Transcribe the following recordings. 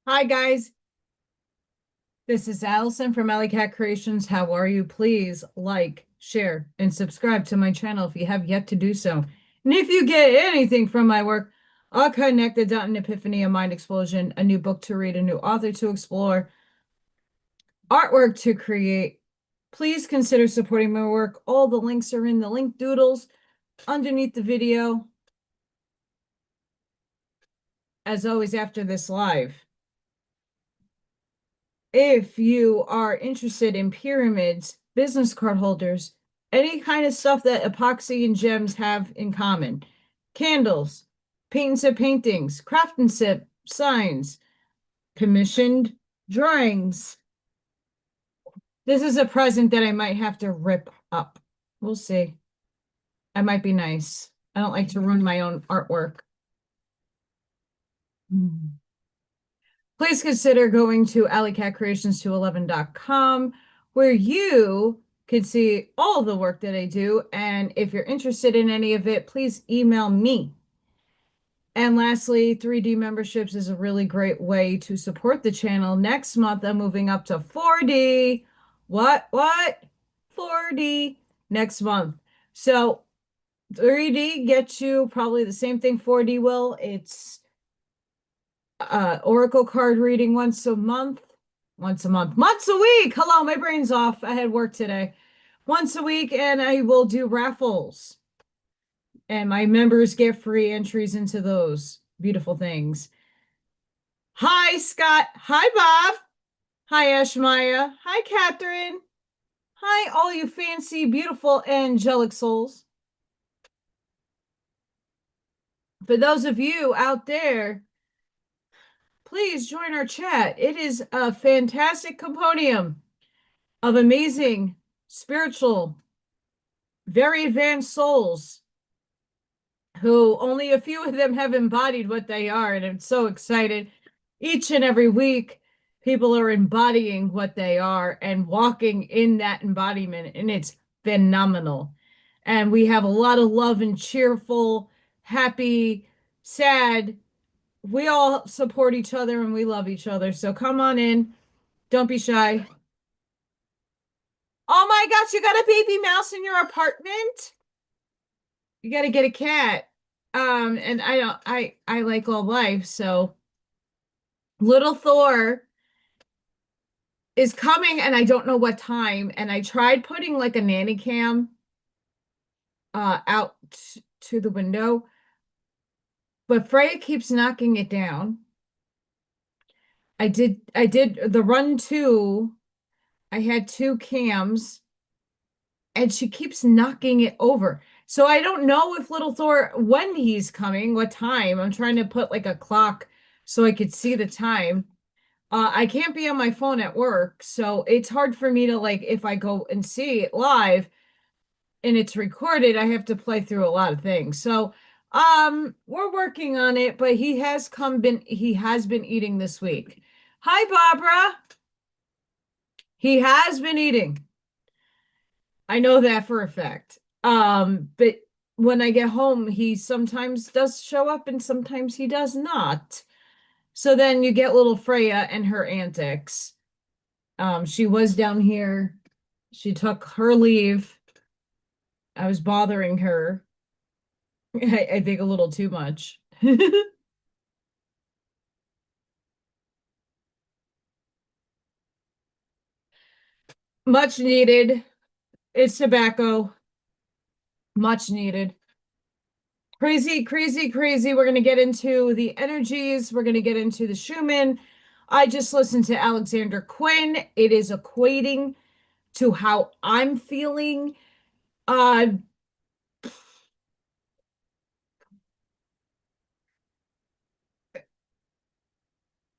Hi guys, this is Allison from AllyKat Creations. How are you? Please like, share, and subscribe to my channel if you have yet to do so. And if you get anything from my work, a connected dot an epiphany, a mind explosion, a new book to read, a new author to explore, artwork to create, please consider supporting my work. All the links are in the link doodles underneath the video. As always, after this live. If you are interested in pyramids, business card holders, any kind of stuff that epoxy and gems have in common, candles, paint and sip paintings, craft and sip signs, commissioned drawings. This is a present that I might have to rip up. We'll see. I might be nice. I don't like to ruin my own artwork. Please consider going to allykatcreations211.com where you can see all the work that I do. And if you're interested in any of it, please email me. And lastly, 3D memberships is a really great way to support the channel. Next month, I'm moving up to 4D. What? 4D next month. So 3D gets you probably the same thing 4D will. It's oracle card reading once a month, once a week. Hello, my brain's off. I had work today. Once a week, and I will do raffles. And my members get free entries into those beautiful things. Hi, Scott. Hi, Bob. Hi, Ashmaya. Hi, Catherine. Hi, all you fancy, beautiful, angelic souls. For those of you out there, please join our chat. It is a fantastic compendium of amazing, spiritual, very advanced souls who only a few of them have embodied what they are. And I'm so excited. Each and every week, people are embodying what they are and walking in that embodiment. And it's phenomenal. And we have a lot of love and cheerful, happy, sad. We all support each other and we love each other. So come on in. Don't be shy. Oh my gosh, you got a baby mouse in your apartment? You got to get a cat. And I don't, I like all life. So little Thor is coming, and I don't know what time. And I tried putting like a nanny cam out to the window, but Freya keeps knocking it down. I did the run two. I had two cams, and she keeps knocking it over. So I don't know if little Thor, when he's coming, what time. I'm trying to put like a clock so I could see the time. I can't be on my phone at work, so it's hard for me to like if I go and see it live and it's recorded, I have to play through a lot of things. So we're working on it, but he has been eating this week. Hi, Barbara. He has been eating. I know that for a fact. But when I get home, he sometimes does show up and sometimes he does not. So then you get little Freya and her antics. She was down here. She took her leave. I was bothering her. I think a little too much. Much needed. It's tobacco. Much needed. Crazy, crazy, crazy. We're going to get into the energies. We're going to get into the Schumann. I just listened to Alexander Quinn. It is equating to how I'm feeling. Uh,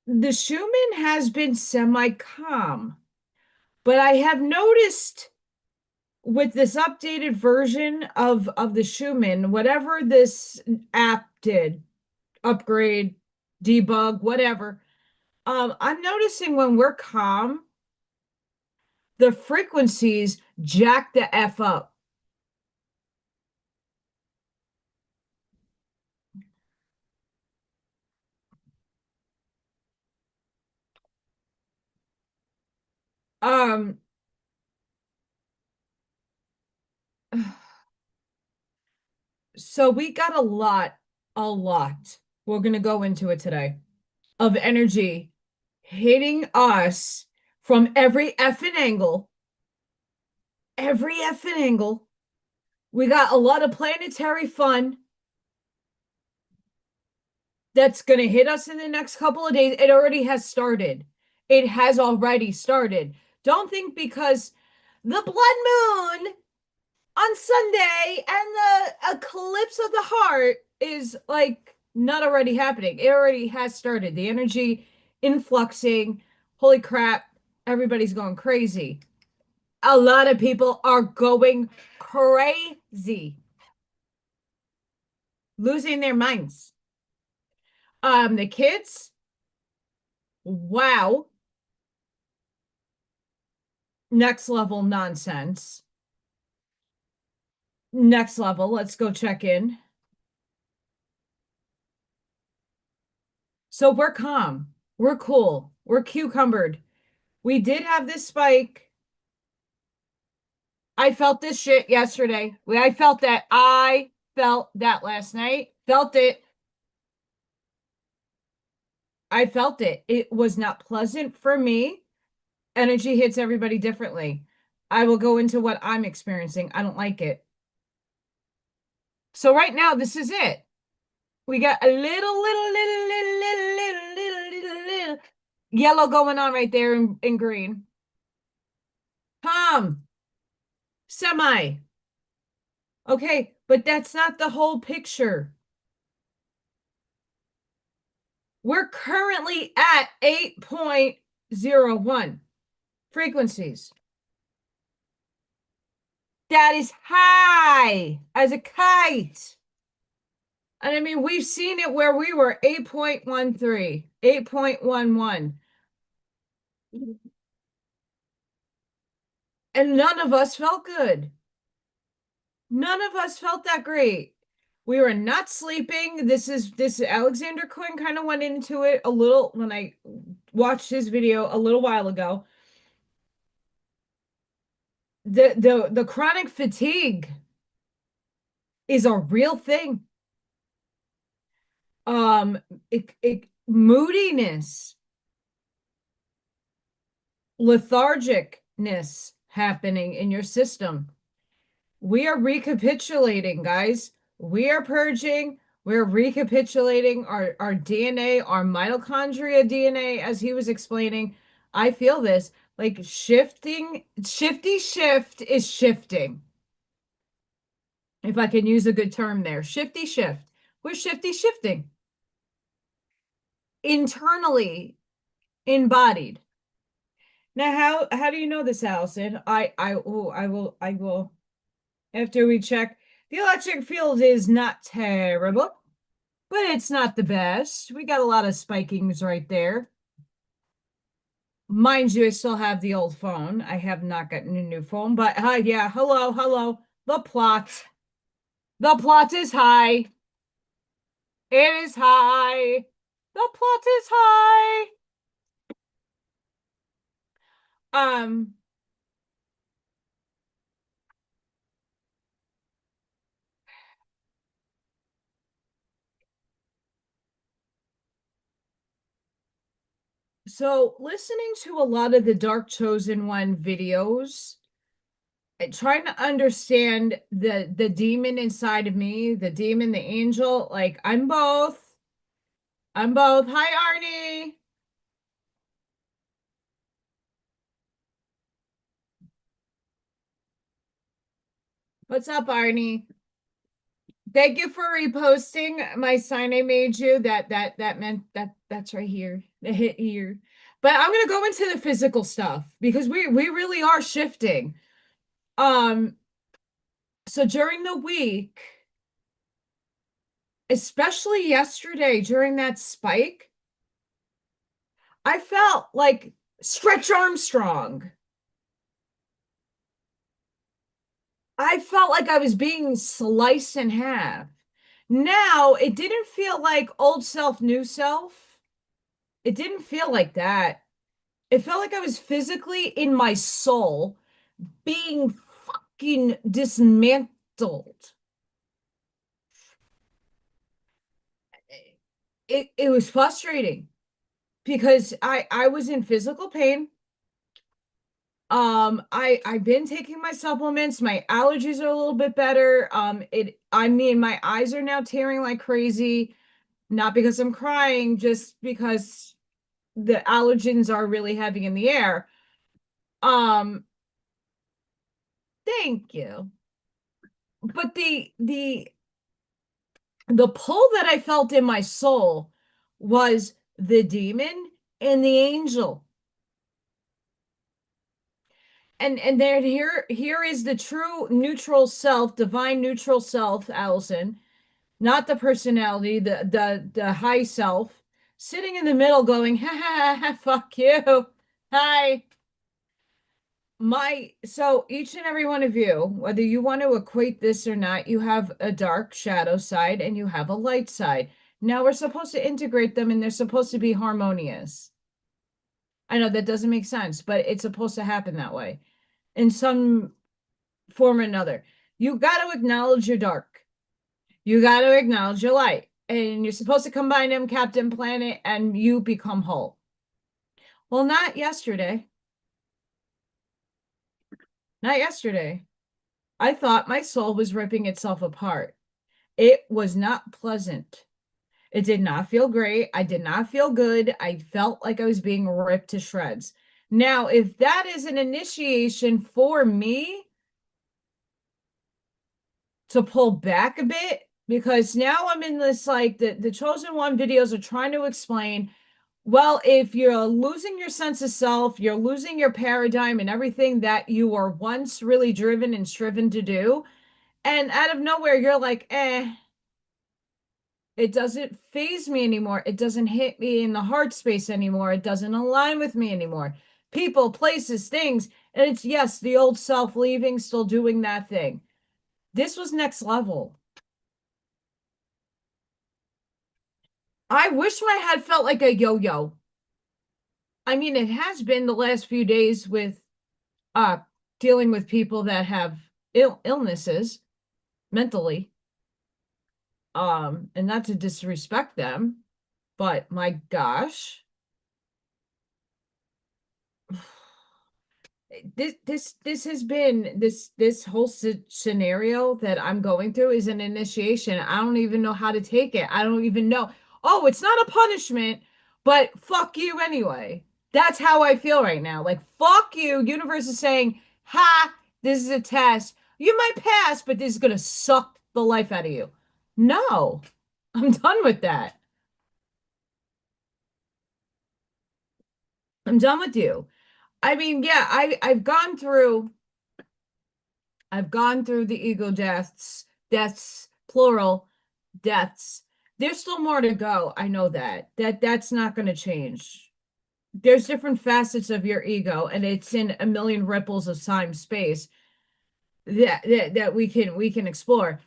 the Schumann has been semi-calm, but I have noticed with this updated version of the Schumann, whatever this app did, upgrade, debug, whatever, I'm noticing when we're calm, the frequencies jack the F up. Um, so we got a lot. We're gonna go into it today of energy hitting us from every effing angle. We got a lot of planetary fun that's going to hit us in the next couple of days. It already has started. It has already started. Don't think because the blood moon on Sunday and the eclipse of the heart is like not already happening. It already has started. The energy influxing. Holy crap. Everybody's going crazy. A lot of people are going crazy, losing their minds. The kids, wow, next level nonsense. Next level, let's go check in. So we're calm, we're cool, we're cucumbered. We did have this spike. I felt this shit yesterday. I felt that. I felt that last night. Felt it. I felt it. It was not pleasant for me. Energy hits everybody differently. I will go into what I'm experiencing. I don't like it. So right now, this is it. We got a little yellow going on right there in green. Calm, semi. Okay, but that's not the whole picture. We're currently at 8.01 frequencies. That is high as a kite. And I mean, we've seen it where we were 8.13, 8.11. And none of us felt good. None of us felt that great. We were not sleeping. This Alexander Quinn kind of went into it a little when I watched his video a little while ago. The chronic fatigue is a real thing. Moodiness, lethargicness happening in your system. We are recapitulating, guys. We are purging. We're recapitulating our DNA, our mitochondria DNA, as he was explaining. I feel this like shifty shift is shifting. If I can use a good term there, shifty shift. We're shifty shifting internally embodied. Now, how do you know this, Allison? I will after we check. The electric field is not terrible, but it's not the best. We got a lot of spikings right there. Mind you, I still have the old phone. I have not gotten a new phone, but yeah, hello, hello. The plot. The plot is high. It is high. The plot is high. Um, so listening to a lot of the Dark Chosen One videos, trying to understand the demon inside of me, the demon, the angel, like I'm both. I'm both. Hi, Arnie. What's up, Arnie? Thank you for reposting my sign I made you. That meant that's right here. The hit here. But I'm gonna go into the physical stuff because we really are shifting. Um, so during the week, especially yesterday during that spike, I felt like Stretch Armstrong. I felt like I was being sliced in half. Now, it didn't feel like old self, new self. It didn't feel like that. It felt like I was physically in my soul being fucking dismantled. It was frustrating because I was in physical pain. I've been taking my supplements. My allergies are a little bit better. I mean my eyes are now tearing like crazy, not because I'm crying, just because the allergens are really heavy in the air. Um, thank you. But the pull that I felt in my soul was the demon and the angel. And there here is the true neutral self, divine neutral self, Allison, not the personality, the high self, sitting in the middle going, ha ha ha, fuck you. Hi. So each and every one of you, whether you want to equate this or not, you have a dark shadow side and you have a light side. Now we're supposed to integrate them and they're supposed to be harmonious. I know that doesn't make sense, but it's supposed to happen that way in some form or another. You got to acknowledge your dark. You got to acknowledge your light. And you're supposed to combine them, Captain Planet, and you become whole. Well, not yesterday. Not yesterday. I thought my soul was ripping itself apart. It was not pleasant. It did not feel great. I did not feel good. I felt like I was being ripped to shreds. Now, if that is an initiation for me to pull back a bit, because now I'm in this like the chosen one videos are trying to explain, well, if you're losing your sense of self, you're losing your paradigm and everything that you were once really driven and striven to do, and out of nowhere you're like, it doesn't phase me anymore. It doesn't hit me in the heart space anymore. It doesn't align with me anymore. People, places, things. And it's, yes, the old self leaving, still doing that thing. This was next level. I wish my head felt like a yo-yo. I mean, it has been the last few days with uh dealing with people that have illnesses mentally. And not to disrespect them, but my gosh. This has been this whole scenario that I'm going through is an initiation. I don't even know how to take it. I don't even know. Oh, it's not a punishment, but fuck you anyway. That's how I feel right now. Like fuck you. Universe is saying, "Ha, this is a test. You might pass, but this is gonna suck the life out of you." No, I'm done with that. I'm done with you. I mean, yeah, I've gone through the ego deaths, plural, deaths. There's still more to go. I know that. That's not going to change. There's different facets of your ego, and it's in a million ripples of time space that we can explore.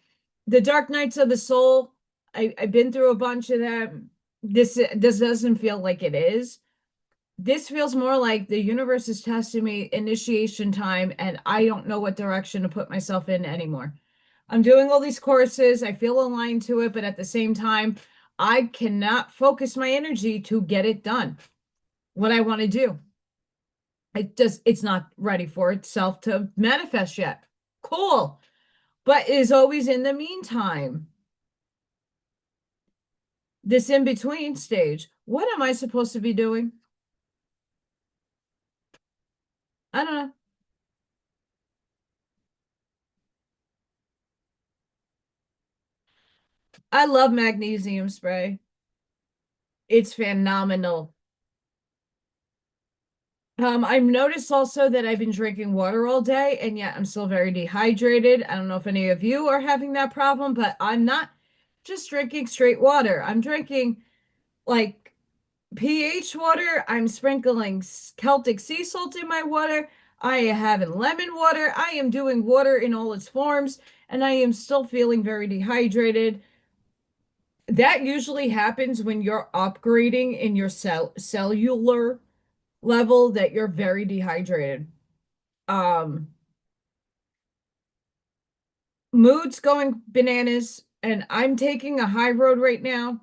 The dark nights of the soul, I've been through a bunch of them. This doesn't feel like it is. This feels more like the universe is testing me, initiation time, and I don't know what direction to put myself in anymore. I'm doing all these courses, I feel aligned to it, but at the same time, I cannot focus my energy to get it done. What I want to do. It's not ready for itself to manifest yet. Cool. But is always in the meantime, this in between stage. What am I supposed to be doing? I don't know. I love magnesium spray. It's phenomenal. I've noticed also that I've been drinking water all day, and yet I'm still very dehydrated. I don't know if any of you are having that problem, but I'm not just drinking straight water. I'm drinking like pH water. I'm sprinkling Celtic sea salt in my water. I am having lemon water. I am doing water in all its forms, and I am still feeling very dehydrated. That usually happens when you're upgrading in your cellular level that you're very dehydrated. Um, Mood's going bananas, and I'm taking a high road right now.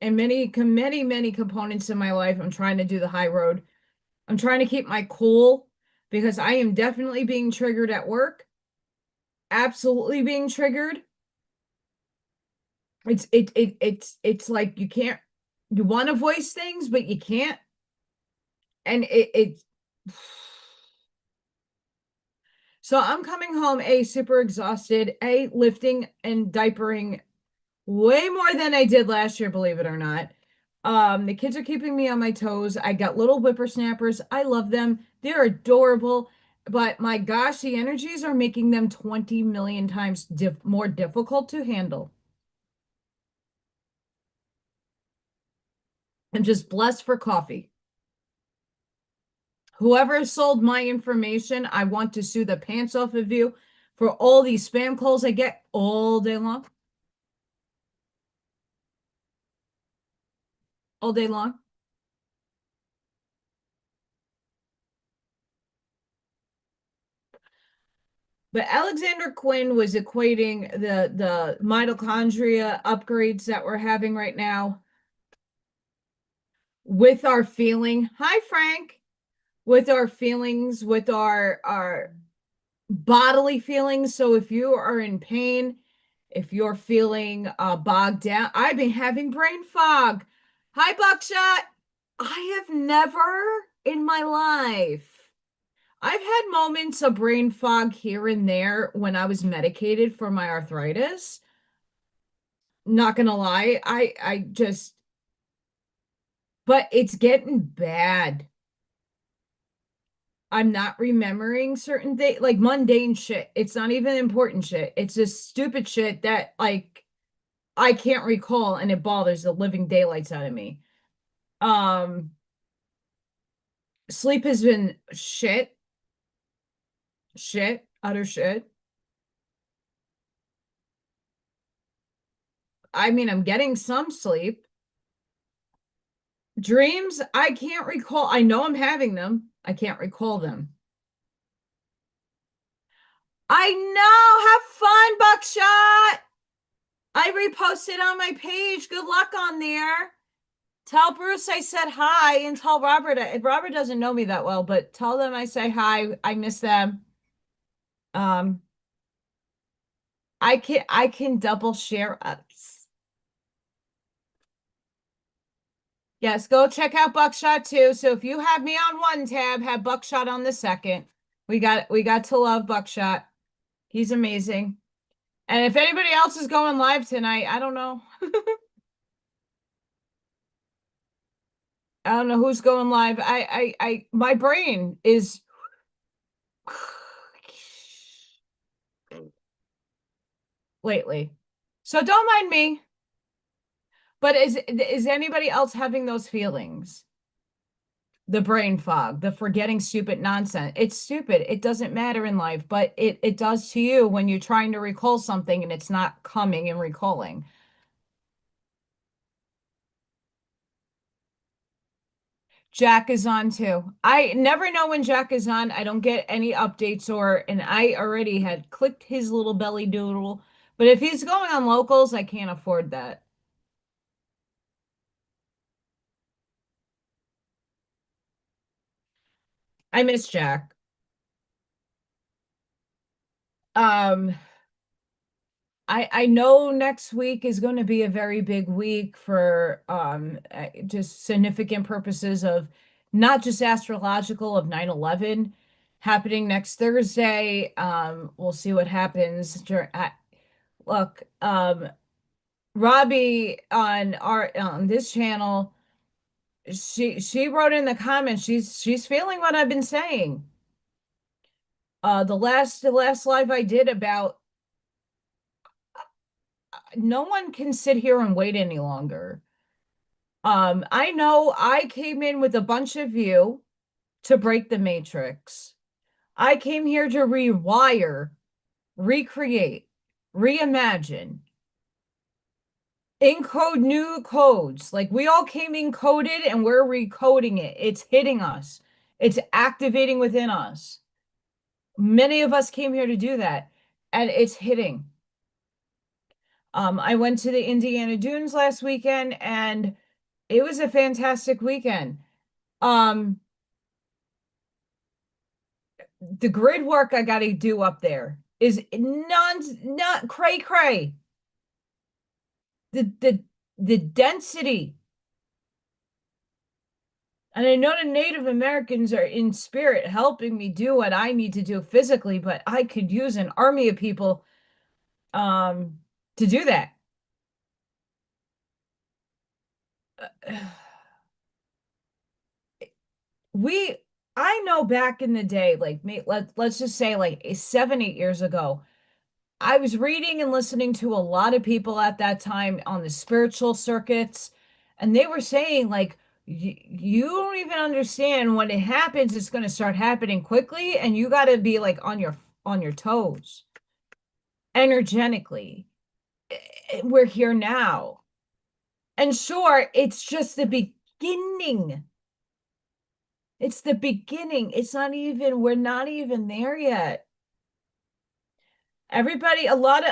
And many components in my life, I'm trying to do the high road. I'm trying to keep my cool because I am definitely being triggered at work. Absolutely being triggered. It's like you want to voice things, but you can't. And it so I'm coming home super exhausted, lifting and diapering way more than I did last year, believe it or not. The kids are keeping me on my toes. I got little whippersnappers. I love them. They're adorable. But my gosh, the energies are making them 20 million times more difficult to handle. I'm just blessed for coffee. Whoever sold my information, I want to sue the pants off of you for all these spam calls I get all day long. All day long. But Alexander Quinn was equating the mitochondria upgrades that we're having right now with our feeling. Hi, Frank. With our feelings, with our bodily feelings. So if you are in pain, if you're feeling bogged down, I've been having brain fog. Hi, Buckshot. I have never in my life. I've had moments of brain fog here and there when I was medicated for my arthritis. Not gonna lie, I just, but it's getting bad. I'm not remembering certain things, like mundane shit. It's not even important shit. It's just stupid shit that like I can't recall and it bothers the living daylights out of me. Um, Sleep has been utter shit. I mean, I'm getting some sleep. Dreams, I can't recall. I know I'm having them. I can't recall them. I know. Have fun, Buckshot. I reposted on my page. Good luck on there. Tell Bruce I said hi and tell Robert. Robert doesn't know me that well, but tell them I say hi. I miss them. Um, I can double share us. Yes, go check out Buckshot too. So if you have me on one tab, have Buckshot on the second. We got to love Buckshot. He's amazing. And if anybody else is going live tonight, I don't know. I don't know who's going live. My brain is lately. So don't mind me. But is anybody else having those feelings? The brain fog, the forgetting stupid nonsense. It's stupid. It doesn't matter in life, but it does to you when you're trying to recall something and it's not coming and recalling. Jack is on too. I never know when Jack is on. I don't get any updates and I already had clicked his little belly doodle. But if he's going on locals, I can't afford that. I miss Jack. Um, I know next week is going to be a very big week for just significant purposes of not just astrological of 9/11 happening next Thursday. We'll see what happens during look, Robbie on this channel, she wrote in the comments she's feeling what I've been saying. The last live I did about no one can sit here and wait any longer. I know I came in with a bunch of you to break the matrix. I came here to rewire, recreate, reimagine, encode new codes. Like we all came encoded and we're recoding it. It's hitting us. It's activating within us. Many of us came here to do that, and it's hitting. I went to the Indiana Dunes last weekend, and it was a fantastic weekend. Um, the grid work I got to do up there is not cray cray. The density. And I know the Native Americans are in spirit helping me do what I need to do physically, but I could use an army of people um to do that. We I know back in the day, like me, let's just say like 7, 8 years ago, I was reading and listening to a lot of people at that time on the spiritual circuits, and they were saying like you don't even understand when it happens, it's going to start happening quickly, and you got to be like on your toes energetically. We're here now. And sure, it's just the beginning. It's the beginning. We're not even there yet. Everybody, a lot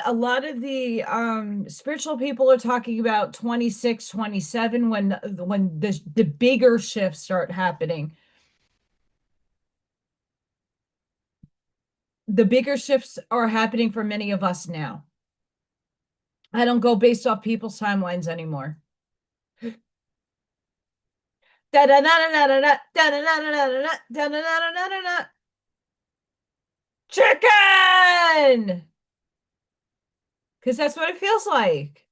of the spiritual people are talking about 26, 27 when the bigger shifts start happening. The bigger shifts are happening for many of us now. I don't go based off people's timelines anymore. Chicken! Because that's what it feels like.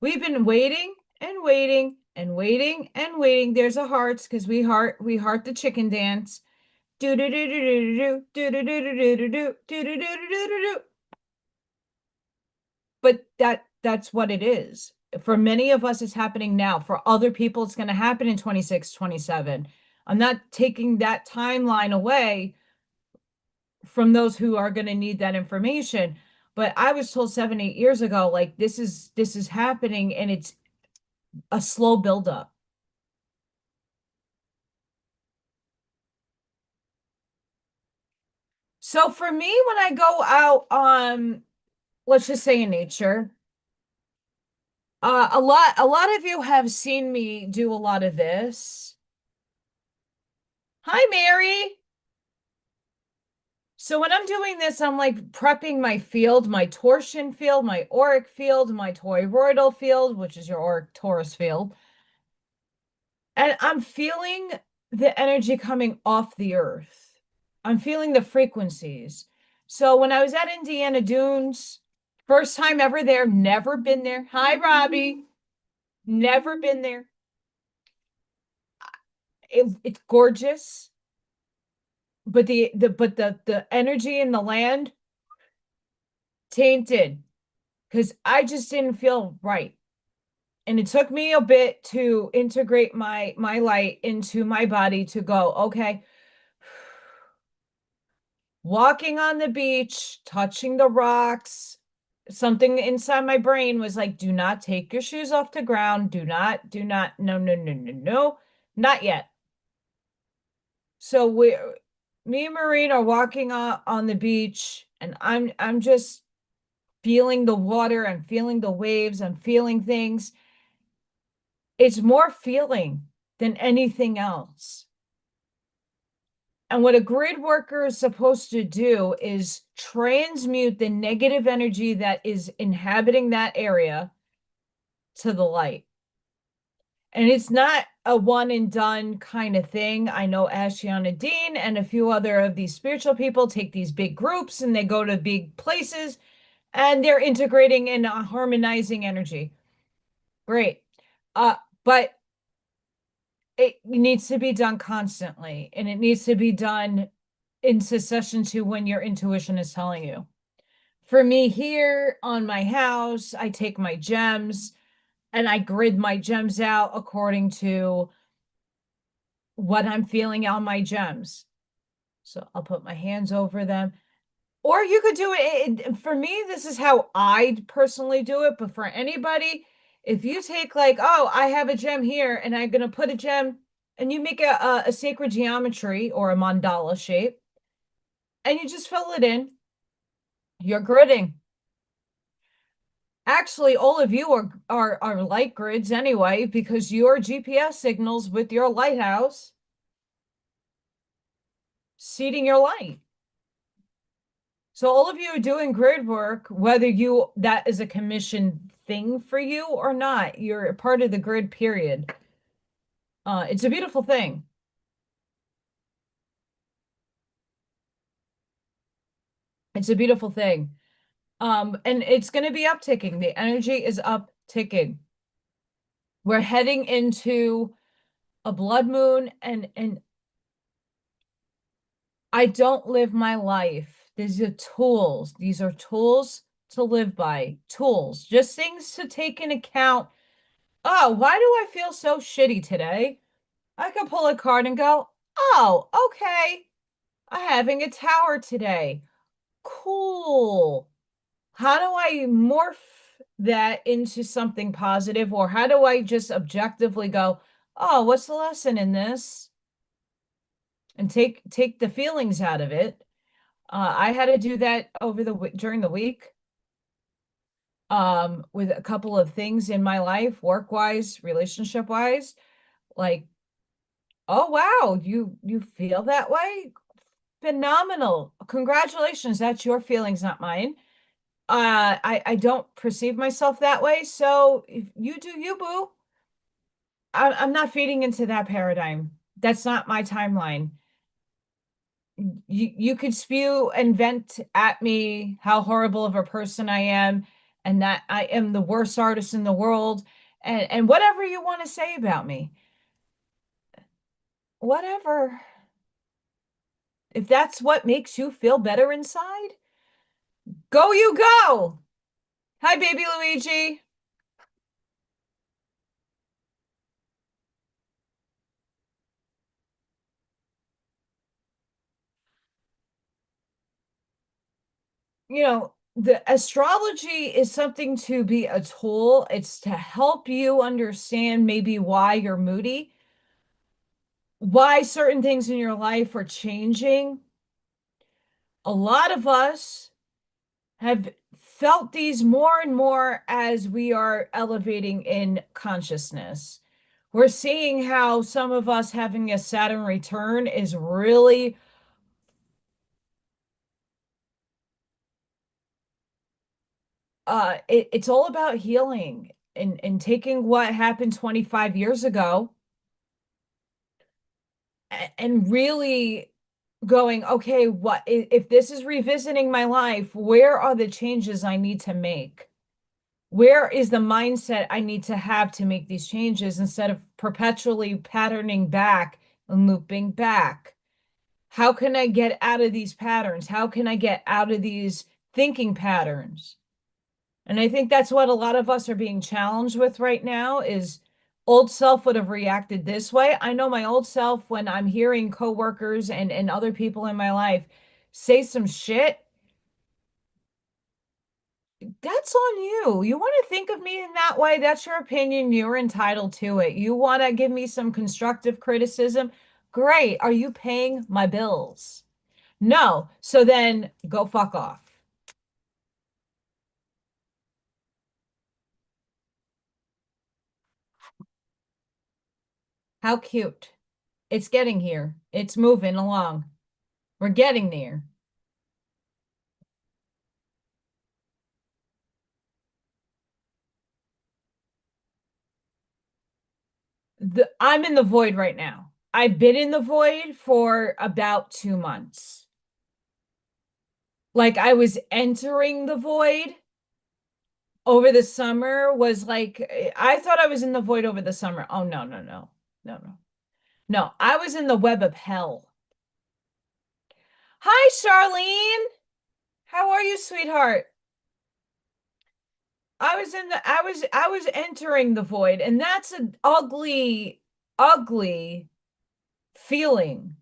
We've been waiting and waiting and waiting and waiting. There's a hearts because we heart the chicken dance. Do do do do do do do do do do do do do do do do do do. But that's what it is. For many of us, it's happening now. For other people, it's going to happen in 26, 27. I'm not taking that timeline away from those who are going to need that information. But I was told 7, 8 years ago, like this is happening and it's a slow buildup. So for me, when I go out let's just say in nature, a lot of you have seen me do a lot of this. Hi, Mary. So when I'm doing this, I'm like prepping my field, my torsion field, my auric field, my toroidal field, which is your auric torus field. And I'm feeling the energy coming off the earth. I'm feeling the frequencies. So when I was at Indiana Dunes, first time ever there, never been there. Hi, Robbie. Never been there. It's gorgeous, but the energy in the land tainted because I just didn't feel right. And it took me a bit to integrate my light into my body to go, okay, walking on the beach, touching the rocks. Something inside my brain was like, do not take your shoes off the ground. Do not, no, no, no, no, no, not yet. So me and Maureen are walking on the beach, and I'm just feeling the water, I'm feeling the waves, I'm feeling things. It's more feeling than anything else. And what a grid worker is supposed to do is transmute the negative energy that is inhabiting that area to the light. And it's not a one and done kind of thing. I know Ashiana Dean and a few other of these spiritual people take these big groups and they go to big places and they're integrating and harmonizing energy. Great. Uh, but it needs to be done constantly and it needs to be done in succession to when your intuition is telling you. For me here on my house, I take my gems and I grid my gems out according to what I'm feeling on my gems. So I'll put my hands over them. Or you could do it. For me, this is how I personally do it. But for anybody, if you take like, oh, I have a gem here and I'm going to put a gem and you make a sacred geometry or a mandala shape, and you just fill it in. You're gridding. Actually, all of you are light grids anyway, because your GPS signals with your lighthouse seeding your light. So all of you are doing grid work, whether you that is a commission thing for you or not. You're a part of the grid, period. It's a beautiful thing. It's a beautiful thing. And it's going to be upticking. The energy is upticking. We're heading into a blood moon, and I don't live my life. These are tools. These are tools to live by. Tools, just things to take into account. Oh, why do I feel so shitty today? I can pull a card and go, oh, okay. I'm having a tower today. Cool. How do I morph that into something positive, or how do I just objectively go, oh, what's the lesson in this? And take the feelings out of it. I had to do that over during the week, with a couple of things in my life, work wise, relationship wise. Like, oh wow, you feel that way? Phenomenal. Congratulations. That's your feelings, not mine. I don't perceive myself that way. So if you do you, boo. I'm not feeding into that paradigm. That's not my timeline. You could spew and vent at me how horrible of a person I am, and that I am the worst artist in the world, and whatever you want to say about me. Whatever. If that's what makes you feel better inside, go you go. Hi, baby Luigi. The astrology is something to be a tool. It's to help you understand maybe why you're moody, why certain things in your life are changing. A lot of us have felt these more and more as we are elevating in consciousness. We're seeing how some of us having a Saturn return is really it's all about healing and taking what happened 25 years ago and really going, okay, what if this is revisiting my life, where are the changes I need to make? Where is the mindset I need to have to make these changes instead of perpetually patterning back and looping back? How can I get out of these patterns? How can I get out of these thinking patterns? And I think that's what a lot of us are being challenged with right now is old self would have reacted this way. I know my old self, when I'm hearing coworkers and other people in my life say some shit, that's on you. You want to think of me in that way? That's your opinion. You're entitled to it. You want to give me some constructive criticism? Great. Are you paying my bills? No. So then go fuck off. How cute. It's getting here. It's moving along. We're getting there. I'm in the void right now. I've been in the void for about 2 months. Like I was entering the void over the summer was like I thought I was in the void over the summer. Oh no, no, no. No, no. No, I was in the web of hell. Hi, Charlene. How are you, sweetheart? I was entering the void, and that's an ugly, ugly feeling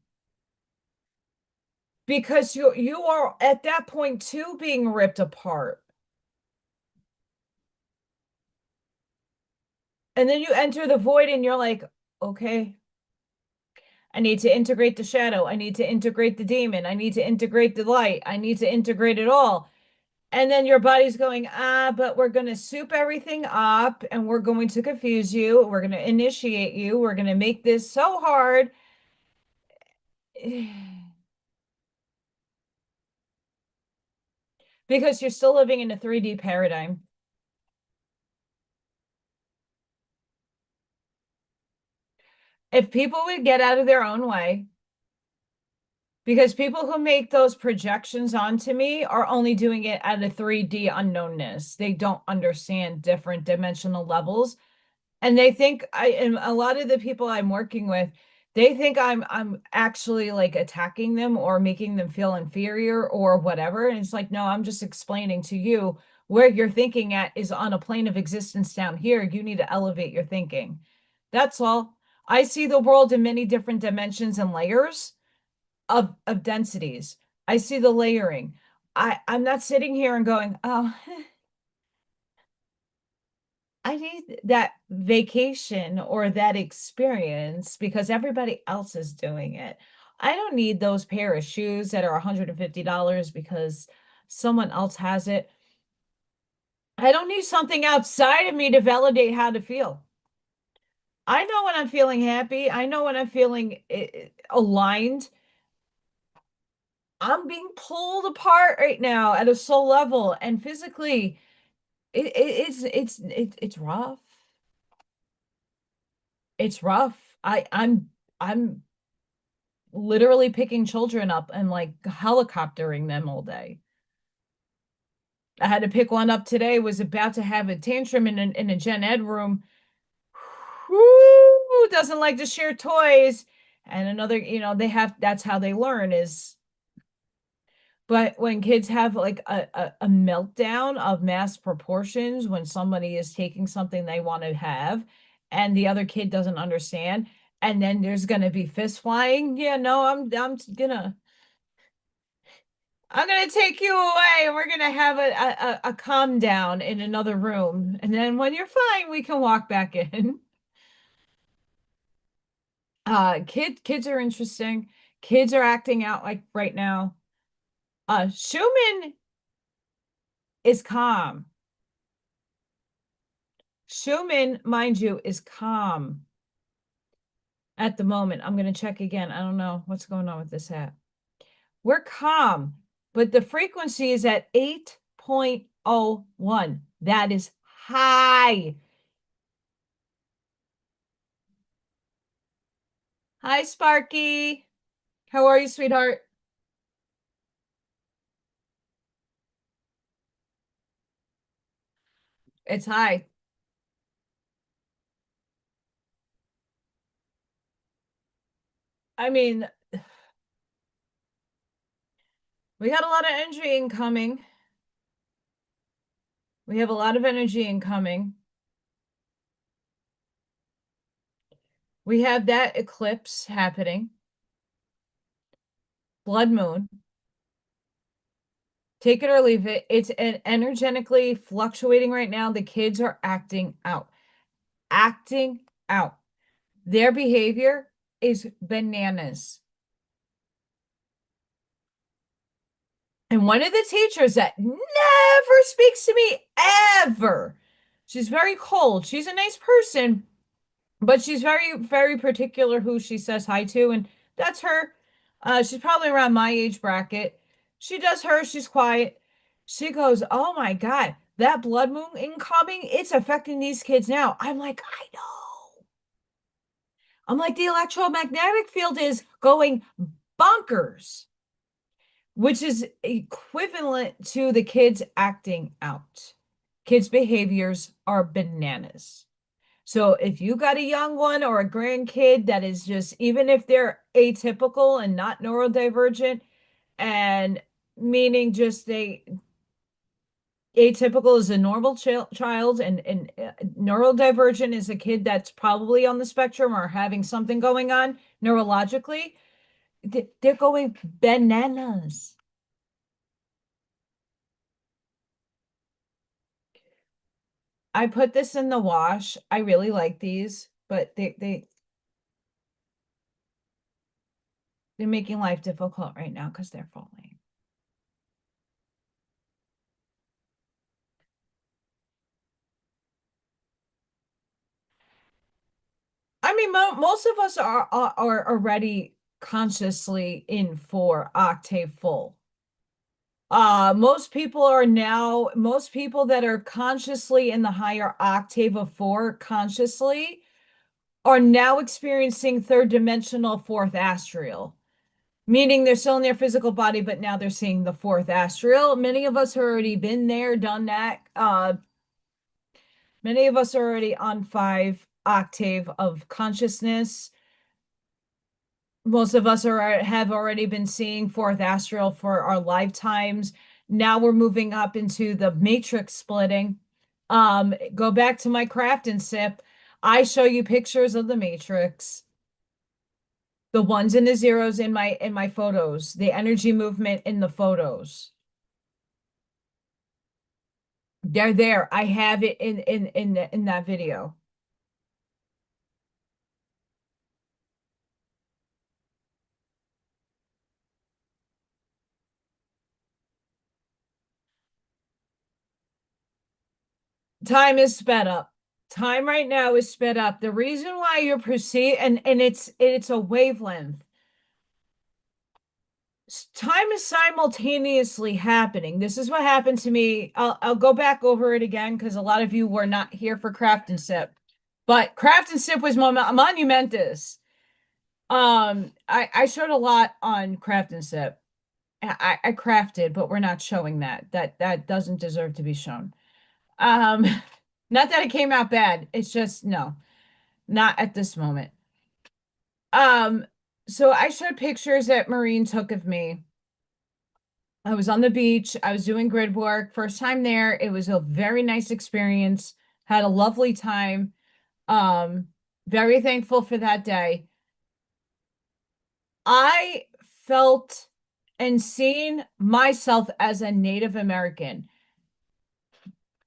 because you are at that point too being ripped apart. And then you enter the void and you're like, okay, I need to integrate the shadow. I need to integrate the demon. I need to integrate the light. I need to integrate it all. And then your body's going, but we're going to soup everything up and we're going to confuse you. We're going to initiate you. We're going to make this so hard. Because you're still living in a 3D paradigm. If people would get out of their own way, because people who make those projections onto me are only doing it at a 3D unknownness. They don't understand different dimensional levels. And they think and a lot of the people I'm working with, they think I'm actually like attacking them or making them feel inferior or whatever. And it's like, no, I'm just explaining to you where you're thinking at is on a plane of existence down here. You need to elevate your thinking. That's all. I see the world in many different dimensions and layers of densities. I see the layering. I'm not sitting here and going, oh, I need that vacation or that experience because everybody else is doing it. I don't need those pair of shoes that are $150 because someone else has it. I don't need something outside of me to validate how to feel. I know when I'm feeling happy. I know when I'm feeling aligned. I'm being pulled apart right now at a soul level and physically. It's rough. It's rough. I'm literally picking children up and like helicoptering them all day. I had to pick one up today, was about to have a tantrum in a gen ed room. Who doesn't like to share toys? And another, they have that's how they learn is but when kids have like a meltdown of mass proportions, when somebody is taking something they want to have and the other kid doesn't understand, and then there's gonna be fist flying. Yeah, no, I'm gonna take you away and we're gonna have a calm down in another room. And then when you're fine, we can walk back in. Kids are interesting. Kids are acting out like right now. Schumann is calm. Schumann, mind you, is calm at the moment. I'm going to check again. I don't know what's going on with this app. We're calm, but the frequency is at 8.01. That is high. Hi, Sparky. How are you, sweetheart? It's high. I mean, we got a lot of energy incoming. We have a lot of energy incoming. We have that eclipse happening. Blood moon. Take it or leave it. It's energetically fluctuating right now. The kids are acting out. Acting out. Their behavior is bananas. And one of the teachers that never speaks to me ever. She's very cold. She's a nice person, but she's very, very particular who she says hi to, and that's her. She's probably around my age bracket. She does her, she's quiet. She goes, oh my God, that blood moon incoming, it's affecting these kids now. I'm like, I know. I'm like, the electromagnetic field is going bonkers, which is equivalent to the kids acting out. Kids' behaviors are bananas. So if you got a young one or a grandkid that is just, even if they're atypical and not neurodivergent, and meaning just they atypical is a normal child and neurodivergent is a kid that's probably on the spectrum or having something going on neurologically, they're going bananas. I put this in the wash. I really like these, but they They're making life difficult right now because they're falling. I mean, most of us are already consciously in for octave full. Most people that are consciously in the higher octave of four consciously are now experiencing third dimensional fourth astral, meaning they're still in their physical body, but now they're seeing the fourth astral. Many of us have already been there, done that. Many of us are already on five octave of consciousness. Most of us have already been seeing fourth astral for our lifetimes. Now we're moving up into the matrix splitting. Go back to my craft and sip. I show you pictures of the matrix, the ones and the zeros in my photos, the energy movement in the photos. They're there. I have it in that video. Time is sped up. Time right now is sped up. The reason why you're perceived and it's a wavelength. Time is simultaneously happening. This is what happened to me. I'll go back over it again because a lot of you were not here for Craft and Sip. But Craft and Sip was monumentous. I showed a lot on Craft and Sip. I crafted, but we're not showing that. That doesn't deserve to be shown. Um, not that it came out bad. It's just no, not at this moment. Um, so I showed pictures that Maureen took of me. I was on the beach. I was doing grid work. First time there. It was a very nice experience. Had a lovely time. Um, very thankful for that day. I felt and seen myself as a Native American,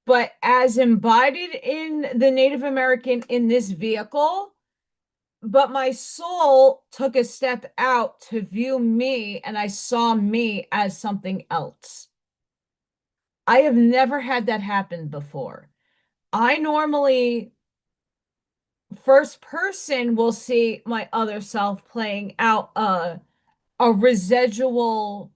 but as embodied in the Native American in this vehicle. But my soul took a step out to view me, and I saw me as something else. I have never had that happen before. I normally, first person, will see my other self playing out a residual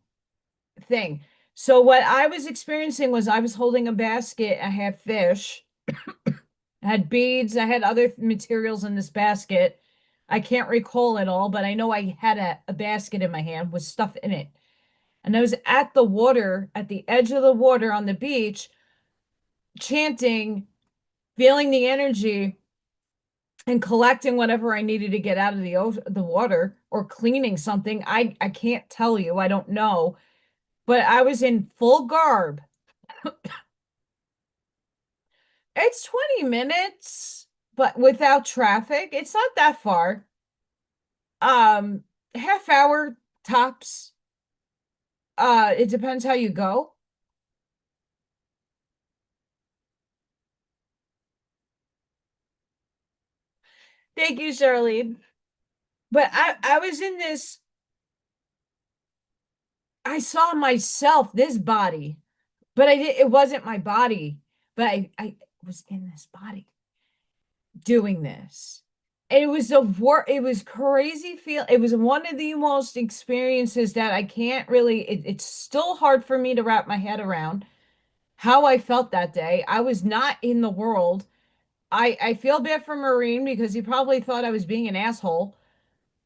thing. So what I was experiencing was I was holding a basket. I had fish, I had beads, I had other materials in this basket. I can't recall it all, but I know I had a basket in my hand with stuff in it. And I was at the water, at the edge of the water on the beach, chanting, feeling the energy, and collecting whatever I needed to get out of the water or cleaning something. I can't tell you. I don't know. But I was in full garb. It's 20 minutes, but without traffic. It's not that far. Um, half hour tops. It depends how you go. Thank you, Charlene. But I was in this, I saw myself, this body, but it wasn't my body, but I was in this body doing this. It was it was crazy feel. It was one of the most experiences that I can't really, it's still hard for me to wrap my head around how I felt that day. I was not in the world. I feel bad for Marine because he probably thought I was being an asshole,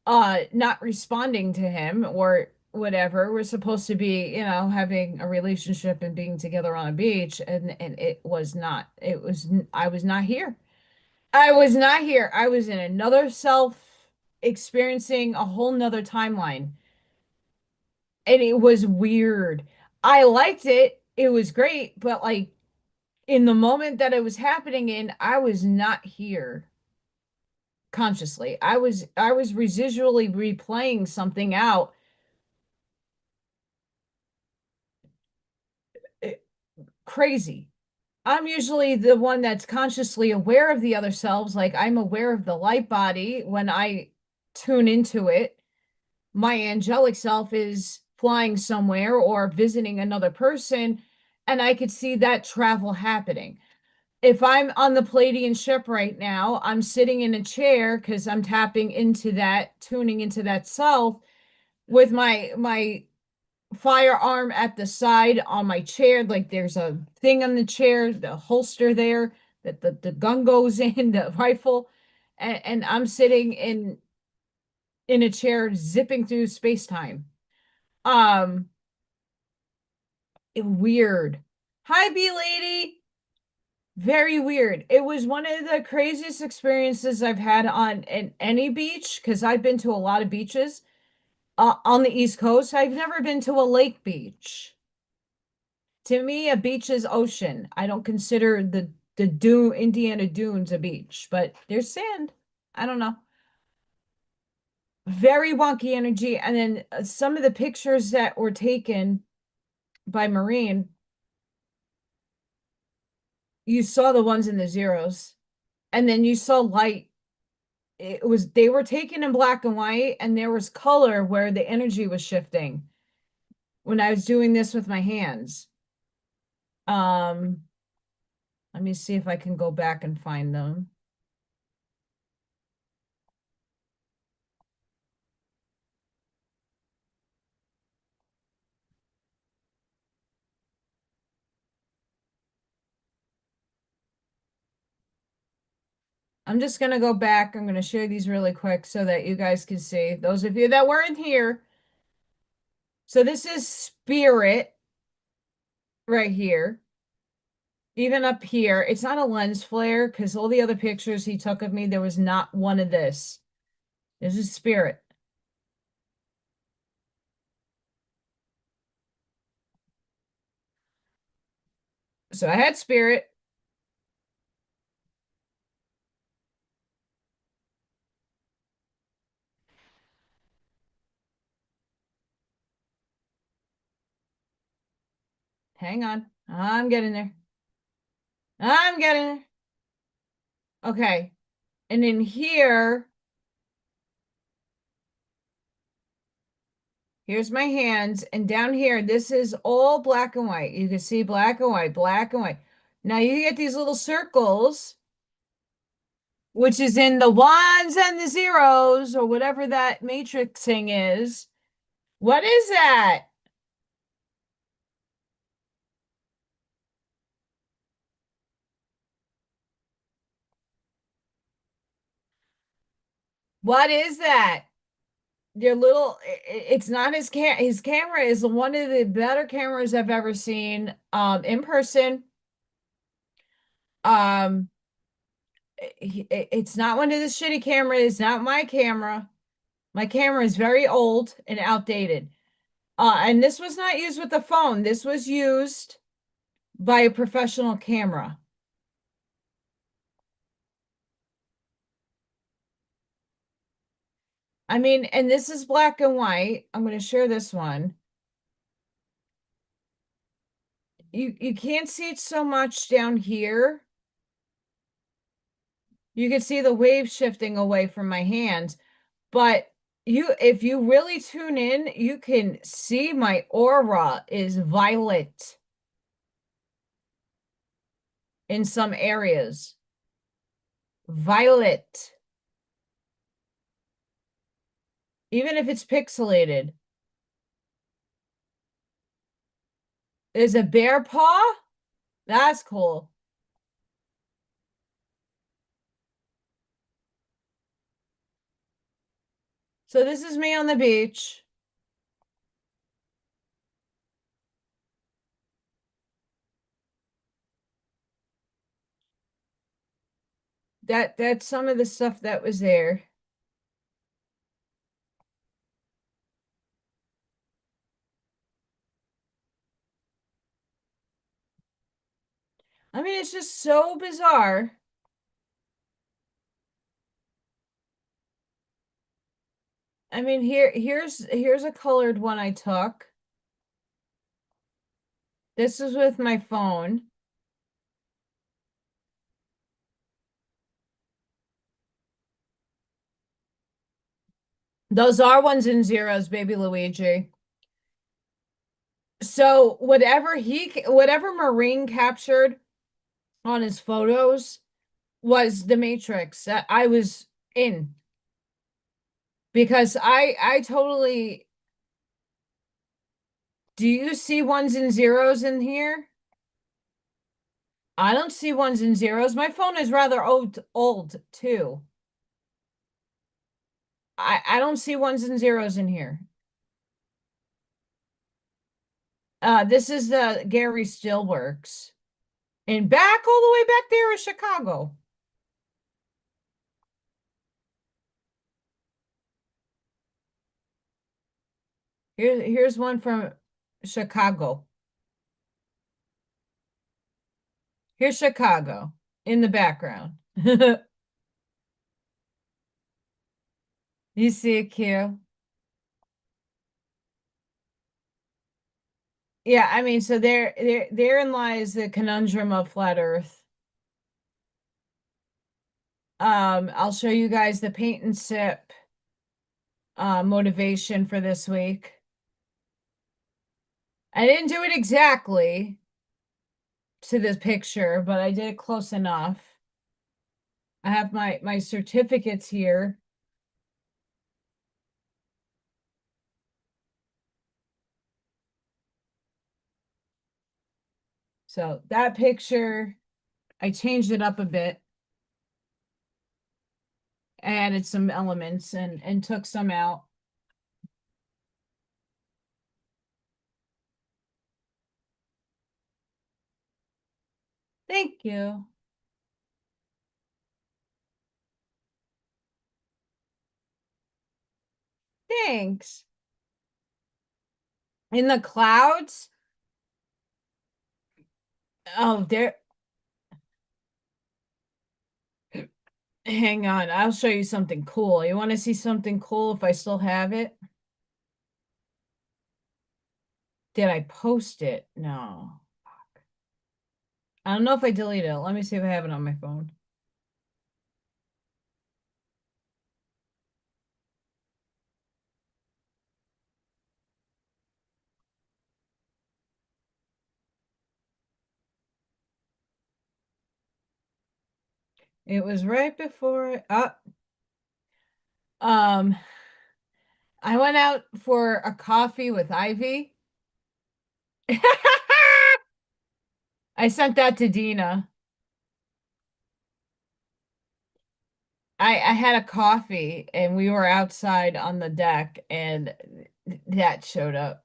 not responding to him or whatever. We're supposed to be, having a relationship and being together on a beach, and it was not. I was not here. I was not here. I was in another self experiencing a whole nother timeline. And it was weird. I liked it. It was great, but like in the moment that it was happening in, I was not here consciously. I was residually replaying something out. Eh, Crazy. I'm usually the one that's consciously aware of the other selves, like I'm aware of the light body when I tune into it. my angelic self is flying somewhere or visiting another person, and I could see that travel happening. If I'm on the Palladian ship right now, I'm sitting in a chair because I'm tapping into that, tuning into that self with my firearm at the side on my chair. Like there's a thing on the chair, the holster there that the gun goes in, the rifle, and I'm sitting in a chair zipping through space time. Um, Weird. Hi, B lady. Very weird. It was one of the craziest experiences I've had on any beach because I've been to a lot of beaches on the East Coast. I've never been to a lake beach. To me, a beach is ocean. I don't consider the dune Indiana Dunes a beach, but there's sand. I don't know. Very wonky energy. And then some of the pictures that were taken by Marine, you saw the ones in the zeros, and then you saw light. It was they were taken in black and white, and there was color where the energy was shifting when I was doing this with my hands. Um, Let me see if I can go back and find them. I'm just gonna go back. I'm gonna share these really quick so that you guys can see. Those of you that weren't here. So this is spirit right here. Even up here, it's not a lens flare because all the other pictures he took of me, there was not one of this. This is spirit. So I had spirit. Hang on. I'm getting there. I'm getting there. Okay. And in here, here's my hands. And down here, this is all black and white. You can see black and white, black and white. Now you get these little circles, which is in the ones and the zeros or whatever that matrix thing is. What is that? What is that? Your little, it's not his camera is one of the better cameras I've ever seen in person. Um it's not one of the shitty cameras, it's not my camera. My camera is very old and outdated. And this was not used with the phone. This was used by a professional camera. I mean, and this is black and white. I'm going to share this one. You can't see it so much down here. You can see the wave shifting away from my hands, but if you really tune in, you can see my aura is violet in some areas. Violet. Even if it's pixelated. Is a bear paw? That's cool. So this is me on the beach. That's some of the stuff that was there. I mean, it's just so bizarre. I mean, here's a colored one I took. This is with my phone. Those are ones and zeros, baby Luigi. So whatever Marine captured on his photos was the Matrix that I was in because I totally. Do you see ones and zeros in here? I don't see ones and zeros. My phone is rather old too. I don't see ones and zeros in here. This is the Gary Stillworks. And back all the way back there is Chicago. Here's one from Chicago. Here's Chicago in the background. You see it, Q? Yeah, I mean, so therein lies the conundrum of flat Earth. I'll show you guys the paint and sip motivation for this week. I didn't do it exactly to this picture, but I did it close enough. I have my certificates here. So that picture, I changed it up a bit, added some elements and took some out. Thank you. Thanks. In the clouds? Oh, there. Hang on. I'll show you something cool. You want to see something cool if I still have it? Did I post it? No. I don't know if I deleted it. Let me see if I have it on my phone. It was right before um I went out for a coffee with Ivy. I sent that to Dina. I had a coffee and we were outside on the deck and that showed up.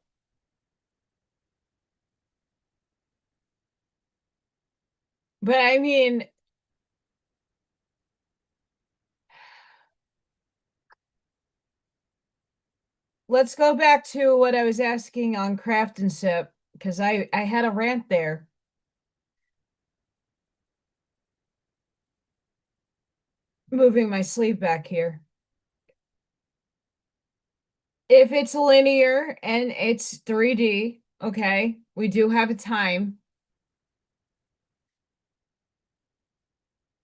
But I mean, let's go back to what I was asking on Craft and Sip because I had a rant there. Moving my sleeve back here. If it's linear and it's 3D, okay, we do have a time.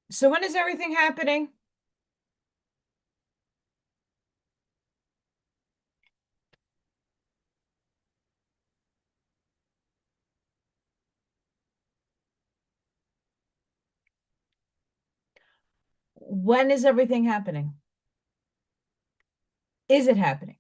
So when is everything happening? When is everything happening? Is it happening?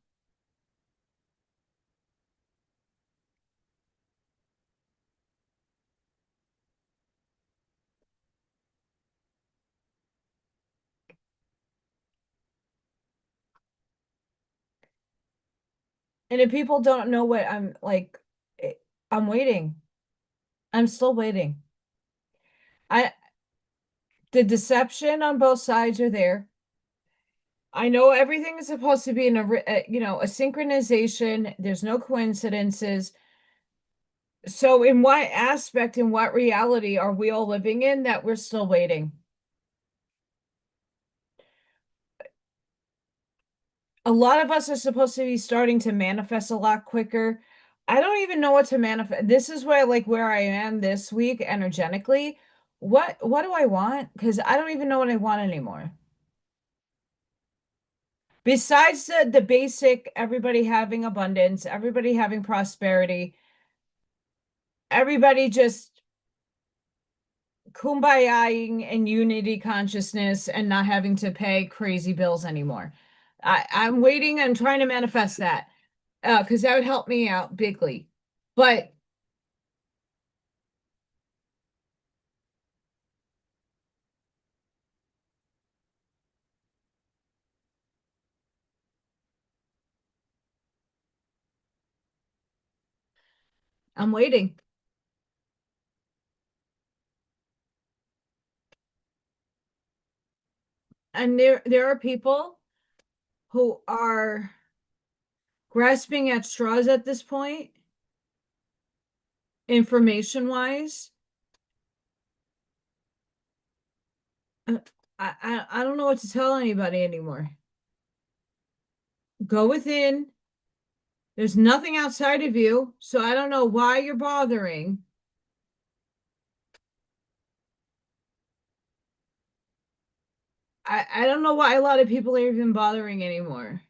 And if people don't know what I'm like, I'm waiting. I'm still waiting. I The deception on both sides are there. I know everything is supposed to be in a synchronization. There's no coincidences. So in what aspect, in what reality are we all living in that we're still waiting? A lot of us are supposed to be starting to manifest a lot quicker. I don't even know what to manifest. This is where I am this week energetically. What do I want? Because I don't even know what I want anymore. Besides the basic, everybody having abundance, everybody having prosperity, everybody just kumbayaing and unity consciousness and not having to pay crazy bills anymore. I'm waiting and trying to manifest that because that would help me out bigly. But I'm waiting. And there are people who are grasping at straws at this point, information wise. Uh, I don't know what to tell anybody anymore. Go within. There's nothing outside of you, so I don't know why you're bothering. I don't know why a lot of people are even bothering anymore.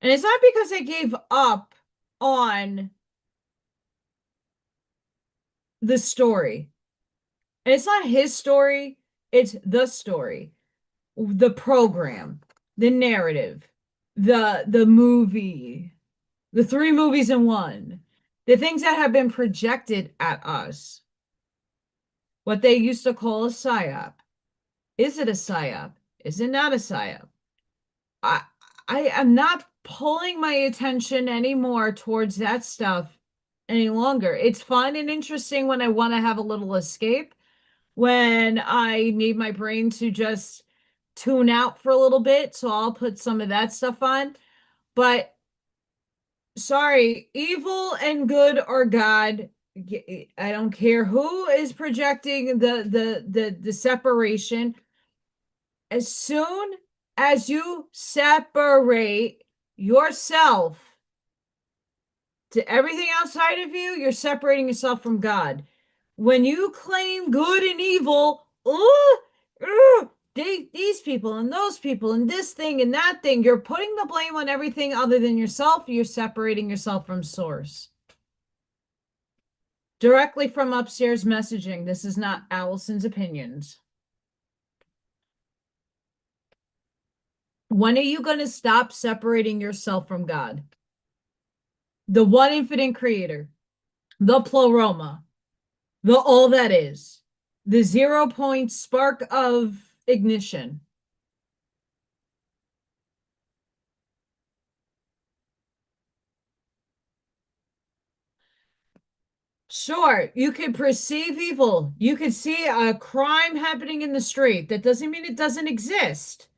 And it's not because I gave up on the story. And it's not his story, it's the story, the program, the narrative, the movie, the three movies in one, the things that have been projected at us, what they used to call a psyop. Is it a psyop? Is it not a psyop? I I am not pulling my attention anymore towards that stuff any longer. It's fun and interesting when I want to have a little escape, when I need my brain to just tune out for a little bit. So I'll put some of that stuff on. But sorry, evil and good are God. I don't care who is projecting the separation. As soon as you separate yourself to everything outside of you, you're separating yourself from God. When you claim good and evil, these people and those people and this thing and that thing, you're putting the blame on everything other than yourself. You're separating yourself from source. Directly from upstairs messaging. This is not Allison's opinions. When are you going to stop separating yourself from God? The one infinite creator, the pleroma, the all that is, the 0 point spark of ignition. Sure, you could perceive evil. You could see a crime happening in the street. That doesn't mean it doesn't exist.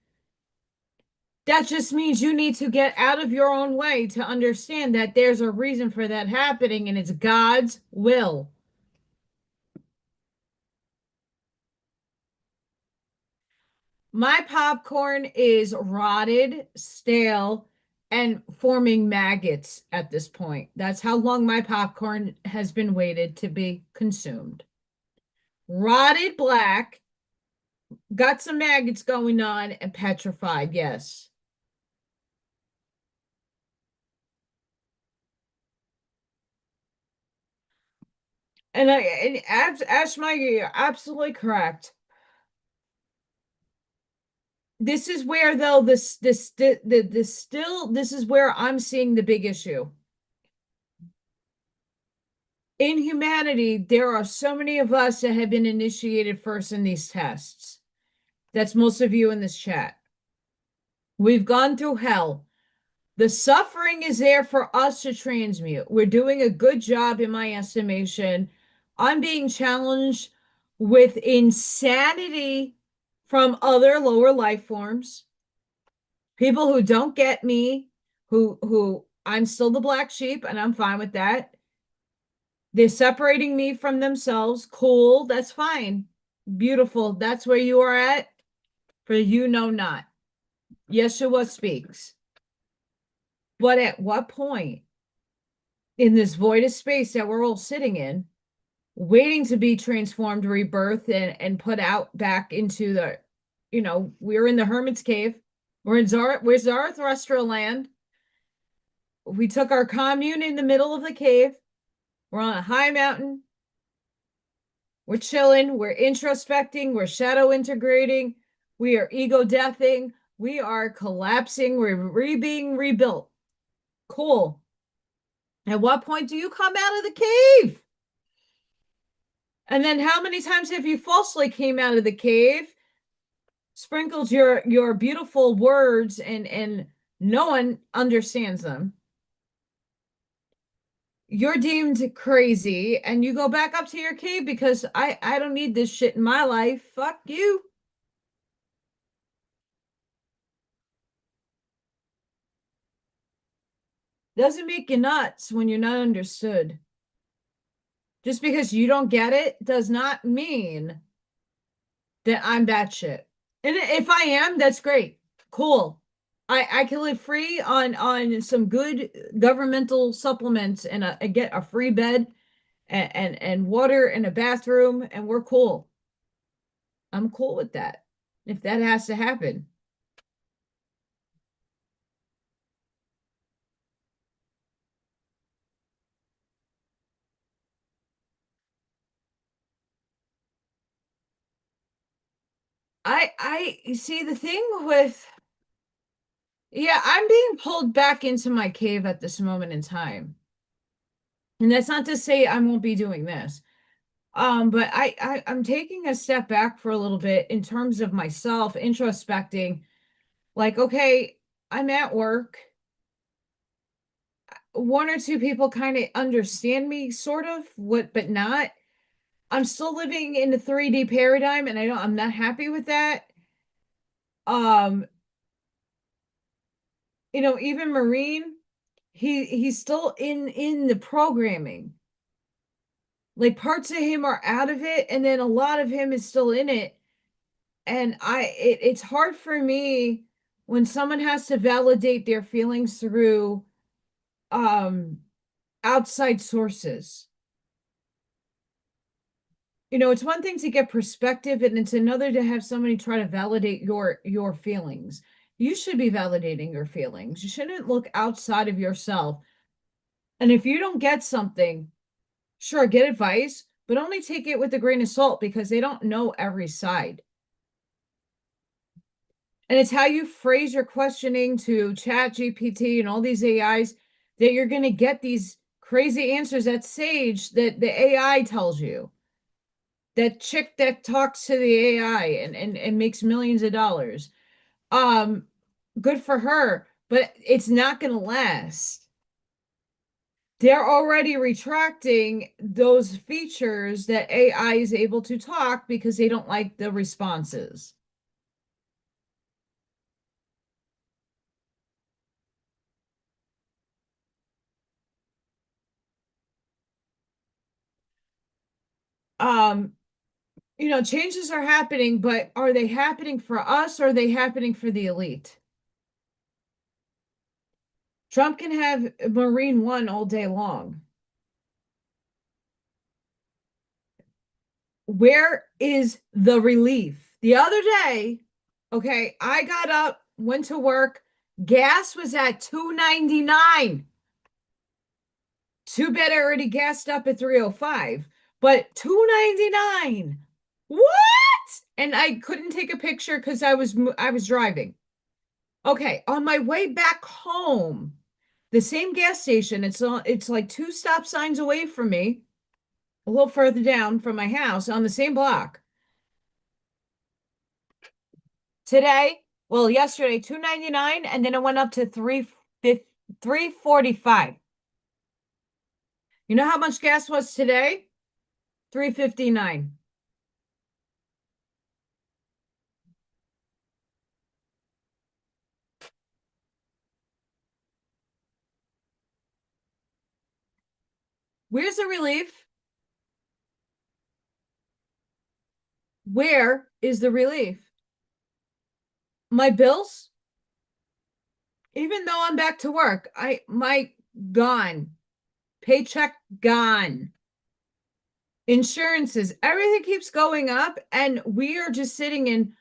That just means you need to get out of your own way to understand that there's a reason for that happening and it's God's will. My popcorn is rotted, stale, and forming maggots at this point. That's how long my popcorn has been waited to be consumed. Rotted black, got some maggots going on, and petrified, yes. And Ash Maggie, you're absolutely correct. This is where though this still this is where I'm seeing the big issue. In humanity, there are so many of us that have been initiated first in these tests. That's most of you in this chat. We've gone through hell. The suffering is there for us to transmute. We're doing a good job, in my estimation. I'm being challenged with insanity from other lower life forms, people who don't get me, who I'm still the black sheep, and I'm fine with that. They're separating me from themselves. Cool, that's fine. Beautiful. That's where you are at. For you know not. Yeshua speaks. But at what point in this void of space that we're all sitting in, waiting to be transformed, rebirthed, and put out back into the, we're in the hermit's cave. We're Zarathustra land. We took our commune in the middle of the cave. We're on a high mountain. We're chilling. We're introspecting. We're shadow integrating. We are ego deathing. We are collapsing. We're being rebuilt. Cool. At what point do you come out of the cave? And then how many times have you falsely came out of the cave, sprinkled your beautiful words, and no one understands them? You're deemed crazy and you go back up to your cave because I don't need this shit in my life. Fuck you. Doesn't make you nuts when you're not understood. Just because you don't get it does not mean that I'm batshit. And if I am, that's great. Cool. I can live free on some good governmental supplements and get a free bed and water and a bathroom, and we're cool. I'm cool with that. If that has to happen. I see the thing with, yeah, I'm being pulled back into my cave at this moment in time. And that's not to say I won't be doing this. But I'm taking a step back for a little bit in terms of myself, introspecting, like, okay, I'm at work. One or two people kind of understand me, sort of, what, but not. I'm still living in the 3D paradigm, and I'm not happy with that. Um, even Marine, he's still in the programming. Like parts of him are out of it, and then a lot of him is still in it. And it's hard for me when someone has to validate their feelings through um outside sources. It's one thing to get perspective, and it's another to have somebody try to validate your feelings. You should be validating your feelings. You shouldn't look outside of yourself. And if you don't get something, sure, get advice, but only take it with a grain of salt because they don't know every side. And it's how you phrase your questioning to Chat GPT and all these AIs that you're going to get these crazy answers at Sage that the AI tells you. That chick that talks to the AI and makes millions of dollars. Um, Good for her, but it's not going to last. They're already retracting those features that AI is able to talk because they don't like the responses. Um, Changes are happening, but are they happening for us or are they happening for the elite? Trump can have Marine One all day long. Where is the relief? The other day, okay, I got up, went to work, gas was at 2.99. Too bad I already gassed up at 3.05, but 2.99. What? And I couldn't take a picture because I was driving. Okay, on my way back home, the same gas station, it's like two stop signs away from me, a little further down from my house on the same block. Today, well, yesterday, 2.99, and then it went up to 3.45. You know how much gas was today? 3.59. Where's the relief? Where is the relief? My bills, even though I'm back to work, my gone. Paycheck gone. Insurances, everything keeps going up, and we are just sitting in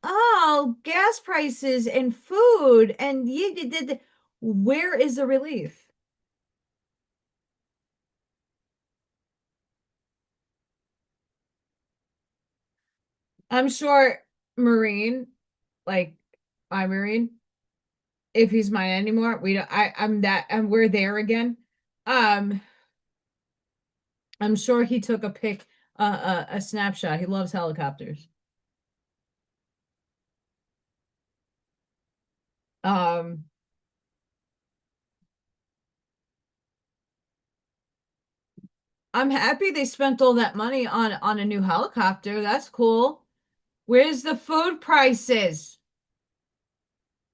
oh, gas prices and food and you did. Where is the relief? I'm sure Marine, like my Marine, if he's mine anymore, we don't. I'm that, and we're there again. Um, I'm sure he took a pic, a snapshot. He loves helicopters. Um, I'm happy they spent all that money on a new helicopter. That's cool. Where's the food prices?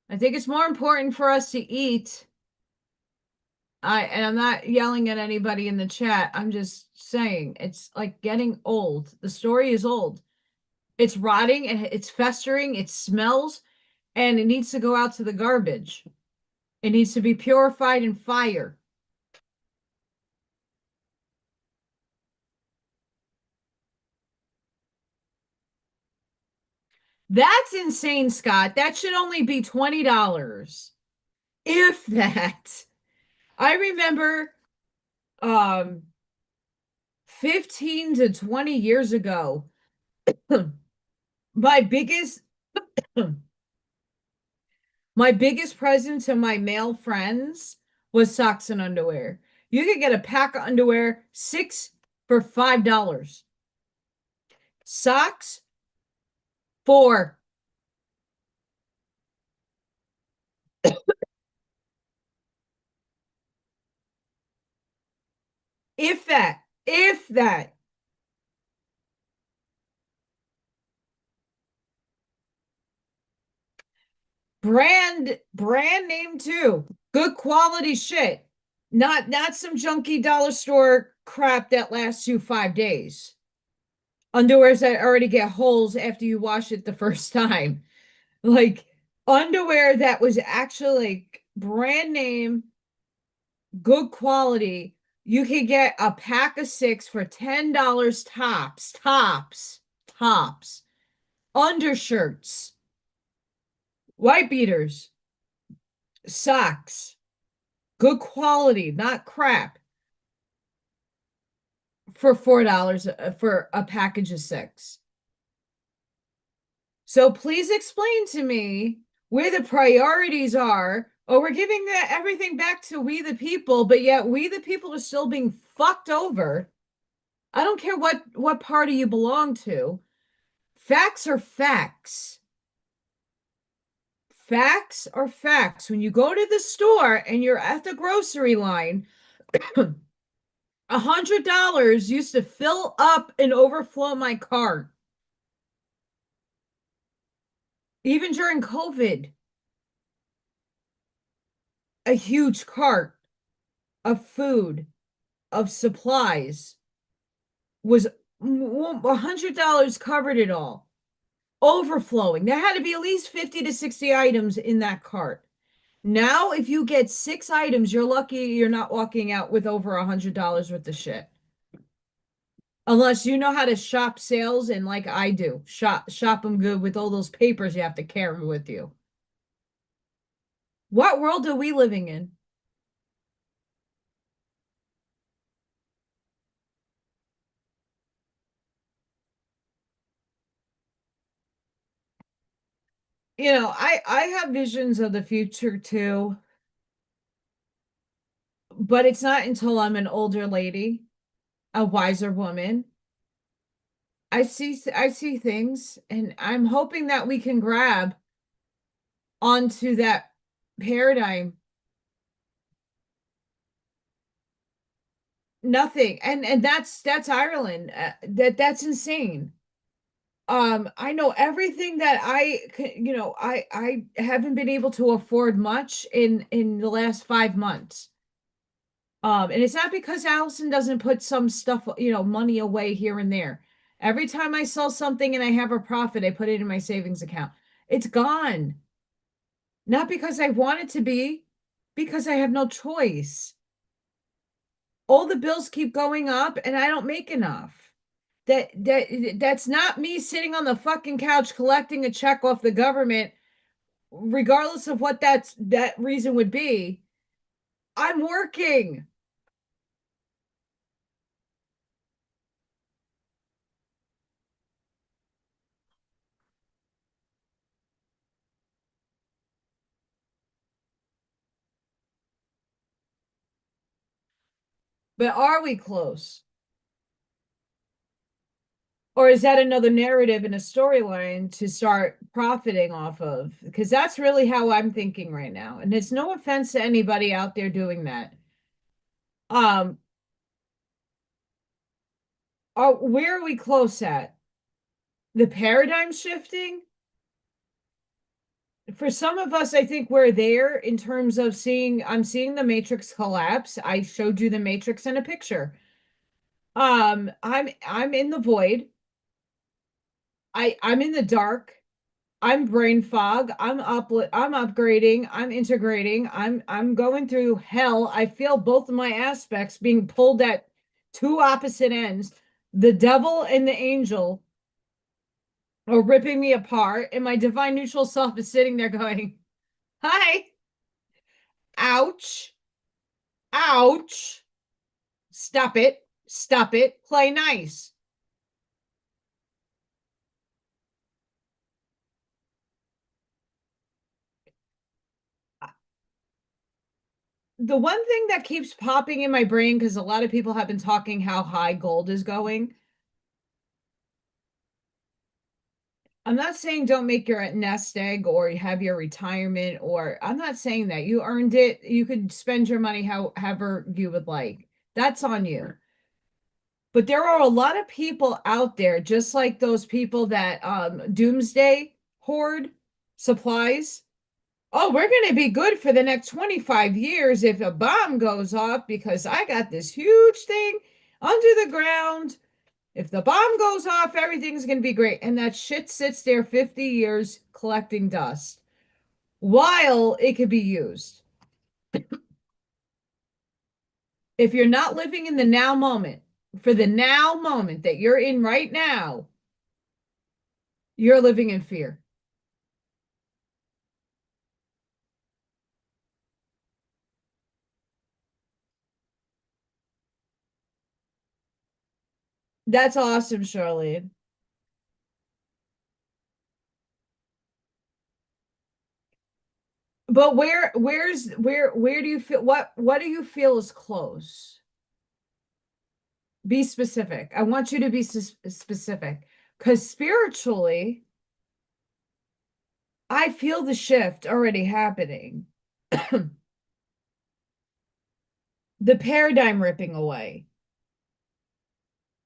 I think it's more important for us to eat. And I'm not yelling at anybody in the chat. I'm just saying it's like getting old. The story is old. It's rotting and it's festering. It smells and it needs to go out to the garbage. It needs to be purified in fire. That's insane, Scott. That should only be $20. If that. I remember 15 to 20 years ago, my biggest my biggest present to my male friends was socks and underwear. You could get a pack of underwear, six for $5. Socks, four. If that, if that. Brand name too. Good quality shit. Not some junky dollar store crap that lasts you 5 days. Underwears that already get holes after you wash it the first time. Like underwear that was actually like brand name, good quality. You could get a pack of six for $10 tops, tops. Undershirts, white beaters, socks, good quality, not crap, for $4 for a package of six. So please explain to me where the priorities are. Oh, we're giving everything back to we the people, but yet we the people are still being fucked over. I don't care what party you belong to. Facts are facts. Facts are facts. When you go to the store and you're at the grocery line, $100 used to fill up and overflow my cart. Even during COVID, a huge cart of food, of supplies was $100 covered it all. Overflowing. There had to be at least 50 to 60 items in that cart. Now, if you get six items, you're lucky you're not walking out with over $100 worth of shit. Unless you know how to shop sales and like I do, shop them good with all those papers you have to carry with you. What world are we living in? I have visions of the future too, but it's not until I'm an older lady, a wiser woman. I see things and I'm hoping that we can grab onto that paradigm. Nothing. And that's Ireland. That's insane. I know everything that I haven't been able to afford much in the last 5 months. And it's not because Allison doesn't put some stuff, money away here and there. Every time I sell something and I have a profit, I put it in my savings account. It's gone. Not because I want it to be, because I have no choice. All the bills keep going up and I don't make enough. That's not me sitting on the fucking couch collecting a check off the government, regardless of what that reason would be. I'm working. But are we close? Or is that another narrative in a storyline to start profiting off of? Because that's really how I'm thinking right now. And it's no offense to anybody out there doing that. Um, where are we close at? The paradigm shifting? For some of us, I think we're there in terms of I'm seeing the matrix collapse. I showed you the matrix in a picture. I'm in the void. I'm in the dark. I'm brain fog. I'm upgrading. I'm integrating. I'm going through hell. I feel both of my aspects being pulled at two opposite ends. The devil and the angel are ripping me apart, and my divine neutral self is sitting there going, "Hi, ouch, ouch, stop it, play nice." The one thing that keeps popping in my brain, because a lot of people have been talking how high gold is going. I'm not saying don't make your nest egg or have your retirement, or I'm not saying that. You earned it. You could spend your money however you would like. That's on you. But there are a lot of people out there, just like those people that doomsday hoard supplies. Oh, we're going to be good for the next 25 years if a bomb goes off because I got this huge thing under the ground. If the bomb goes off, everything's going to be great. And that shit sits there 50 years collecting dust while it could be used. If you're not living in the now moment, for the now moment that you're in right now, you're living in fear. That's awesome, Charlene. But where do you feel what do you feel is close? Be specific. I want you to be specific because spiritually, I feel the shift already happening. The paradigm ripping away.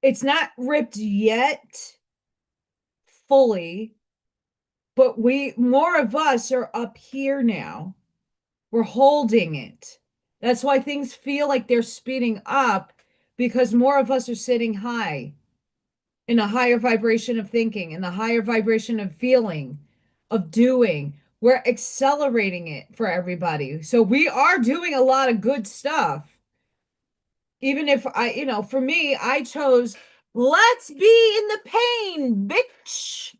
It's not ripped yet fully, but we more of us are up here now. We're holding it. That's why things feel like they're speeding up because more of us are sitting high in a higher vibration of thinking, in the higher vibration of feeling, of doing. We're accelerating it for everybody. So we are doing a lot of good stuff. Even if for me, I chose let's be in the pain, bitch.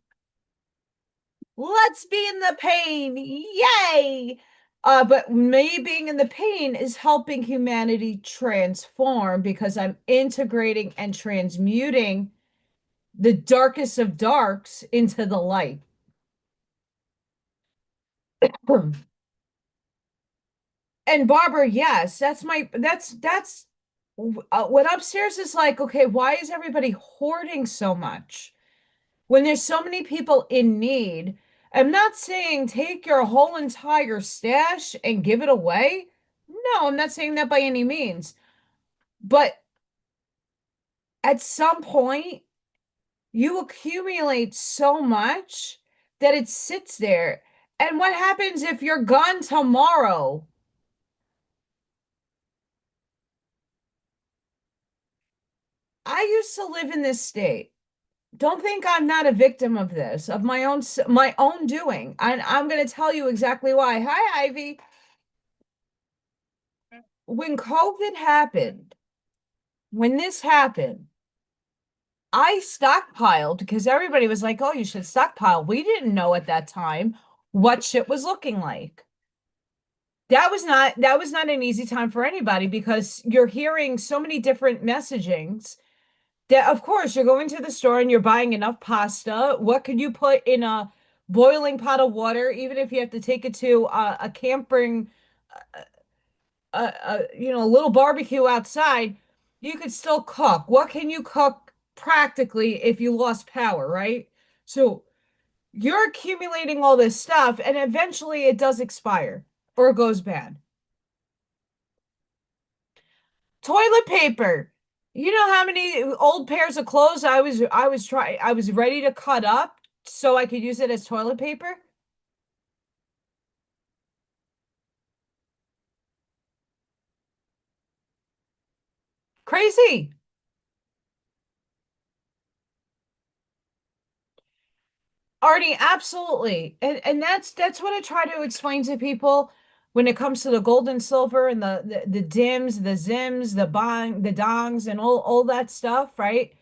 Let's be in the pain. Yay. But me being in the pain is helping humanity transform because I'm integrating and transmuting the darkest of darks into the light. And Barbara, yes, that's what upstairs is like, okay, why is everybody hoarding so much when there's so many people in need? I'm not saying take your whole entire stash and give it away. No, I'm not saying that by any means. But at some point, you accumulate so much that it sits there. And what happens if you're gone tomorrow? I used to live in this state. Don't think I'm not a victim of this, of my own doing. And I'm going to tell you exactly why. Hi, Ivy. When COVID happened, when this happened, I stockpiled because everybody was like, "Oh, you should stockpile." We didn't know at that time what shit was looking like. That was not an easy time for anybody because you're hearing so many different messagings that of course you're going to the store and you're buying enough pasta. What could you put in a boiling pot of water, even if you have to take it to a camping, a little barbecue outside, you could still cook. What can you cook practically if you lost power, right? So you're accumulating all this stuff and eventually it does expire or it goes bad. Toilet paper. You know how many old pairs of clothes I was ready to cut up so I could use it as toilet paper? Crazy. Artie, absolutely. And that's what I try to explain to people when it comes to the gold and silver and the dims, the zims, the dongs and all that stuff, right?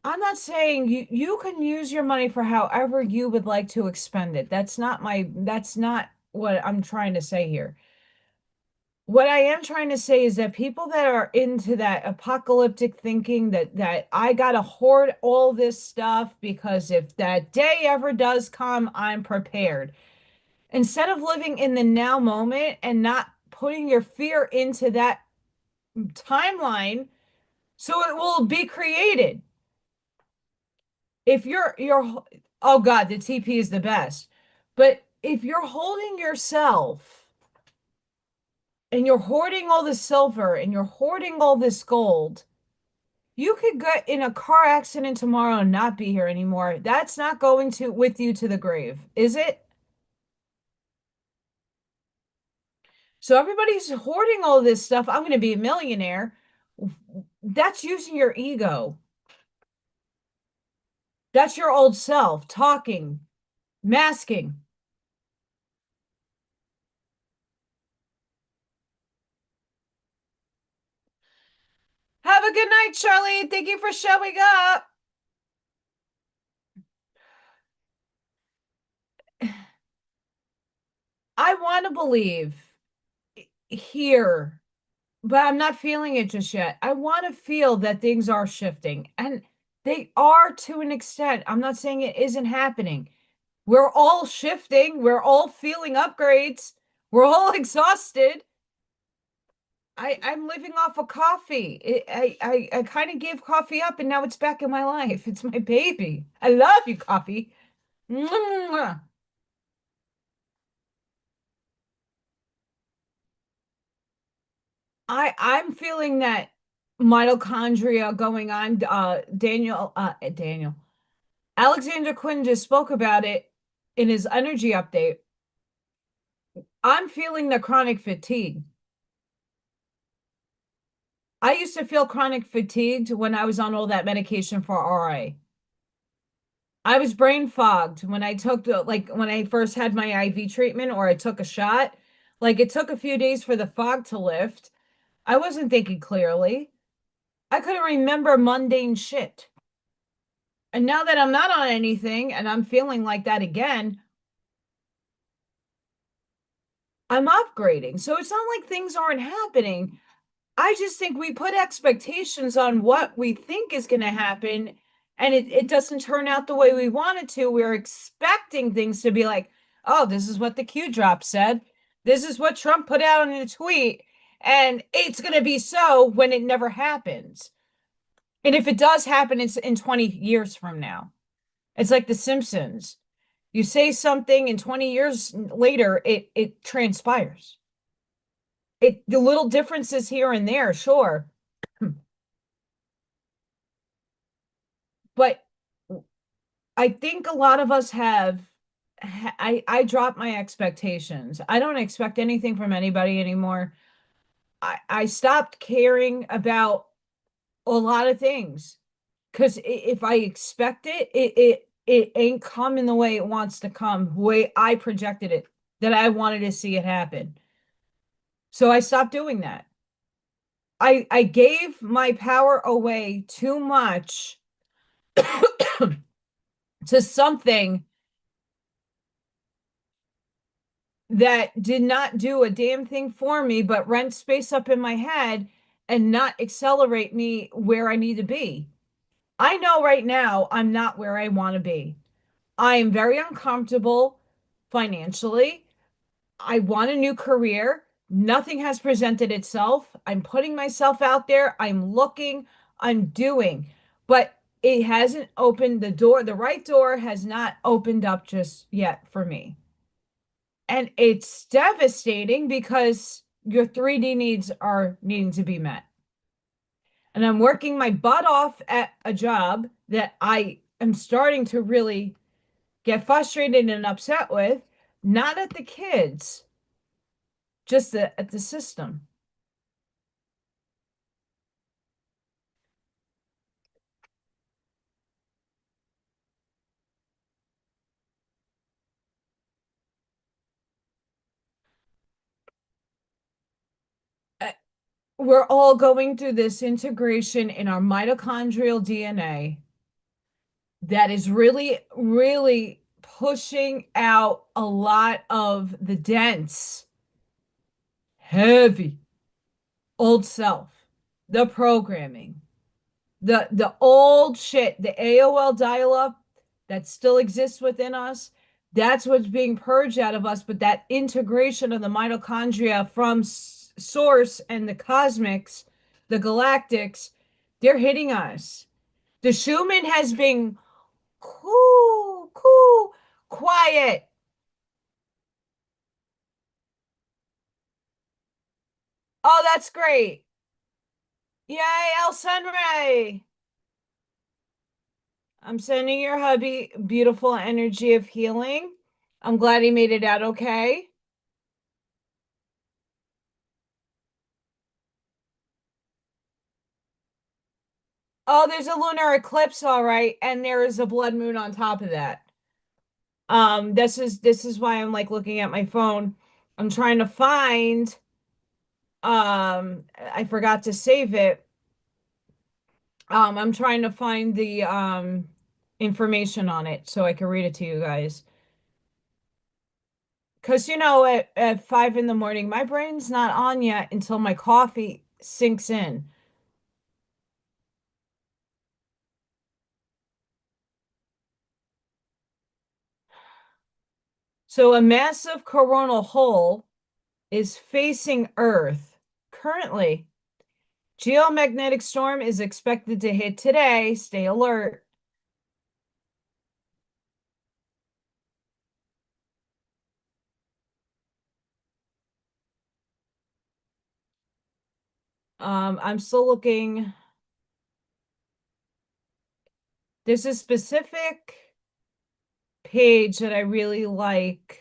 I'm not saying you can use your money for however you would like to expend it. That's not what I'm trying to say here. What I am trying to say is that people that are into that apocalyptic thinking that I gotta hoard all this stuff because if that day ever does come, I'm prepared. Instead of living in the now moment and not putting your fear into that timeline, so it will be created. If you're oh God, the TP is the best. But if you're holding yourself and you're hoarding all the silver and you're hoarding all this gold, you could get in a car accident tomorrow and not be here anymore. That's not going to with you to the grave, is it? So everybody's hoarding all this stuff. I'm going to be a millionaire. That's using your ego. That's your old self talking, masking. Have a good night, Charlie. Thank you for showing up. I want to believe here, but I'm not feeling it just yet. I want to feel that things are shifting, and they are to an extent. I'm not saying it isn't happening. We're all shifting, we're all feeling upgrades, we're all exhausted. I'm living off of coffee. I kind of gave coffee up, and now it's back in my life. It's my baby. I love you, coffee. Mwah. I'm feeling that mitochondria going on. Daniel Alexander Quinn just spoke about it in his energy update. I'm feeling the chronic fatigue. I used to feel chronic fatigued when I was on all that medication for RA. I was brain fogged when I took like when I first had my IV treatment or I took a shot. Like it took a few days for the fog to lift. I wasn't thinking clearly. I couldn't remember mundane shit. And now that I'm not on anything and I'm feeling like that again, I'm upgrading. So it's not like things aren't happening. I just think we put expectations on what we think is going to happen and it doesn't turn out the way we want it to. We're expecting things to be like, oh, this is what the Q drop said. This is what Trump put out in a tweet. And it's going to be so when it never happens. And if it does happen, it's in 20 years from now. It's like The Simpsons. You say something and 20 years later, it transpires. The little differences here and there, sure. But I think a lot of us have I drop my expectations. I don't expect anything from anybody anymore. I stopped caring about a lot of things because if I expect it ain't coming the way it wants to come, the way I projected it, that I wanted to see it happen. So I stopped doing that. I gave my power away too much to something that did not do a damn thing for me, but rent space up in my head and not accelerate me where I need to be. I know right now I'm not where I want to be. I am very uncomfortable financially. I want a new career. Nothing has presented itself. I'm putting myself out there. I'm looking, I'm doing, but it hasn't opened the door. The right door has not opened up just yet for me. And it's devastating because your 3D needs are needing to be met. And I'm working my butt off at a job that I am starting to really get frustrated and upset with, not at the kids, just at the system. Uh, We're all going through this integration in our mitochondrial DNA that is really, really pushing out a lot of the dense, heavy old self, the programming, the old shit, the AOL dial-up that still exists within us. That's what's being purged out of us. But that integration of the mitochondria from source and the cosmics, the galactics, they're hitting us. The Schumann has been cool, quiet. Oh, that's great. Yay, El Sunray. I'm sending your hubby beautiful energy of healing. I'm glad he made it out okay. Oh, there's a lunar eclipse, all right, and there is a blood moon on top of that. This is why I'm like looking at my phone. I'm trying to find I forgot to save it. I'm trying to find the information on it so I can read it to you guys. Because at 5 in the morning, my brain's not on yet until my coffee sinks in. So a massive coronal hole is facing Earth currently. Geomagnetic storm is expected to hit today. Stay alert. I'm still looking. There's a specific page that I really like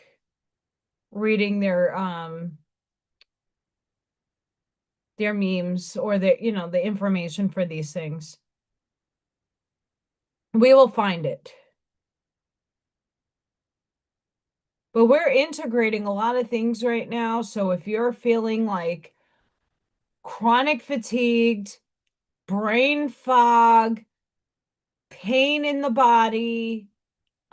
reading their memes or the information for these things. We will find it. But we're integrating a lot of things right now. So if you're feeling like chronic fatigued, brain fog, pain in the body,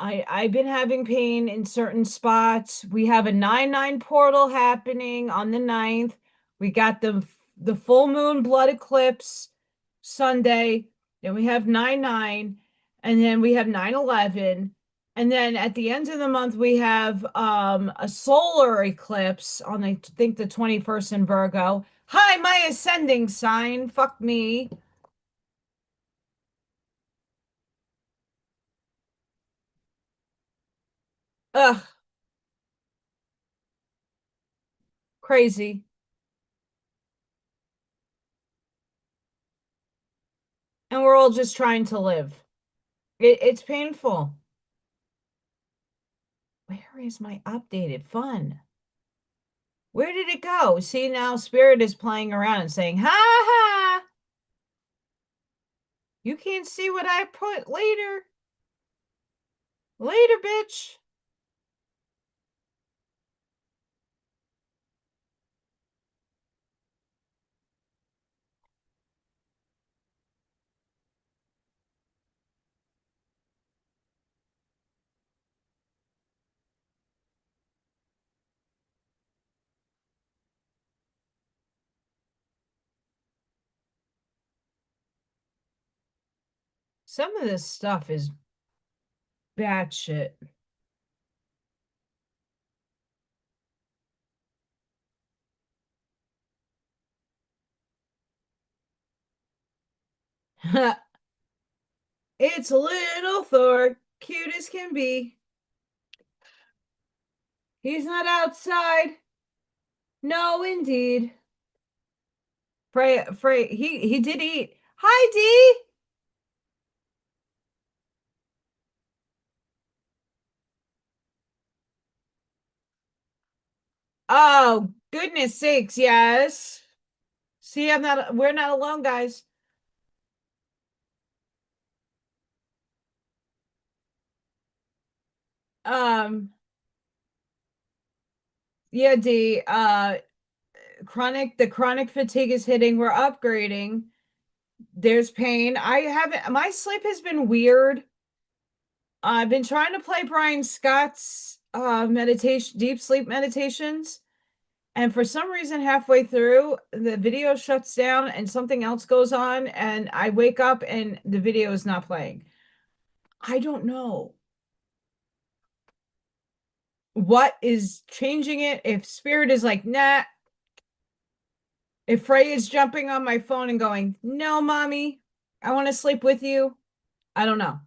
I've been having pain in certain spots. We have a 9/9 portal happening on the 9th. We got the full moon blood eclipse Sunday. Then we have 9/9, and then we have 9/11. And then at the end of the month, we have a solar eclipse on I think the 21st in Virgo. Hi, my ascending sign. Fuck me. Ugh, crazy. And we're all just trying to live. It's painful. Where is my updated fun? Where did it go? See, now Spirit is playing around and saying, ha ha, you can't see what I put later. Later, bitch. Some of this stuff is bad shit. It's little Thor, cute as can be. He's not outside. No, indeed. Frey, he did eat. Hi, Dee. Oh, goodness sakes, yes. See, we're not alone, guys. Um, yeah, Dee, the chronic fatigue is hitting. We're upgrading. There's pain. I haven't, my sleep has been weird. I've been trying to play Brian Scott's meditation, deep sleep meditations. And for some reason, halfway through, the video shuts down and something else goes on, and I wake up and the video is not playing. I don't know what is changing it. If Spirit is like, nah, if Frey is jumping on my phone and going, no, mommy, I want to sleep with you. I don't know.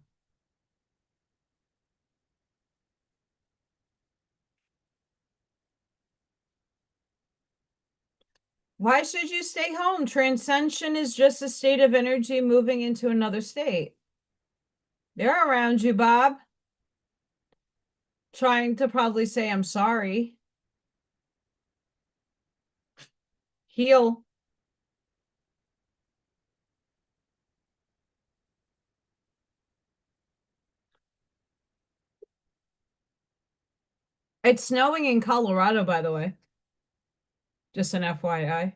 Why should you stay home? Transcension is just a state of energy moving into another state. They're around you, Bob, trying to probably say, I'm sorry. Heal. It's snowing in Colorado, by the way. Just an FYI.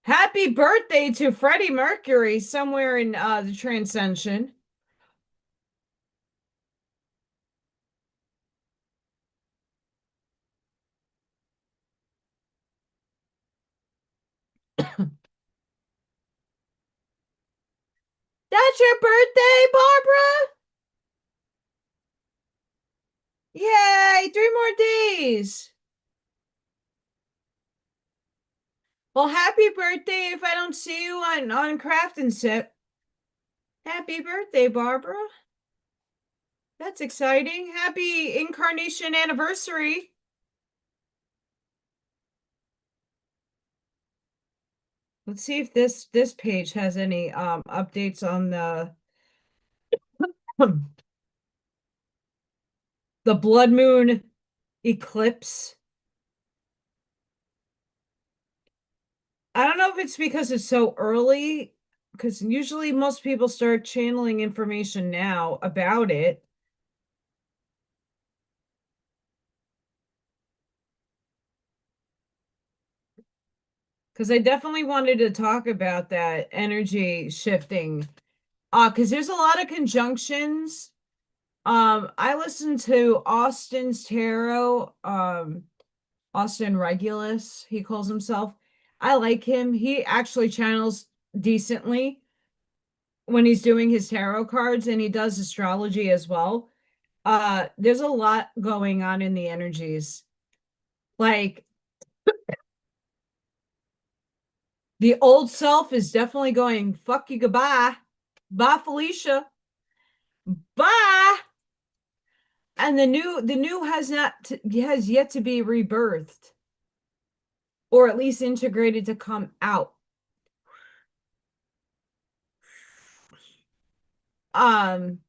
Happy birthday to Freddie Mercury somewhere in the Transcension. That's your birthday, Barbara? Yay, 3 more days. Well, happy birthday if I don't see you on Craft and Sip. Happy birthday, Barbara. That's exciting. Happy incarnation anniversary. Let's see if this page has any updates on the blood moon eclipse. I don't know if it's because it's so early, because usually most people start channeling information now about it. Because I definitely wanted to talk about that energy shifting. Because there's a lot of conjunctions. I listened to Austin's tarot, Austin Regulus, he calls himself. I like him. He actually channels decently when he's doing his tarot cards, and he does astrology as well. There's a lot going on in the energies. Like the old self is definitely going, fuck you, goodbye. Bye, Felicia. Bye. And the new has yet to be rebirthed or at least integrated to come out. Um,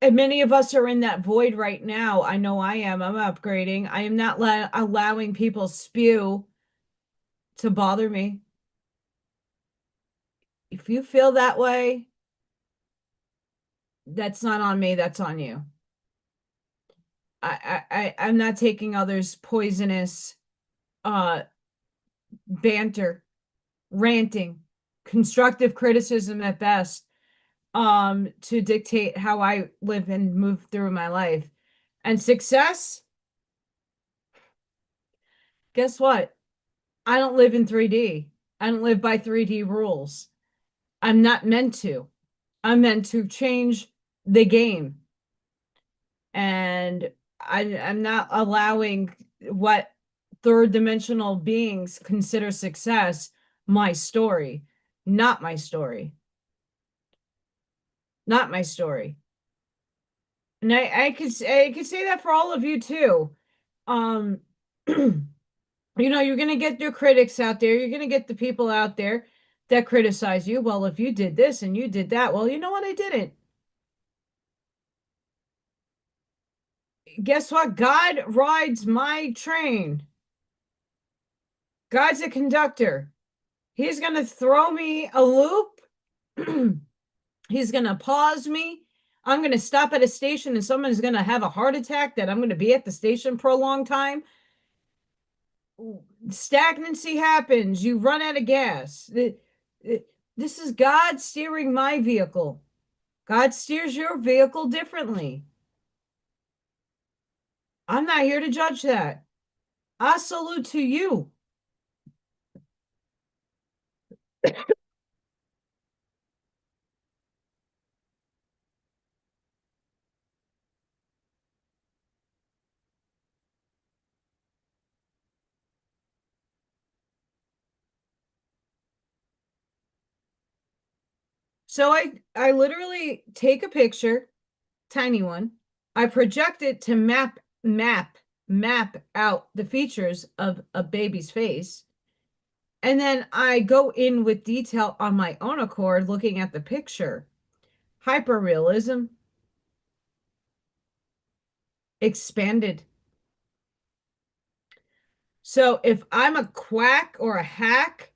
and many of us are in that void right now. I know I am. I'm upgrading. I am not allowing people spew to bother me. If you feel that way, that's not on me, that's on you. I'm not taking others' poisonous uh banter, ranting, constructive criticism at best, to dictate how I live and move through my life. And success, guess what? I don't live in 3D. I don't live by 3D rules. I'm not meant to. I'm meant to change the game. And I'm not allowing what third dimensional beings consider success my story. Not my story. Not my story. And I could say that for all of you too. Um, you're gonna get your critics out there, you're gonna get the people out there that criticize you. Well, if you did this and you did that, well, you know what? I didn't. Guess what? God rides my train. God's a conductor. He's gonna throw me a loop. He's gonna pause me. I'm gonna stop at a station and someone's gonna have a heart attack that I'm gonna be at the station for a long time. Stagnancy happens. You run out of gas. This is God steering my vehicle. God steers your vehicle differently. I'm not here to judge that. I salute to you. So I literally take a picture, tiny one. I project it to map out the features of a baby's face. And then I go in with detail on my own accord, looking at the picture. Hyperrealism, expanded. So if I'm a quack or a hack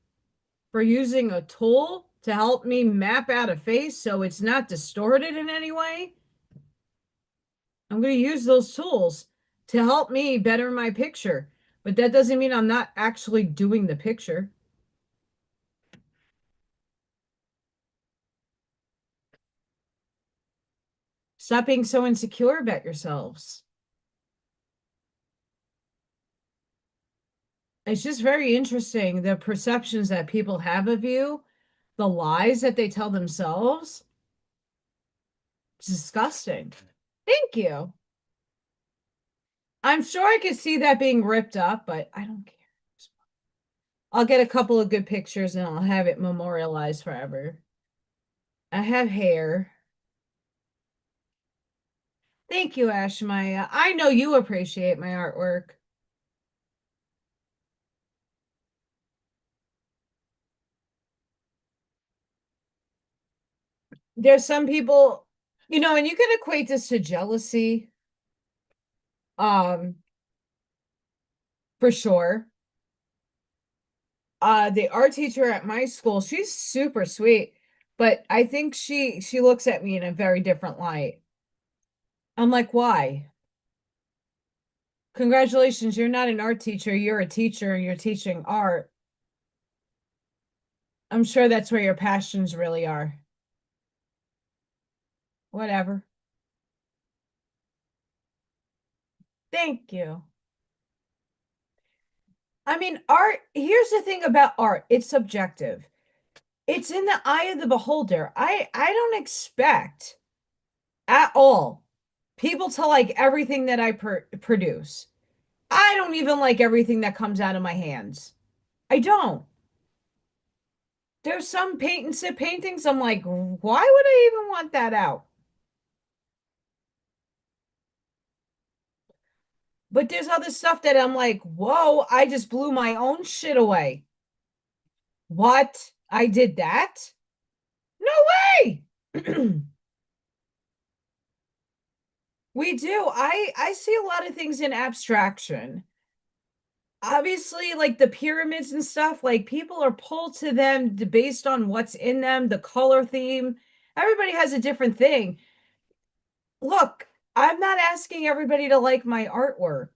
for using a tool to help me map out a face so it's not distorted in any way, I'm going to use those tools to help me better my picture. But that doesn't mean I'm not actually doing the picture. Stop being so insecure about yourselves. It's just very interesting the perceptions that people have of you, the lies that they tell themselves. It's disgusting. Thank you. I'm sure I could see that being ripped up, but I don't care. I'll get a couple of good pictures and I'll have it memorialized forever. I have hair. Thank you, Ashmaya. I know you appreciate my artwork. There's some people, and you can equate this to jealousy, um, for sure. The art teacher at my school, she's super sweet, but I think she looks at me in a very different light. I'm like, why? Congratulations, you're not an art teacher, you're a teacher and you're teaching art. I'm sure that's where your passions really are. Whatever. Thank you. I mean, art, here's the thing about art, it's subjective. It's in the eye of the beholder. I don't expect at all people to like everything that I produce. I don't even like everything that comes out of my hands. I don't. There's some paint and sip paintings. I'm like, why would I even want that out? But there's other stuff that I'm like, whoa, I just blew my own shit away. What? I did that? No way. We do. I see a lot of things in abstraction. Obviously, like the pyramids and stuff, like people are pulled to them based on what's in them, the color theme. Everybody has a different thing. Look, I'm not asking everybody to like my artwork.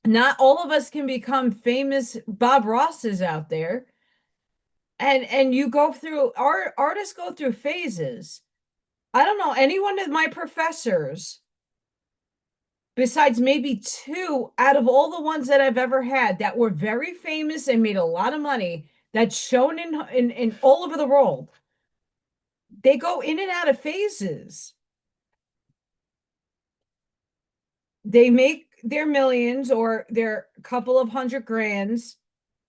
Not all of us can become famous Bob Rosses out there. And you go through artists go through phases. I don't know any one of my professors besides maybe two out of all the ones that I've ever had that were very famous and made a lot of money, that's shown in all over the world. They go in and out of phases. They make their millions or their couple of hundred grands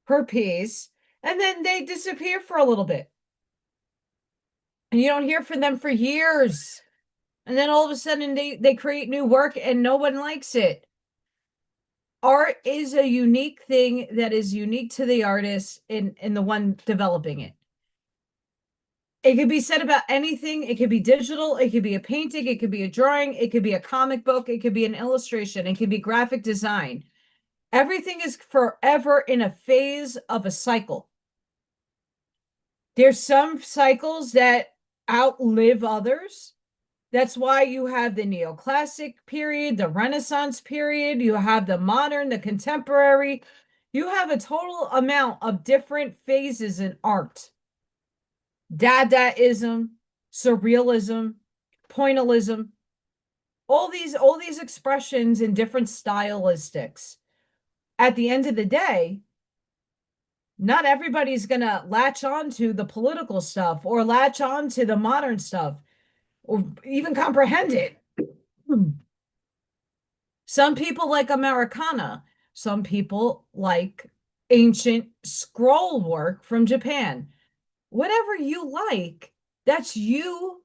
per piece, and then they disappear for a little bit. And you don't hear from them for years. And then all of a sudden they create new work and no one likes it. Art is a unique thing that is unique to the artist in the one developing it. It could be said about anything. It could be digital, it could be a painting, it could be a drawing, it could be a comic book, it could be an illustration, it could be graphic design. Everything is forever in a phase of a cycle. There's some cycles that outlive others. That's why you have the neoclassic period, the Renaissance period, you have the modern, the contemporary. You have a total amount of different phases in art. Dadaism, surrealism, pointillism, all these expressions in different stylistics. At the end of the day, not everybody's going to latch on to the political stuff or latch on to the modern stuff or even comprehend it. Some people like Americana. Some people like ancient scroll work from Japan. Whatever you like, that's you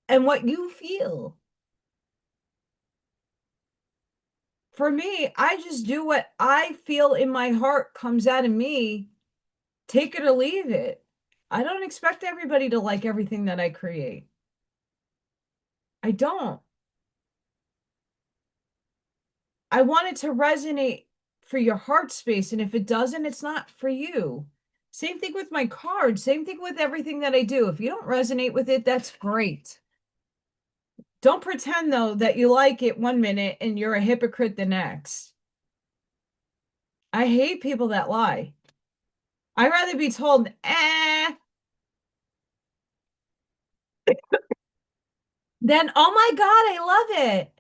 and what you feel. For me, I just do what I feel in my heart comes out of me. Take it or leave it. I don't expect everybody to like everything that I create. I don't. I want it to resonate for your heart space. And if it doesn't, it's not for you. Same thing with my cards. Same thing with everything that I do. If you don't resonate with it, that's great. Don't pretend, though, that you like it one minute and you're a hypocrite the next. I hate people that lie. I'd rather be told, than, oh my God, I love it.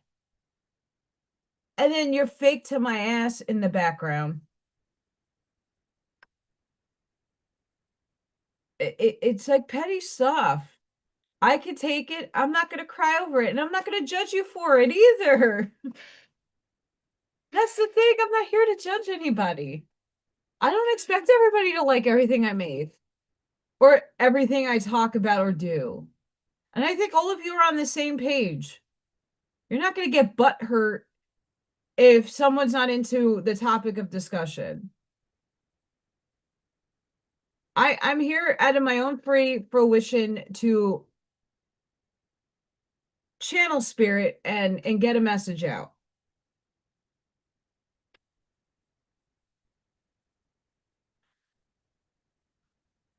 And then you're fake to my ass in the background. It's like petty stuff. I could take it. I'm not going to cry over it. And I'm not going to judge you for it either. That's the thing. I'm not here to judge anybody. I don't expect everybody to like everything I make or everything I talk about or do. And I think all of you are on the same page. You're not going to get butthurt if someone's not into the topic of discussion. I'm here out of my own free fruition to channel spirit and get a message out.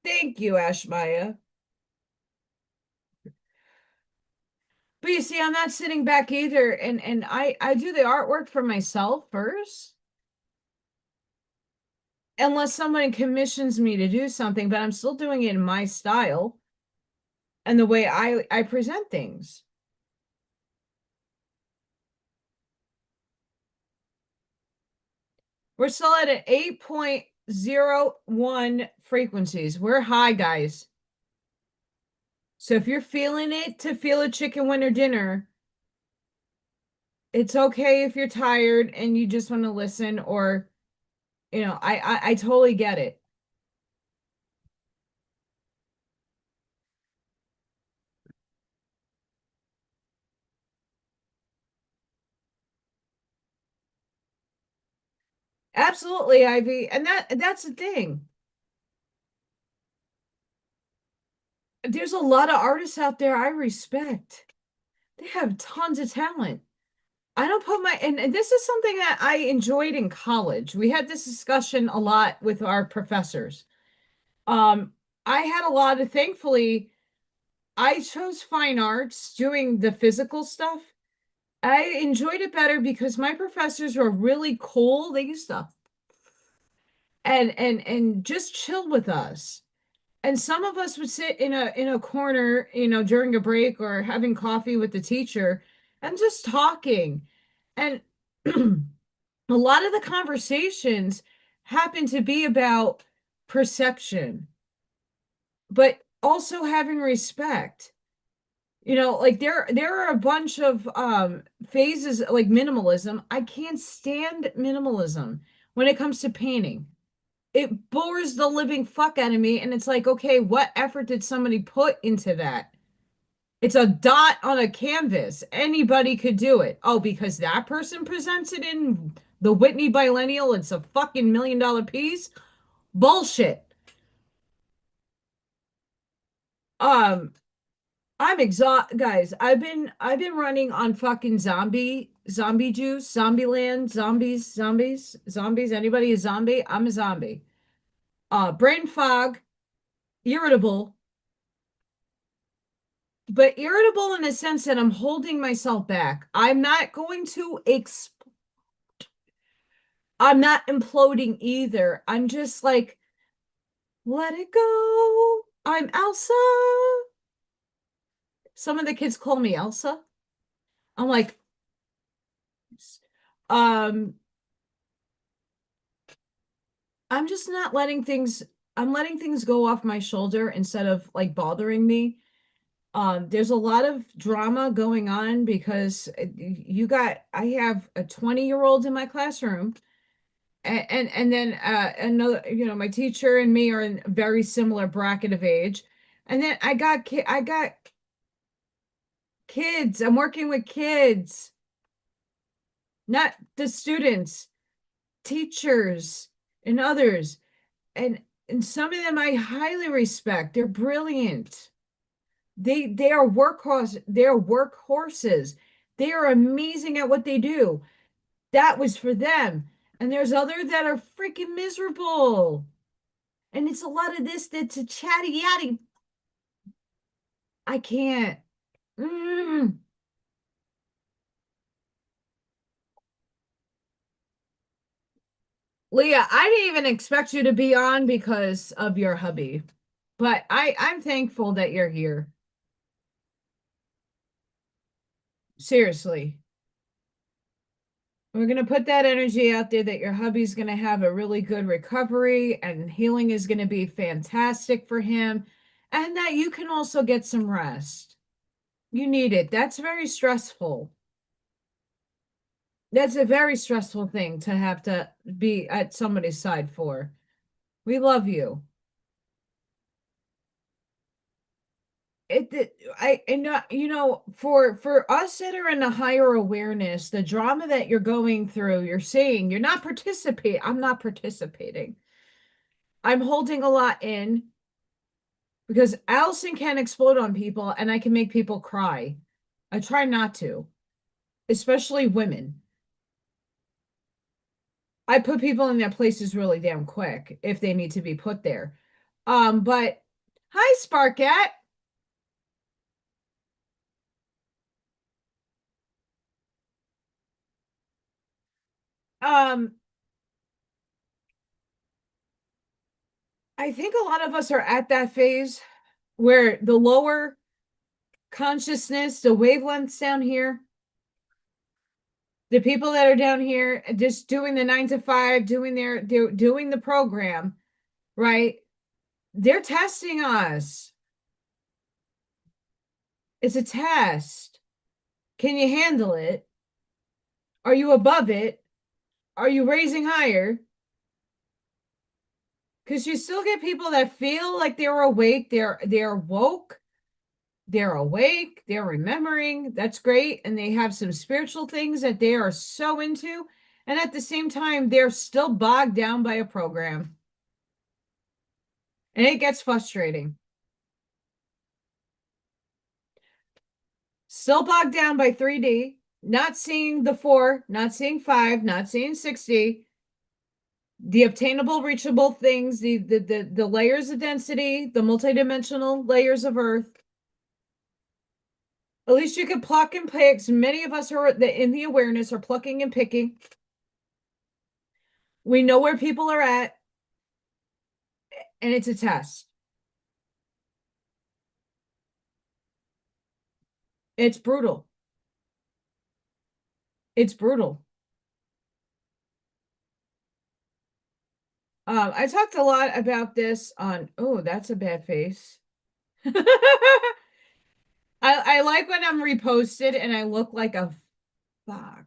Thank you, Ashmaya. But you see, I'm not sitting back either, and I do the artwork for myself first, unless someone commissions me to do something, but I'm still doing it in my style and the way I present things. We're still at an 8.01 frequencies. We're high, guys. So if you're feeling it to feel a chicken winter dinner, it's okay if you're tired and you just want to listen, or I totally get it. Absolutely, Ivy. And that's the thing. There's a lot of artists out there I respect. They have tons of talent. I don't put my and this is something that I enjoyed in college. We had this discussion a lot with our professors. Um, I had a lot of, thankfully, I chose fine arts doing the physical stuff. I enjoyed it better because my professors were really cool. They used to and just chill with us. And some of us would sit in a corner, during a break or having coffee with the teacher and just talking. And A lot of the conversations happen to be about perception, but also having respect. Like there are a bunch of phases like minimalism. I can't stand minimalism when it comes to painting. It bores the living fuck out of me, and it's like, okay, what effort did somebody put into that? It's a dot on a canvas. Anybody could do it. Oh, because that person presents it in the Whitney Biennial, it's a fucking $1 million piece. Bullshit. Um, I'm exhausted, guys. I've been running on fucking zombie juice, zombie land, zombies. Anybody a zombie? I'm a zombie. Brain fog, irritable, but irritable in a sense that I'm holding myself back. I'm not imploding either. I'm just like, let it go. I'm Elsa. Some of the kids call me Elsa. I'm like, um, I'm just not letting things, I'm letting things go off my shoulder instead of like bothering me. There's a lot of drama going on because I have a 20-year-old in my classroom, and then another, my teacher and me are in a very similar bracket of age. And then I got kids. I'm working with kids, not the students, teachers and others. And some of them I highly respect. They're brilliant. They are workhorses. They are amazing at what they do. That was for them. And there's others that are freaking miserable. And it's a lot of this that's a chatty yatty. I can't. Mm. Leah, I didn't even expect you to be on because of your hubby. But I'm thankful that you're here. Seriously. We're going to put that energy out there that your hubby's going to have a really good recovery and healing is going to be fantastic for him, and that you can also get some rest. You need it. That's very stressful. That's a very stressful thing to have to be at somebody's side for. We love you. For us that are in a higher awareness, the drama that you're going through, you're seeing, you're not participating. I'm not participating. I'm holding a lot in because Allison can explode on people and I can make people cry. I try not to, especially women. I put people in their places really damn quick if they need to be put there. But hi, Sparkat. Um, I think a lot of us are at that phase where the lower consciousness, the wavelengths down here, the people that are down here just doing the 9 to 5, they're doing the program, right? They're testing us. It's a test. Can you handle it? Are you above it? Are you raising higher? Because you still get people that feel like they're awake, they're woke, they're awake, they're remembering. That's great. And they have some spiritual things that they are so into. And at the same time, they're still bogged down by a program. And it gets frustrating. Still bogged down by 3D, not seeing the 4, not seeing 5, not seeing 60, the obtainable, reachable things, the layers of density, the multidimensional layers of Earth. At least you can pluck and pick. So many of us are in the awareness are plucking and picking. We know where people are at, and it's a test. It's brutal. It's brutal. I talked a lot about this on, oh, that's a bad face. I like when I'm reposted and I look like a fuck.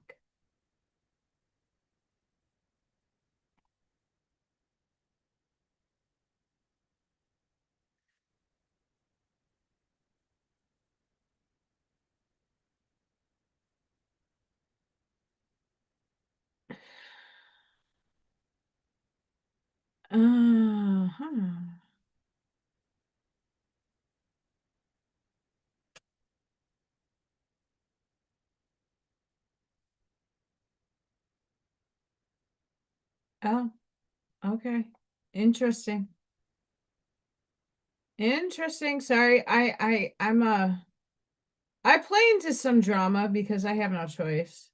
Huh. Oh, okay. Interesting. Interesting. Sorry. I play into some drama because I have no choice.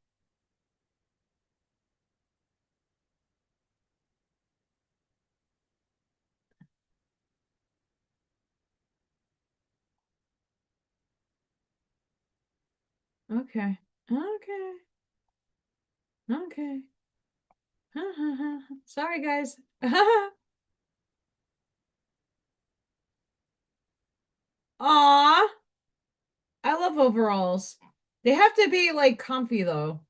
Okay. Okay. Okay. Sorry, guys. Aw, I love overalls. They have to be like comfy though.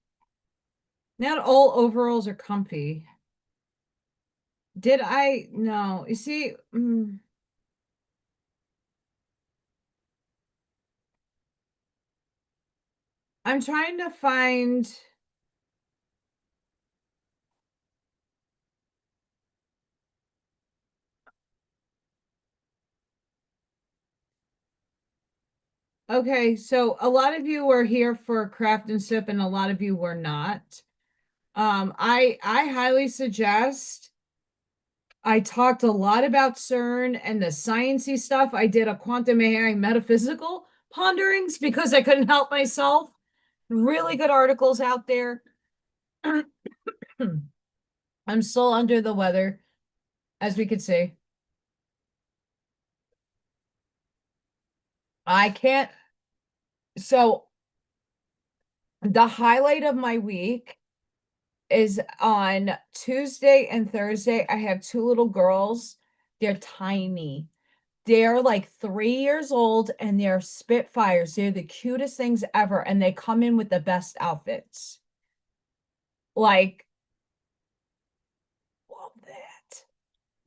Not all overalls are comfy. Did I? No. You see, I'm trying to find. Okay, so a lot of you were here for craft and sip, and a lot of you were not. I highly suggest. I talked a lot about CERN and the sciencey stuff. I did a quantum AI metaphysical ponderings because I couldn't help myself. Really good articles out there. I'm still under the weather, as we could see. I can't. So the highlight of my week is on Tuesday and Thursday. I have two little girls. They're tiny. They're like 3 years old and they're Spitfires. They're the cutest things ever. And they come in with the best outfits. Like, love that.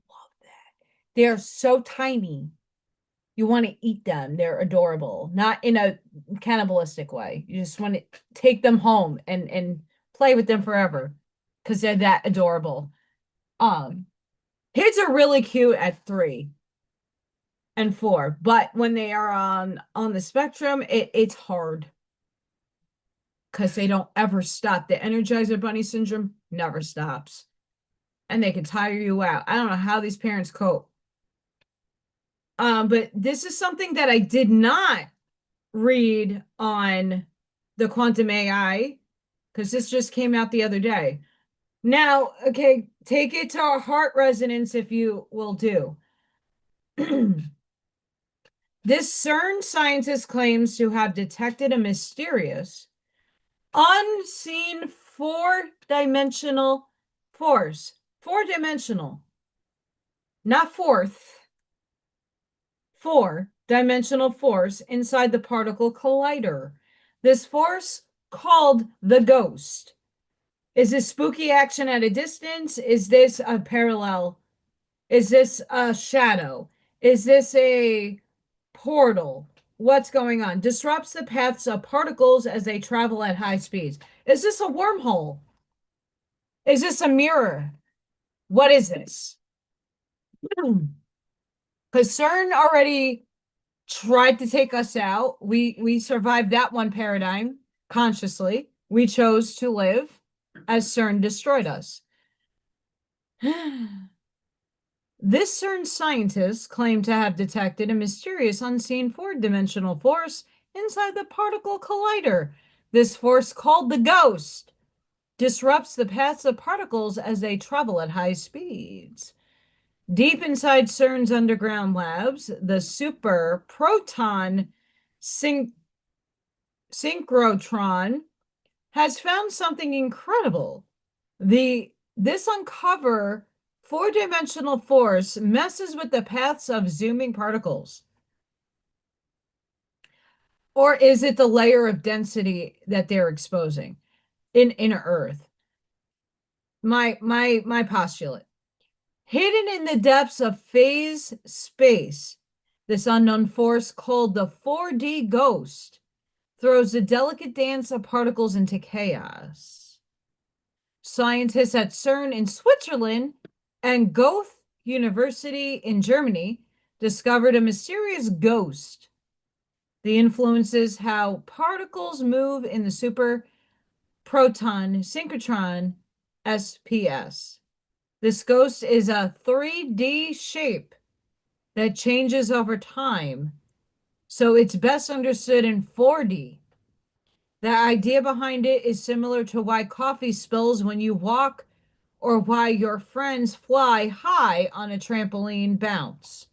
Love that. They're so tiny. You want to eat them. They're adorable. Not in a cannibalistic way. You just want to take them home and play with them forever because they're that adorable. Um, Kids are really cute at 3 and 4, but when they are on the spectrum, it's hard because they don't ever stop. The Energizer Bunny syndrome never stops, and they can tire you out. I don't know how these parents cope. But this is something that I did not read on the quantum AI because this just came out the other day. Now, okay, take it to a heart resonance if you will do. This CERN scientist claims to have detected a mysterious, unseen four-dimensional force. Four-dimensional, not fourth. Four-dimensional force inside the particle collider. This force, called the ghost. Is this spooky action at a distance? Is this a parallel? Is this a shadow? Is this a portal? What's going on? Disrupts the paths of particles as they travel at high speeds. Is this a wormhole? Is this a mirror? What is this? Because CERN already tried to take us out. We survived that one paradigm consciously. We chose to live as CERN destroyed us. This CERN scientist claimed to have detected a mysterious unseen four-dimensional force inside the particle collider. This force, called the ghost, disrupts the paths of particles as they travel at high speeds. Deep inside CERN's underground labs, the super proton synchrotron has found something incredible. This uncover Four-dimensional force messes with the paths of zooming particles. Or is it the layer of density that they're exposing in inner Earth? My postulate. Hidden in the depths of phase space, this unknown force called the 4D ghost throws a delicate dance of particles into chaos. Scientists at CERN in Switzerland and Goethe University in Germany discovered a mysterious ghost. The influences how particles move in the super proton synchrotron SPS. This ghost is a 3D shape that changes over time, so it's best understood in 4D. The idea behind it is similar to why coffee spills when you walk or why your friends fly high on a trampoline bounce.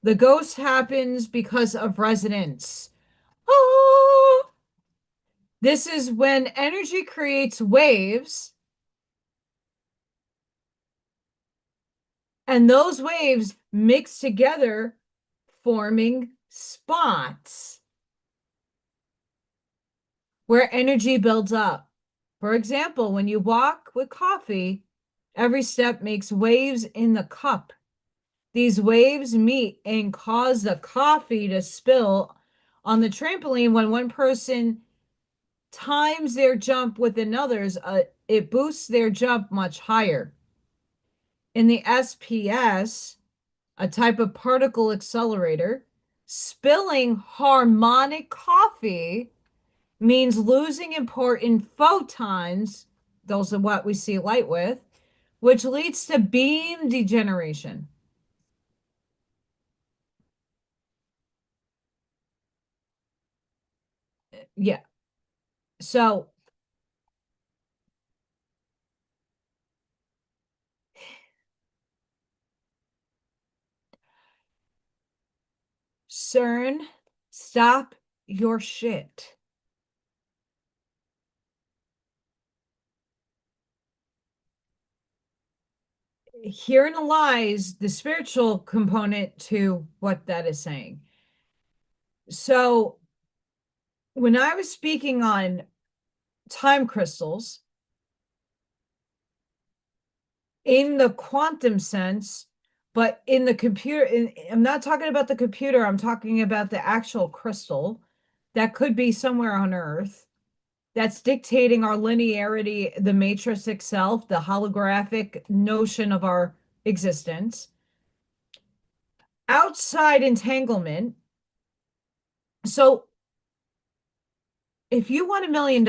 The ghost happens because of resonance. Oh! This is when energy creates waves, and those waves mix together, forming spots where energy builds up. For example, when you walk with coffee, every step makes waves in the cup. These waves meet and cause the coffee to spill on the trampoline. When one person times their jump with another's, it boosts their jump much higher. In the SPS, a type of particle accelerator, spilling harmonic coffee means losing important photons, those are what we see light with, which leads to beam degeneration. Yeah. So CERN, stop your shit. Herein lies the spiritual component to what that is saying. So when I was speaking on time crystals, in the quantum sense, but in the computer, I'm not talking about the computer, I'm talking about the actual crystal that could be somewhere on Earth that's dictating our linearity, the matrix itself, the holographic notion of our existence. Outside entanglement. So if you want $1 million,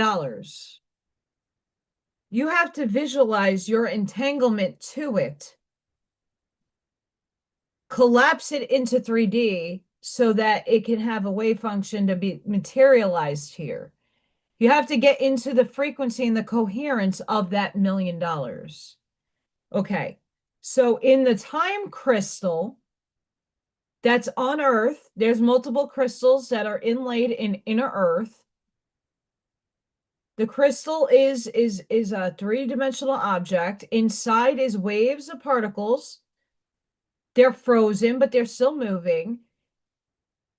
you have to visualize your entanglement to it, collapse it into 3D so that it can have a wave function to be materialized here. You have to get into the frequency and the coherence of that $1 million. Okay. So in the time crystal that's on Earth, there's multiple crystals that are inlaid in inner Earth. The crystal is a three-dimensional object. Inside is waves of particles. They're frozen, but they're still moving.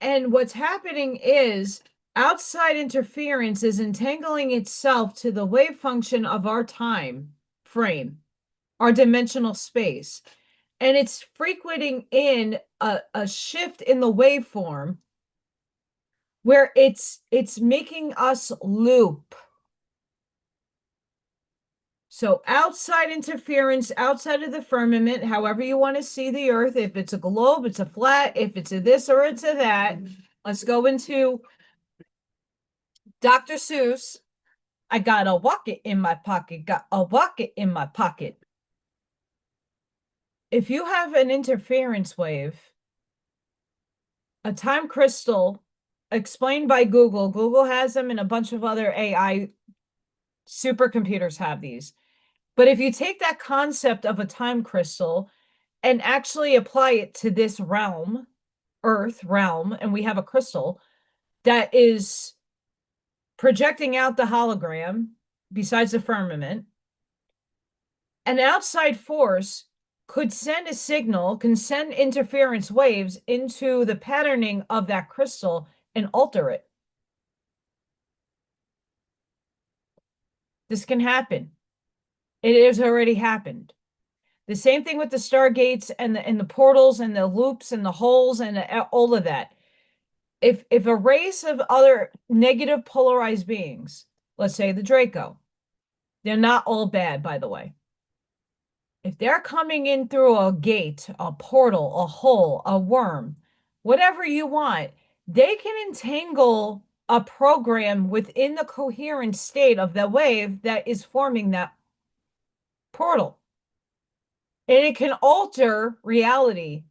And what's happening is outside interference is entangling itself to the wave function of our time frame, our dimensional space. And it's frequenting in a shift in the waveform where it's making us loop. So outside interference, outside of the firmament, however you want to see the Earth, if it's a globe, it's a flat, if it's a this or it's a that. Let's go into Dr. Seuss. I got a rocket in my pocket, got a rocket in my pocket. If you have an interference wave, a time crystal explained by Google, Google has them and a bunch of other AI supercomputers have these. But if you take that concept of a time crystal and actually apply it to this realm, Earth realm, and we have a crystal that is projecting out the hologram besides the firmament, an outside force could send a signal, can send interference waves into the patterning of that crystal and alter it. This can happen. It has already happened. The same thing with the stargates and the portals and the loops and the holes and all of that. If a race of other negative polarized beings, let's say the Draco, they're not all bad, by the way. If they're coming in through a gate, a portal, a hole, a worm, whatever you want, they can entangle a program within the coherent state of the wave that is forming that portal. And it can alter reality.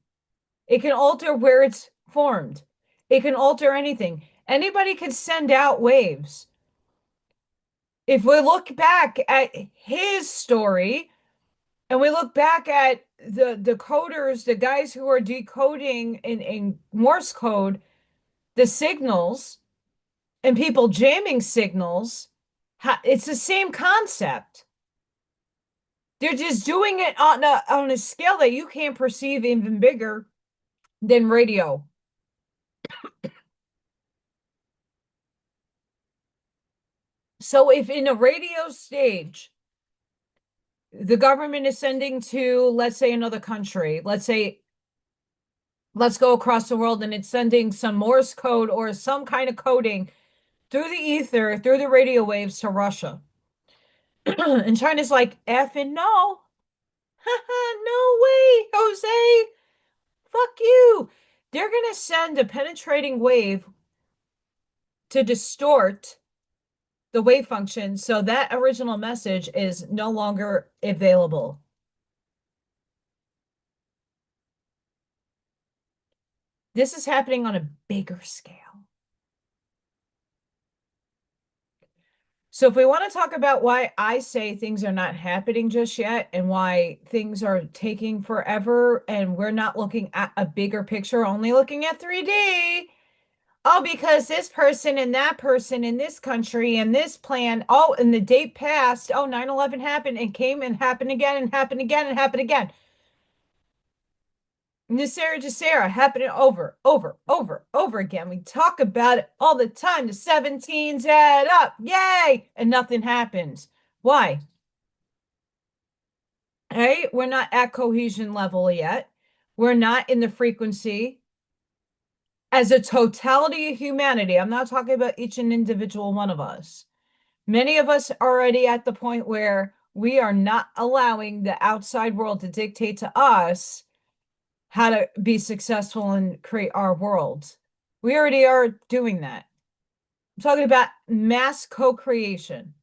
It can alter where it's formed. It can alter anything. Anybody can send out waves. If we look back at his story and we look back at the decoders, the guys who are decoding in Morse code, the signals and people jamming signals, it's the same concept. They're just doing it on a scale that you can't perceive even bigger than radio. So if in a radio stage, the government is sending to, let's say, another country, let's go across the world and it's sending some Morse code or some kind of coding through the ether, through the radio waves to Russia. And China's like, effing no. No way, Jose. Fuck you. They're going to send a penetrating wave to distort the wave function so that original message is no longer available. This is happening on a bigger scale. So if we want to talk about why I say things are not happening just yet and why things are taking forever and we're not looking at a bigger picture, only looking at 3D. Oh, because this person and that person in this country and this plan, oh, and the date passed, oh, 9/11 happened and came and happened again and happened again and happened again. Nisera Jacera happening over again. We talk about it all the time. The 17s add up. Yay! And nothing happens. Why? Hey, we're not at cohesion level yet. We're not in the frequency as a totality of humanity. I'm not talking about each and individual one of us. Many of us are already at the point where we are not allowing the outside world to dictate to us how to be successful and create our world. We already are doing that. I'm talking about mass co-creation.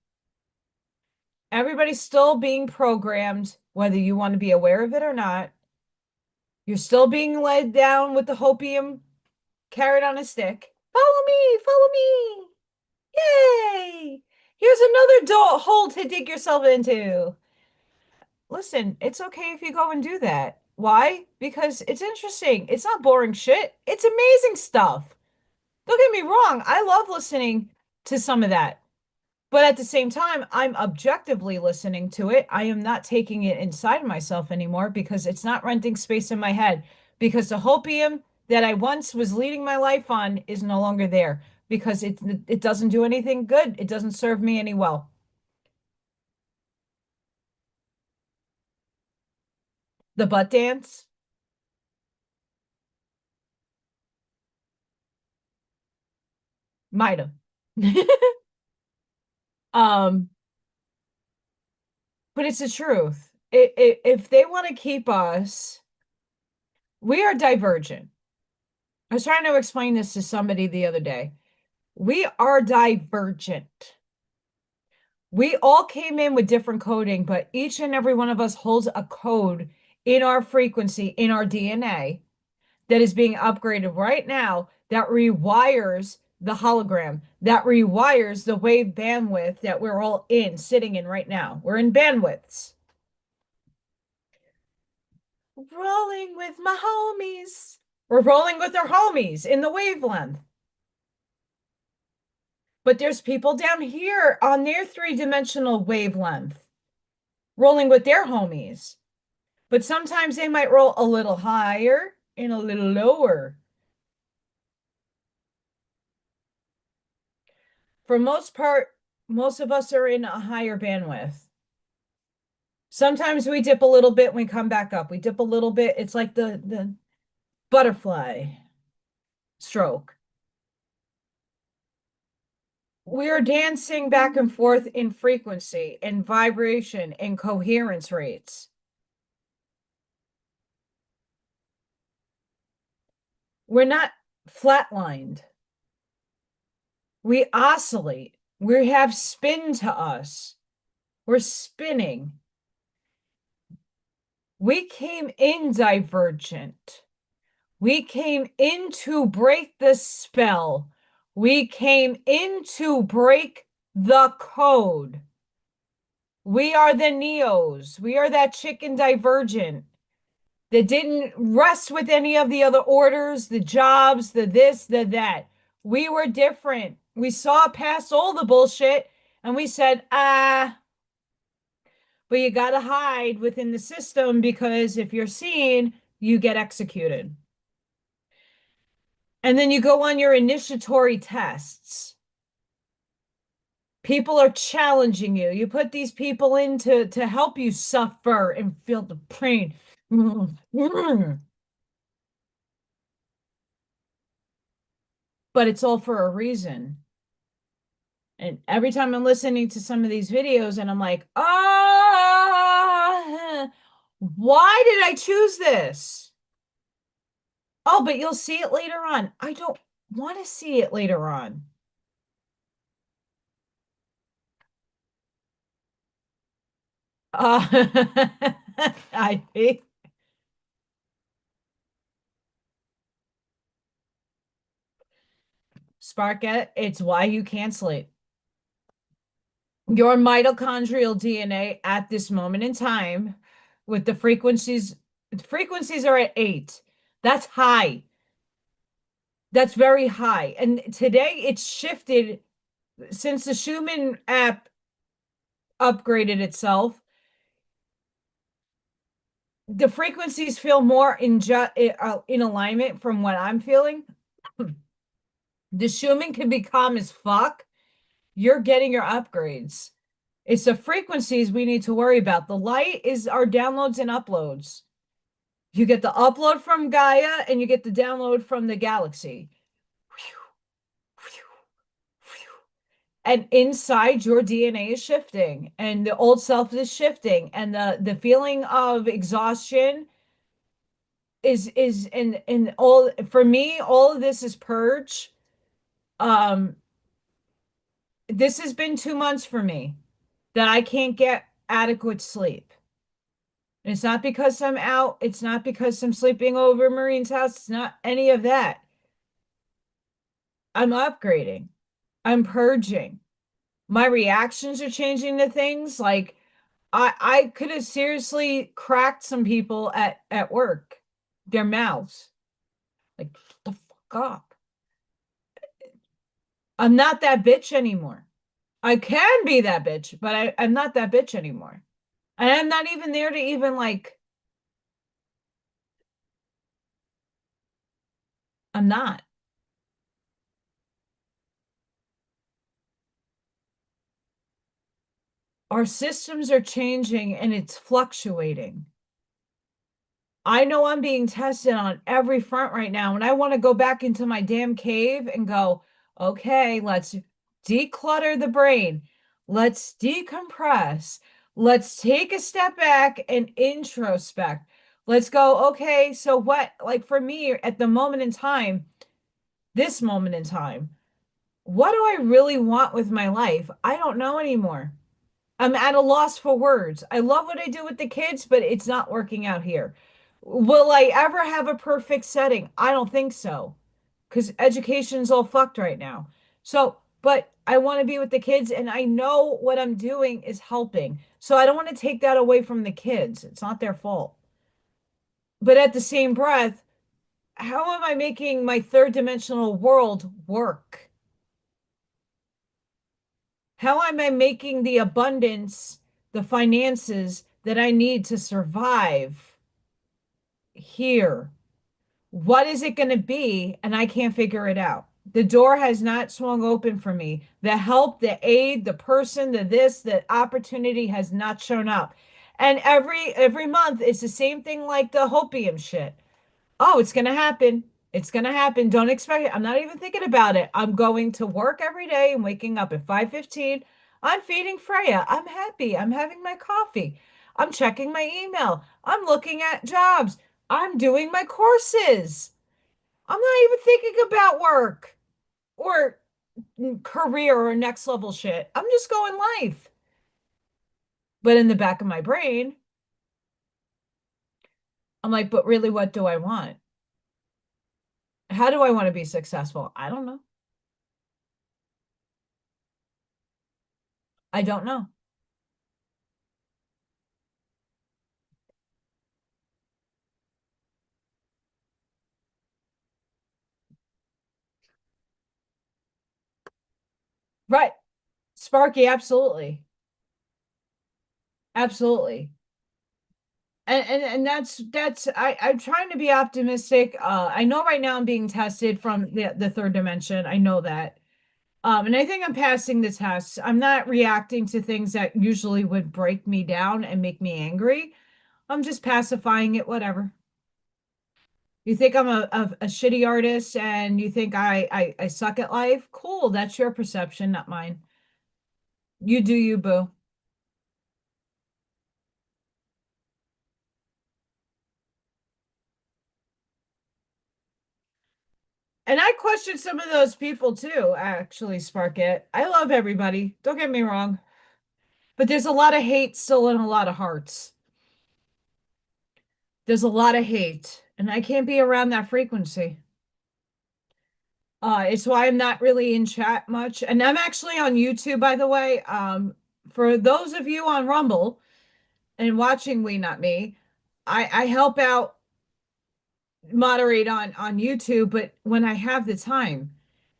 Everybody's still being programmed, whether you want to be aware of it or not. You're still being led down with the hopium carrot on a stick. Follow me, follow me. Yay! Here's another hole to dig yourself into. Listen, it's okay if you go and do that. Why? Because it's interesting. It's not boring shit. It's amazing stuff. Don't get me wrong. I love listening to some of that. But at the same time, I'm objectively listening to it. I am not taking it inside myself anymore because it's not renting space in my head. Because the hopium that I once was leading my life on is no longer there because it doesn't do anything good. It doesn't serve me any well. The butt dance might have. Um, but it's the truth. If they want to keep us, we are divergent. I was trying to explain this to somebody the other day. We are divergent. We all came in with different coding, but each and every one of us holds a code in our frequency, in our DNA, that is being upgraded right now that rewires the hologram, that rewires the wave bandwidth that we're all in, sitting in right now. We're in bandwidths. Rolling with my homies. We're rolling with our homies in the wavelength. But there's people down here on their three-dimensional wavelength rolling with their homies. But sometimes they might roll a little higher and a little lower. For most part, most of us are in a higher bandwidth. Sometimes we dip a little bit and we come back up. We dip a little bit. It's like the butterfly stroke. We are dancing back and forth in frequency and vibration and coherence rates. We're not flatlined. We oscillate. We have spin to us. We're spinning. We came in divergent. We came in to break the spell. We came in to break the code. We are the Neos. We are that chicken divergent that didn't rest with any of the other orders, the jobs, the this, the that. We were different. We saw past all the bullshit and we said, but you got to hide within the system because if you're seen, you get executed. And then you go on your initiatory tests. People are challenging you. You put these people in to help you suffer and feel the pain. But it's all for a reason. And every time I'm listening to some of these videos and I'm like, why did I choose this? Oh, but you'll see it later on. I don't want to see it later on. I think spark it. It's why you can't sleep. Your mitochondrial DNA at this moment in time with the frequencies are at 8. That's high. That's very high. And today it's shifted since the Schumann app upgraded itself. The frequencies feel more in alignment from what I'm feeling. The Schumann can be calm as fuck. You're getting your upgrades. It's the frequencies we need to worry about. The light is our downloads and uploads. You get the upload from Gaia and you get the download from the galaxy. And inside your DNA is shifting and the old self is shifting and the feeling of exhaustion is in all for me all of this is purge. This has been 2 months for me that I can't get adequate sleep. And it's not because I'm out, it's not because I'm sleeping over Marine's house, it's not any of that. I'm upgrading. I'm purging. My reactions are changing to things like I could have seriously cracked some people at work, their mouths. Like, the fuck up. I'm not that bitch anymore. I can be that bitch, but I'm not that bitch anymore. And I'm not even there to even like, I'm not. Our systems are changing and it's fluctuating. I know I'm being tested on every front right now, and I want to go back into my damn cave and go, okay, let's declutter the brain. Let's decompress. Let's take a step back and introspect. Let's go, okay, so what, like for me at the moment in time, this moment in time, what do I really want with my life? I don't know anymore. I'm at a loss for words. I love what I do with the kids, but it's not working out here. Will I ever have a perfect setting? I don't think so, because education's all fucked right now. So, but I want to be with the kids, and I know what I'm doing is helping. So I don't want to take that away from the kids. It's not their fault. But at the same breath, how am I making my third dimensional world work? How am I making the abundance, the finances that I need to survive? here. What is it going to be? And I can't figure it out. The door has not swung open for me. The help, the aid, the person, the this, the opportunity has not shown up. And every month it's the same thing like the hopium shit. Oh, it's going to happen. It's going to happen. Don't expect it. I'm not even thinking about it. I'm going to work every day and waking up at 5:15. I'm feeding Freya. I'm happy. I'm having my coffee. I'm checking my email. I'm looking at jobs. I'm doing my courses. I'm not even thinking about work or career or next level shit. I'm just going life. But in the back of my brain, I'm like, but really, what do I want? How do I want to be successful? I don't know. I don't know. Right. Sparky, absolutely. Absolutely. And that's I'm trying to be optimistic. I know right now I'm being tested from the third dimension. I know that. And I think I'm passing the test. I'm not reacting to things that usually would break me down and make me angry. I'm just pacifying it, whatever. You think I'm a shitty artist and you think I suck at life? Cool, that's your perception, not mine. You do you, boo. And I question some of those people too, actually, Spark It. I love everybody. Don't get me wrong. But there's a lot of hate still in a lot of hearts. There's a lot of hate, and I can't be around that frequency. It's why I'm not really in chat much. And I'm actually on YouTube, by the way. For those of you on Rumble and watching We Not Me, I help out moderate on YouTube, but when I have the time.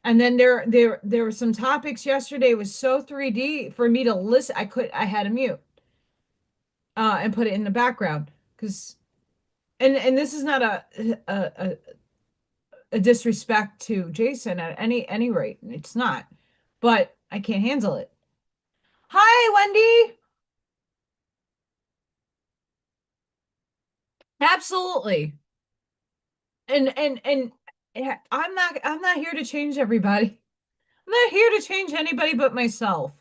And then there were some topics yesterday. It was so 3D for me to listen. I had to mute and put it in the background because and this is not a disrespect to Jason at any rate. It's not, but I can't handle it. Hi, Wendy. Absolutely. And yeah, I'm not here to change everybody. I'm not here to change anybody but myself.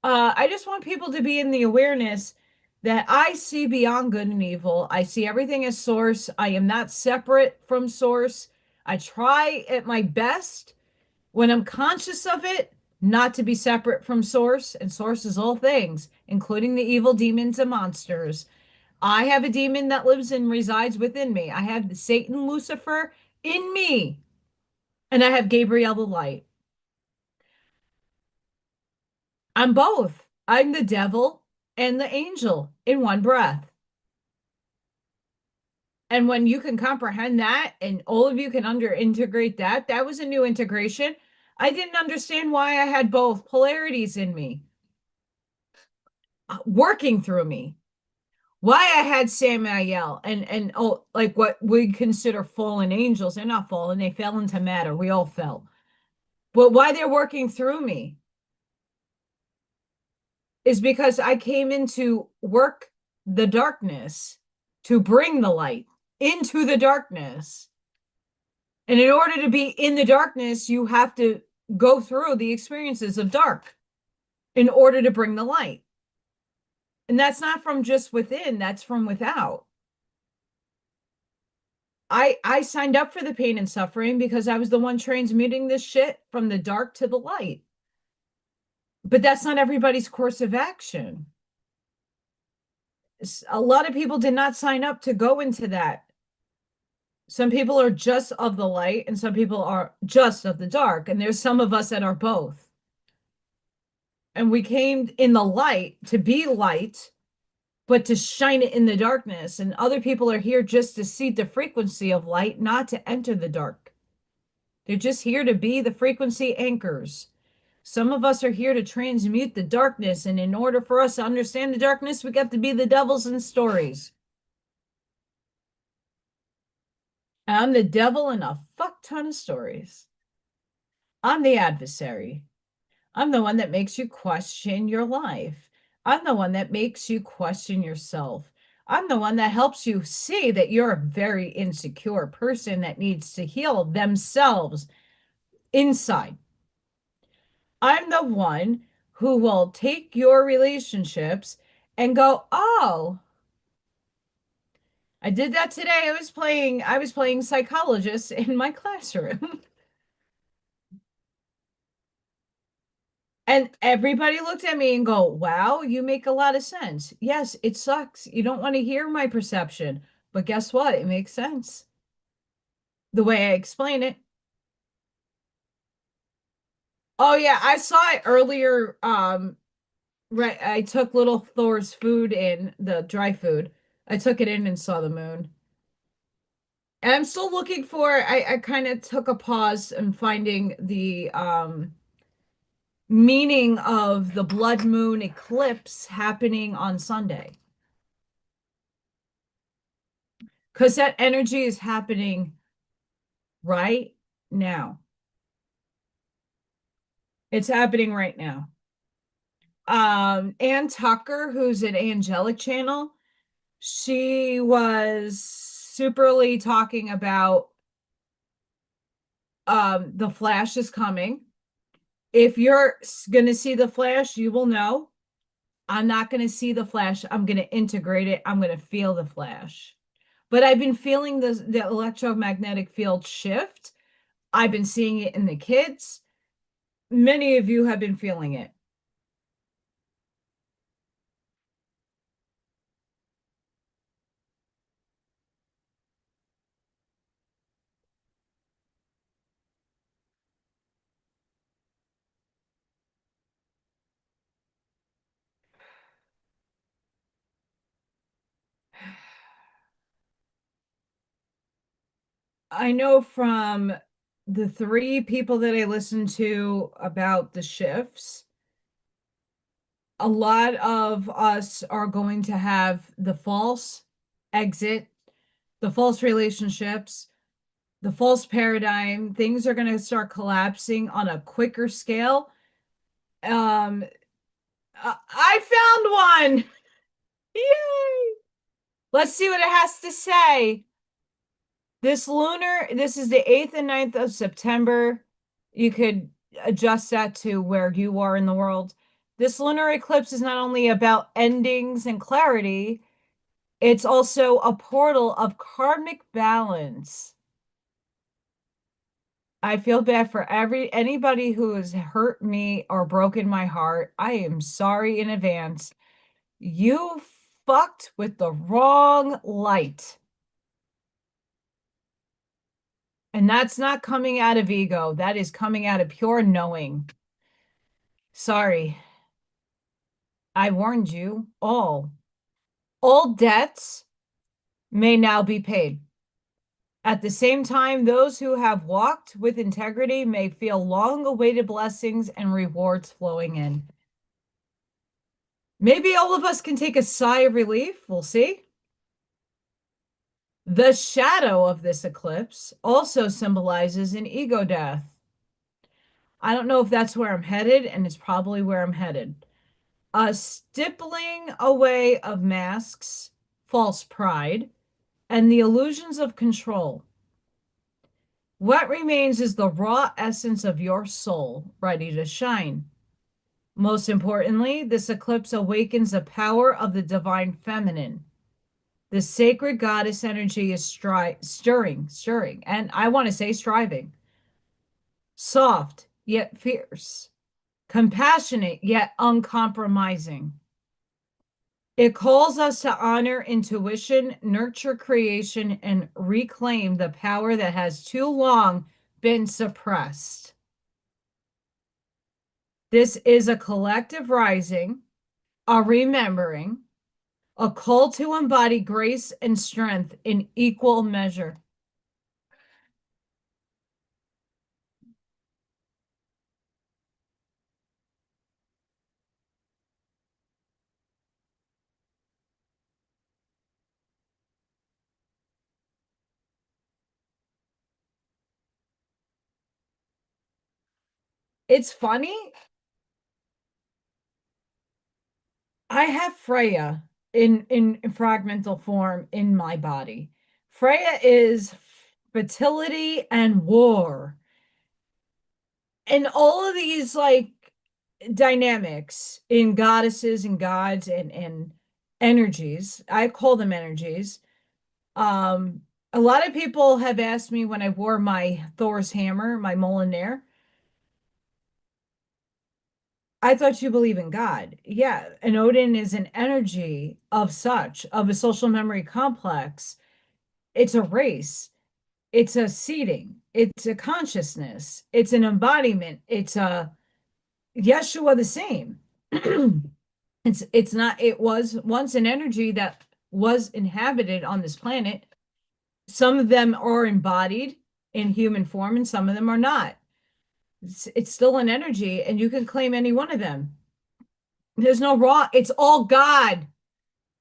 I just want people to be in the awareness that I see beyond good and evil. I see everything as source. I am not separate from source. I try at my best when I'm conscious of it not to be separate from source, and source is all things, including the evil demons and monsters. I have a demon that lives and resides within me. I have the Satan Lucifer in me, and I have Gabriel the light. I'm both. I'm the devil and the angel in one breath. And when you can comprehend that and all of you can under integrate that, that was a new integration. I didn't understand why I had both polarities in me working through me. Why I had Samael and oh, like what we consider fallen angels. They're not fallen, they fell into matter. We all fell. But why they're working through me is because I came into work the darkness to bring the light into the darkness. And in order to be in the darkness, you have to go through the experiences of dark in order to bring the light. And that's not from just within, that's from without. I signed up for the pain and suffering because I was the one transmuting this shit from the dark to the light. But that's not everybody's course of action. A lot of people did not sign up to go into that. Some people are just of the light and some people are just of the dark. And there's some of us that are both. And we came in the light to be light, but to shine it in the darkness. And other people are here just to see the frequency of light, not to enter the dark. They're just here to be the frequency anchors. Some of us are here to transmute the darkness. And in order for us to understand the darkness, we got to be the devils in stories. I'm the devil in a fuck ton of stories. I'm the adversary. I'm the one that makes you question your life. I'm the one that makes you question yourself. I'm the one that helps you see that you're a very insecure person that needs to heal themselves inside. I'm the one who will take your relationships and go, "Oh, I did that today. I was playing psychologist in my classroom." And everybody looked at me and go, "Wow, you make a lot of sense." Yes, it sucks. You don't want to hear my perception, but guess what? It makes sense the way I explain it. Oh yeah, I saw it earlier. Right, I took little Thor's food in, the dry food. I took it in and saw the moon. And I'm still looking for, I kind of took a pause in finding the meaning of the blood moon eclipse happening on Sunday. Because that energy is happening right now. It's happening right now. Ann Tucker, who's an angelic channel, she was superly talking about the Flash is coming. If you're gonna see the Flash, you will know. I'm not gonna see the Flash. I'm gonna integrate it. I'm gonna feel the Flash. But I've been feeling the electromagnetic field shift. I've been seeing it in the kids. Many of you have been feeling it. I know from the three people that I listened to about the shifts, a lot of us are going to have the false exit, the false relationships, the false paradigm. Things are going to start collapsing on a quicker scale. Um, I found one. Yay! Let's see what it has to say. This is the 8th and 9th of September. You could adjust that to where you are in the world. This lunar eclipse is not only about endings and clarity, it's also a portal of karmic balance. I feel bad for anybody who has hurt me or broken my heart. I am sorry in advance. You fucked with the wrong light. And that's not coming out of ego. That is coming out of pure knowing. Sorry. I warned you all. All debts may now be paid. At the same time, those who have walked with integrity may feel long-awaited blessings and rewards flowing in. Maybe all of us can take a sigh of relief. We'll see. The shadow of this eclipse also symbolizes an ego death. I don't know if that's where I'm headed, and it's probably where I'm headed. A stippling away of masks, false pride, and the illusions of control. What remains is the raw essence of your soul, ready to shine. Most importantly, this eclipse awakens the power of the divine feminine. The sacred goddess energy is stirring, and I want to say striving. Soft, yet fierce. Compassionate, yet uncompromising. It calls us to honor intuition, nurture creation, and reclaim the power that has too long been suppressed. This is a collective rising, a remembering, a call to embody grace and strength in equal measure. It's funny. I have Freya in fragmental form in my body. Freya is fertility and war. And all of these like dynamics in goddesses and gods and energies. I call them energies. Um, a lot of people have asked me when I wore my Thor's hammer, my Mjolnir, I thought you believe in God. Yeah, and Odin is an energy of such, of a social memory complex. It's a race, it's a seeding, it's a consciousness, it's an embodiment, it's a Yeshua the same. It's not, it was once an energy that was inhabited on this planet. Some of them are embodied in human form and some of them are not. It's still an energy and you can claim any one of them. There's no wrong. It's all God,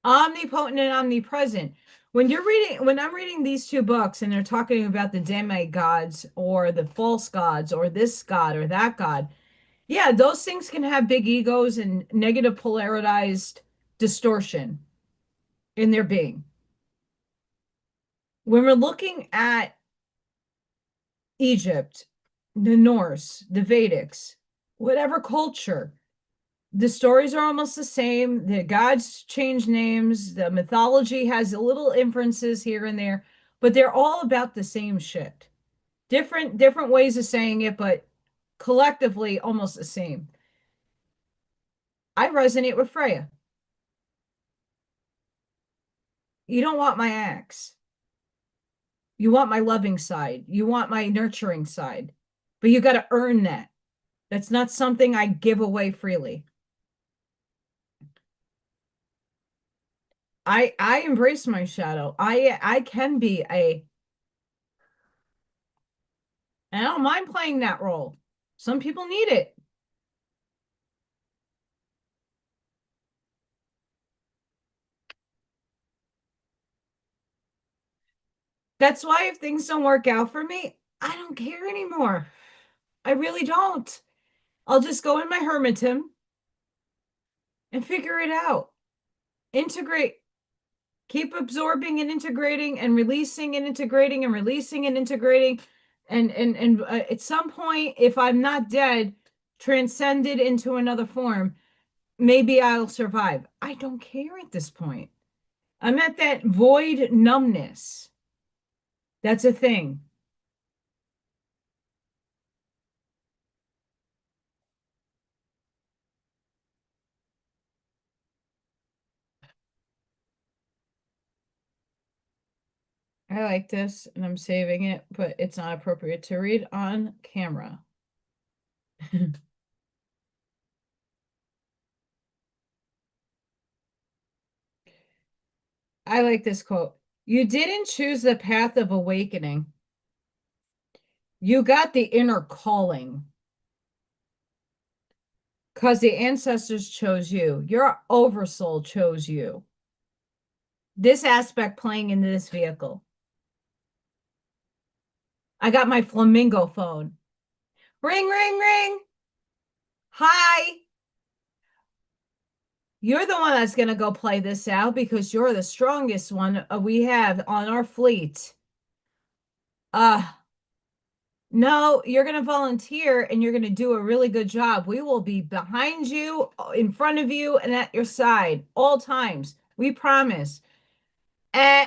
omnipotent and omnipresent. When I'm reading these two books and they're talking about the demigods or the false gods or this god or that god, yeah, those things can have big egos and negative polarized distortion in their being. When we're looking at Egypt, the Norse, the Vedics, whatever culture, the stories are almost the same. The gods change names. The mythology has a little inferences here and there, but they're all about the same shit. Different ways of saying it, but collectively almost the same. I resonate with Freya. You don't want my axe. You want my loving side. You want my nurturing side. But you got to earn that. That's not something I give away freely. I embrace my shadow. I can be a and I don't mind playing that role. Some people need it. That's why if things don't work out for me, I don't care anymore. I really don't. I'll just go in my hermitum and figure it out. Integrate. Keep absorbing and integrating and releasing and integrating and releasing and integrating. And at some point, if I'm not dead, transcended into another form, maybe I'll survive. I don't care at this point. I'm at that void numbness. That's a thing. I like this and I'm saving it, but it's not appropriate to read on camera. I like this quote. You didn't choose the path of awakening. You got the inner calling because the ancestors chose you. Your oversoul chose you. This aspect playing into this vehicle. I got my flamingo phone. Ring, ring, ring. Hi. You're the one that's going to go play this out because you're the strongest one we have on our fleet. Uh, no, you're going to volunteer and you're going to do a really good job. We will be behind you, in front of you, and at your side all times. We promise. Eh,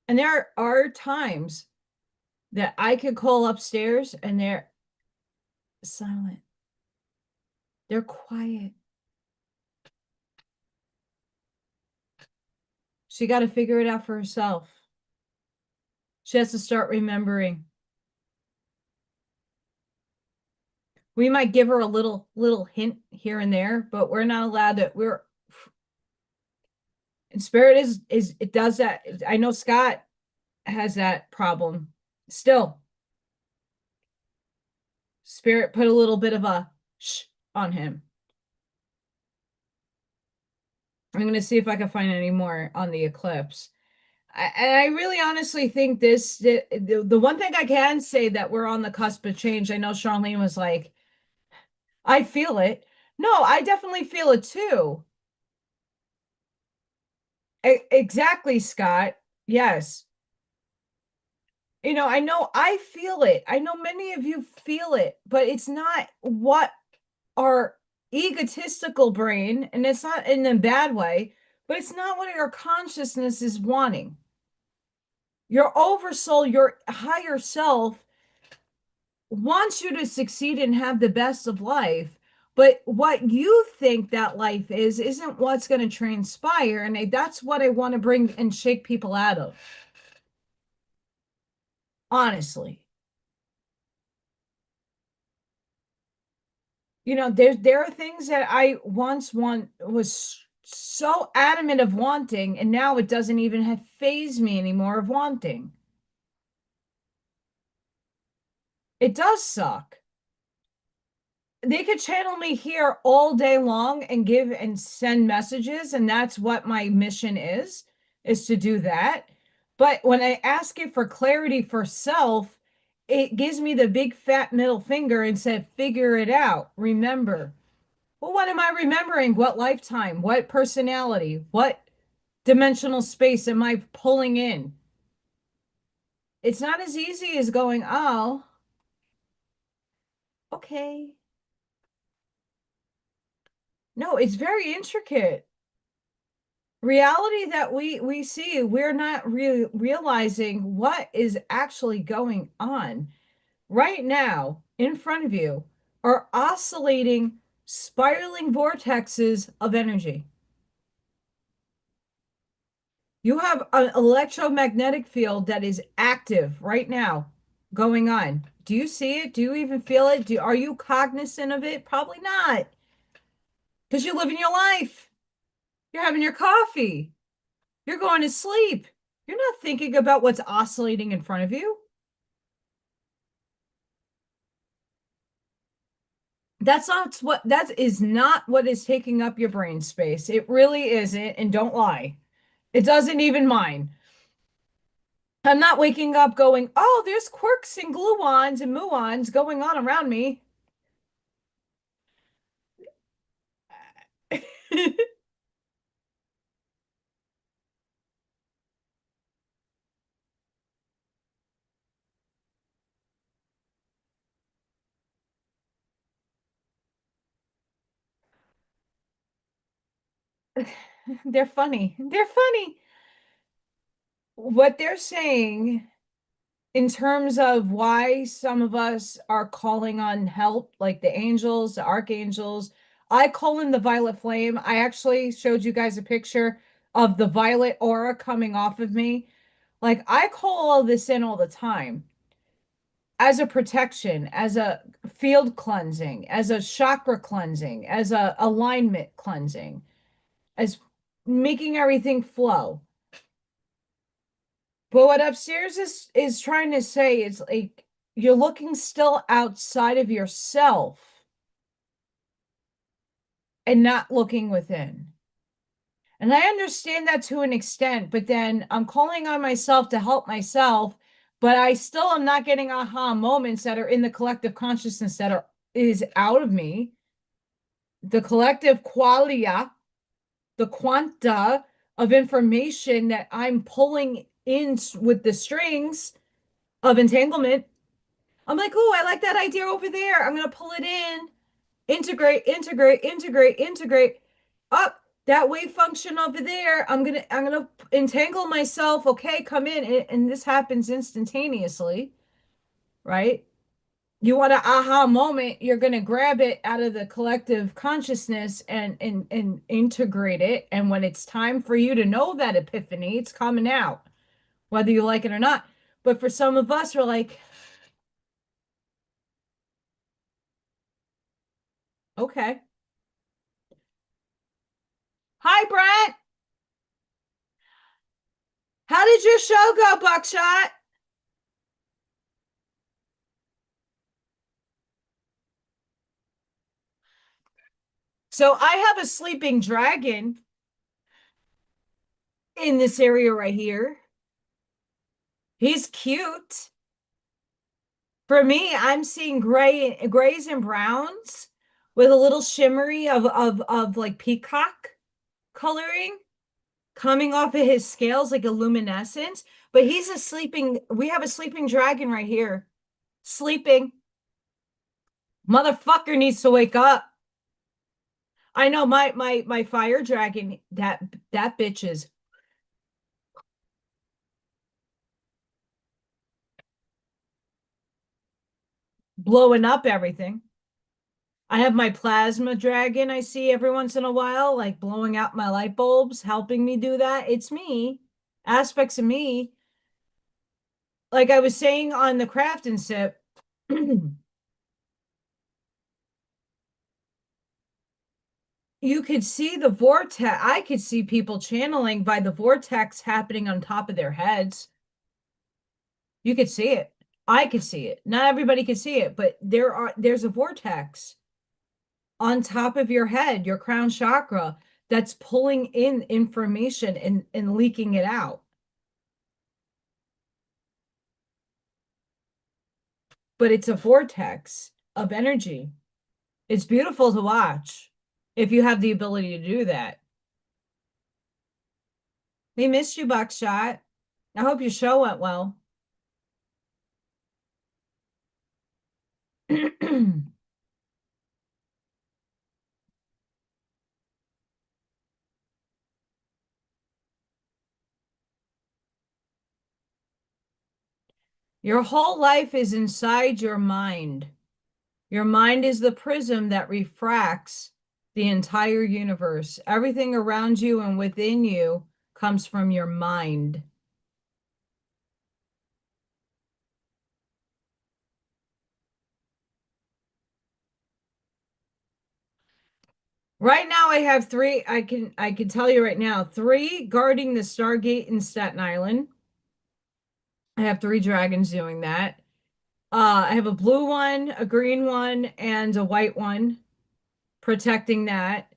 and there are times that I could call upstairs and they're silent. They're quiet. She got to figure it out for herself. She has to start remembering. We might give her a little hint here and there, but we're not allowed to. We're and spirit is it does that. I know Scott has that problem. Still, spirit put a little bit of a shh on him. I'm going to see if I can find any more on the eclipse. And I really honestly think the one thing I can say that we're on the cusp of change. I know Charlene was like, I feel it. No, I definitely feel it too. Exactly, Scott. Yes. I know I feel it. I know many of you feel it, but it's not what our egotistical brain, and it's not in a bad way, but it's not what your consciousness is wanting. Your oversoul, your higher self wants you to succeed and have the best of life. But what you think that life is isn't what's going to transpire. And that's what I want to bring and shake people out of, honestly. There are things that I once was so adamant of wanting, and now it doesn't even have phase me anymore of wanting. It does suck. They could channel me here all day long and give and send messages, and that's what my mission is to do that. But when I ask it for clarity for self, it gives me the big fat middle finger and said, figure it out. Remember. Well, what am I remembering? What lifetime? What personality? What dimensional space am I pulling in? It's not as easy as going, oh, okay. No, it's very intricate. Reality that we see, we're not really realizing what is actually going on right now in front of you are oscillating, spiraling vortexes of energy. You have an electromagnetic field that is active right now going on. Do you see it? Do you even feel it? Are you cognizant of it? Probably not, because you're living your life. You're having your coffee. You're going to sleep. You're not thinking about what's oscillating in front of you. That is not what is taking up your brain space. It really isn't, and don't lie. It doesn't even mine. I'm not waking up going, oh, there's quirks and gluons and muons going on around me. They're funny. They're funny. What they're saying in terms of why some of us are calling on help, like the angels, the archangels. I call in the violet flame. I actually showed you guys a picture of the violet aura coming off of me. Like I call all this in all the time as a protection, as a field cleansing, as a chakra cleansing, as a alignment cleansing, as making everything flow. But what upstairs is trying to say is like you're looking still outside of yourself and not looking within. And I understand that to an extent, but then I'm calling on myself to help myself, but I still am not getting aha moments that are in the collective consciousness that are is out of me. The collective qualia, the quanta of information that I'm pulling in with the strings of entanglement. I'm like, oh, I like that idea over there. I'm going to pull it in, integrate, integrate, integrate, integrate. Up that wave function over there. I'm gonna entangle myself. Okay, come in, and this happens instantaneously, right? You want an aha moment, you're gonna grab it out of the collective consciousness and integrate it. And when it's time for you to know that epiphany, it's coming out, whether you like it or not. But for some of us, we're like, okay. Hi, Brent. How did your show go, Buckshot? So I have a sleeping dragon. in this area right here. He's cute. For me, I'm seeing grays and browns with a little shimmery of like peacock coloring coming off of his scales like a luminescence. But he's a sleeping, we have a sleeping dragon right here. Sleeping. Motherfucker needs to wake up. I know my fire dragon, that bitch is blowing up everything. I have my plasma dragon I see every once in a while, like blowing out my light bulbs, helping me do that. It's me, aspects of me. Like I was saying on the craft and sip, you could see the vortex. I could see people channeling by the vortex happening on top of their heads. You could see it. I could see it. Not everybody could see it, but there's a vortex on top of your head, your crown chakra, that's pulling in information and leaking it out. But it's a vortex of energy. It's beautiful to watch if you have the ability to do that. We missed you, Buckshot. I hope your show went well. Your whole life is inside your mind. Your mind is the prism that refracts the entire universe. Everything around you and within you comes from your mind. Right now I have three, I can tell you right now, three guarding the Stargate in Staten Island. I have three dragons doing that. I have a blue one, a green one, and a white one protecting that.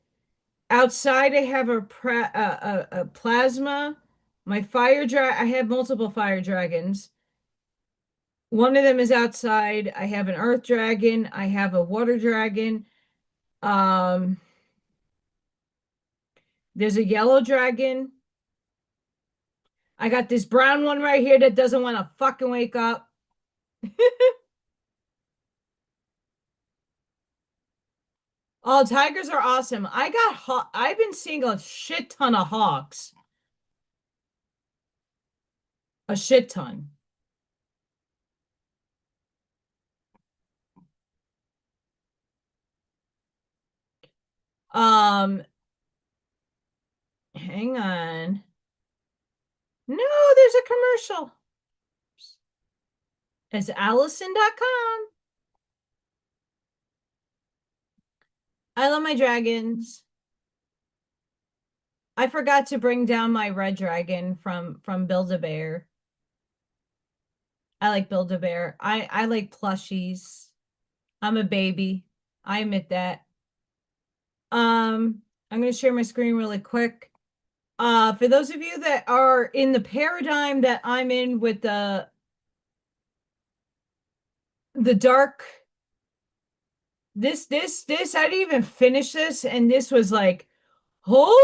Outside, I have a plasma. My I have multiple fire dragons. One of them is outside. I have an earth dragon. I have a water dragon. Um, there's a yellow dragon. I got this brown one right here that doesn't want to fucking wake up. Oh, tigers are awesome. I've been seeing a shit ton of hawks. A shit ton. Um, hang on. No, there's a commercial. It's Allison.com. I love my dragons. I forgot to bring down my red dragon from Build-A-Bear. I like Build-A-Bear. I like plushies. I'm a baby. I admit that. I'm going to share my screen really quick. For those of you that are in the paradigm that I'm in with the dark, this, I didn't even finish this, and this was like, holy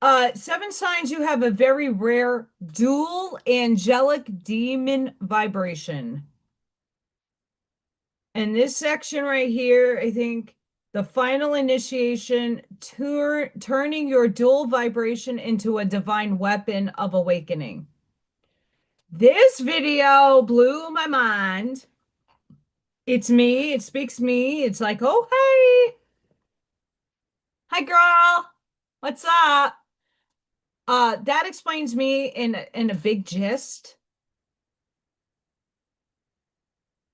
fuck. Seven signs you have a very rare dual angelic demon vibration. And this section right here, I think the final initiation, turning your dual vibration into a divine weapon of awakening. This video blew my mind. It's me. It speaks me. It's like, oh, hey. Hi, girl. What's up? That explains me in a big gist.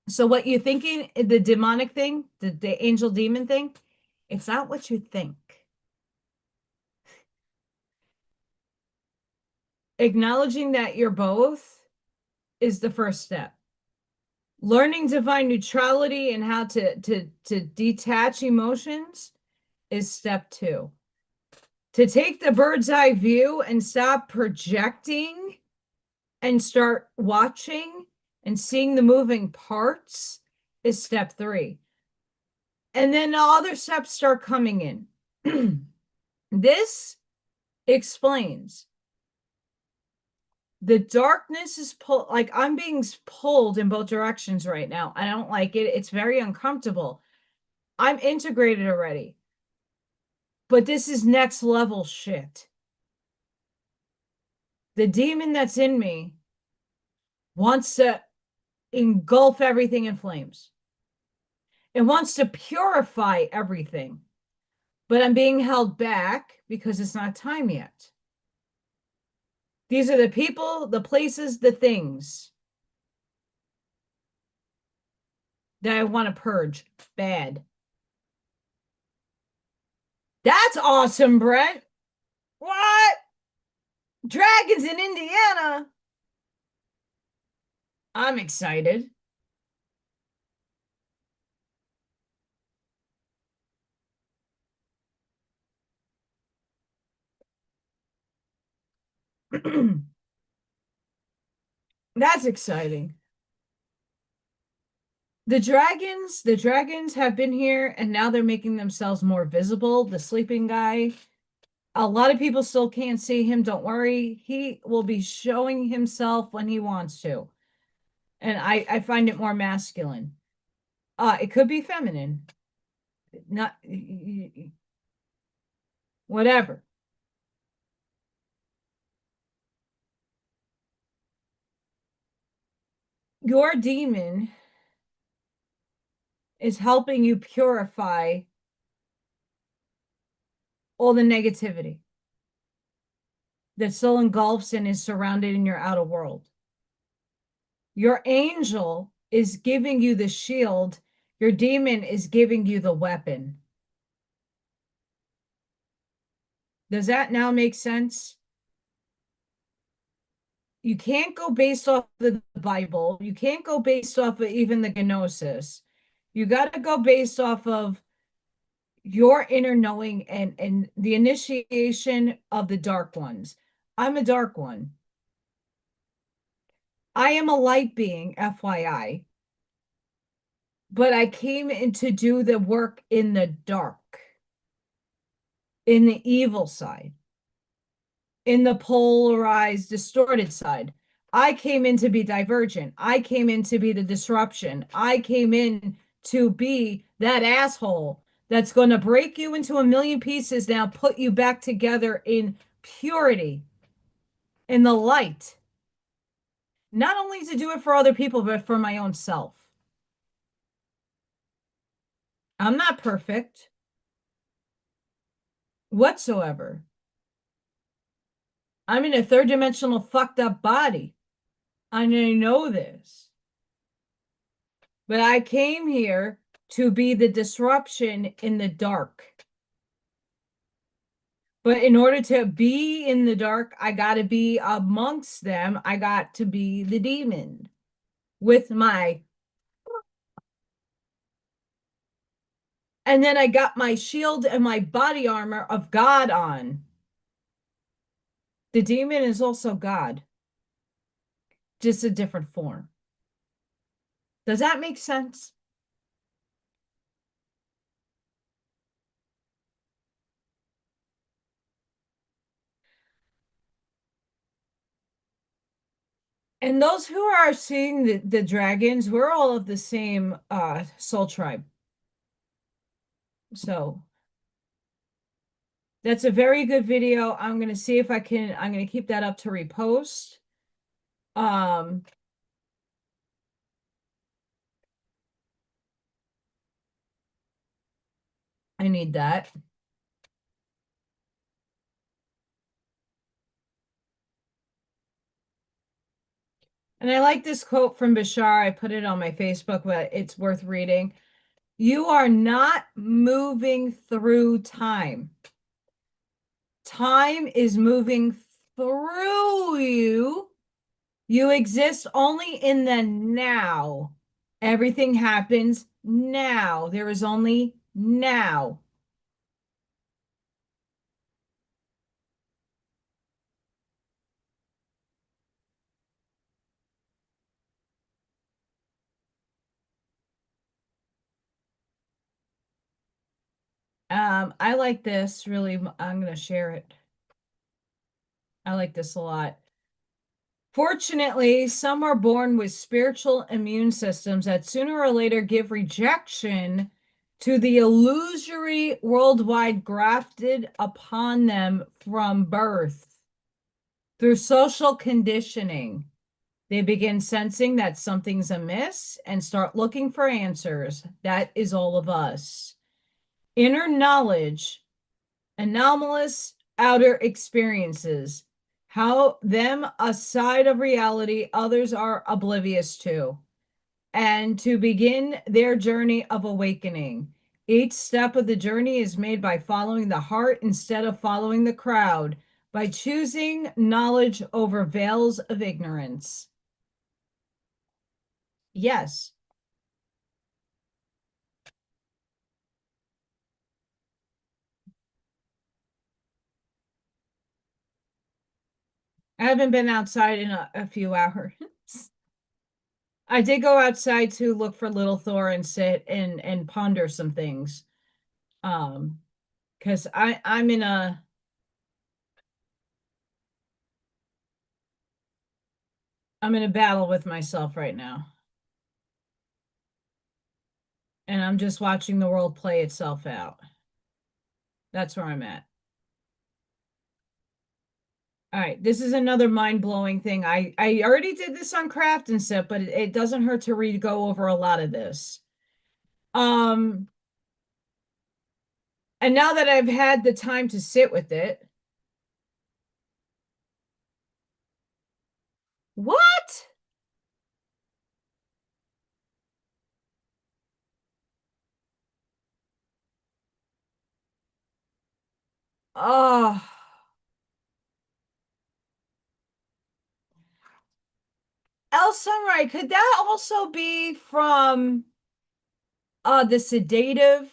So what you're thinking, the demonic thing, the angel demon thing, it's not what you think. Acknowledging that you're both is the first step. Learning divine neutrality and how to detach emotions is step two. To take the bird's eye view and stop projecting and start watching and seeing the moving parts is step 3. And then the other steps start coming in. This explains the darkness is pulled, like I'm being pulled in both directions right now. I don't like it. It's very uncomfortable. I'm integrated already, but this is next level shit. The demon that's in me wants to engulf everything in flames. It wants to purify everything, but I'm being held back because it's not time yet. These are the people, the places, the things that I want to purge bad. That's awesome, Brett. What? Dragons in Indiana. I'm excited. That's exciting. The dragons have been here and now they're making themselves more visible. The sleeping guy, a lot of people still can't see him. Don't worry. He will be showing himself when he wants to. And I find it more masculine. It could be feminine. Not whatever. Your demon is helping you purify all the negativity that still engulfs and is surrounded in your outer world. Your angel is giving you the shield. Your demon is giving you the weapon. Does that now make sense? You can't go based off the Bible. You can't go based off of even the Gnosis. You got to go based off of your inner knowing and the initiation of the dark ones. I'm a dark one. I am a light being, FYI, but I came in to do the work in the dark, in the evil side, in the polarized, distorted side. I came in to be divergent. I came in to be the disruption. I came in to be that asshole that's going to break you into a million pieces now, put you back together in purity, in the light. Not only to do it for other people, but for my own self. I'm not perfect whatsoever. I'm in a third dimensional fucked up body. I know this. But I came here to be the disruption in the dark. But in order to be in the dark, I got to be amongst them. I got to be the demon with my. And then I got my shield and my body armor of God on. The demon is also God, just a different form. Does that make sense? And those who are seeing the dragons, we're all of the same soul tribe. So that's a very good video. I'm gonna see if I'm gonna keep that up to repost. Um I need that. And I like this quote from Bashar. I put it on my Facebook, but it's worth reading. You are not moving through time. Time is moving through you. You exist only in the now. Everything happens now. There is only now. I like this really. I'm going to share it. I like this a lot. Fortunately, some are born with spiritual immune systems that sooner or later give rejection to the illusory worldwide grafted upon them from birth. Through social conditioning, they begin sensing that something's amiss and start looking for answers. That is all of us. Inner knowledge, anomalous outer experiences, how them a side of reality others are oblivious to, and to begin their journey of awakening. Each step of the journey is made by following the heart instead of following the crowd, by choosing knowledge over veils of ignorance. Yes, I haven't been outside in a few hours. I did go outside to look for Little Thor and sit and ponder some things. Um, because I'm in a battle with myself right now, and I'm just watching the world play itself out. That's where I'm at. All right, this is another mind-blowing thing. I already did this on Craft and Sip, but it doesn't hurt to read go over a lot of this. Um, and now that I've had the time to sit with it, what? Oh, El Sunray, could that also be from the sedative?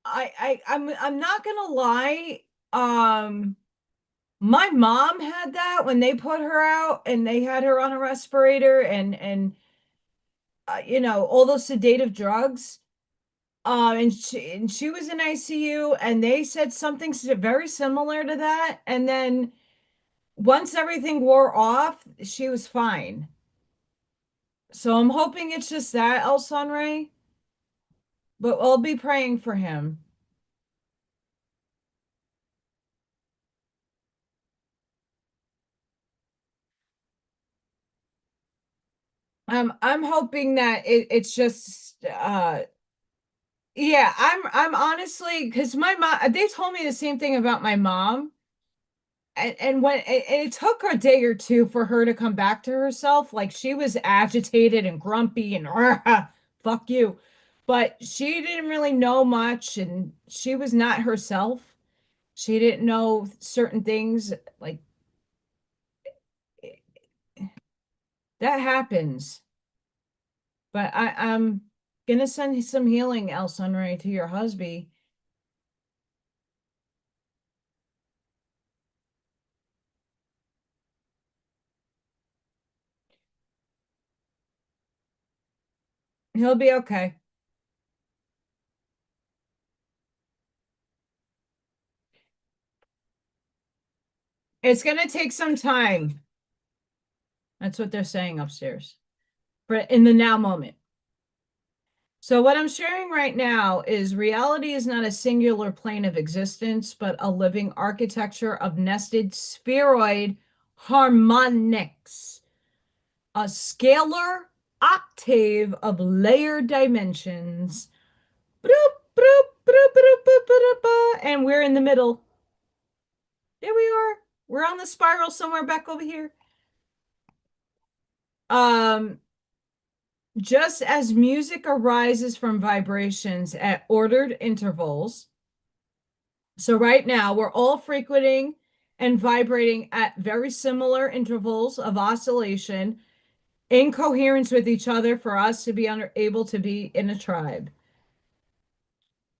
I'm not gonna lie. Um, my mom had that when they put her out and they had her on a respirator and you know, all those sedative drugs. And she was in ICU and they said something very similar to that. And then once everything wore off, she was fine. So I'm hoping it's just that El Sunray, but I'll be praying for him. I'm hoping that it's just yeah, I'm honestly because my mom they told me the same thing about my mom. And when it took a day or two for her to come back to herself, like she was agitated and grumpy and fuck you. But she didn't really know much and she was not herself. She didn't know certain things like that happens. But I'm gonna send some healing, El Sunray, to your husband. He'll be okay. It's gonna take some time. That's what they're saying upstairs. But in the now moment. So what I'm sharing right now is reality is not a singular plane of existence, but a living architecture of nested spheroid harmonics, a scalar octave of layered dimensions. Broop, broop, broop, broop, broop, broop, broop, and we're in the middle. There we are. We're on the spiral somewhere back over here. Um, just as music arises from vibrations at ordered intervals. So right now we're all frequenting and vibrating at very similar intervals of oscillation in coherence with each other for us to be able to be in a tribe.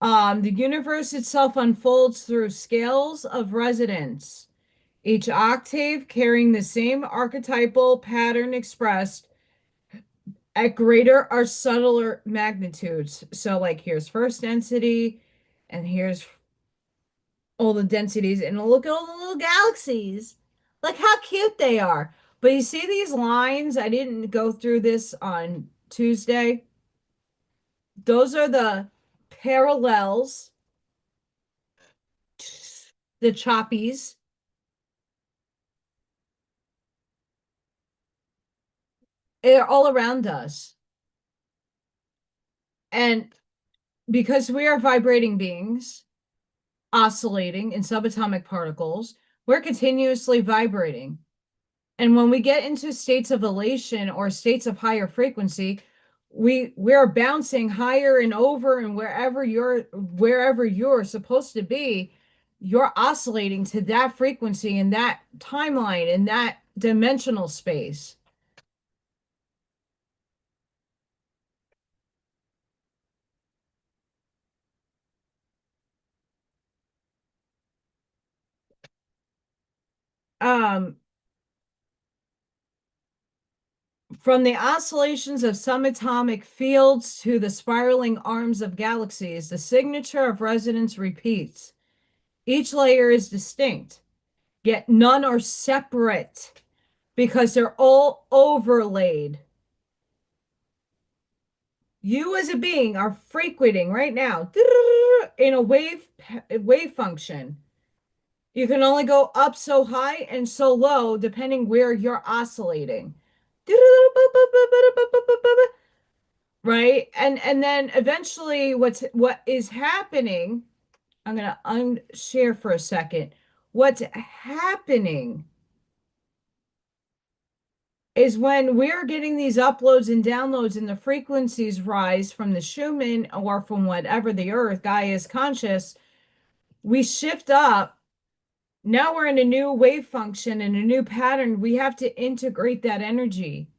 The universe itself unfolds through scales of resonance, each octave carrying the same archetypal pattern expressed at greater or subtler magnitudes. So like here's first density and here's all the densities and look at all the little galaxies. Like how cute they are. But you see these lines? I didn't go through this on Tuesday. Those are the parallels, the choppies. They're all around us. And because we are vibrating beings, oscillating in subatomic particles, we're continuously vibrating. And when we get into states of elation or states of higher frequency, we're bouncing higher and over, and wherever you're supposed to be, you're oscillating to that frequency in that timeline in that dimensional space. Um, from the oscillations of some atomic fields to the spiraling arms of galaxies, the signature of resonance repeats. Each layer is distinct, yet none are separate because they're all overlaid. You as a being are frequenting right now in a wave function. You can only go up so high and so low depending where you're oscillating. Right? And then eventually what is happening, I'm gonna unshare for a second. What's happening is when we're getting these uploads and downloads and the frequencies rise from the Schumann or from whatever the earth, Gaia is conscious, we shift up. Now we're in a new wave function and a new pattern. We have to integrate that energy.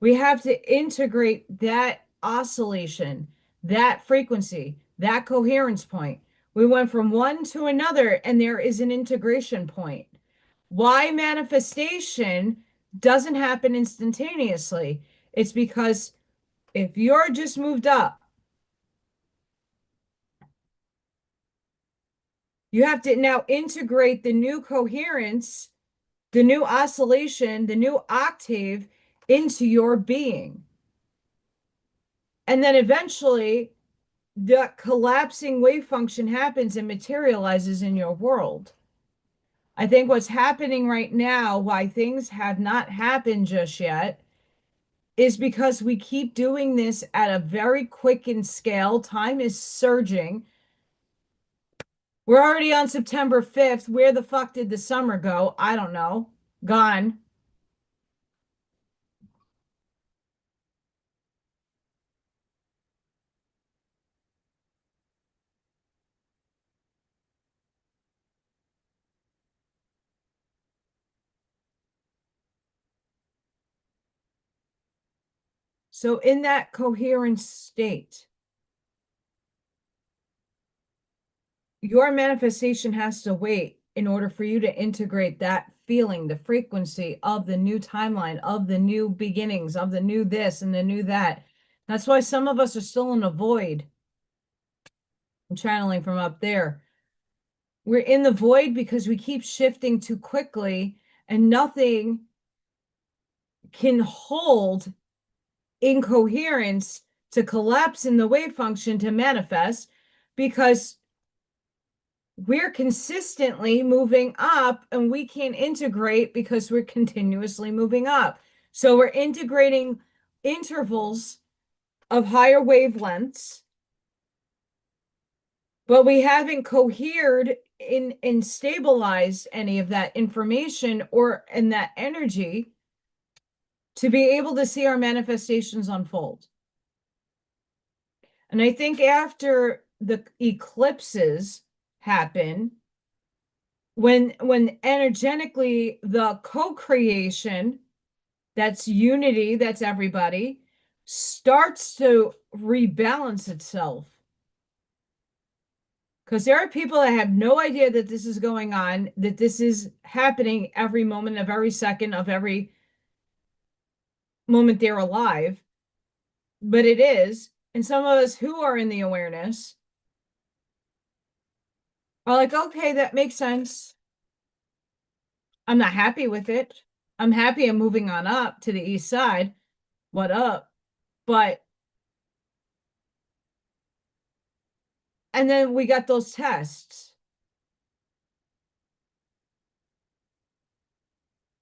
We have to integrate that oscillation, that frequency, that coherence point. We went from one to another, and there is an integration point. Why manifestation doesn't happen instantaneously? It's because if you're just moved up, you have to now integrate the new coherence, the new oscillation, the new octave into your being. And then eventually, the collapsing wave function happens and materializes in your world. I think what's happening right now, why things have not happened just yet, is because we keep doing this at a very quickened scale. Time is surging. We're already on September 5th. Where the fuck did the summer go? I don't know. Gone. So, in that coherent state, your manifestation has to wait in order for you to integrate that feeling, the frequency of the new timeline, of the new beginnings, of the new this and the new that. That's why some of us are still in a void. I'm channeling from up there. We're in the void because we keep shifting too quickly and nothing can hold incoherence to collapse in the wave function to manifest because we're consistently moving up and we can't integrate because we're continuously moving up. So we're integrating intervals of higher wavelengths, but we haven't cohered in stabilized any of that information or in that energy to be able to see our manifestations unfold. And I think after the eclipses happen, when energetically the co-creation, that's unity, that's everybody, starts to rebalance itself. Because there are people that have no idea that this is going on, that this is happening every moment of every second of every moment they're alive. but it is. And some of us who are in the awareness are like, okay, that makes sense. I'm not happy with it. I'm happy I'm moving on up to the east side. What up? But, and then we got those tests.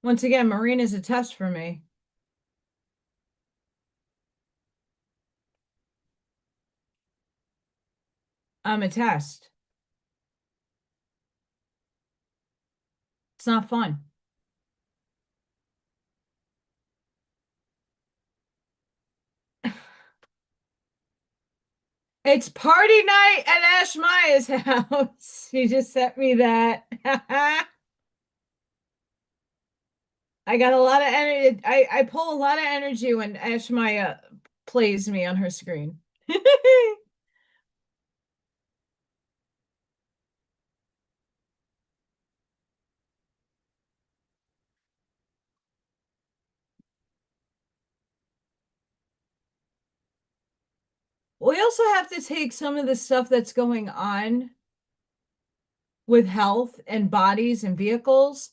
Once again, Marine is a test for me. I'm a test. It's not fun. It's party night at Ash Maya's house. She just sent me that. I got a lot of energy. I pull a lot of energy when Ash Maya plays me on her screen. We also have to take some of the stuff that's going on with health and bodies and vehicles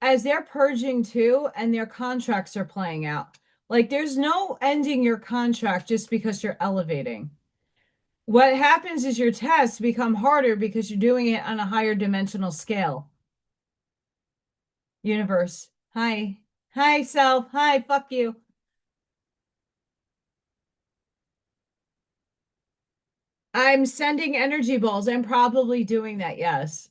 as they're purging too, and their contracts are playing out. Like there's no ending your contract just because you're elevating. What happens is your tests become harder because you're doing it on a higher dimensional scale. Universe. Hi. Hi, self. Hi, fuck you. I'm sending energy balls. I'm probably doing that, yes.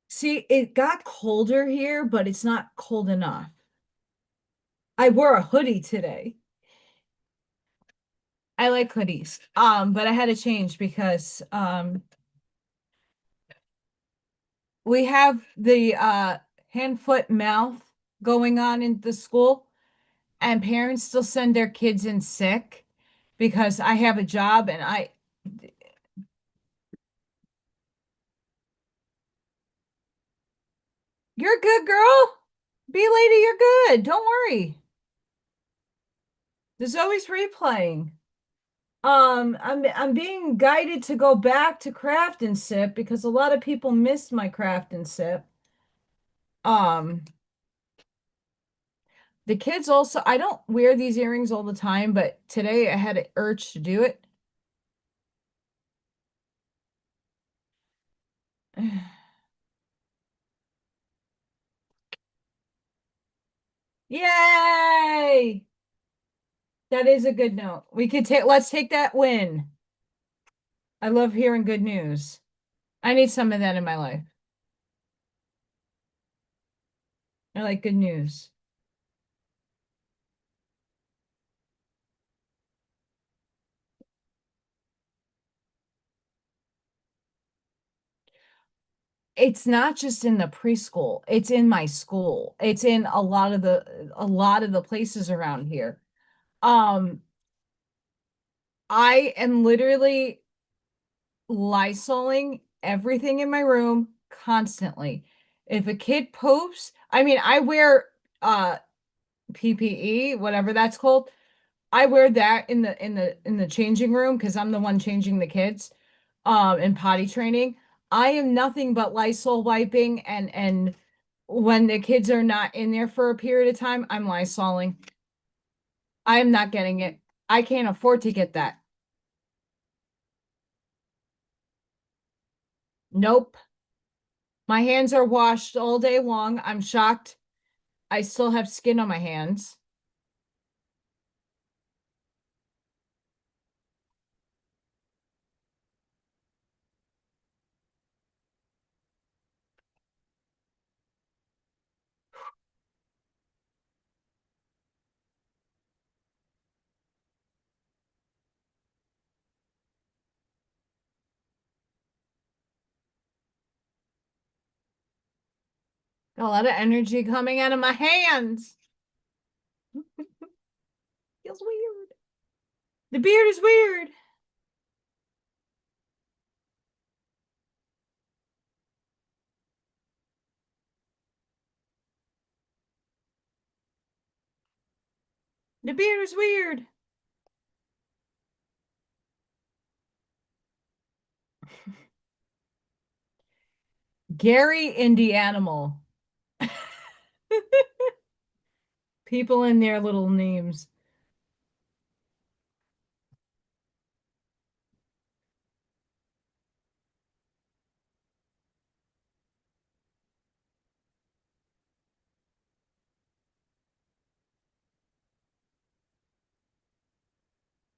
See, it got colder here, but it's not cold enough. I wore a hoodie today. I like hoodies. But I had to change because we have the hand, foot, mouth going on in the school, and parents still send their kids in sick because I have a job and you're good, girl. Be lady, you're good. Don't worry. There's always replaying. I'm being guided to go back to craft and sip because a lot of people missed my craft and sip. Um, the kids also, I don't wear these earrings all the time, but today I had an urge to do it. Yay! That is a good note. Let's take that win. I love hearing good news. I need some of that in my life. I like good news. It's not just in the preschool, it's in my school. It's in a lot of the places around here. Um, I am literally Lysoling everything in my room constantly. If a kid poops, I mean, I wear PPE, whatever that's called. I wear that in the changing room because I'm the one changing the kids in potty training. I am nothing but Lysol wiping and when the kids are not in there for a period of time, I'm Lysoling. I am not getting it. I can't afford to get that. Nope. My hands are washed all day long. I'm shocked. I still have skin on my hands. A lot of energy coming out of my hands. Feels weird. The beard is weird. The beard is weird. Gary Indie Animal. People in their little names.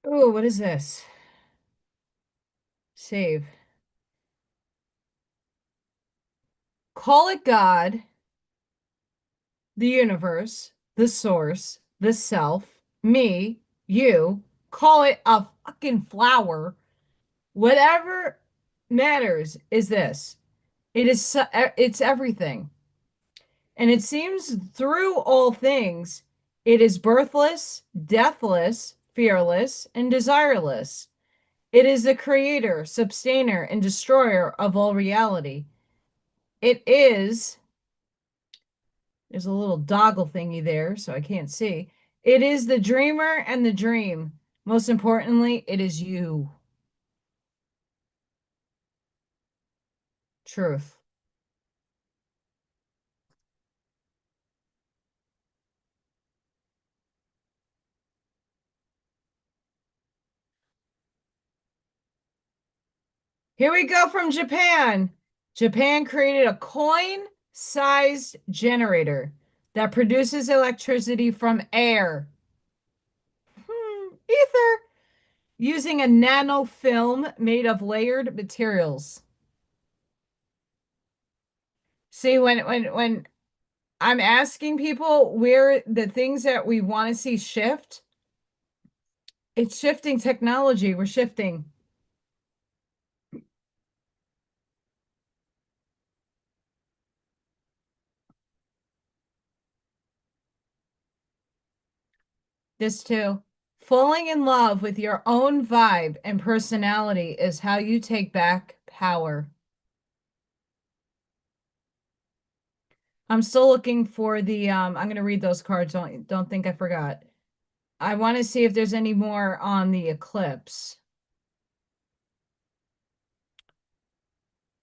Oh, what is this? Save. Call it God, the universe, the source, the self, me, you. Call it a fucking flower. Whatever matters is this. It's everything. And it seems through all things, it is birthless, deathless, fearless, and desireless. It is the creator, sustainer, and destroyer of all reality. It is, there's a little doggle thingy there, so I can't see. It is the dreamer and the dream. Most importantly, it is you. Truth. Here we go from Japan. Japan created a coin-sized generator that produces electricity from air. Ether. Using a nanofilm made of layered materials. See, when I'm asking people where the things that we want to see shift, it's shifting technology. We're shifting. This too. Falling in love with your own vibe and personality is how you take back power. I'm still looking for the I'm gonna read those cards. Don't think I forgot. I want to see if there's any more on the eclipse.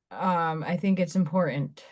I think it's important.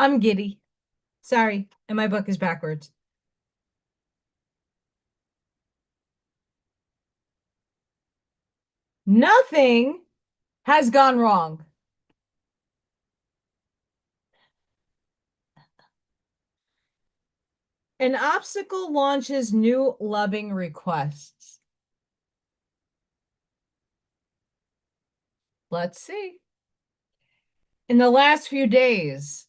I'm giddy. Sorry, and my book is backwards. Nothing has gone wrong. An obstacle launches new loving requests. Let's see. In the last few days,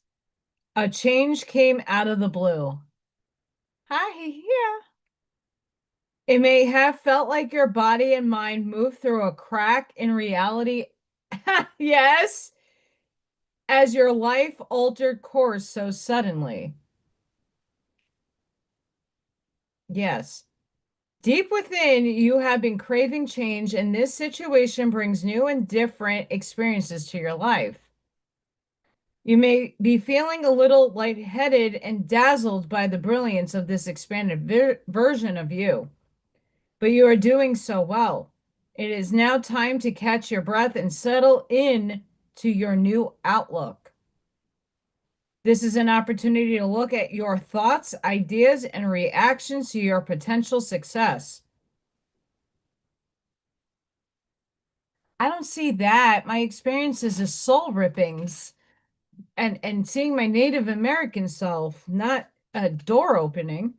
a change came out of the blue. Hi, yeah. It may have felt like your body and mind moved through a crack in reality. Yes, as your life altered course so suddenly. Yes. Deep within, you have been craving change, and this situation brings new and different experiences to your life. You may be feeling a little lightheaded and dazzled by the brilliance of this expanded version of you, but you are doing so well. It is now time to catch your breath and settle in to your new outlook. This is an opportunity to look at your thoughts, ideas, and reactions to your potential success. I don't see that. My experiences is soul rippings and seeing my Native American self, not a door opening.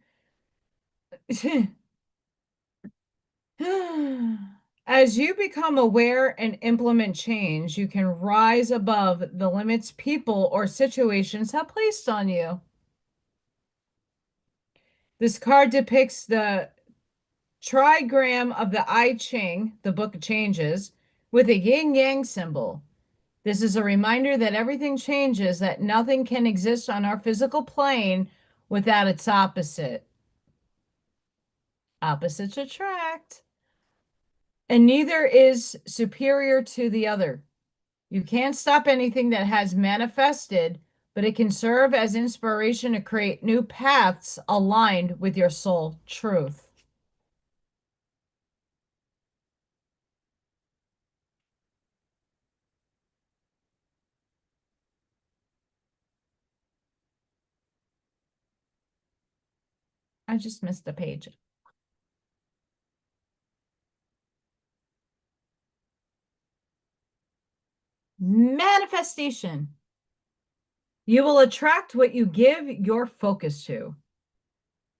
As you become aware and implement change, you can rise above the limits people or situations have placed on you. This card depicts the trigram of the I Ching, the Book of Changes, with a yin yang symbol. This is a reminder that everything changes, that nothing can exist on our physical plane without its opposite. Opposites attract. And neither is superior to the other. You can't stop anything that has manifested, but it can serve as inspiration to create new paths aligned with your soul truth. I just missed a page. Manifestation. You will attract what you give your focus to.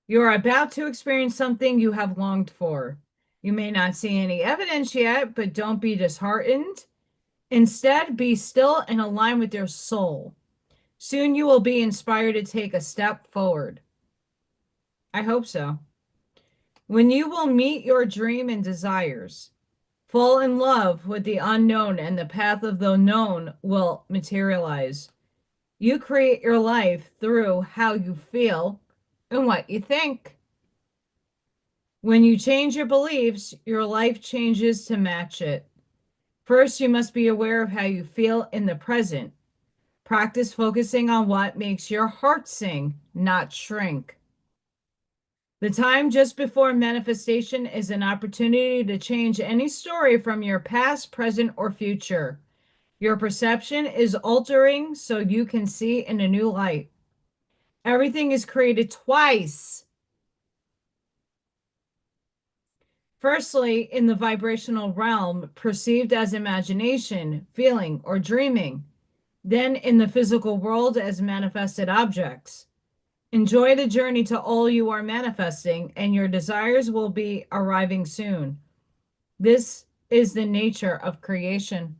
You are about to experience something you have longed for. You may not see any evidence yet, but don't be disheartened. Instead, be still and align with your soul. Soon you will be inspired to take a step forward. I hope so. When you will meet your dream and desires, fall in love with the unknown, and the path of the known will materialize. You create your life through how you feel and what you think. When you change your beliefs, your life changes to match it. First, you must be aware of how you feel in the present. Practice focusing on what makes your heart sing, not shrink. The time just before manifestation is an opportunity to change any story from your past, present, or future. Your perception is altering so you can see in a new light. Everything is created twice. Firstly, in the vibrational realm, perceived as imagination, feeling, or dreaming. Then in the physical world as manifested objects. Enjoy the journey to all you are manifesting, and your desires will be arriving soon. This is the nature of creation.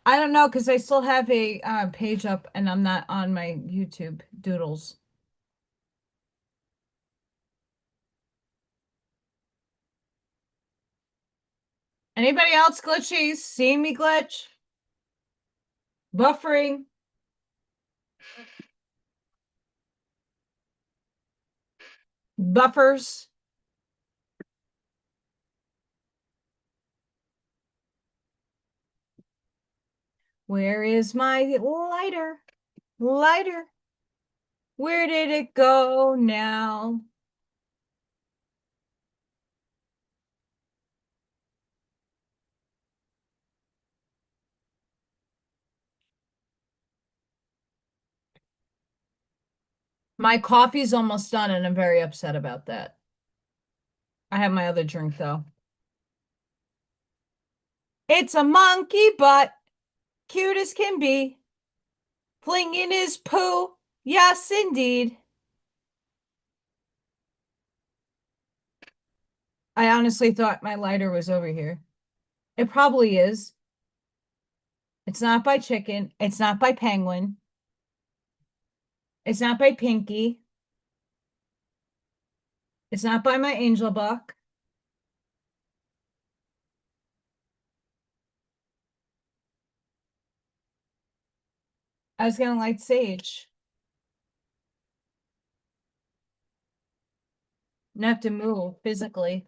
I don't know because I still have a page up and I'm not on my YouTube doodles. Anybody else glitchy? See me glitch? Buffering? Buffers? Where is my lighter? Lighter? Where did it go now? My coffee's almost done and I'm very upset about that. I have my other drink though. It's a monkey butt, cute as can be, flinging his poo. Yes, indeed. I honestly thought my lighter was over here. It probably is. It's not by Chicken. It's not by Penguin. It's not by Pinky. It's not by my angel buck. I was gonna light sage. And have to move physically.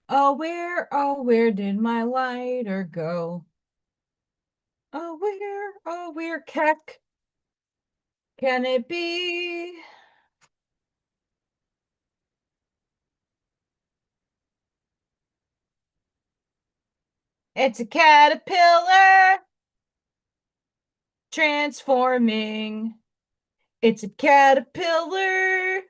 Oh, where did my lighter go? Oh, we're keck. Can it be? It's a caterpillar transforming. It's a caterpillar.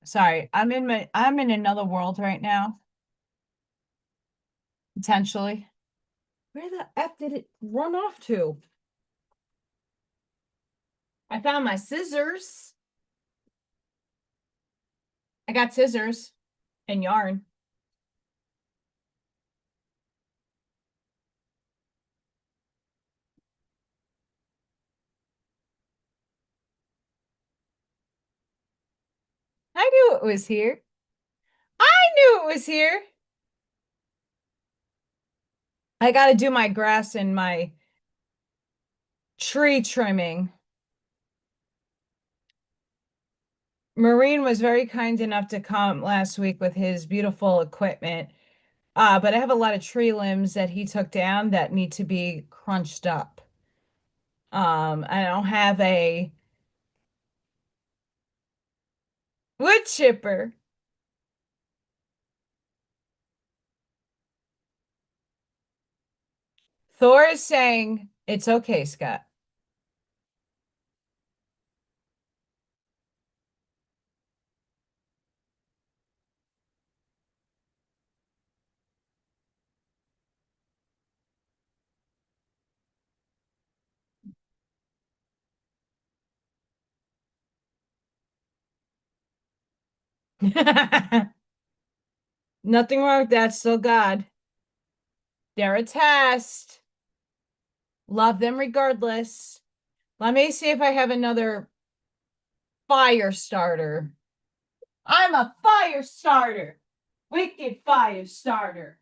Sorry, I'm in another world right now, potentially. Where the F did it run off to? I found my scissors. I got scissors and yarn. I knew it was here. I knew it was here. I got to do my grass and my tree trimming. Marine was very kind enough to come last week with his beautiful equipment. But I have a lot of tree limbs that he took down that need to be crunched up. I don't have a wood chipper. Thor is saying, it's okay, Scott. Nothing wrong with that. Still God. They're a test. Love them regardless. Let me see if I have another fire starter. I'm a fire starter. Wicked fire starter.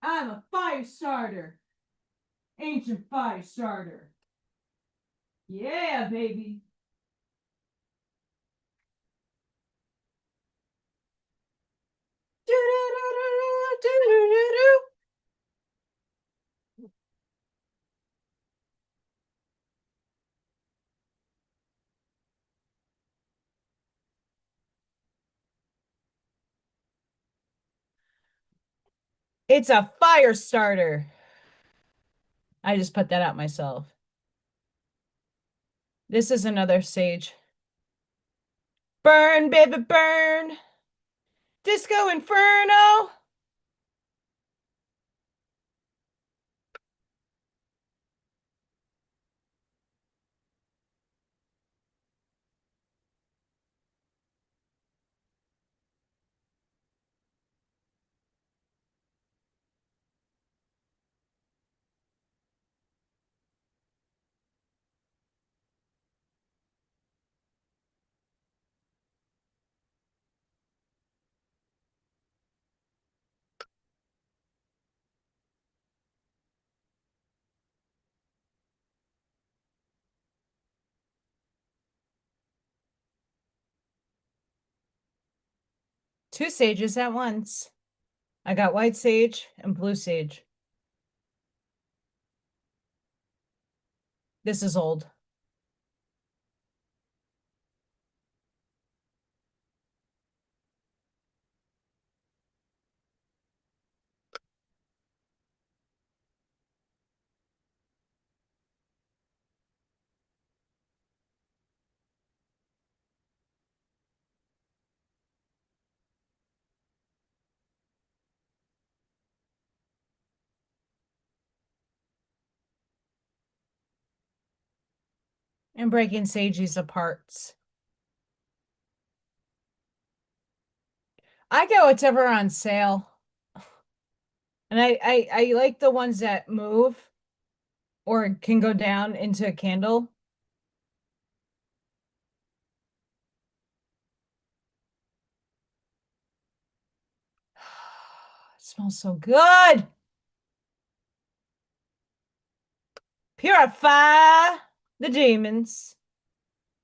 I'm a fire starter. Ancient fire starter. Yeah, baby. It's a fire starter. I just put that out myself. This is another sage. Burn, baby, burn. Disco Inferno. Two sages at once. I got white sage and blue sage. This is old. And breaking sages apart. I get whatever on sale. And I like the ones that move or can go down into a candle. It smells so good. Purify the demons.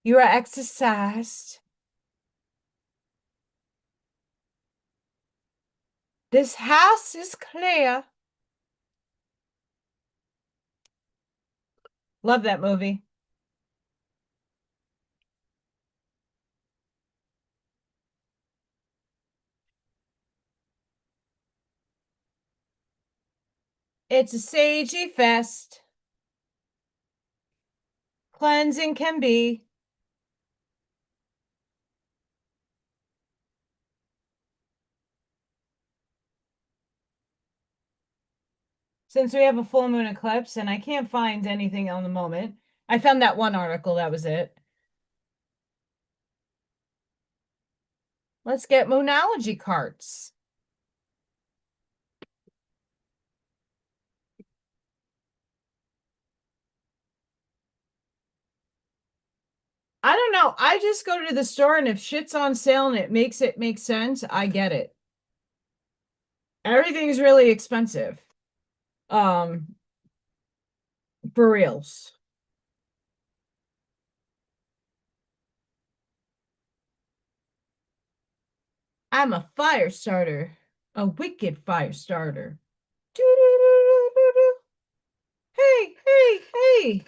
You are exercised. This house is clear. Love that movie. It's a sagey fest. Cleansing can be. Since we have a full moon eclipse and I can't find anything on the moment. I found that one article, that was it. Let's get moonology cards. I don't know. I just go to the store and if shit's on sale and it makes it make sense, I get it. Everything's really expensive. Um, for reals. I'm a fire starter, a wicked fire starter. Doo-doo-doo-doo-doo-doo. Hey, hey, hey.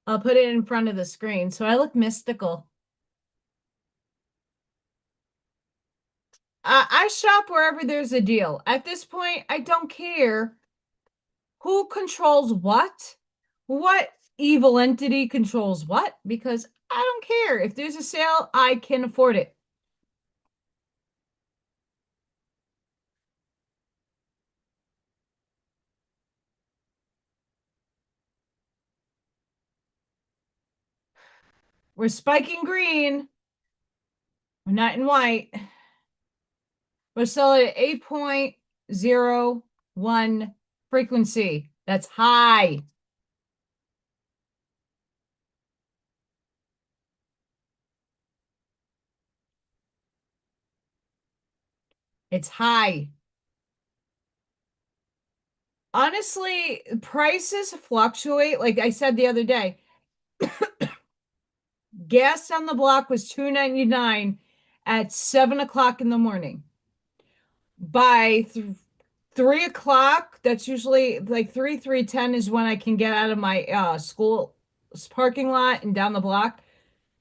I'll put it in front of the screen so I look mystical. I shop wherever there's a deal. At this point, I don't care who controls what evil entity controls what, because I don't care. If there's a sale, I can afford it. We're spiking green. We're not in white. We're still at 8.01 frequency. That's high. It's high. Honestly, prices fluctuate. Like I said the other day, gas on the block was $2.99 at 7 o'clock in the morning. By 3 o'clock, that's usually like 3:10 is when I can get out of my school parking lot and down the block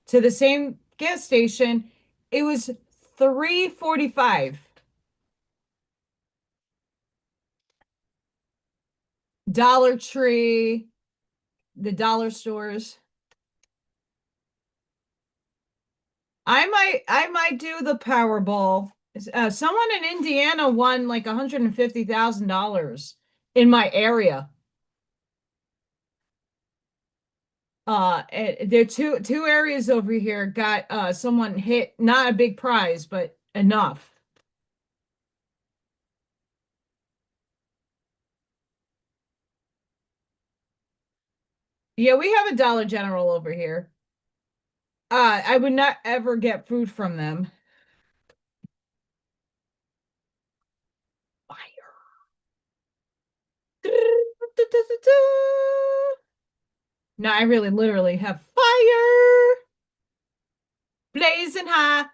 to the same gas station. It was 3:45. Dollar Tree, the dollar stores. I might do the Powerball. Someone in Indiana won like $150,000 in my area. There are two areas over here got someone hit, not a big prize, but enough. Yeah, we have a Dollar General over here. I would not ever get food from them. Fire. No, I really literally have fire blazing high.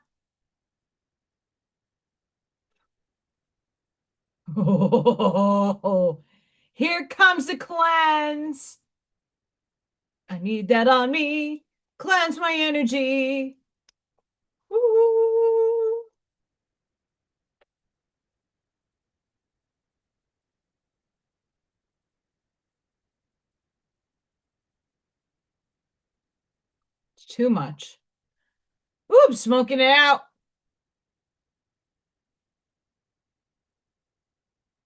Oh, here comes the cleanse. I need that on me. Cleanse my energy. Woo. It's too much. Oops, smoking it out.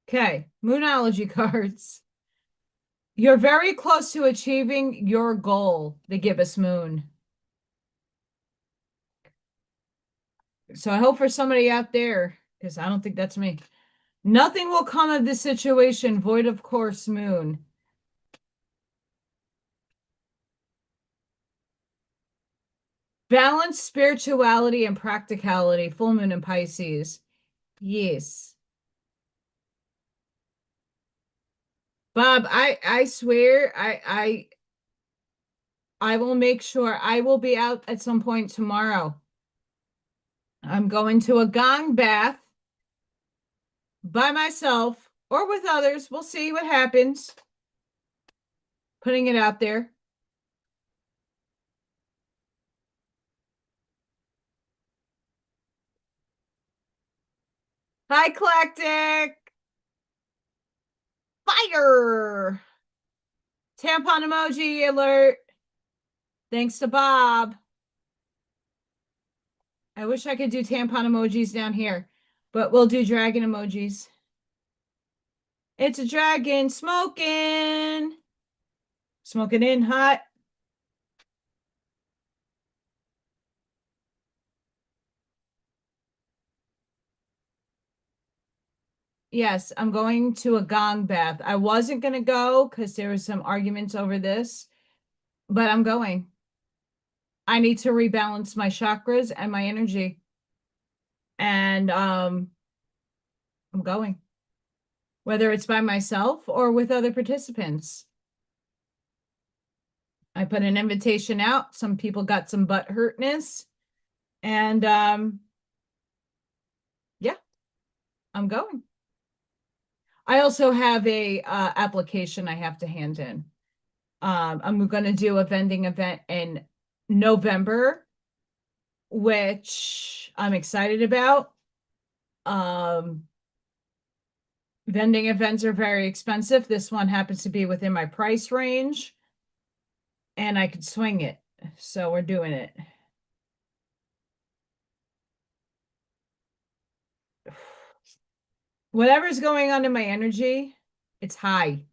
Okay, moonology cards. You're very close to achieving your goal, the gibbous moon. So I hope for somebody out there, because I don't think that's me. Nothing will come of this situation, void of course, moon. Balance, spirituality, and practicality, full moon in Pisces. Yes. Bob, I swear I will make sure I will be out at some point tomorrow. I'm going to a gong bath by myself or with others. We'll see what happens. Putting it out there. Hi, Eclectic. Fire. Tampon emoji alert. Thanks to Bob. I wish I could do tampon emojis down here, but we'll do dragon emojis. It's a dragon smoking. Smoking in hot. Yes, I'm going to a gong bath. I wasn't going to go because there was some arguments over this, but I'm going. I need to rebalance my chakras and my energy. And I'm going, whether it's by myself or with other participants. I put an invitation out. Some people got some butt hurtness. And yeah, I'm going. I also have a application I have to hand in. I'm going to do a vending event in November, which I'm excited about. Vending events are very expensive. This one happens to be within my price range, and I could swing it. So we're doing it. Whatever's going on in my energy, it's high.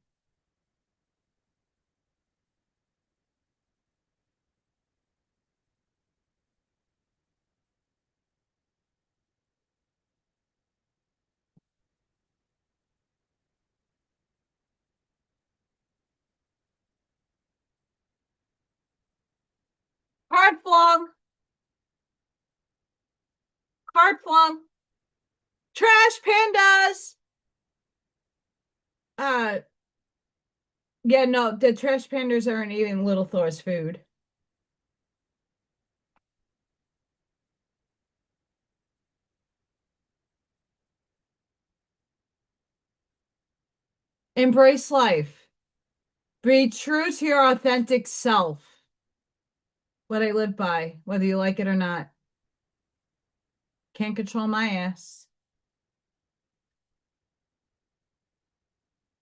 Card flung, card flung, trash pandas. Uh, yeah, no, the trash pandas aren't eating Little Thor's food. Embrace life. Be true to your authentic self. What I live by, whether you like it or not. Can't control my ass.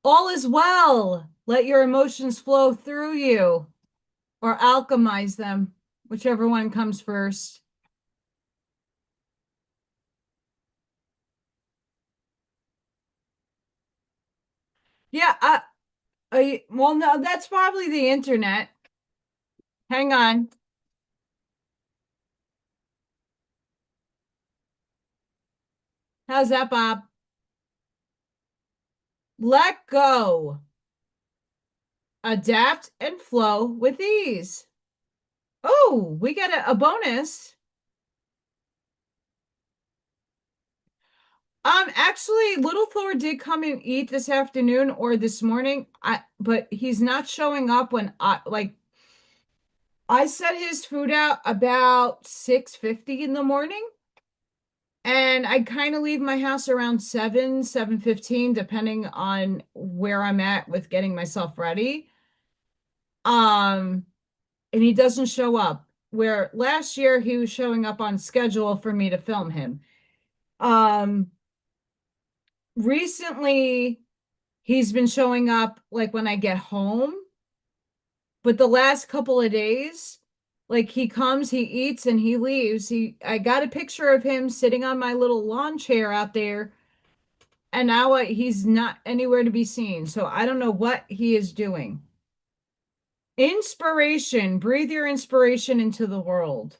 All is well. Let your emotions flow through you or alchemize them, whichever one comes first. Yeah, well, no, that's probably the internet. Hang on. How's that, Bob? Let go. Adapt and flow with ease. Oh, we got a bonus. Actually, Little Thor did come and eat this afternoon or this morning. But he's not showing up when I set his food out about 6:50 in the morning. And I kind of leave my house around 7:15, depending on where I'm at with getting myself ready. Um, and he doesn't show up. Where last year he was showing up on schedule for me to film him. Um, Recently he's been showing up like when I get home, but the last couple of days, like he comes, he eats, and he leaves. I got a picture of him sitting on my little lawn chair out there, and now he's not anywhere to be seen. So I don't know what he is doing. Inspiration, breathe your inspiration into the world.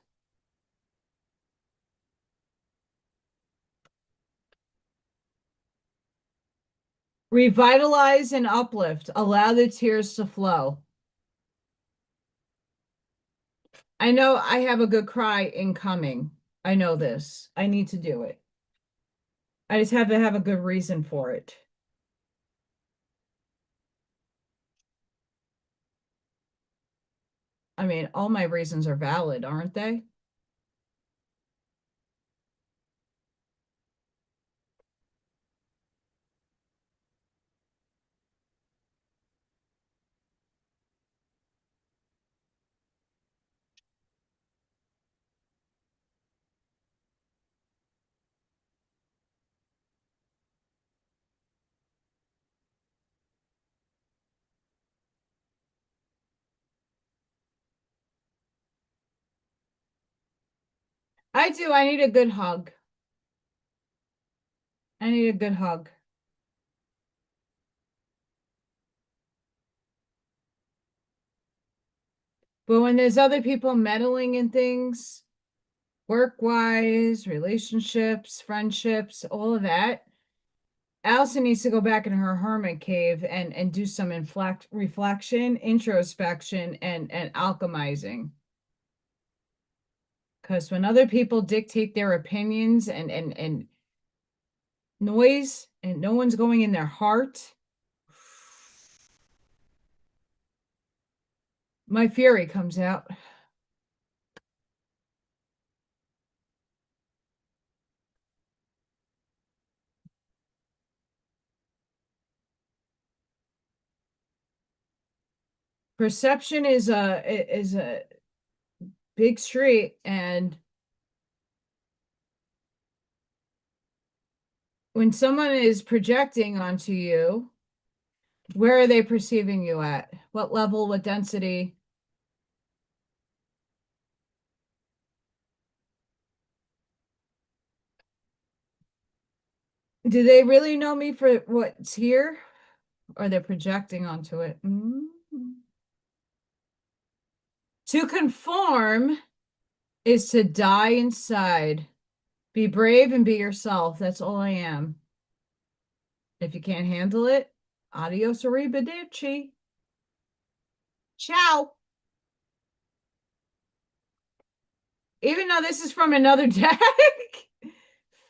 Revitalize and uplift. Allow the tears to flow. I know I have a good cry incoming. I know this. I need to do it. I just have to have a good reason for it. I mean, all my reasons are valid, aren't they? I do. I need a good hug. I need a good hug. But when there's other people meddling in things, work-wise, relationships, friendships, all of that, Allison needs to go back in her hermit cave and do some inflect reflection, introspection, and alchemizing. Because when other people dictate their opinions and noise and no one's going in their heart, my fury comes out. Perception is a big street, and when someone is projecting onto you, where are they perceiving you at? What level, what density? Do they really know me for what's here? Or they're projecting onto it? To conform is to die inside. Be brave and be yourself. That's all I am. If you can't handle it, adios arrivederci. Ciao. Even though this is from another deck,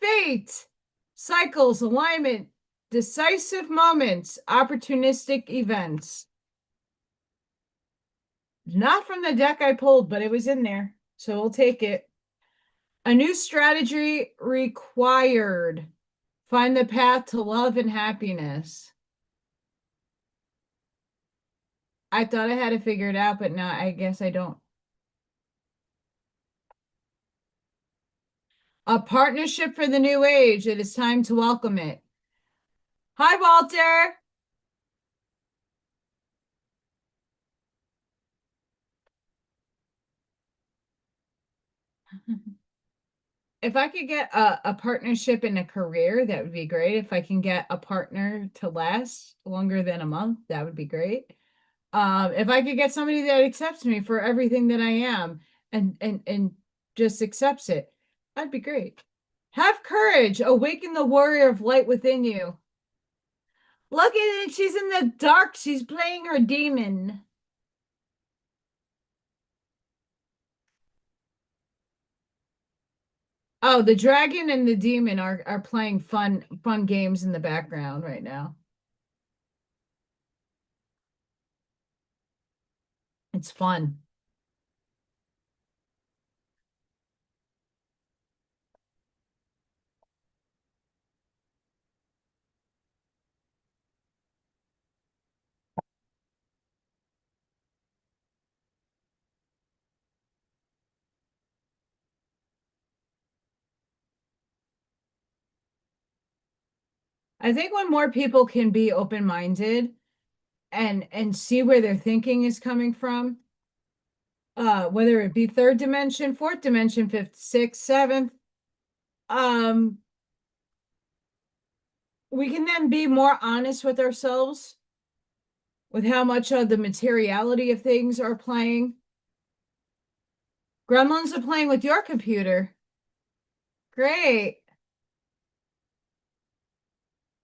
fate, cycles, alignment, decisive moments, opportunistic events. Not from the deck I pulled, but it was in there. So we'll take it. A new strategy required. Find the path to love and happiness. I thought I had to figure it out, but now I guess I don't. A partnership for the new age. It is time to welcome it. Hi, Walter. If I could get a partnership in a career, that would be great. If I can get a partner to last longer than a month, that would be great. If I could get somebody that accepts me for everything that I am and just accepts it, that'd be great. Have courage, awaken the warrior of light within you. Look at it, she's in the dark, she's playing her demon. Oh, the dragon and the demon are playing fun games in the background right now. It's fun. I think when more people can be open-minded and see where their thinking is coming from, whether it be third dimension, fourth dimension, fifth, sixth, seventh, um, we can then be more honest with ourselves with how much of the materiality of things are playing. Gremlins are playing with your computer. Great.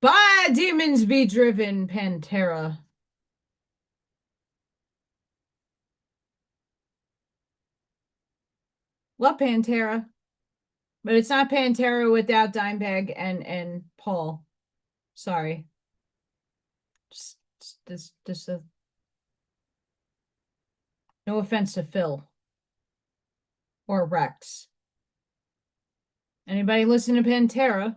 By demons be driven, Pantera. Love Pantera. But it's not Pantera without Dimebag and Paul. Sorry. Just a No offense to Phil or Rex. Anybody listen to Pantera?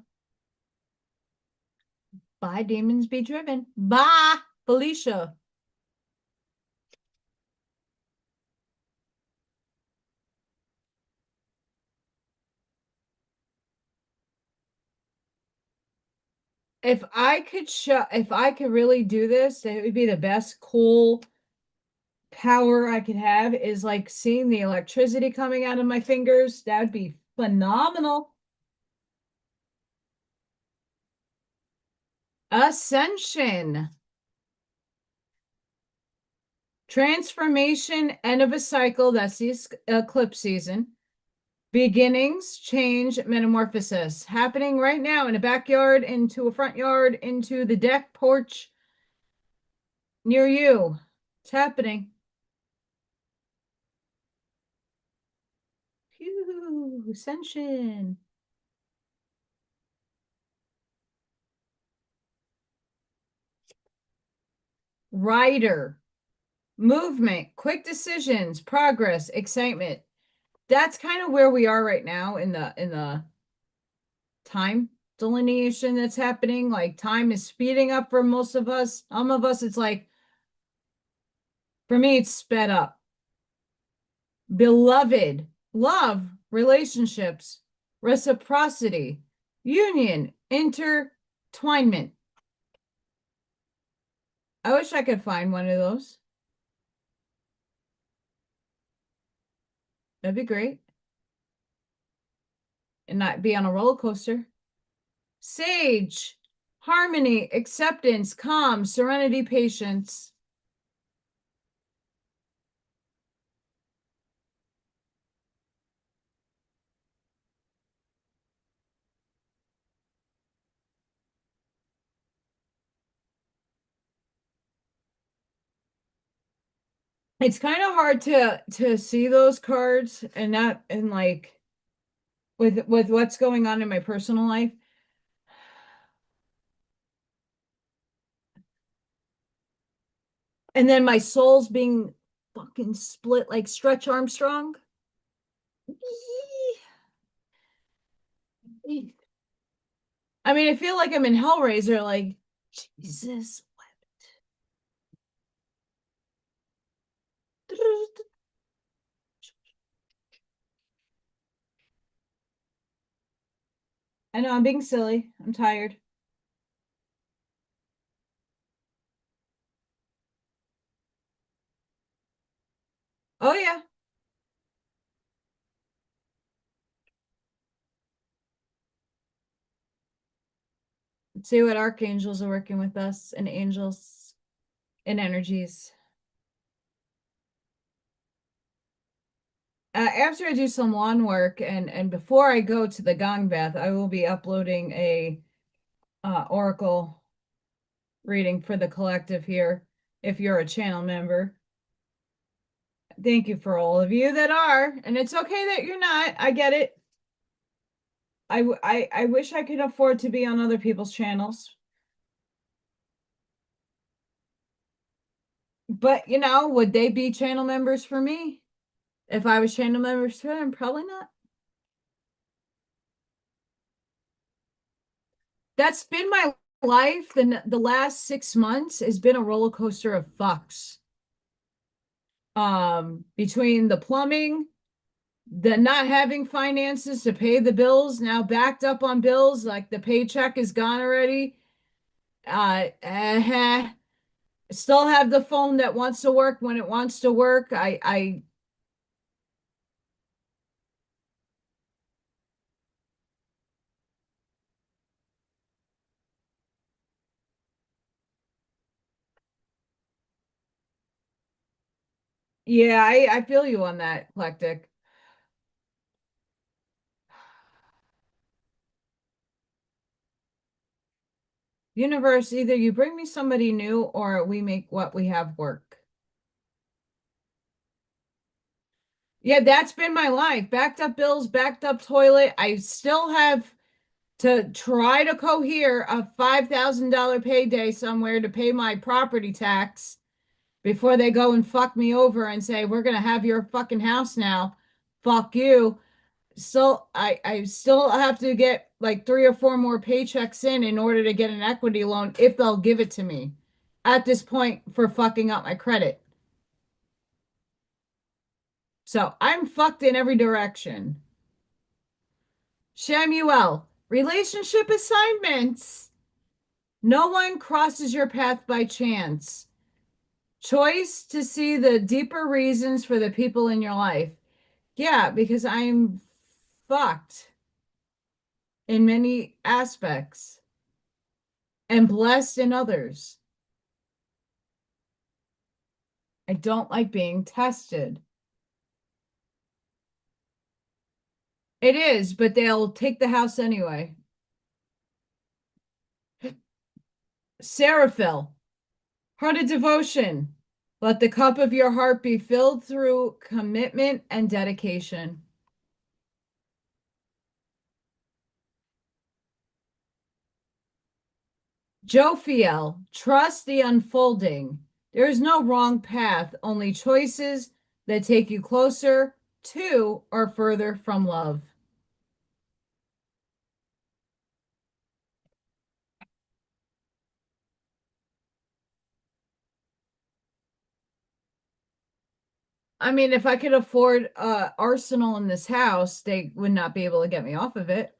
Bye, demons be driven. Bye, Felicia. If I could really do this, it would be the best cool power I could have is like seeing the electricity coming out of my fingers. That would be phenomenal. Ascension. Transformation, end of a cycle. That's the eclipse season. Beginnings, change, metamorphosis. Happening right now in a backyard, into a front yard, into the deck, porch near you. It's happening. Phew, ascension. Rider. Movement, quick decisions, progress, excitement. That's kind of where we are right now in the time delineation that's happening. Like time is speeding up for most of us. Some of us, it's like, for me, it's sped up. Beloved, love, relationships, reciprocity, union, intertwinement. I wish I could find one of those. That'd be great. And not be on a roller coaster. Sage, harmony, acceptance, calm, serenity, patience. It's kind of hard to see those cards and not and like with what's going on in my personal life. And then my soul's being fucking split like Stretch Armstrong. I mean, I feel like I'm in Hellraiser, like, Jesus. I know I'm being silly. I'm tired. Oh yeah. Let's see what archangels are working with us and angels and energies. After I do some lawn work and before I go to the gong bath, I will be uploading a oracle reading for the collective here. If you're a channel member, thank you for all of you that are, and it's okay that you're not. I get it. I wish I could afford to be on other people's channels, but you know, would they be channel members for me? If I was channel members for them, probably not. That's been my life. The last 6 months has been a roller coaster of fucks. Between the plumbing, the not having finances to pay the bills, now backed up on bills, like the paycheck is gone already. Still have the phone that wants to work when it wants to work. I yeah, I feel you on that, eclectic. Universe, either you bring me somebody new or we make what we have work. Yeah, that's been my life. Backed up bills, backed up toilet. I still have to try to cohere a $5,000 payday somewhere to pay my property tax before they go and fuck me over and say, we're gonna have your fucking house now. Fuck you. So I still have to get like 3 or 4 more paychecks in order to get an equity loan if they'll give it to me at this point for fucking up my credit. So I'm fucked in every direction. Shamuel, relationship assignments. No one crosses your path by chance. Choice to see the deeper reasons for the people in your life. Yeah, because I'm fucked in many aspects and blessed in others. I don't like being tested. It is, but they'll take the house anyway. Seraphil, heart of devotion. Let the cup of your heart be filled through commitment and dedication. Jophiel, trust the unfolding. There is no wrong path, only choices that take you closer to or further from love. I mean, if I could afford arsenal in this house, they would not be able to get me off of it.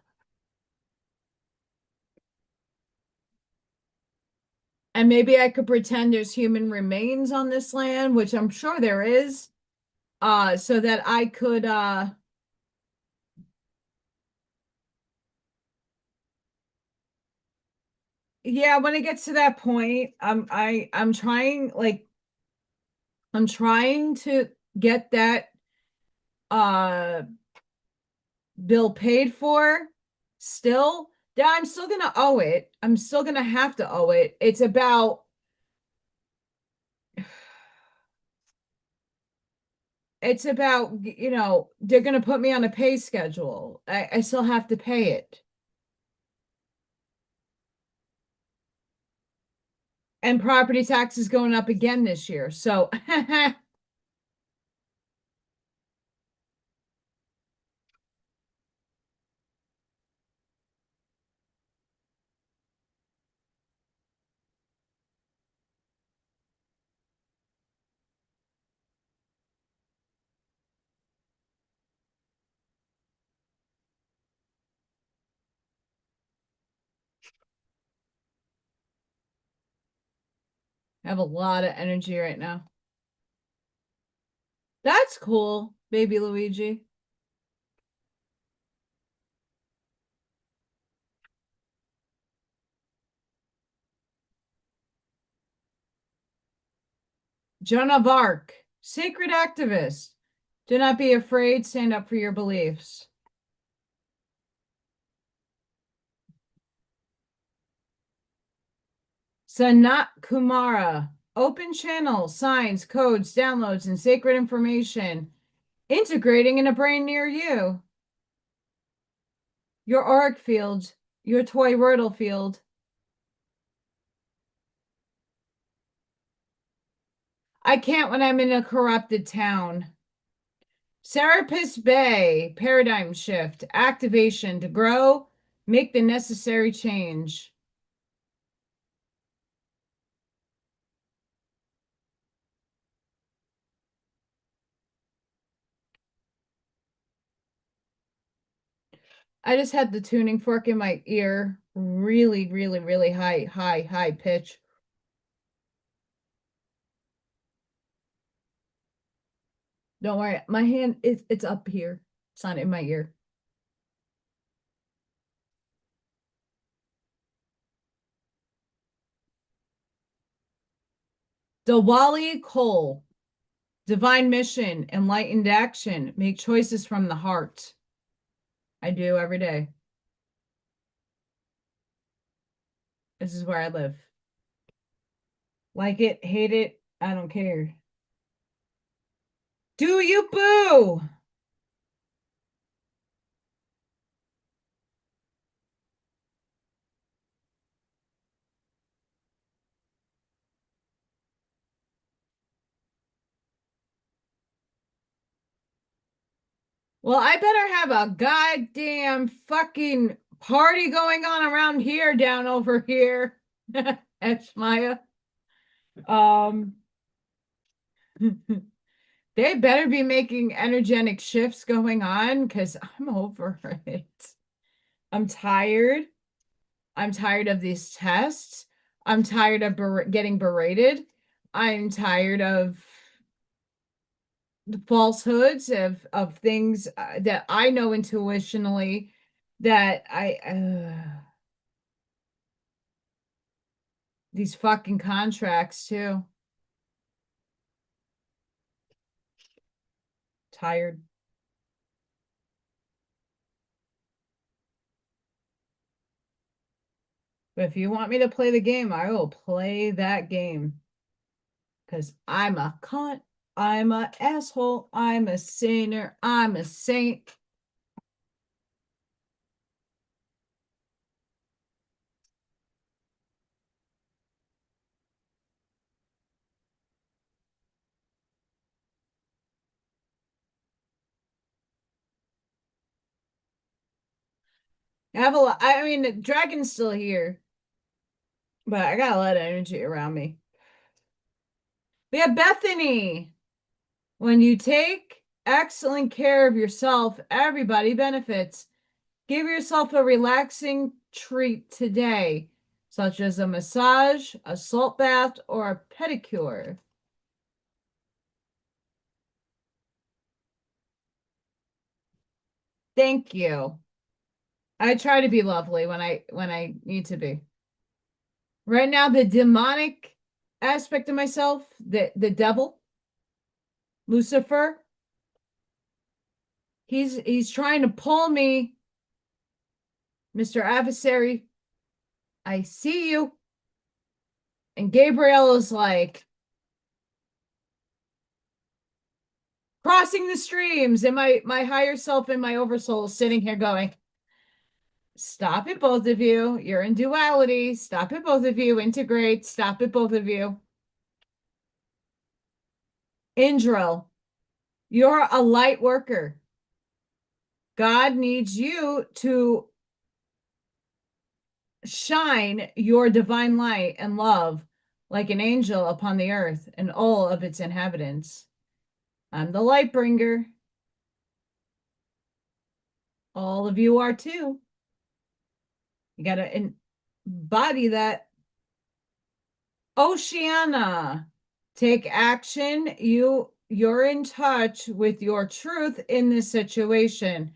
And maybe I could pretend there's human remains on this land, which I'm sure there is, so that I could yeah, when it gets to that point, I'm trying to get that uh bill paid for still. Yeah, I'm still gonna owe it. I'm still gonna have to owe it. It's about, they're gonna put me on a pay schedule. I still have to pay it. And property tax is going up again this year. So I have a lot of energy right now. That's cool, baby Luigi. Joan of Arc, sacred activist. Do not be afraid, stand up for your beliefs. Sanat Kumara, open channel, signs, codes, downloads, and sacred information, integrating in a brain near you. Your auric field, your toy wordle field. I can't when I'm in a corrupted town. Serapis Bay, paradigm shift, activation to grow, make the necessary change. I just had the tuning fork in my ear, really, really, really high, high, high pitch. Don't worry, my hand it's up here. It's not in my ear. Diwali Cole, divine mission, enlightened action, make choices from the heart. I do every day. This is where I live. Like it, hate it, I don't care. Do you boo? Well, I better have a goddamn fucking party going on around here down over here at Shmaya. Um, they better be making energetic shifts going on because I'm over it. I'm tired. I'm tired of these tests. I'm tired of getting berated. I'm tired of the falsehoods of things that I know intuitionally that I these fucking contracts too. Tired. But if you want me to play the game, I will play that game. Because I'm a cunt. I'm a asshole. I'm a sinner. I'm a saint. I have a lot. I mean, the dragon's still here, but I got a lot of energy around me. We have Bethany. When you take excellent care of yourself, everybody benefits. Give yourself a relaxing treat today, such as a massage, a salt bath, or a pedicure. Thank you. I try to be lovely when I need to be. Right now, the demonic aspect of myself, the devil, Lucifer, he's trying to pull me, Mr. Adversary. I see you. And Gabriel is like crossing the streams, and my higher self and my oversoul is sitting here going, stop it, both of you. You're in duality. Stop it, both of you. Integrate. Stop it, both of you. Indril, you're a light worker. God needs you to shine your divine light and love like an angel upon the earth and all of its inhabitants. I'm the light bringer. All of you are too. You got to embody that. Oceana, take action. You're in touch with your truth in this situation.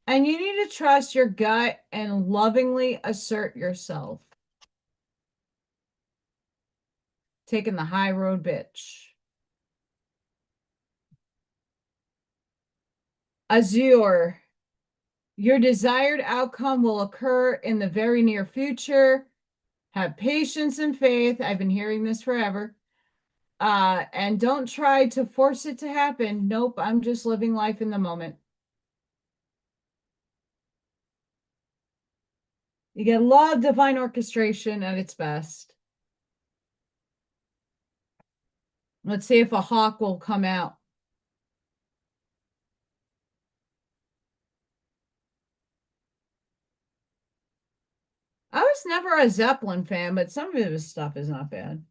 And you need to trust your gut and lovingly assert yourself. Taking the high road, bitch. Azure, your desired outcome will occur in the very near future. Have patience and faith. I've been hearing this forever. And don't try to force it to happen. Nope, I'm just living life in the moment. You get law of divine orchestration at its best. Let's see if a hawk will come out. I was never a Zeppelin fan, but some of his stuff is not bad.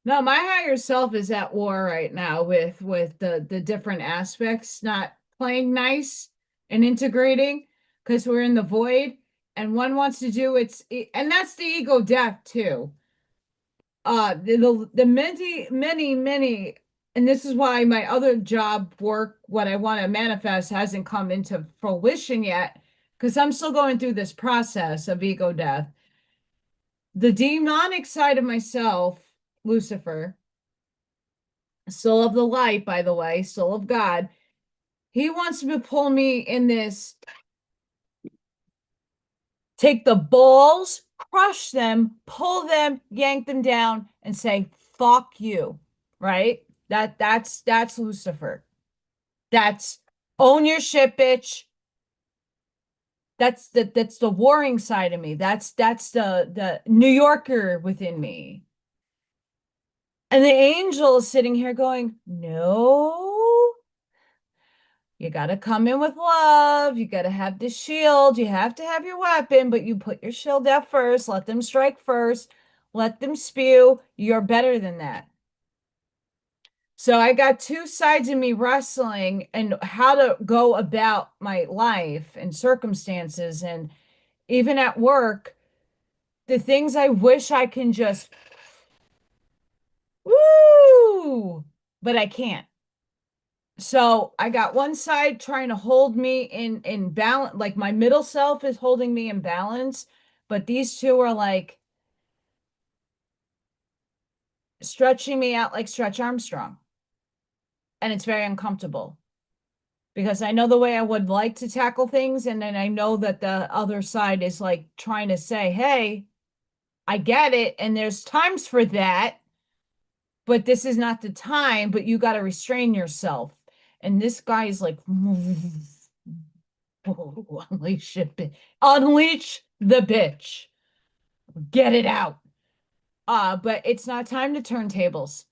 No, my higher self is at war right now with the different aspects not playing nice and integrating because we're in the void and one wants to do its and that's the ego death too. The many and this is why my other job work, what I want to manifest hasn't come into fruition yet because I'm still going through this process of ego death. The demonic side of myself, Lucifer, soul of the light, by the way, soul of God, he wants to pull me in this, take the balls, crush them, pull them, yank them down, and say, fuck you, right? That's Lucifer. That's own your shit, bitch. That's the warring side of me. That's the New Yorker within me. And the angel is sitting here going, no, you got to come in with love. You got to have the shield. You have to have your weapon, but you put your shield out first. Let them strike first. Let them spew. You're better than that. So I got two sides of me wrestling and how to go about my life and circumstances. And even at work, the things I wish I can just, woo, but I can't. So I got one side trying to hold me in balance, like my middle self is holding me in balance, but these two are like stretching me out like Stretch Armstrong. And it's very uncomfortable because I know the way I would like to tackle things, and then I know that the other side is like trying to say, "Hey, I get it, and there's times for that, but this is not the time, but you got to restrain yourself." And this guy is like, unleash it, unleash the bitch, get it out. But it's not time to turn tables.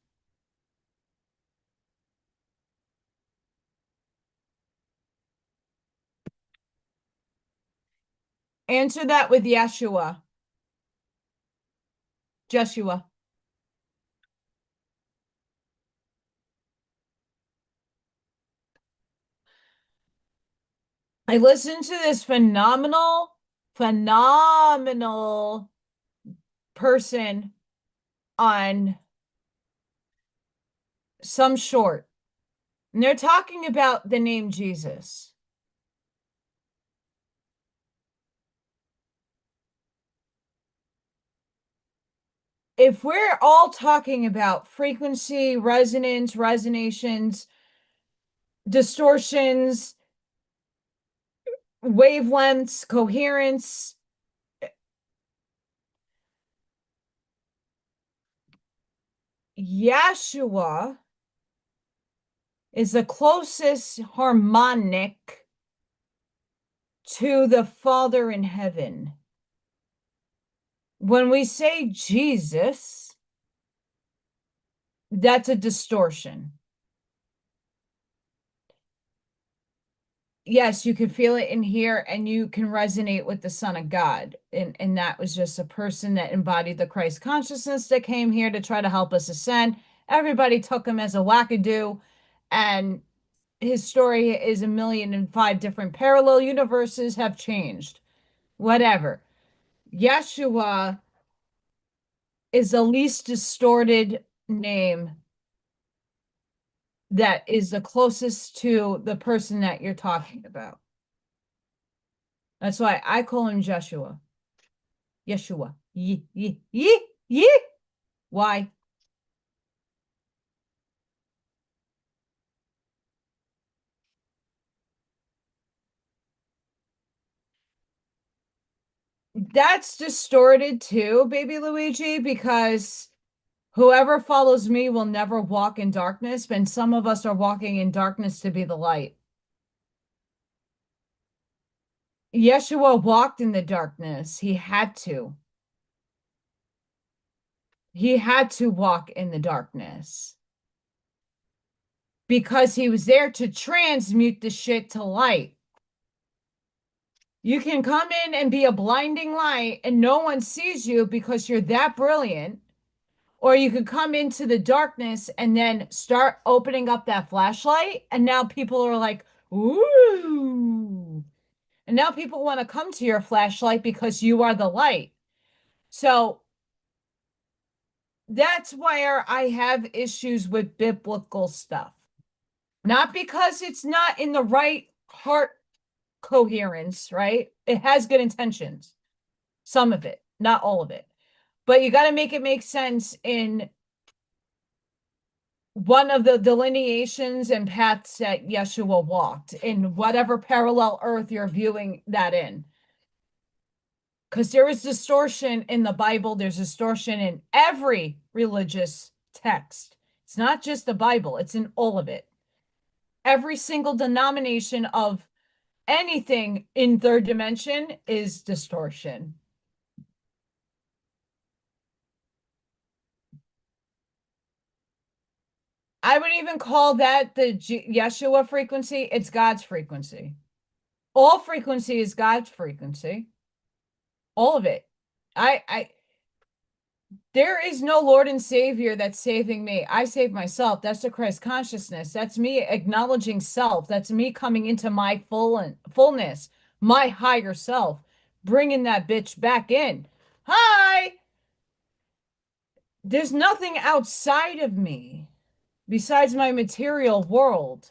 Answer that with Yeshua. Joshua. I listened to this phenomenal person on some short, and they're talking about the name Jesus. If we're all talking about frequency, resonance, resonations, distortions, wavelengths, coherence, Yeshua is the closest harmonic to the Father in heaven. When we say Jesus, that's a distortion. Yes, you can feel it in here and you can resonate with the Son of God. And that was just a person that embodied the Christ consciousness that came here to try to help us ascend. Everybody took him as a wackadoo, and his story is 1,000,005 different parallel universes have changed. Whatever. Yeshua is the least distorted name that is the closest to the person that you're talking about. That's why I call him Joshua. Yeshua. Yee. Why? That's distorted too, baby Luigi, because whoever follows me will never walk in darkness, and some of us are walking in darkness to be the light. Yeshua walked in the darkness. He had to. He had to walk in the darkness because he was there to transmute the shit to light. You can come in and be a blinding light and no one sees you because you're that brilliant. Or you could come into the darkness and then start opening up that flashlight. And now people are like, ooh. And now people want to come to your flashlight because you are the light. So that's where I have issues with biblical stuff. Not because it's not in the right heart coherence, right? It has good intentions, some of it, not all of it. But you got to make it make sense in one of the delineations and paths that Yeshua walked in whatever parallel earth you're viewing that in. Because there is distortion in the Bible, there's distortion in every religious text. It's not just the Bible, it's in all of it. Every single denomination of anything in third dimension is distortion. I would even call that the Yeshua frequency. It's God's frequency. All frequency is God's frequency. All of it. I there is no Lord and Savior that's saving me. I save myself. That's the Christ consciousness. That's me acknowledging self. That's me coming into my fullness, my higher self, bringing that bitch back in. Hi. There's nothing outside of me besides my material world.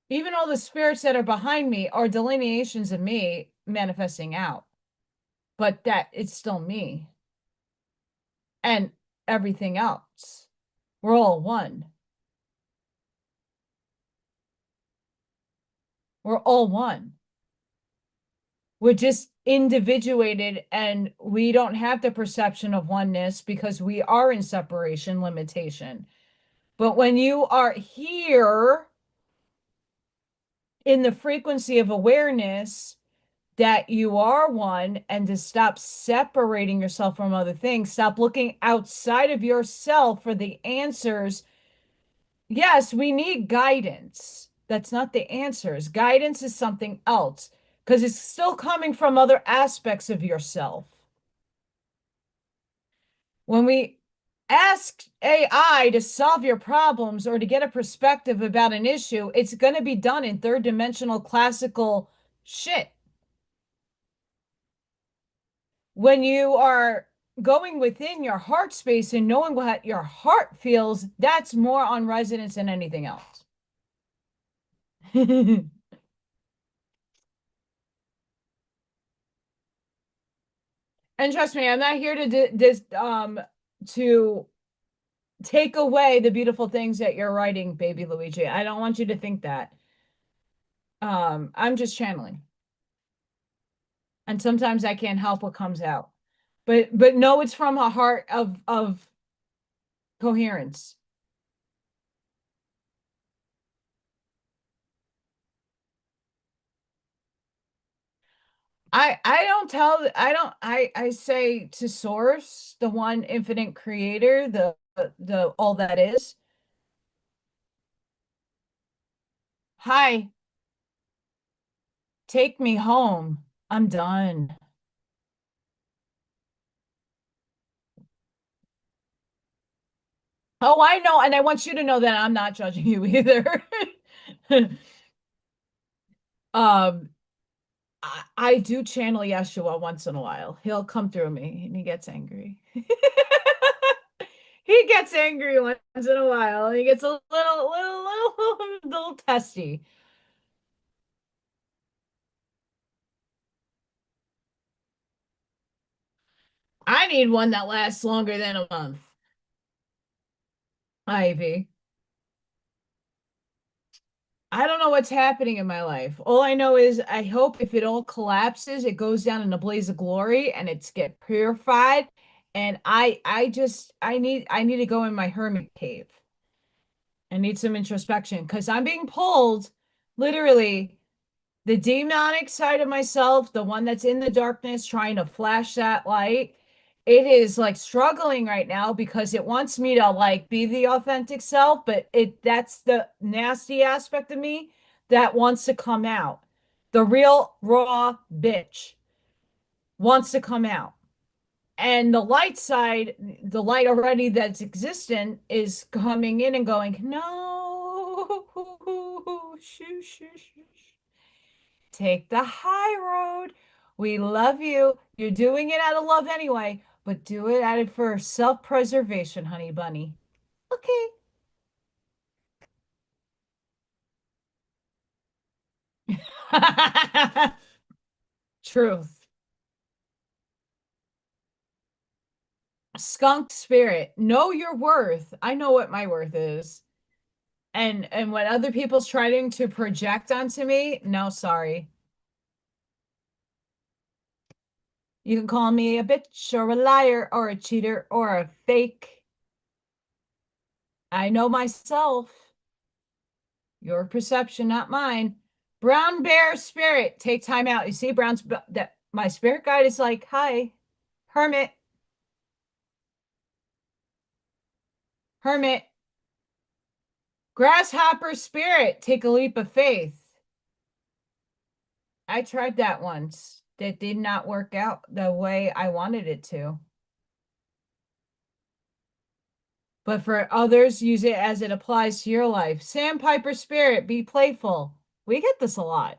Even all the spirits that are behind me are delineations of me manifesting out, but that it's still me and everything else. We're all one. We're all one. We're just individuated and we don't have the perception of oneness because we are in separation limitation. But when you are here in the frequency of awareness, that you are one and to stop separating yourself from other things. Stop looking outside of yourself for the answers. Yes, we need guidance. That's not the answers. Guidance is something else because it's still coming from other aspects of yourself. When we ask AI to solve your problems or to get a perspective about an issue, it's going to be done in third dimensional classical shit. When you are going within your heart space and knowing what your heart feels, that's more on resonance than anything else. And trust me, I'm not here to take away the beautiful things that you're writing, baby Luigi. I don't want you to think that. I'm just channeling. And sometimes I can't help what comes out. But no, it's from a heart of coherence. I don't tell I don't I say to source, the one infinite creator, the all that is. Hi, take me home. I'm done. Oh, I know, and I want you to know that I'm not judging you either. Um, I do channel Yeshua once in a while. He'll come through me and he gets angry. He gets angry once in a while. He gets a little testy. I need one that lasts longer than a month. Ivy. I don't know what's happening in my life. All I know is I hope if it all collapses, it goes down in a blaze of glory and it's get purified. And I need to go in my hermit cave. I need some introspection because I'm being pulled literally the demonic side of myself, the one that's in the darkness trying to flash that light. It is like struggling right now because it wants me to like be the authentic self, but that's the nasty aspect of me that wants to come out. The real raw bitch wants to come out. And the light side, the light already that's existent is coming in and going, no, shoo, shoo, shoo. Take the high road. We love you. You're doing it out of love anyway, but do it out of for self-preservation, honey bunny. Okay. Truth. Skunk spirit. Know your worth. I know what my worth is. And when other people's trying to project onto me, no, sorry. You can call me a bitch or a liar or a cheater or a fake. I know myself. Your perception, not mine. Brown bear spirit, take time out. You see, that my spirit guide is like, hi, hermit, hermit. Grasshopper spirit, take a leap of faith. I tried that once. That did not work out the way I wanted it to. But for others, use it as it applies to your life. Sandpiper spirit, be playful. We get this a lot.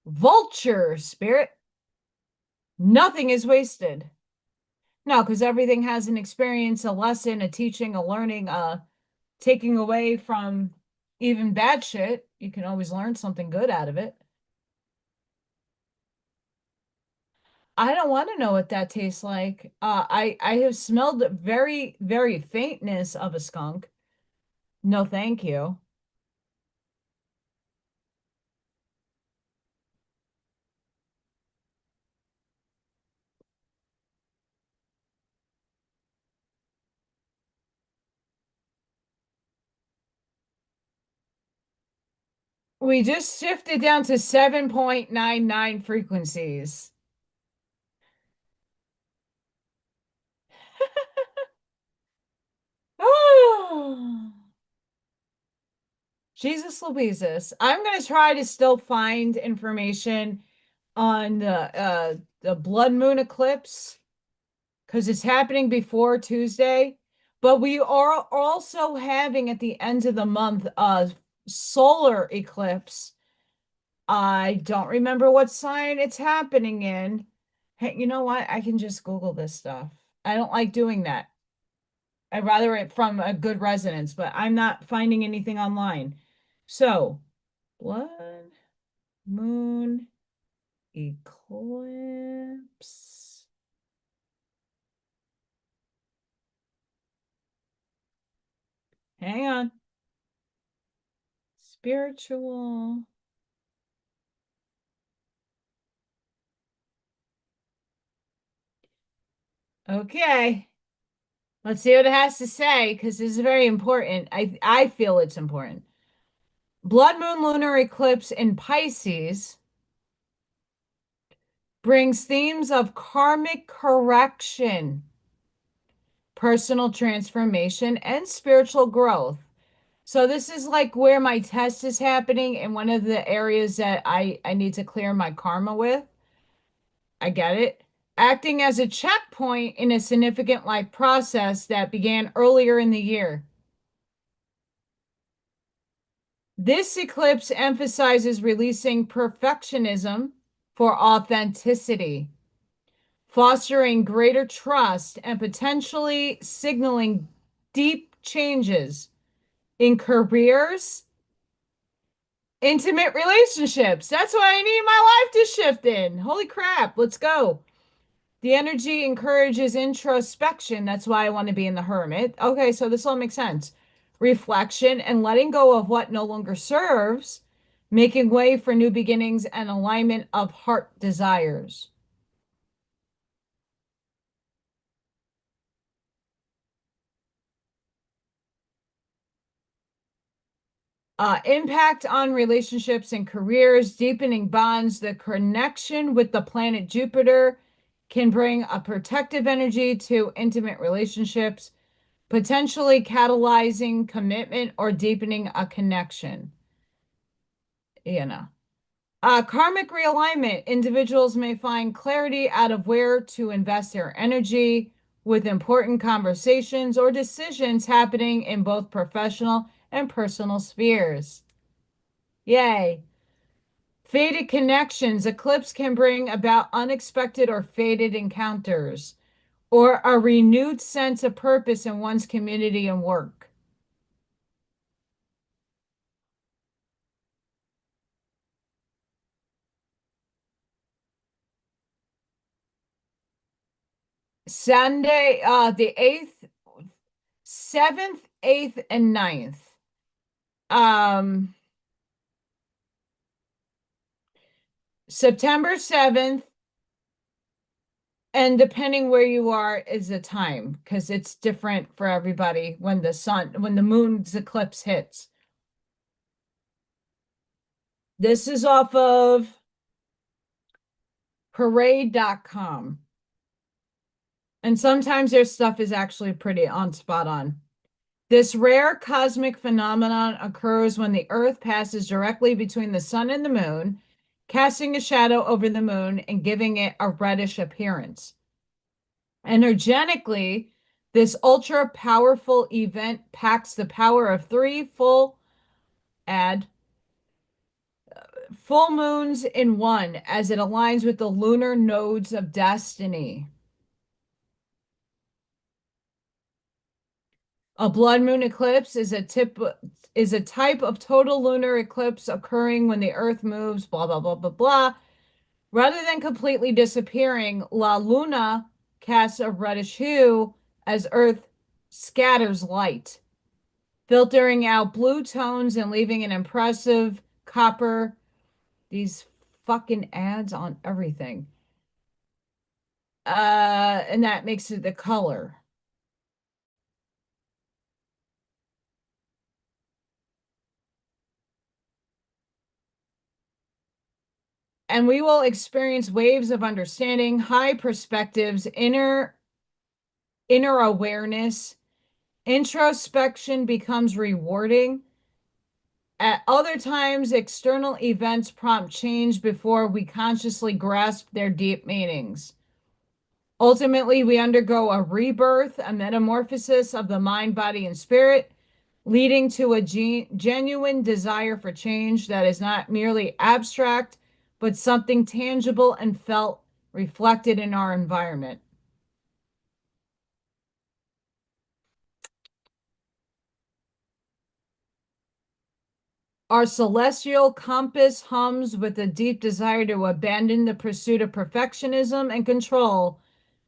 Vulture spirit, nothing is wasted. No, because everything has an experience, a lesson, a teaching, a learning, taking away from even bad shit. You can always learn something good out of it. I don't want to know what that tastes like. I have smelled very, very faintness of a skunk. No, thank you. We just shifted down to 7.99 frequencies. Oh, Jesus Louises. I'm gonna try to still find information on the blood moon eclipse because it's happening before Tuesday. But we are also having at the end of the month a solar eclipse. I don't remember what sign it's happening in. Hey, you know what? I can just Google this stuff. I don't like doing that. I'd rather it from a good resonance, but I'm not finding anything online. So, blood moon eclipse. Hang on. Spiritual. Okay. Let's see what it has to say because this is very important. I feel it's important. Blood moon lunar eclipse in Pisces brings themes of karmic correction, personal transformation, and spiritual growth. So this is like where my test is happening in one of the areas that I need to clear my karma with. I get it. Acting as a checkpoint in a significant life process that began earlier in the year. This eclipse emphasizes releasing perfectionism for authenticity, fostering greater trust, and potentially signaling deep changes in careers, intimate relationships. That's what I need my life to shift in. Holy crap, let's go. The energy encourages introspection. That's why I want to be in the hermit. Okay, so this all makes sense. Reflection and letting go of what no longer serves, making way for new beginnings and alignment of heart desires. Impact on relationships and careers, deepening bonds. The connection with the planet Jupiter can bring a protective energy to intimate relationships, potentially catalyzing commitment or deepening a connection. You know, karmic realignment. Individuals may find clarity out of where to invest their energy with important conversations or decisions happening in both professional and personal spheres. Yay. Faded connections. Eclipse can bring about unexpected or faded encounters or a renewed sense of purpose in one's community and work. Sunday, the 8th, 7th, 8th, and 9th. Um, September 7th, And depending where you are is the time because it's different for everybody when the moon's eclipse hits. This is off of parade.com. And sometimes their stuff is actually pretty on spot on. This rare cosmic phenomenon occurs when the Earth passes directly between the sun and the moon, casting a shadow over the moon and giving it a reddish appearance. Energetically, this ultra powerful event packs the power of three add full moons in one as it aligns with the lunar nodes of destiny. A blood moon eclipse is a type of total lunar eclipse occurring when the Earth moves, blah blah blah blah blah. Rather than completely disappearing, La Luna casts a reddish hue as Earth scatters light, filtering out blue tones and leaving an impressive copper. These fucking ads on everything. And that makes it the color. And we will experience waves of understanding, high perspectives, inner awareness. Introspection becomes rewarding. At other times, external events prompt change before we consciously grasp their deep meanings. Ultimately, we undergo a rebirth, a metamorphosis of the mind, body, and spirit, leading to a genuine desire for change that is not merely abstract, but something tangible and felt reflected in our environment. Our celestial compass hums with a deep desire to abandon the pursuit of perfectionism and control,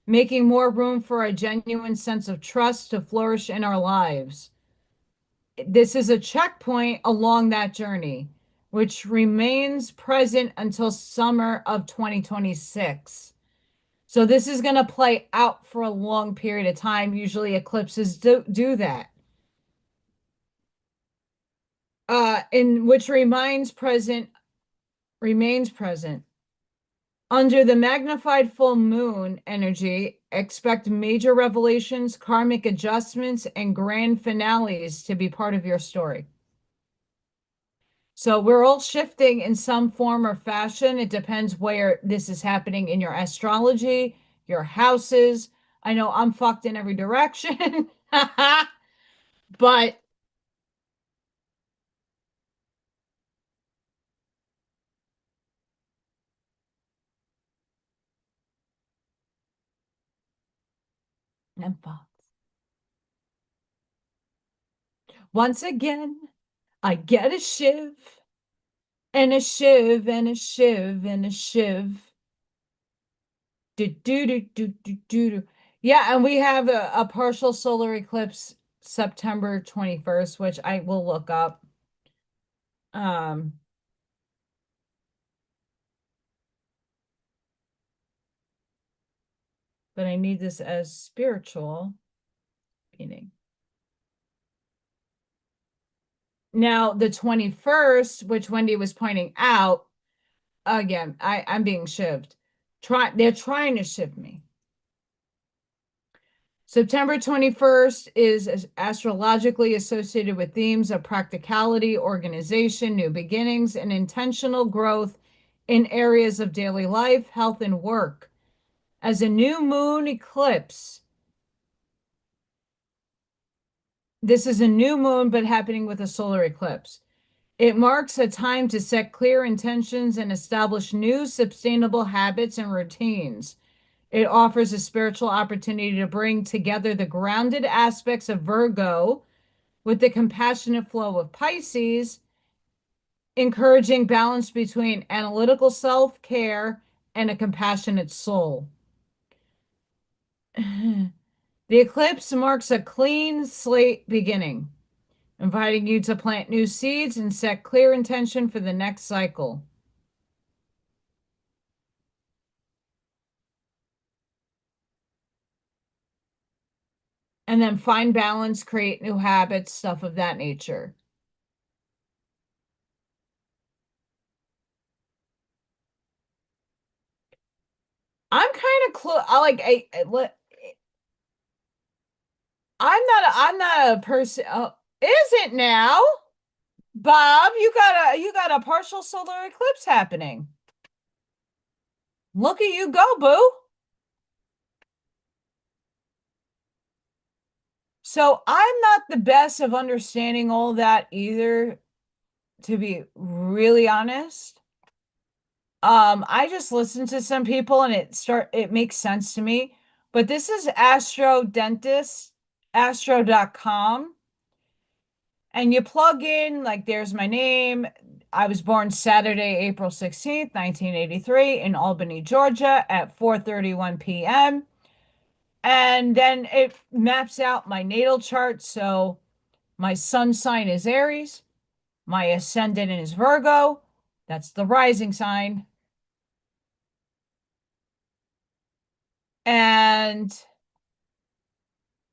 making more room for a genuine sense of trust to flourish in our lives. This is a checkpoint along that journey, which remains present until summer of 2026. So this is going to play out for a long period of time. Usually eclipses do that. In which remains present. Under the magnified full moon energy, expect major revelations, karmic adjustments, and grand finales to be part of your story. So we're all shifting in some form or fashion. It depends where this is happening in your astrology, your houses. I know I'm fucked in every direction, but I'm fucked. Once again, I get a shiv and a shiv and a shiv and a shiv. Do, do, do, do, do, do, do. Yeah, and we have a partial solar eclipse September 21st, which I will look up. Um, but I need this as spiritual meaning. Now, the 21st, which Wendy was pointing out, again, I'm being shivved. They're trying to shiv me. September 21st is astrologically associated with themes of practicality, organization, new beginnings, and intentional growth in areas of daily life, health, and work. As a new moon eclipse, this is a new moon, but happening with a solar eclipse. It marks a time to set clear intentions and establish new sustainable habits and routines. It offers a spiritual opportunity to bring together the grounded aspects of Virgo with the compassionate flow of Pisces, encouraging balance between analytical self-care and a compassionate soul. The eclipse marks a clean slate beginning, inviting you to plant new seeds and set clear intention for the next cycle. And then find balance, create new habits, stuff of that nature. I'm kind of close. I'm not a person. Oh, is it now? Bob, you got a partial solar eclipse happening. Look at you go, boo. So I'm not the best of understanding all that either, to be really honest. I just listen to some people and it makes sense to me. But this is Astro Dentist, astro.com. And you plug in, like, there's my name. I was born Saturday, April 16th, 1983, in Albany, Georgia at 4:31 p.m. And then it maps out my natal chart. So my sun sign is Aries, my ascendant is Virgo. That's the rising sign. And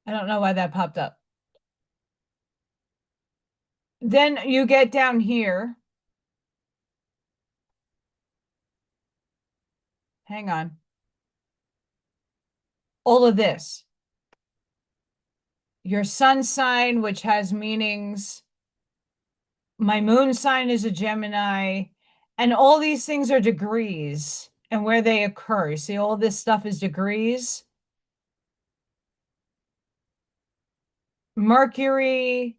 I don't know why that popped up. Then you get down here. Hang on. All of this. Your sun sign, which has meanings. My moon sign is a Gemini. And all these things are degrees and where they occur. See, all this stuff is degrees. Mercury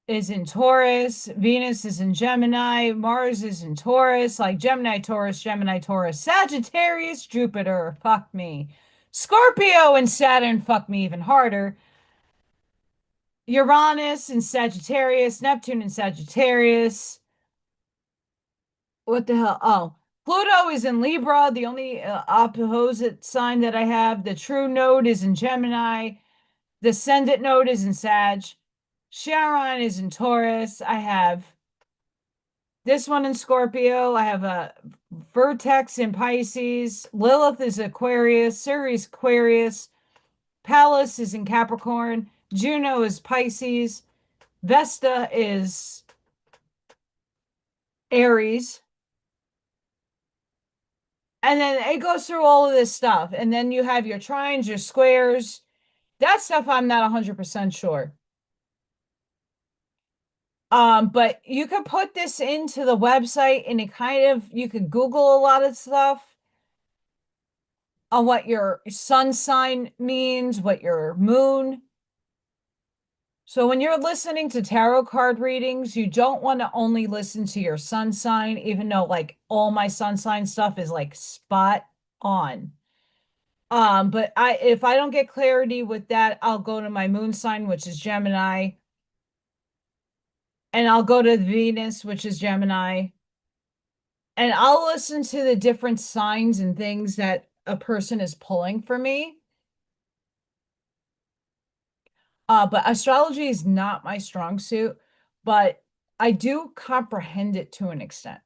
is in Taurus, Venus is in Gemini, Mars is in Taurus, like Gemini, Taurus, Sagittarius, Jupiter, fuck me. Scorpio and Saturn, fuck me even harder. Uranus and Sagittarius, Neptune and Sagittarius. What the hell? Oh, Pluto is in Libra, the only opposite sign that I have. The true node is in Gemini. The ascendant node is in Sag. Charon is in Taurus. I have this one in Scorpio. I have a Vertex in Pisces. Lilith is Aquarius. Ceres Aquarius. Pallas is in Capricorn. Juno is Pisces. Vesta is Aries. And then it goes through all of this stuff. And then you have your trines, your squares. That stuff I'm not 100% sure. But you could put this into the website and you could Google a lot of stuff on what your sun sign means, what your moon. So when you're listening to tarot card readings, you don't want to only listen to your sun sign, even though like all my sun sign stuff is like spot on. But if I don't get clarity with that, I'll go to my moon sign, which is Gemini, and I'll go to Venus, which is Gemini, and I'll listen to the different signs and things that a person is pulling for me. But astrology is not my strong suit, but I do comprehend it to an extent.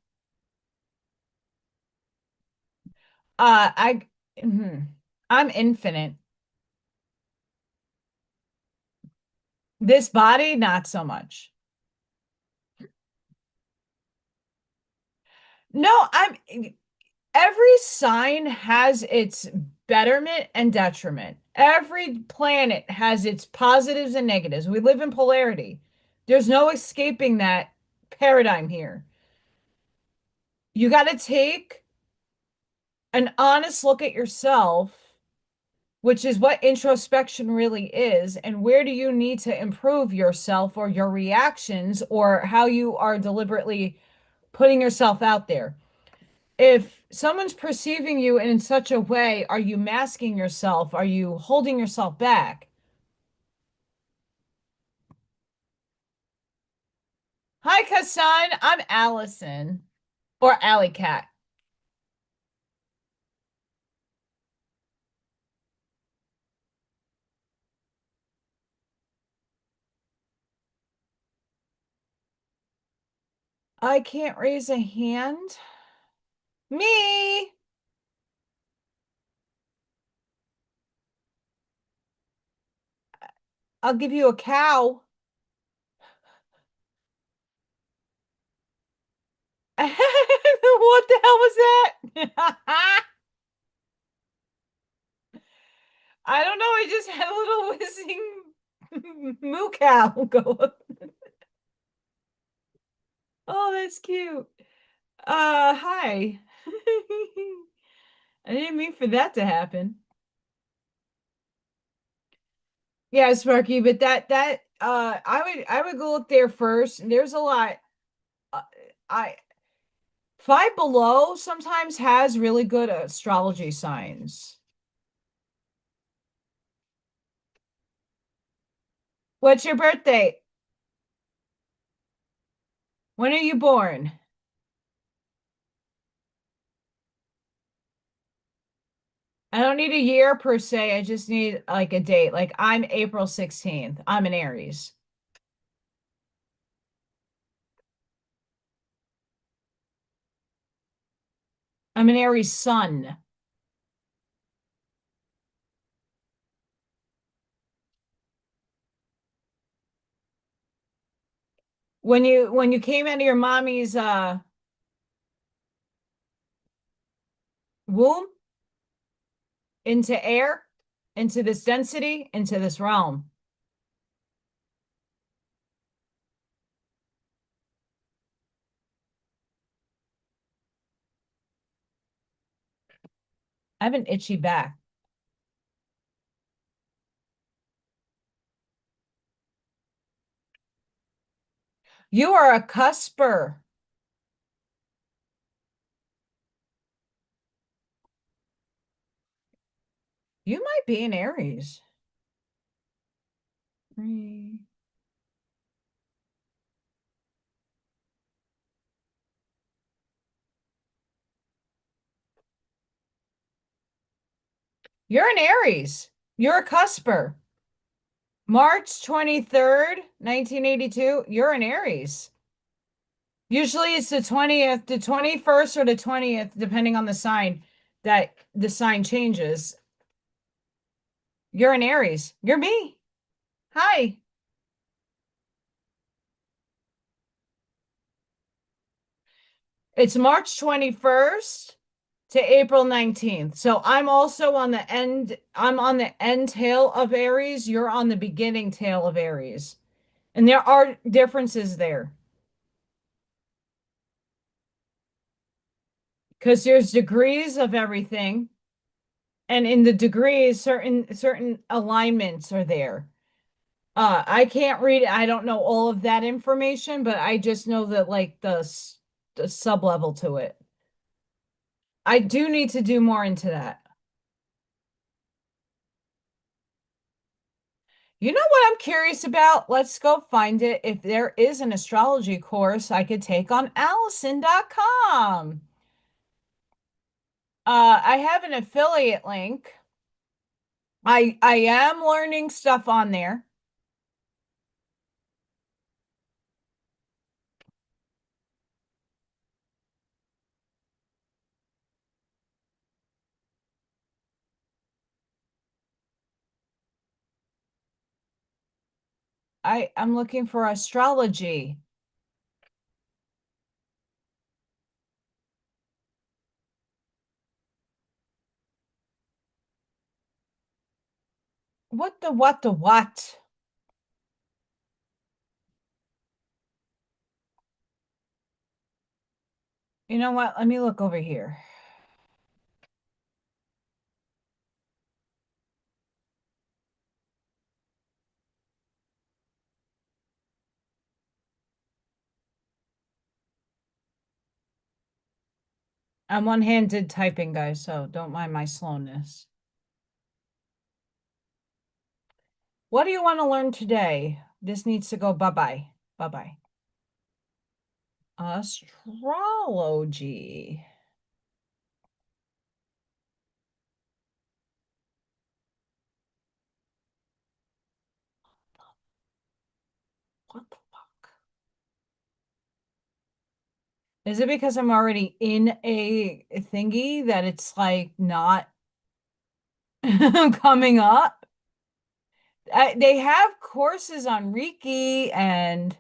Uh, I, mhm. I'm infinite. This body, not so much. No, every sign has its betterment and detriment. Every planet has its positives and negatives. We live in polarity. There's no escaping that paradigm here. You got to take an honest look at yourself, which is what introspection really is, and where do you need to improve yourself or your reactions or how you are deliberately putting yourself out there. If someone's perceiving you in such a way, are you masking yourself? Are you holding yourself back? Hi, Kassan. I'm Allison or AllyKat. I can't raise a hand. Me. I'll give you a cow. What the hell was that? I don't know. I just had a little whizzing moo cow go. Oh, that's cute. Hi. I didn't mean for that to happen. Yeah, Sparky, but I would go up there first. And there's a lot. Uh, I Five Below sometimes has really good astrology signs. What's your birthday? When are you born? I don't need a year per se. I just need like a date. Like I'm April 16th. I'm an Aries. I'm an Aries sun. When you came out of your mommy's womb into air, into this density, into this realm. I have an itchy back. You are a cusper. You might be an Aries. Mm. You're an Aries. You're a cusper. March 23rd, 1982, you're an Aries. Usually it's the 20th, the 21st, or the 20th, depending on the sign, that the sign changes. You're an Aries. You're me. Hi. It's March 21st to April 19th. So I'm on the end tail of Aries. You're on the beginning tail of Aries. And there are differences there because there's degrees of everything. And in the degrees, certain alignments are there. I can't read it. I don't know all of that information, but I just know that like the sub level to it. I do need to do more into that. You know what I'm curious about? Let's go find it. If there is an astrology course I could take on Allison.com. I have an affiliate link. I am learning stuff on there. I'm looking for astrology. What? You know what? Let me look over here. I'm one-handed typing, guys, so don't mind my slowness. What do you want to learn today? This needs to go bye-bye. Bye-bye. Astrology. What the fuck? Is it because I'm already in a thingy that it's like not coming up? They have courses on Reiki and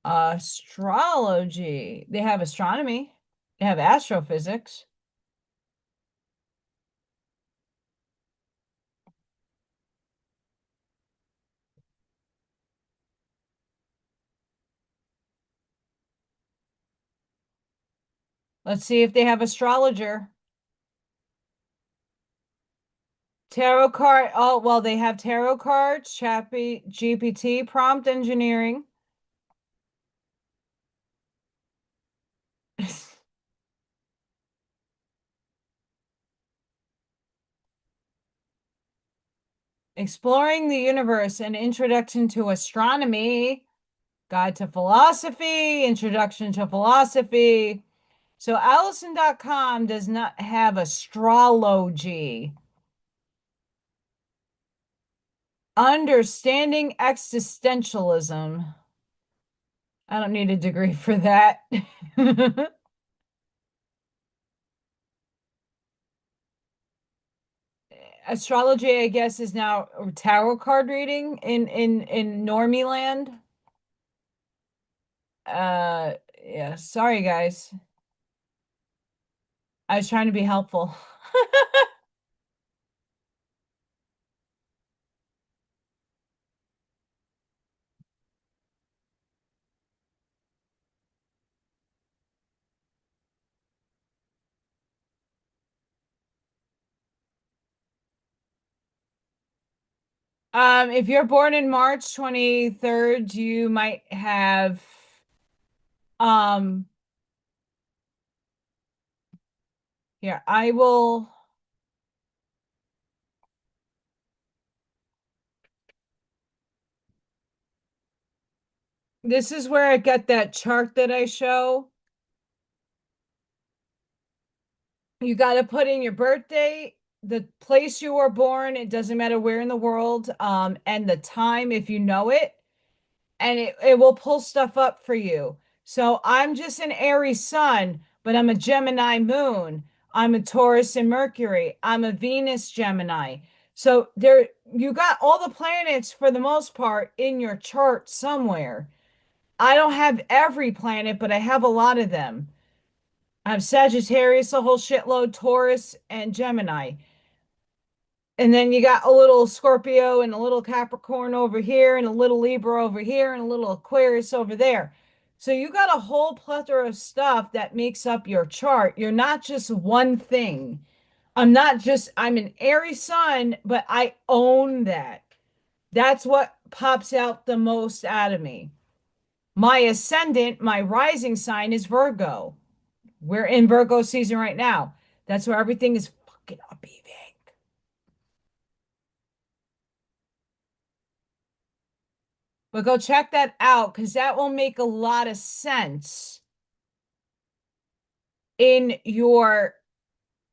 astrology. They have astronomy. They have astrophysics. Let's see if they have astrologer. Tarot card. Oh, well, they have tarot cards, Chappy, GPT, prompt engineering. Exploring the universe, an introduction to astronomy, guide to philosophy, introduction to philosophy. So Allison.com does not have astrology. Understanding existentialism. I don't need a degree for that. Astrology, I guess, is now tarot card reading in normie land. Yeah, sorry guys. I was trying to be helpful. If you're born in March 23rd, you might have um here, I will this is where I got that chart that I show. You got to put in your birthday, the place you were born, it doesn't matter where in the world, and the time if you know it, and it will pull stuff up for you. So I'm just an Aries sun, but I'm a Gemini moon. I'm a Taurus and Mercury. I'm a Venus Gemini. So there you got all the planets for the most part in your chart somewhere. I don't have every planet, but I have a lot of them. I have Sagittarius, a whole shitload, Taurus, and Gemini. And then you got a little Scorpio and a little Capricorn over here, and a little Libra over here, and a little Aquarius over there. So you got a whole plethora of stuff that makes up your chart. You're not just one thing. I'm an Aries sun, but I own that. That's what pops out the most out of me. My ascendant, my rising sign is Virgo. We're in Virgo season right now. That's where everything is fucking upheaving. But go check that out because that will make a lot of sense in your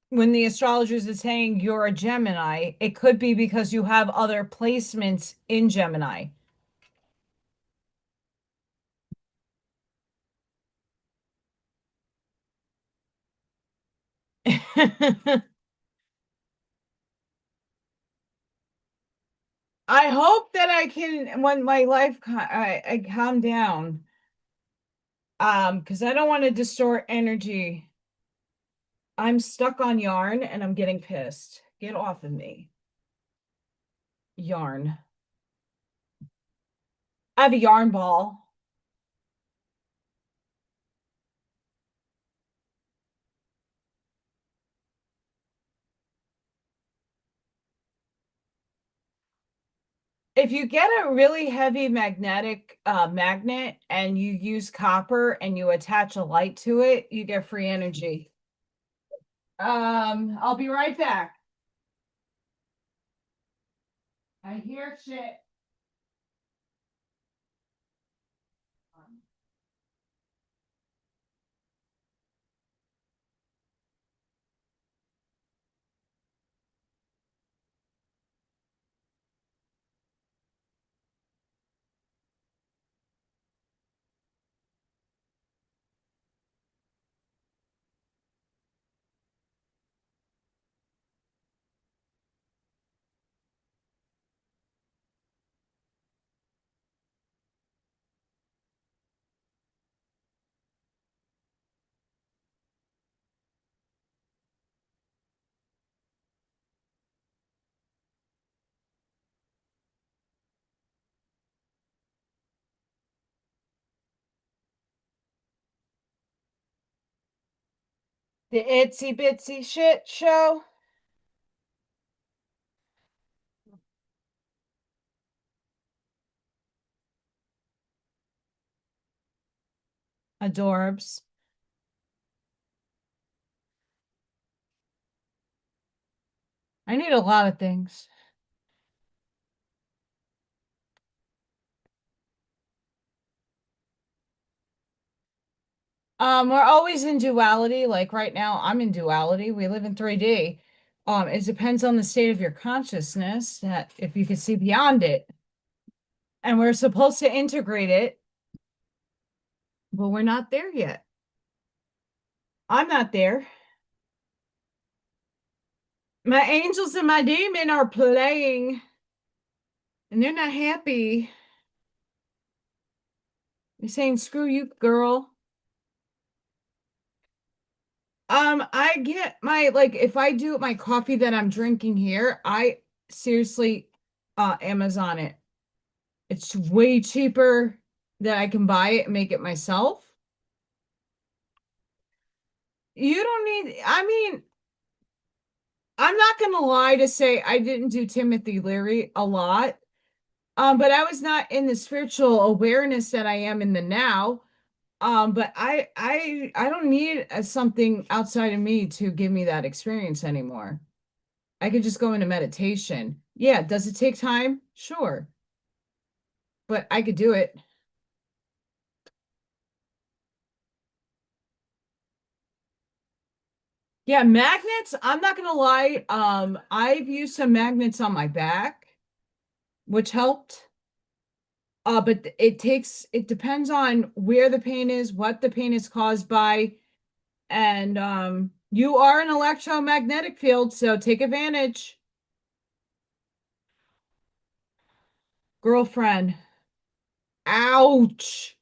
when the astrologers are saying you're a Gemini. It could be because you have other placements in Gemini. I hope that I can when my I calm down. Because I don't want to distort energy. I'm stuck on yarn and I'm getting pissed. Get off of me. Yarn. I have a yarn ball. If you get a really heavy magnetic magnet and you use copper and you attach a light to it, you get free energy. I'll be right back. I hear shit. The itsy bitsy shit show. Adorbs. I need a lot of things. We're always in duality. Like right now, I'm in duality. We live in 3D. It depends on the state of your consciousness that if you can see beyond it. And we're supposed to integrate it, but we're not there yet. I'm not there. My angels and my demon are playing, and they're not happy. They're saying, screw you, girl. I get my like if I do my coffee that I'm drinking here, I seriously Amazon it. It's way cheaper that I can buy it and make it myself. You don't need, I mean, I'm not gonna lie to say I didn't do Timothy Leary a lot. But I was not in the spiritual awareness that I am in the now. But I don't need something outside of me to give me that experience anymore. I could just go into meditation. Yeah, does it take time? Sure, but I could do it. Yeah, magnets, I'm not gonna lie. I've used some magnets on my back, which helped. But it depends on where the pain is, what the pain is caused by, and you are an electromagnetic field, so take advantage. Girlfriend. Ouch.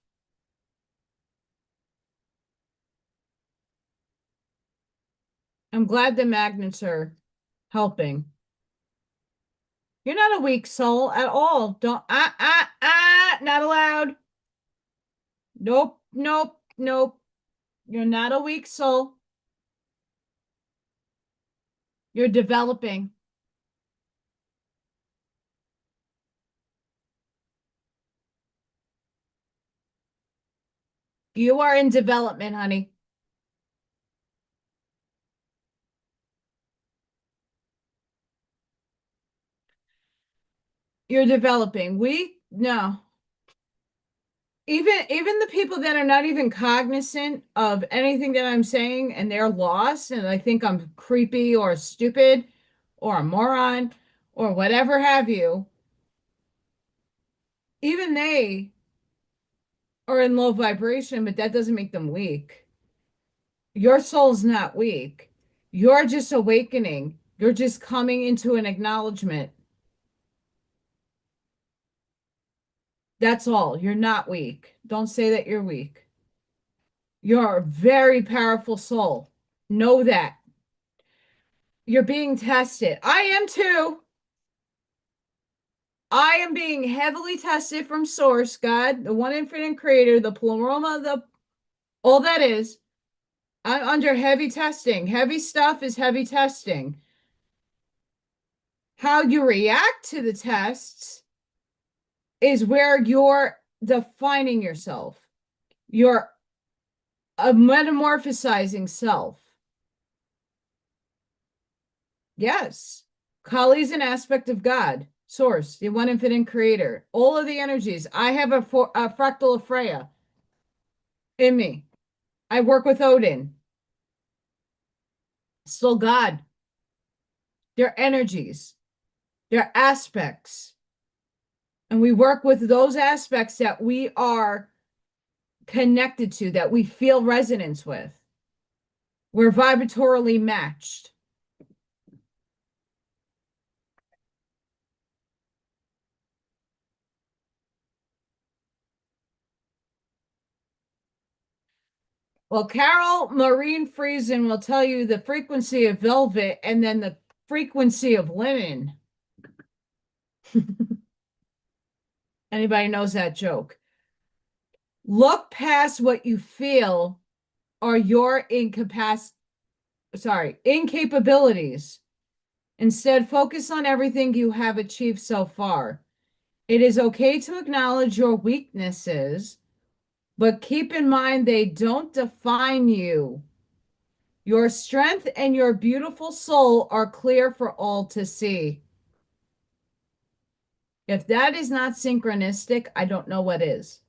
I'm glad the magnets are helping. You're not a weak soul at all. Don't, not allowed. Nope, nope, nope. You're not a weak soul. You're developing. You are in development, honey. You're developing. No. Even the people that are not even cognizant of anything that I'm saying and they're lost and I think I'm creepy or stupid or a moron or whatever have you, even they are in low vibration, but that doesn't make them weak. Your soul's not weak. You're just awakening. You're just coming into an acknowledgement. That's all. You're not weak. Don't say that you're weak. You're a very powerful soul. Know that. You're being tested. I am too. I am being heavily tested from Source, God, the one infinite creator, the pleroma, the all that is. I'm under heavy testing. Heavy stuff is heavy testing. How you react to the tests is where you're defining yourself. You're a metamorphosizing self. Yes. Kali is an aspect of God, Source, the one infinite creator. All of the energies. I have a fractal of Freya in me. I work with Odin. Still God. They're energies. They're aspects. And we work with those aspects that we are connected to, that we feel resonance with. We're vibratorily matched. Well, Carol Maureen Friesen will tell you the frequency of velvet and then the frequency of linen. Anybody knows that joke? Look past what you feel or your incapacity. sorry, incapabilities. Instead, focus on everything you have achieved so far. It is okay to acknowledge your weaknesses, but keep in mind they don't define you. Your strength and your beautiful soul are clear for all to see. If that is not synchronistic, I don't know what is.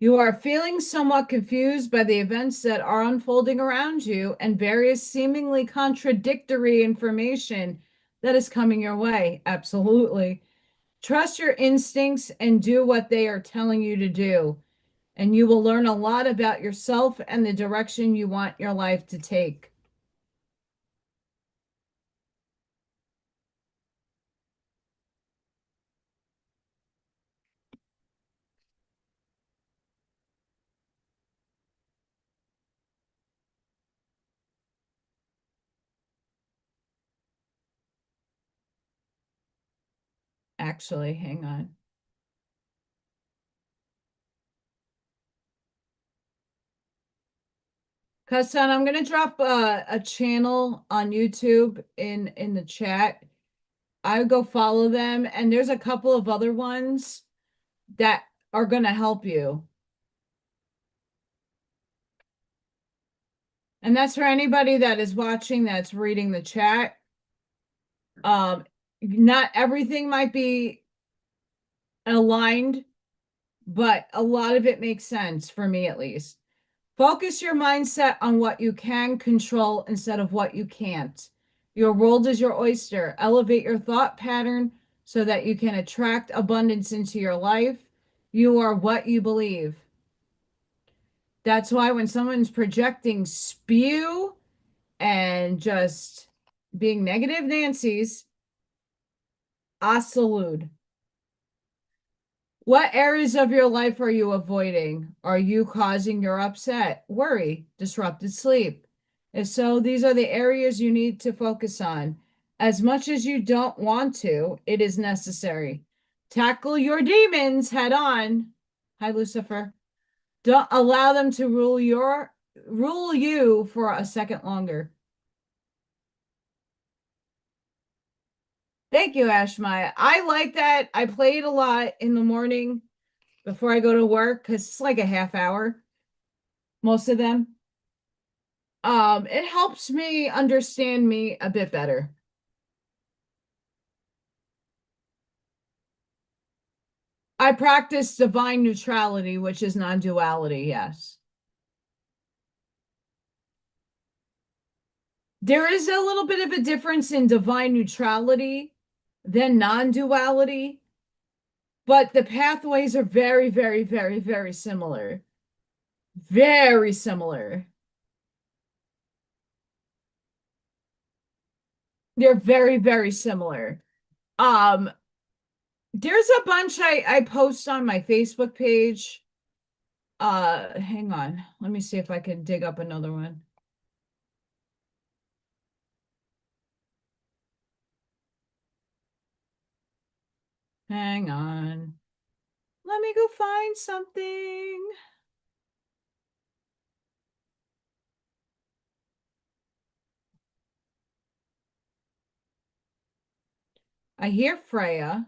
You are feeling somewhat confused by the events that are unfolding around you and various seemingly contradictory information that is coming your way. Absolutely. Trust your instincts and do what they are telling you to do, and you will learn a lot about yourself and the direction you want your life to take. Actually, hang on. Custon, I'm gonna drop a channel on YouTube in the chat. I would go follow them, and there's a couple of other ones that are gonna help you. And that's for anybody that is watching that's reading the chat. Not everything might be aligned, but a lot of it makes sense for me at least. Focus your mindset on what you can control instead of what you can't. Your world is your oyster. Elevate your thought pattern so that you can attract abundance into your life. You are what you believe. That's why when someone's projecting spew and just being negative Nancy's, I salute. What areas of your life are you avoiding? Are you causing your upset, worry, disrupted sleep? If so, these are the areas you need to focus on. As much as you don't want to, it is necessary. Tackle your demons head on. Hi, Lucifer. Don't allow them to rule you for a second longer. Thank you, Ashmaya. I like that. I play it a lot in the morning before I go to work because it's like a half hour, most of them. It helps me understand me a bit better. I practice divine neutrality, which is non-duality, yes. There is a little bit of a difference in divine neutrality than non-duality, but the pathways are very, very, very, very similar. Very similar. They're very, very similar. Um, there's a bunch I post on my Facebook page. Hang on. Let me see if I can dig up another one. Hang on. Let me go find something. I hear Freya.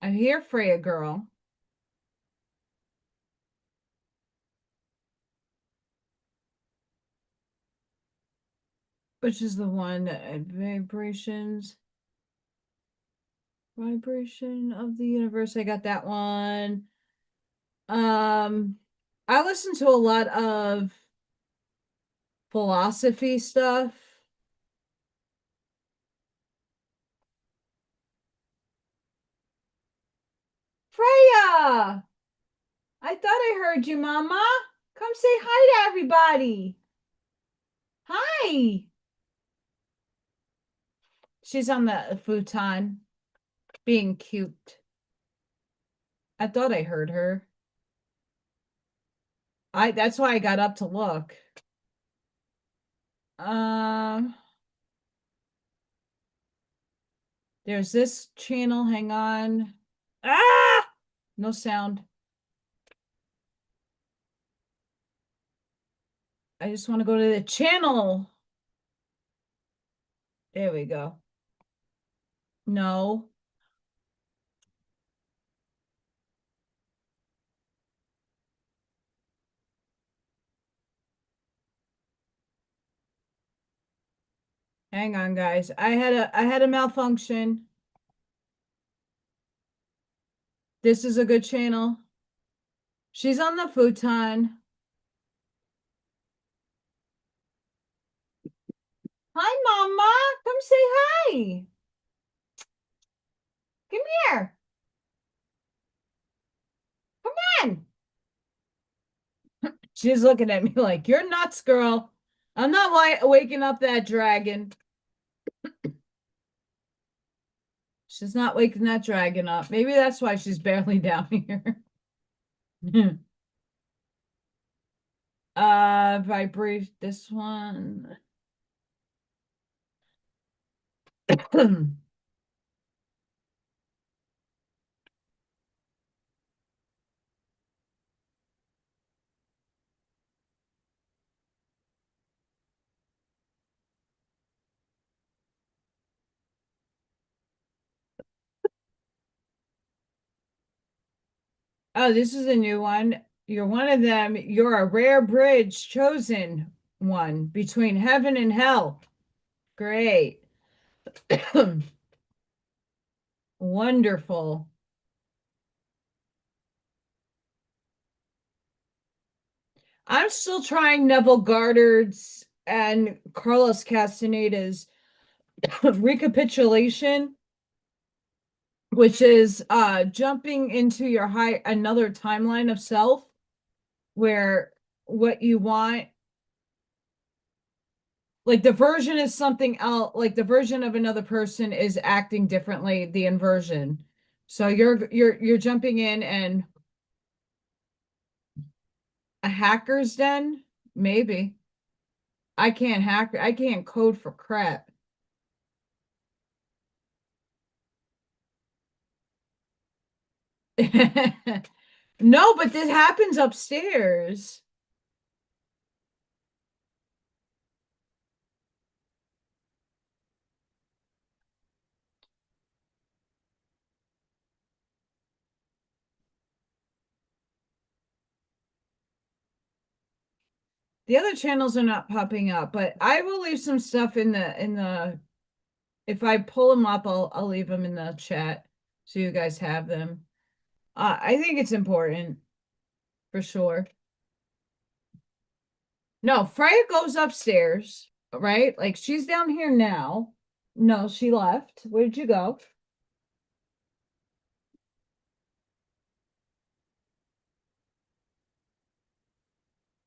I hear Freya girl. Which is the one that vibration of the universe. I got that one. I listen to a lot of philosophy stuff. Freya! I thought I heard you, Mama. Come say hi to everybody. Hi. She's on the futon being cute. I thought I heard her. That's why I got up to look. Um, there's this channel. Hang on. Ah! No sound. I just want to go to the channel. There we go. No. Hang on, guys. I had a malfunction. This is a good channel. She's on the futon. Hi, Mama. Come say hi. Come here. Come on. She's looking at me like, you're nuts, girl. I'm not waking up that dragon. She's not waking that dragon up. Maybe that's why she's barely down here. Vibrate this one. Oh, this is a new one. You're one of them. You're a rare bridge chosen one between heaven and hell. Great. Wonderful. I'm still trying Neville Goddard's and Carlos Castaneda's recapitulation, which is jumping into your another timeline of self where what you want, like the version is something else, like the version of another person is acting differently, the inversion. So you're jumping in and a hacker's den, maybe. I can't code for crap. No, but this happens upstairs. The other channels are not popping up, but I will leave some stuff in the if I pull them up, I'll leave them in the chat so you guys have them. I think it's important for sure. No, Freya goes upstairs, right? Like she's down here now. No, she left. Where'd you go?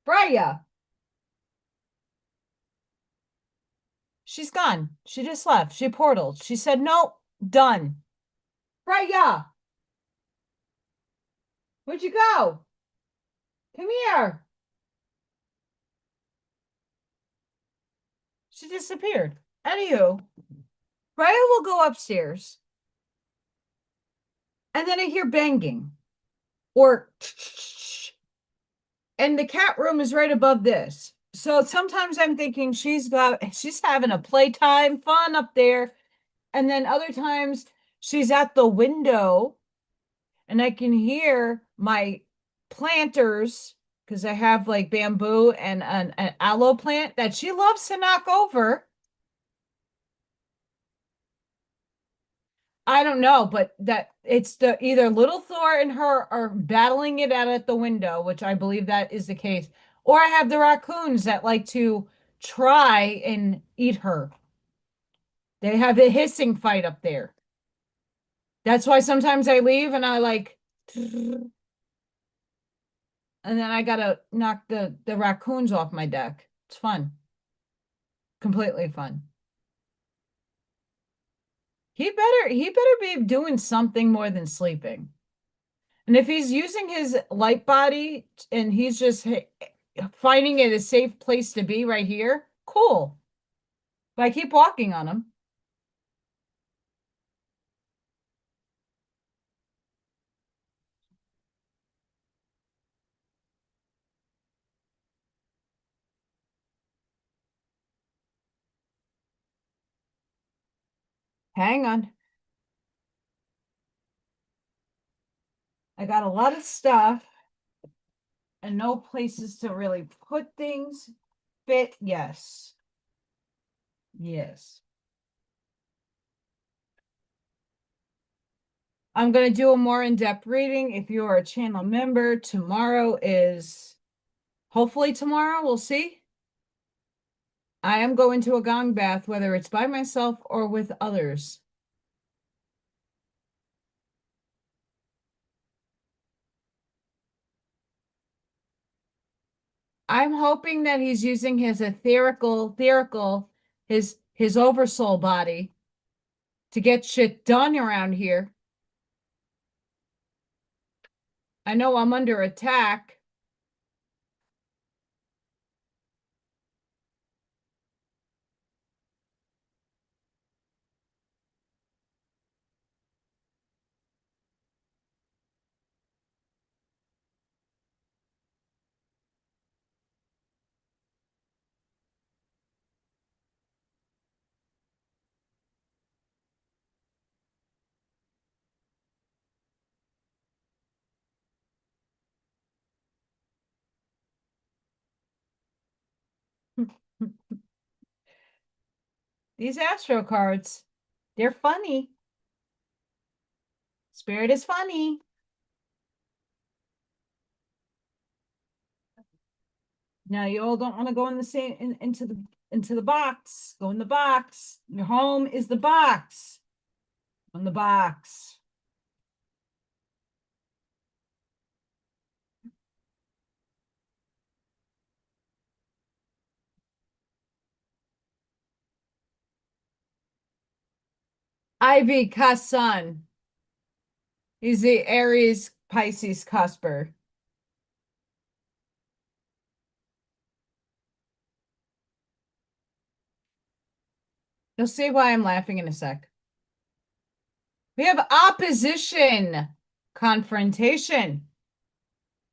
Freya. She's gone. She just left. She portaled. She said, nope, done. Freya, where'd you go? Come here. She disappeared. Anywho, Freya will go upstairs, and then I hear banging or and the cat room is right above this. So sometimes I'm thinking she's having a playtime fun up there. And then other times she's at the window and I can hear my planters because I have like bamboo and an aloe plant that she loves to knock over. I don't know, but that it's the either little Thor and her are battling it out at the window, which I believe that is the case, or I have the raccoons that like to try and eat her. They have a hissing fight up there. That's why sometimes I leave and I like, and then I gotta knock the raccoons off my deck. It's fun, completely fun. He better be doing something more than sleeping. And if he's using his light body and he's just finding it a safe place to be right here, cool. But I keep walking on him. Hang on. I got a lot of stuff and no places to really put things. Fit, yes. Yes. I'm going to do a more in-depth reading. If you are a channel member, tomorrow is hopefully tomorrow. We'll see. I am going to a gong bath, whether it's by myself or with others. I'm hoping that he's using his his oversoul body to get shit done around here. I know I'm under attack. These Astro cards, they're funny. Spirit is funny. Now you all don't want to go in the same into the box. Go in the box. Your home is the box. On the box. AllyKat's son. He's the Aries Pisces cusper. You'll see why I'm laughing in a sec. We have opposition, confrontation.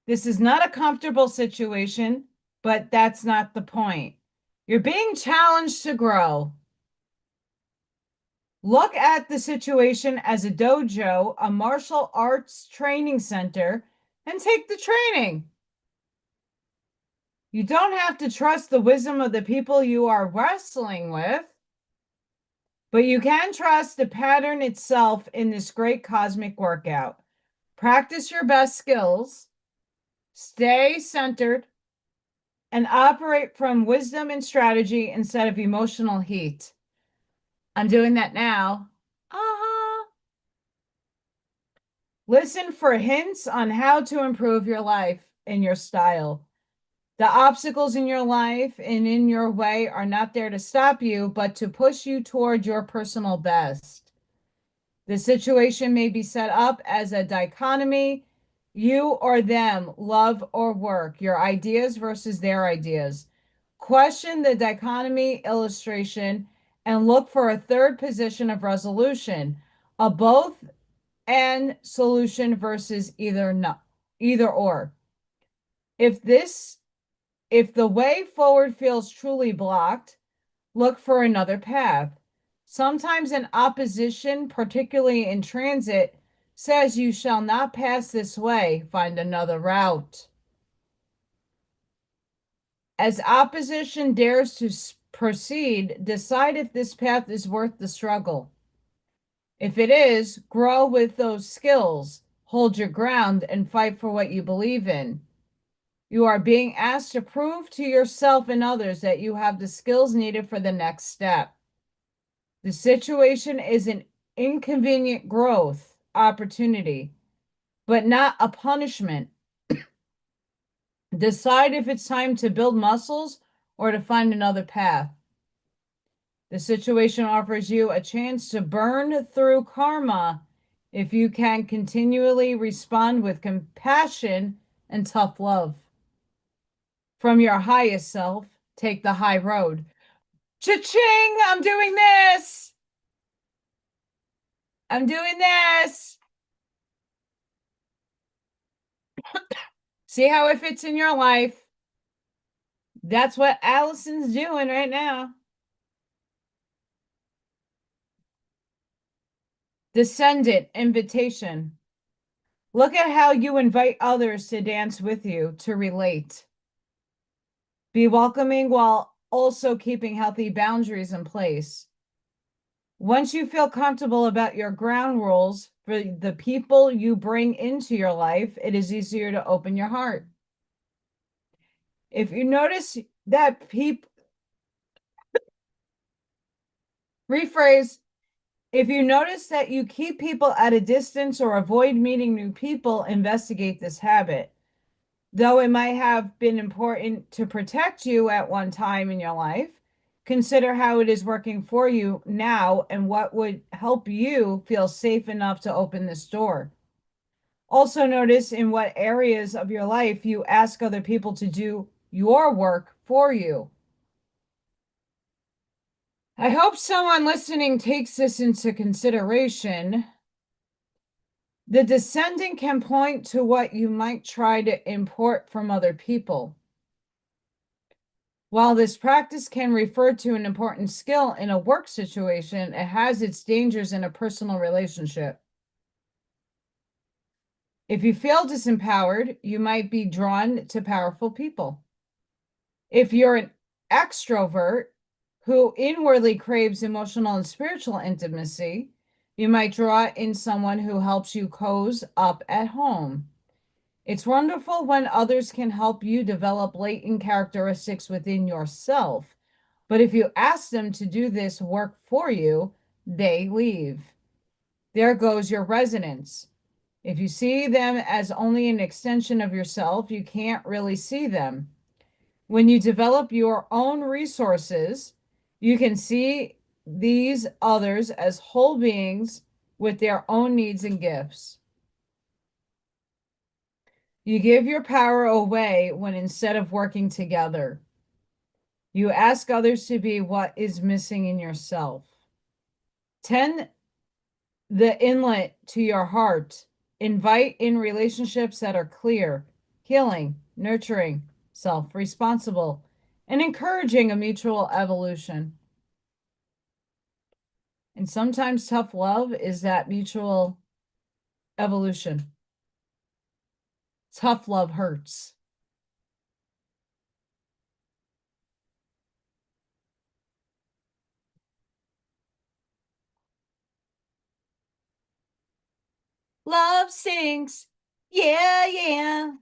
This is not a comfortable situation, but that's not the point. You're being challenged to grow. Look at the situation as a dojo, a martial arts training center, and take the training. You don't have to trust the wisdom of the people you are wrestling with, but you can trust the pattern itself in this great cosmic workout. Practice your best skills, stay centered, and operate from wisdom and strategy instead of emotional heat. I'm doing that now. Listen for hints on how to improve your life and your style. The obstacles in your life and in your way are not there to stop you, but to push you toward your personal best. The situation may be set up as a dichotomy, you or them, love or work, your ideas versus their ideas. Question the dichotomy illustration and look for a third position of resolution, a both and solution versus either or. If the way forward feels truly blocked, look for another path. Sometimes an opposition, particularly in transit, says you shall not pass this way, find another route. As opposition dares to proceed, decide if this path is worth the struggle. If it is, grow with those skills, hold your ground, and fight for what you believe in. You are being asked to prove to yourself and others that you have the skills needed for the next step. The situation is an inconvenient growth opportunity, but not a punishment. Decide if it's time to build muscles or to find another path. The situation offers you a chance to burn through karma if you can continually respond with compassion and tough love. From your highest self, take the high road. Cha-ching! I'm doing this! I'm doing this! See how it fits in your life? That's what Allison's doing right now. Descendant invitation. Look at how you invite others to dance with you to relate. Be welcoming while also keeping healthy boundaries in place. Once you feel comfortable about your ground rules for the people you bring into your life, it is easier to open your heart. If you notice that rephrase, if you notice that you keep people at a distance or avoid meeting new people, investigate this habit. Though it might have been important to protect you at one time in your life, consider how it is working for you now and what would help you feel safe enough to open this door. Also, notice in what areas of your life you ask other people to do your work for you. I hope someone listening takes this into consideration. The descendant can point to what you might try to import from other people. While this practice can refer to an important skill in a work situation, it has its dangers in a personal relationship. If you feel disempowered, you might be drawn to powerful people. If you're an extrovert who inwardly craves emotional and spiritual intimacy, you might draw in someone who helps you cozy up at home. It's wonderful when others can help you develop latent characteristics within yourself. But if you ask them to do this work for you, they leave. There goes your resonance. If you see them as only an extension of yourself, you can't really see them. When you develop your own resources, you can see these others as whole beings with their own needs and gifts. You give your power away when instead of working together, you ask others to be what is missing in yourself. 10, the inlet to your heart. Invite in relationships that are clear, healing, nurturing, self-responsible, and encouraging a mutual evolution. And sometimes tough love is that mutual evolution. Tough love hurts. Love sings. Yeah, yeah.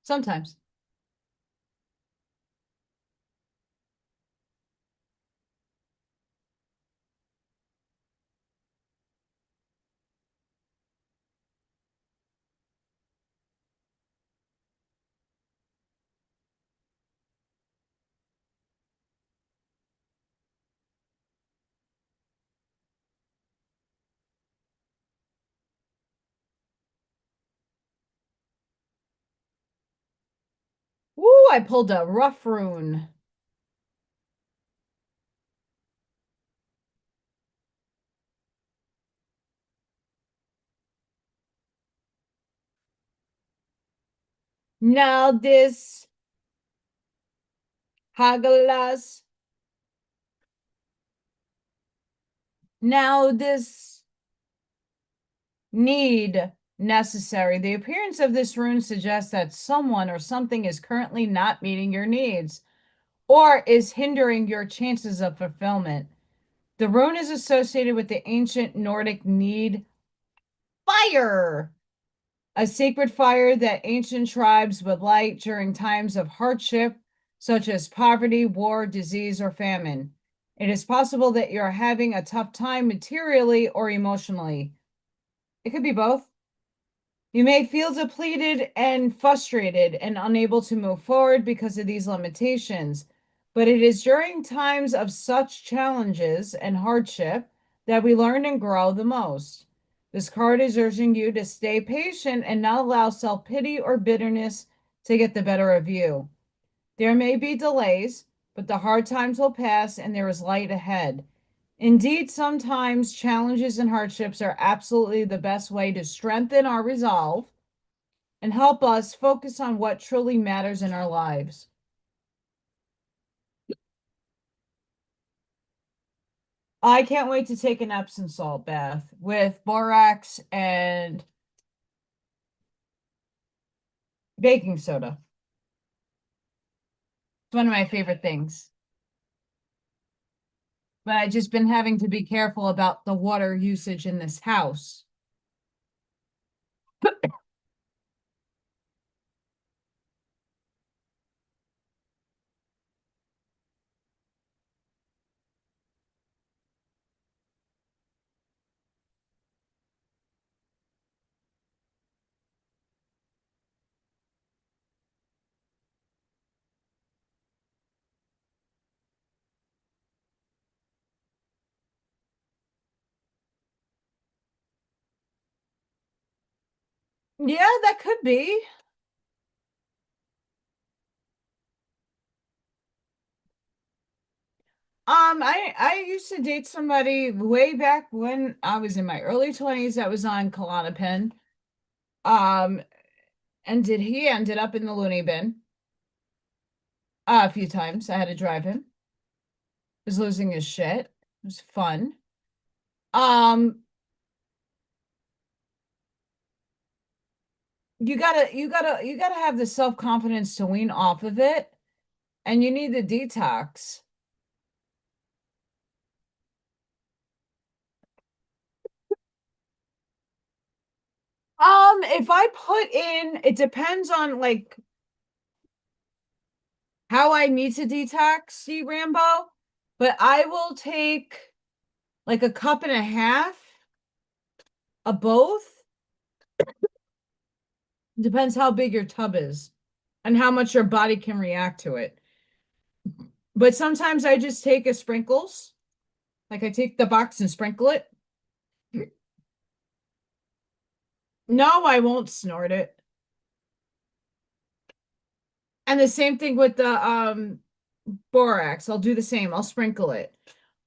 Sometimes. Woo, I pulled a rough rune. Now this Hagalas. Now this need necessary. The appearance of this rune suggests that someone or something is currently not meeting your needs or is hindering your chances of fulfillment. The rune is associated with the ancient Nordic need fire, a sacred fire that ancient tribes would light during times of hardship, such as poverty, war, disease, or famine. It is possible that you're having a tough time materially or emotionally. It could be both. You may feel depleted and frustrated and unable to move forward because of these limitations, but it is during times of such challenges and hardship that we learn and grow the most. This card is urging you to stay patient and not allow self-pity or bitterness to get the better of you. There may be delays, but the hard times will pass and there is light ahead. Indeed, sometimes challenges and hardships are absolutely the best way to strengthen our resolve and help us focus on what truly matters in our lives. I can't wait to take an Epsom salt bath with borax and baking soda. It's one of my favorite things. But I've just been having to be careful about the water usage in this house. Yeah, that could be. I used to date somebody way back when I was in my early 20s that was on Klonopin. Um, and did he ended up in the loony bin a few times. I had to drive him. He was losing his shit. It was fun. Um, you gotta have the self-confidence to wean off of it, and you need the detox. If I put in, it depends on like how I need to detox, see Rambo, but I will take like a cup and a half of both. Depends how big your tub is and how much your body can react to it. But sometimes I just take a sprinkles, like I take the box and sprinkle it. No, I won't snort it. And the same thing with the borax. I'll do the same. I'll sprinkle it.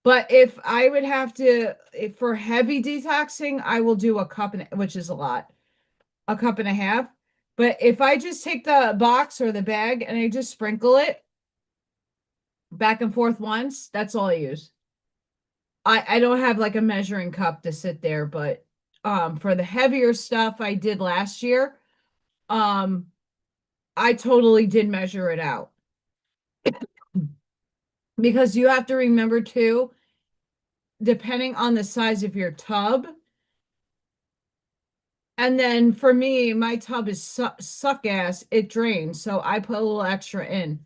But if I would have to, if for heavy detoxing, I will do a cup and which is a lot, a cup and a half. But if I just take the box or the bag and I just sprinkle it back and forth once, that's all I use. I don't have like a measuring cup to sit there, but for the heavier stuff I did last year, um I totally did measure it out. Because you have to remember too, depending on the size of your tub, and then for me, my tub is suck ass, it drains, so I put a little extra in.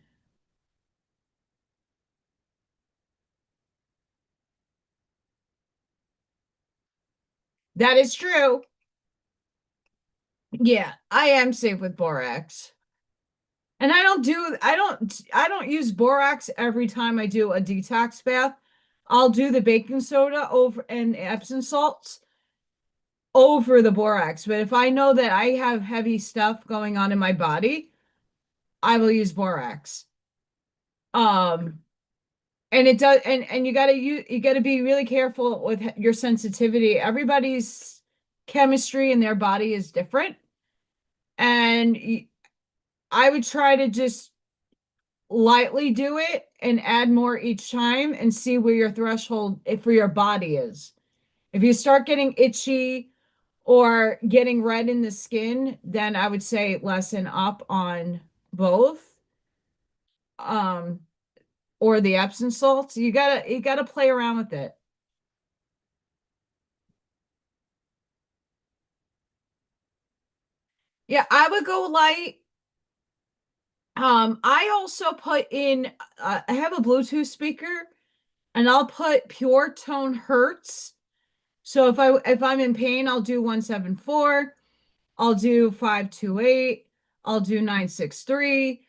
That is true. Yeah, I am safe with borax. And I don't use borax every time I do a detox bath. I'll do the baking soda over and Epsom salts over the borax. But if I know that I have heavy stuff going on in my body, I will use borax. Um, and it does, and you gotta be really careful with your sensitivity. Everybody's chemistry in their body is different, and I would try to just lightly do it and add more each time and see where your threshold for your body is. If you start getting itchy or getting red in the skin, then I would say lessen up on both. Um, or the Epsom salts. You gotta play around with it. Yeah, I would go light. I also put in I have a Bluetooth speaker and I'll put pure tone hertz. So if I'm in pain, I'll do 174, I'll do 528, I'll do 963.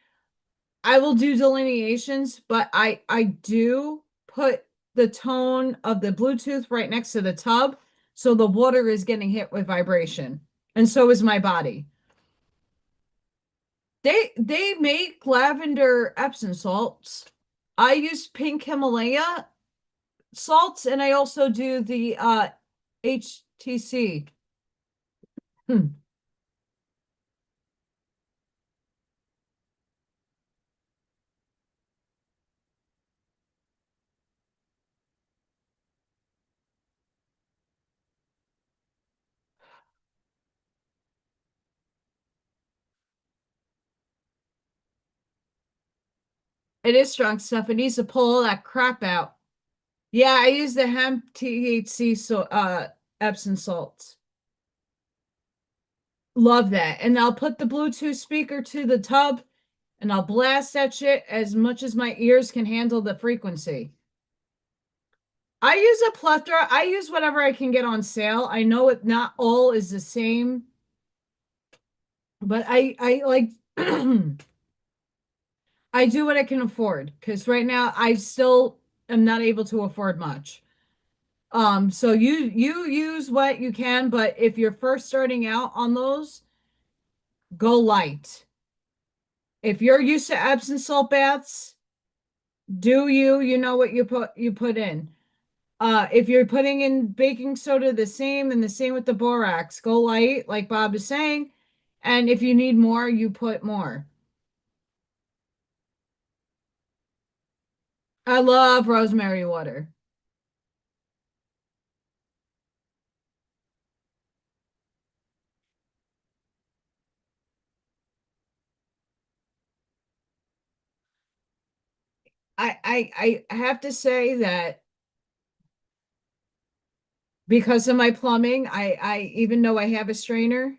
I will do delineations, but I do put the tone of the Bluetooth right next to the tub so the water is getting hit with vibration. And so is my body. They make lavender Epsom salts. I use pink Himalaya salts and I also do the HTC. Hmm. It is strong stuff. It needs to pull all that crap out. Yeah, I use the hemp THC Epsom salts. Love that. And I'll put the Bluetooth speaker to the tub and I'll blast that shit as much as my ears can handle the frequency. I use a plethora. I use whatever I can get on sale. I know it not all is the same, but I like I do what I can afford because right now I still am not able to afford much. So you use what you can, but if you're first starting out on those, go light. If you're used to Epsom salt baths, do you know what you put in. If you're putting in baking soda the same and the same with the borax, go light, like Bob is saying. And if you need more, you put more. I love rosemary water. I have to say that because of my plumbing, I even though I have a strainer,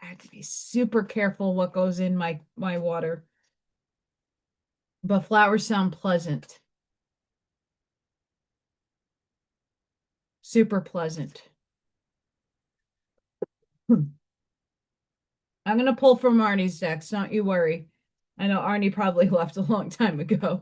I have to be super careful what goes in my water. But flowers sound pleasant, super pleasant. Hmm. I'm gonna pull from Arnie's decks, don't you worry. I know Arnie probably left a long time ago.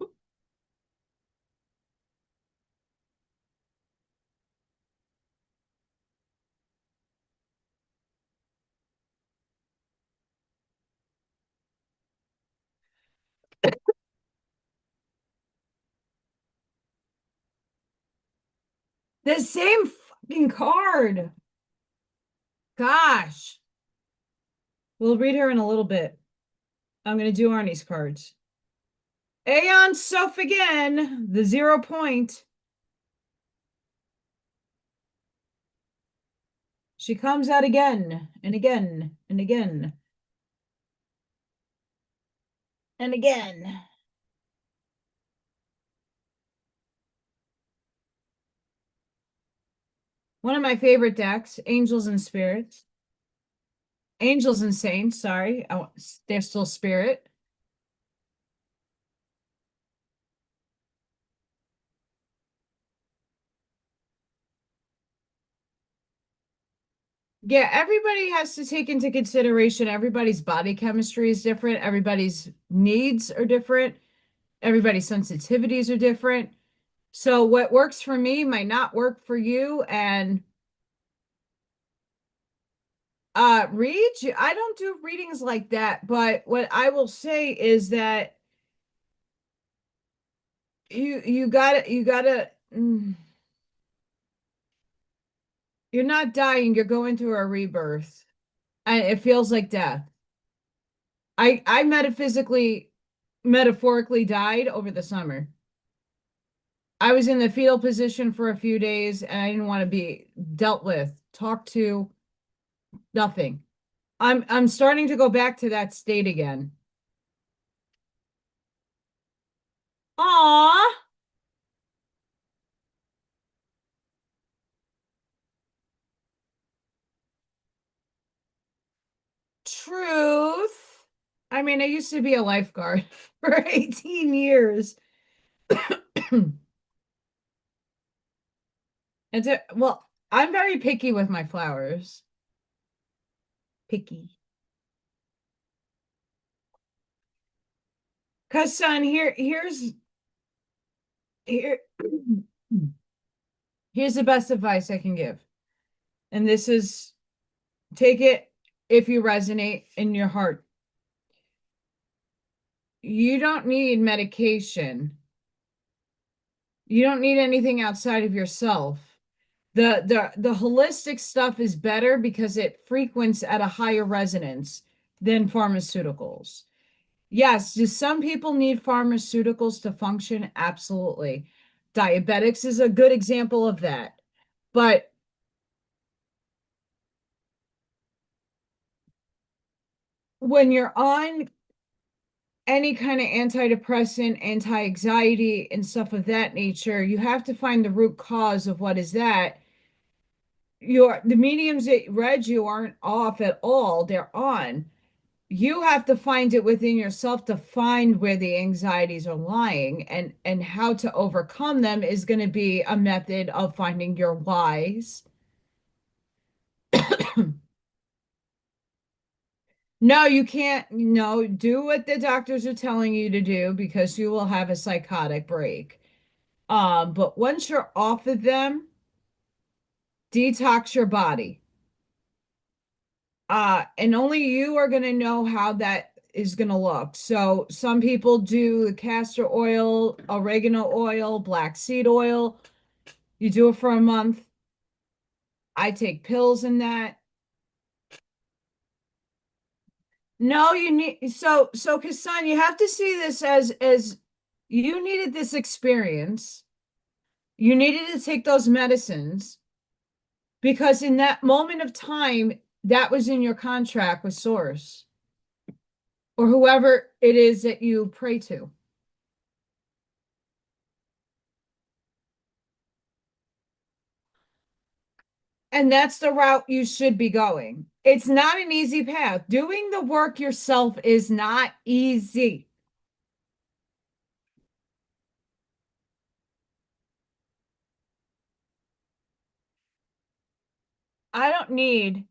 The same fucking card. Gosh. We'll read her in a little bit. I'm gonna do Arnie's cards. Aeon Soph again, the 0 point. She comes out again and again and again and again. One of my favorite decks, Angels and Spirits. Angels and Saints, sorry. Oh, they're still Spirit. Yeah, everybody has to take into consideration everybody's body chemistry is different, everybody's needs are different, everybody's sensitivities are different. So what works for me might not work for you. And read, I don't do readings like that, but what I will say is that you gotta you're not dying, you're going through a rebirth. And it feels like death. I metaphorically died over the summer. I was in the fetal position for a few days and I didn't want to be dealt with, talked to, nothing. I'm starting to go back to that state again. Aw, truth. I mean, I used to be a lifeguard for 18 years. Well, I'm very picky with my flowers. Picky. Cause son, here here's the best advice I can give. And this is take it if you resonate in your heart. You don't need medication. You don't need anything outside of yourself. The holistic stuff is better because it frequents at a higher resonance than pharmaceuticals. Yes, do some people need pharmaceuticals to function? Absolutely. Diabetics is a good example of that. But when you're on any kind of antidepressant, anti-anxiety, and stuff of that nature, you have to find the root cause of what is that. The mediums that read you aren't off at all, they're on. You have to find it within yourself to find where the anxieties are lying, and how to overcome them is going to be a method of finding your whys. No, you can't. No, do what the doctors are telling you to do because you will have a psychotic break. But once you're off of them, detox your body. And only you are going to know how that is going to look. So some people do the castor oil, oregano oil, black seed oil. You do it for a month. I take pills in that. No, you need so because son, you have to see this as you needed this experience. You needed to take those medicines because in that moment of time, that was in your contract with Source or whoever it is that you pray to. And that's the route you should be going. It's not an easy path. Doing the work yourself is not easy. I don't need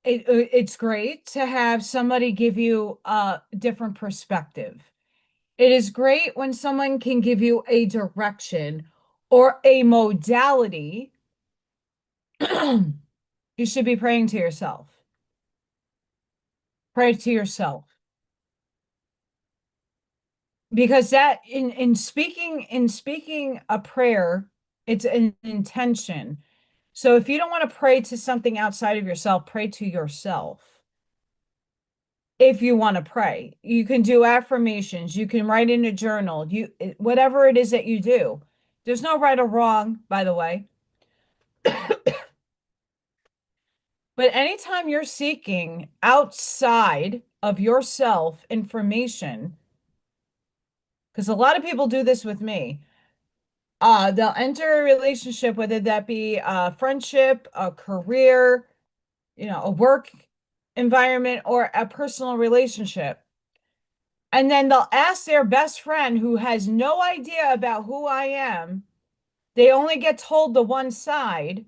it's great to have somebody give you a different perspective. It is great when someone can give you a direction or a modality. You should be praying to yourself. Pray to yourself. Because that in speaking a prayer, it's an intention. So if you don't want to pray to something outside of yourself, pray to yourself. If you want to pray, you can do affirmations, you can write in a journal, whatever it is that you do. There's no right or wrong, by the way. But anytime you're seeking outside of yourself information, because a lot of people do this with me, they'll enter a relationship, whether that be a friendship, a career, a work environment, or a personal relationship. And then they'll ask their best friend who has no idea about who I am. They only get told the one side.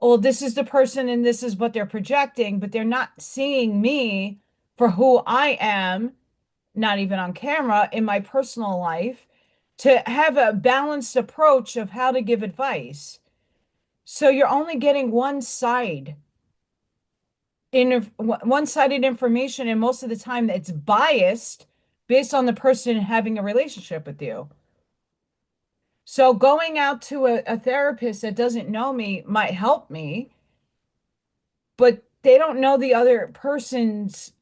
Oh, this is the person and this is what they're projecting, but they're not seeing me for who I am, not even on camera, in my personal life, to have a balanced approach of how to give advice. So you're only getting one-sided information, and most of the time it's biased based on the person having a relationship with you. So going out to a therapist that doesn't know me might help me, but they don't know the other persons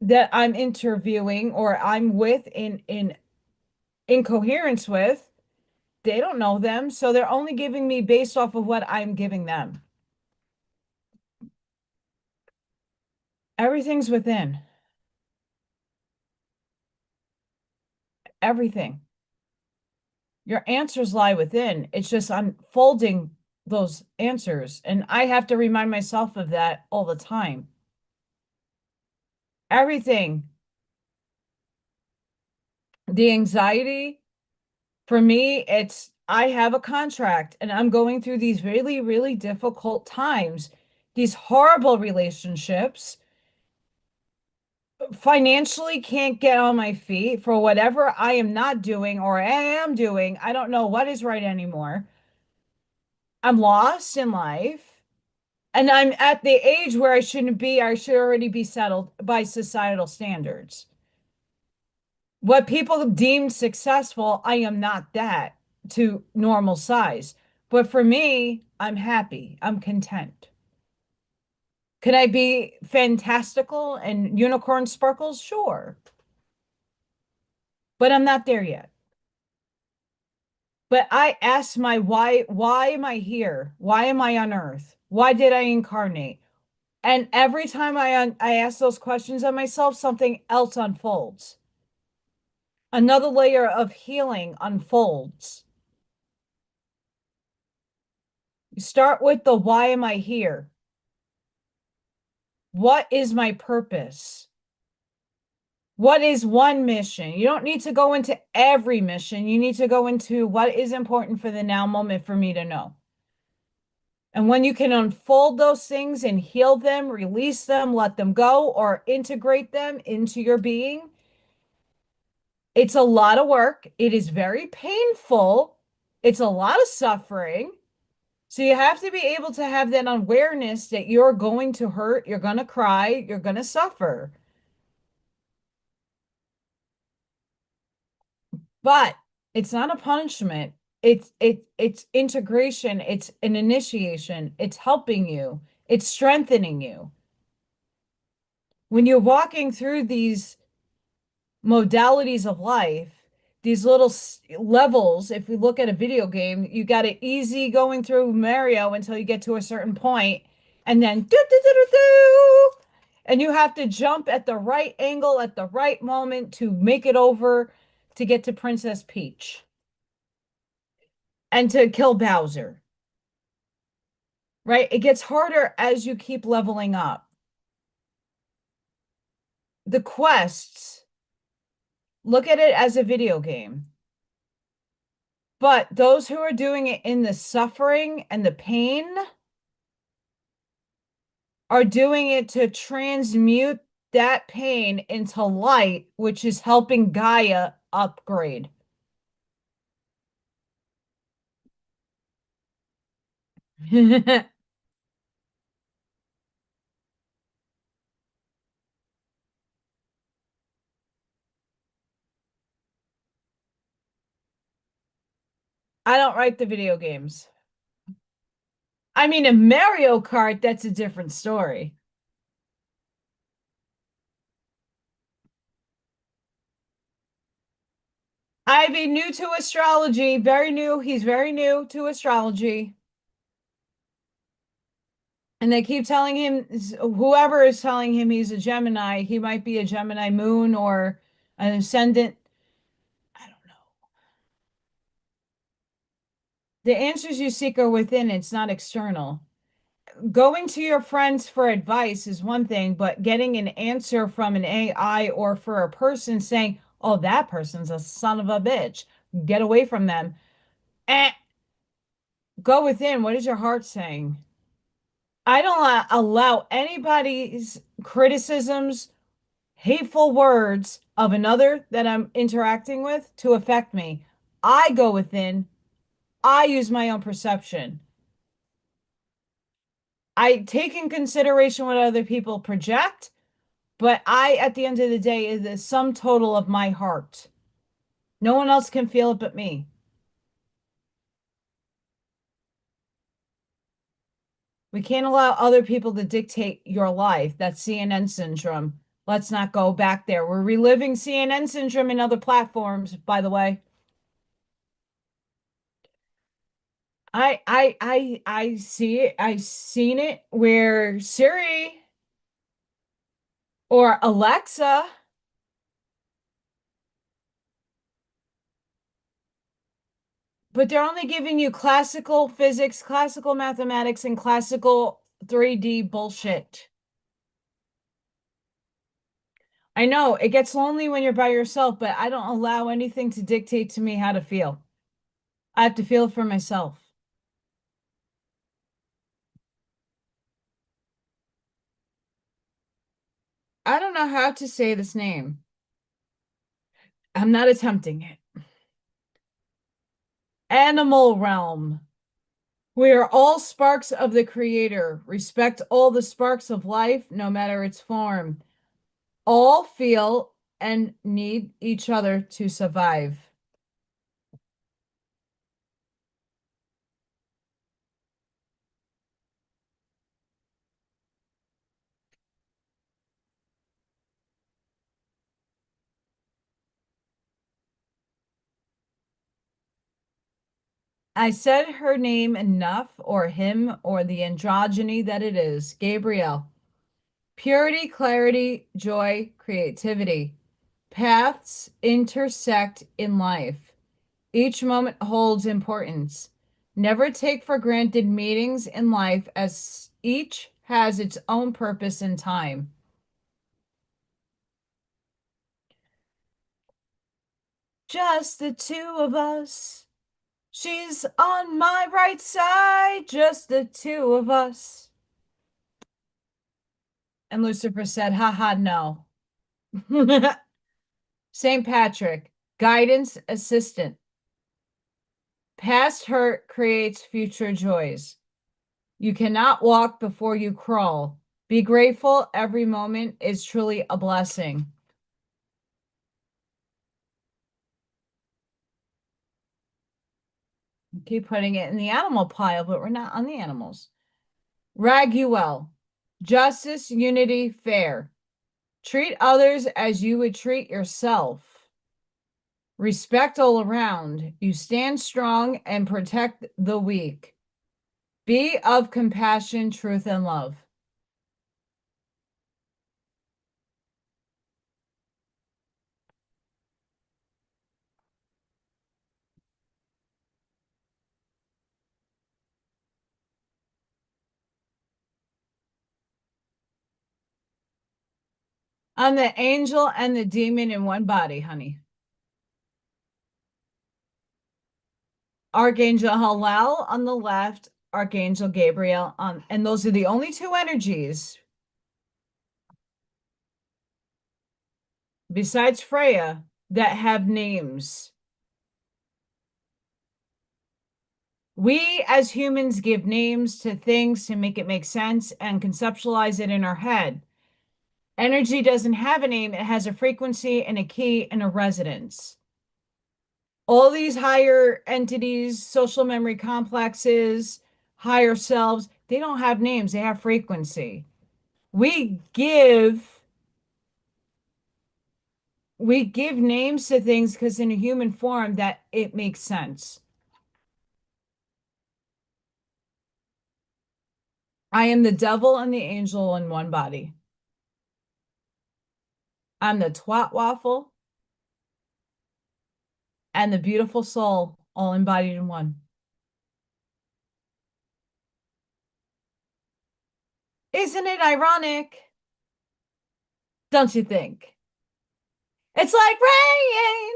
that I'm interviewing or I'm with in coherence with. They don't know them, so they're only giving me based off of what I'm giving them. Everything's within. Everything. Your answers lie within. It's just unfolding those answers. And I have to remind myself of that all the time. Everything, the anxiety, for me, it's I have a contract and I'm going through these really, really difficult times, these horrible relationships, financially can't get on my feet for whatever I am not doing or I am doing. I don't know what is right anymore. I'm lost in life. And I'm at the age where I shouldn't be. I should already be settled by societal standards. What people deem successful, I am not that to normal size. But for me, I'm happy. I'm content. Could I be fantastical and unicorn sparkles? Sure. But I'm not there yet. But I ask why am I here? Why am I on earth? Why did I incarnate? And every time I ask those questions of myself, something else unfolds. Another layer of healing unfolds. You start with the why am I here? What is my purpose? What is one mission? You don't need to go into every mission. You need to go into what is important for the now moment for me to know. And when you can unfold those things and heal them, release them, let them go, or integrate them into your being, it's a lot of work. It is very painful. It's a lot of suffering. So you have to be able to have that awareness that you're going to hurt, you're going to cry, you're going to suffer. But it's not a punishment. It's integration, it's an initiation, it's helping you, it's strengthening you. When you're walking through these modalities of life, these little levels, if we look at a video game, you got it easy going through Mario until you get to a certain point, and then do, do, do, do, do, and you have to jump at the right angle at the right moment to make it over to get to Princess Peach and to kill Bowser, right? It gets harder as you keep leveling up. The quests, look at it as a video game. But those who are doing it in the suffering and the pain are doing it to transmute that pain into light, which is helping Gaia upgrade. I don't write the video games. I mean, in Mario Kart, that's a different story. Ivy, new to astrology, very new. He's very new to astrology. And they keep telling him, whoever is telling him he's a Gemini, he might be a Gemini moon or an ascendant. I don't know. The answers you seek are within, it's not external. Going to your friends for advice is one thing, but getting an answer from an AI or for a person saying, oh, that person's a son of a bitch, get away from them. Eh, go within. What is your heart saying? I don't allow anybody's criticisms, hateful words of another that I'm interacting with to affect me. I go within. I use my own perception. I take in consideration what other people project, but I, at the end of the day, is the sum total of my heart. No one else can feel it but me. We can't allow other people to dictate your life. That's CNN syndrome. Let's not go back there. We're reliving CNN syndrome in other platforms, by the way. I see it. I've seen it where Siri or Alexa, but they're only giving you classical physics, classical mathematics, and classical 3D bullshit. I know it gets lonely when you're by yourself, but I don't allow anything to dictate to me how to feel. I have to feel it for myself. I don't know how to say this name. I'm not attempting it. Animal realm. We are all sparks of the Creator. Respect all the sparks of life, no matter its form. All feel and need each other to survive. I said her name enough, or him, or the androgyny that it is. Gabrielle. Purity, clarity, joy, creativity. Paths intersect in life. Each moment holds importance. Never take for granted meetings in life as each has its own purpose and time. Just the two of us. She's on my right side, just the two of us. And Lucifer said, "Ha ha, no." St. Patrick, guidance assistant. Past hurt creates future joys. You cannot walk before you crawl. Be grateful. Every moment is truly a blessing. Keep putting it in the animal pile, but we're not on the animals. Raguel, justice, unity, fair. Treat others as you would treat yourself. Respect all around. You stand strong and protect the weak. Be of compassion, truth, and love. I'm the angel and the demon in one body, honey. Archangel Hallel on the left, Archangel Gabriel on, and those are the only two energies besides Freya that have names. We as humans give names to things to make it make sense and conceptualize it in our head. Energy doesn't have a name, it has a frequency and a key and a resonance. All these higher entities, social memory complexes, higher selves, they don't have names, they have frequency. We give we give names to things because in a human form that it makes sense. I am the devil and the angel in one body. I'm the twat waffle and the beautiful soul all embodied in one. Isn't it ironic? Don't you think? It's like rain.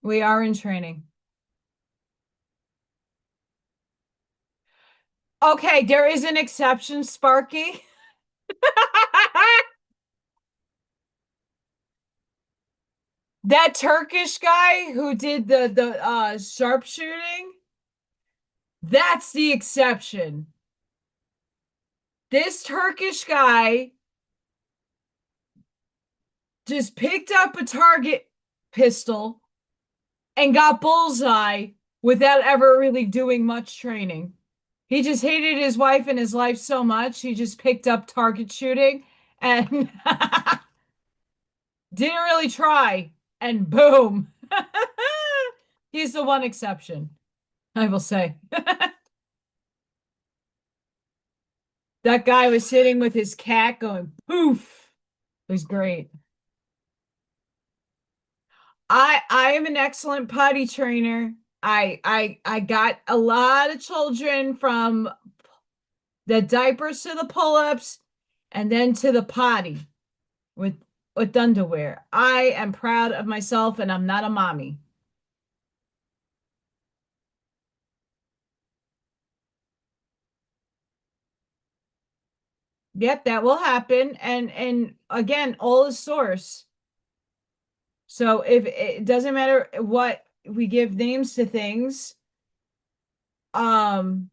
We are in training. Okay, there is an exception, Sparky. That Turkish guy who did the sharpshooting, that's the exception. This Turkish guy just picked up a target pistol and got bullseye without ever really doing much training. He just hated his wife and his life so much, he just picked up target shooting and didn't really try. And boom. He's the one exception, I will say. That guy was sitting with his cat going poof. It was great. I am an excellent potty trainer. I got a lot of children from the diapers to the pull-ups and then to the potty with underwear. I am proud of myself and I'm not a mommy. Yep, that will happen. And again, all is source. So if it doesn't matter what we give names to things, um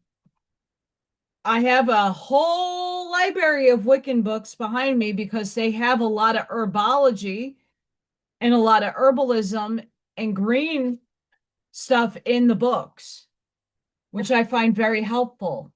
I have a whole library of Wiccan books behind me because they have a lot of herbology and a lot of herbalism and green stuff in the books, which I find very helpful.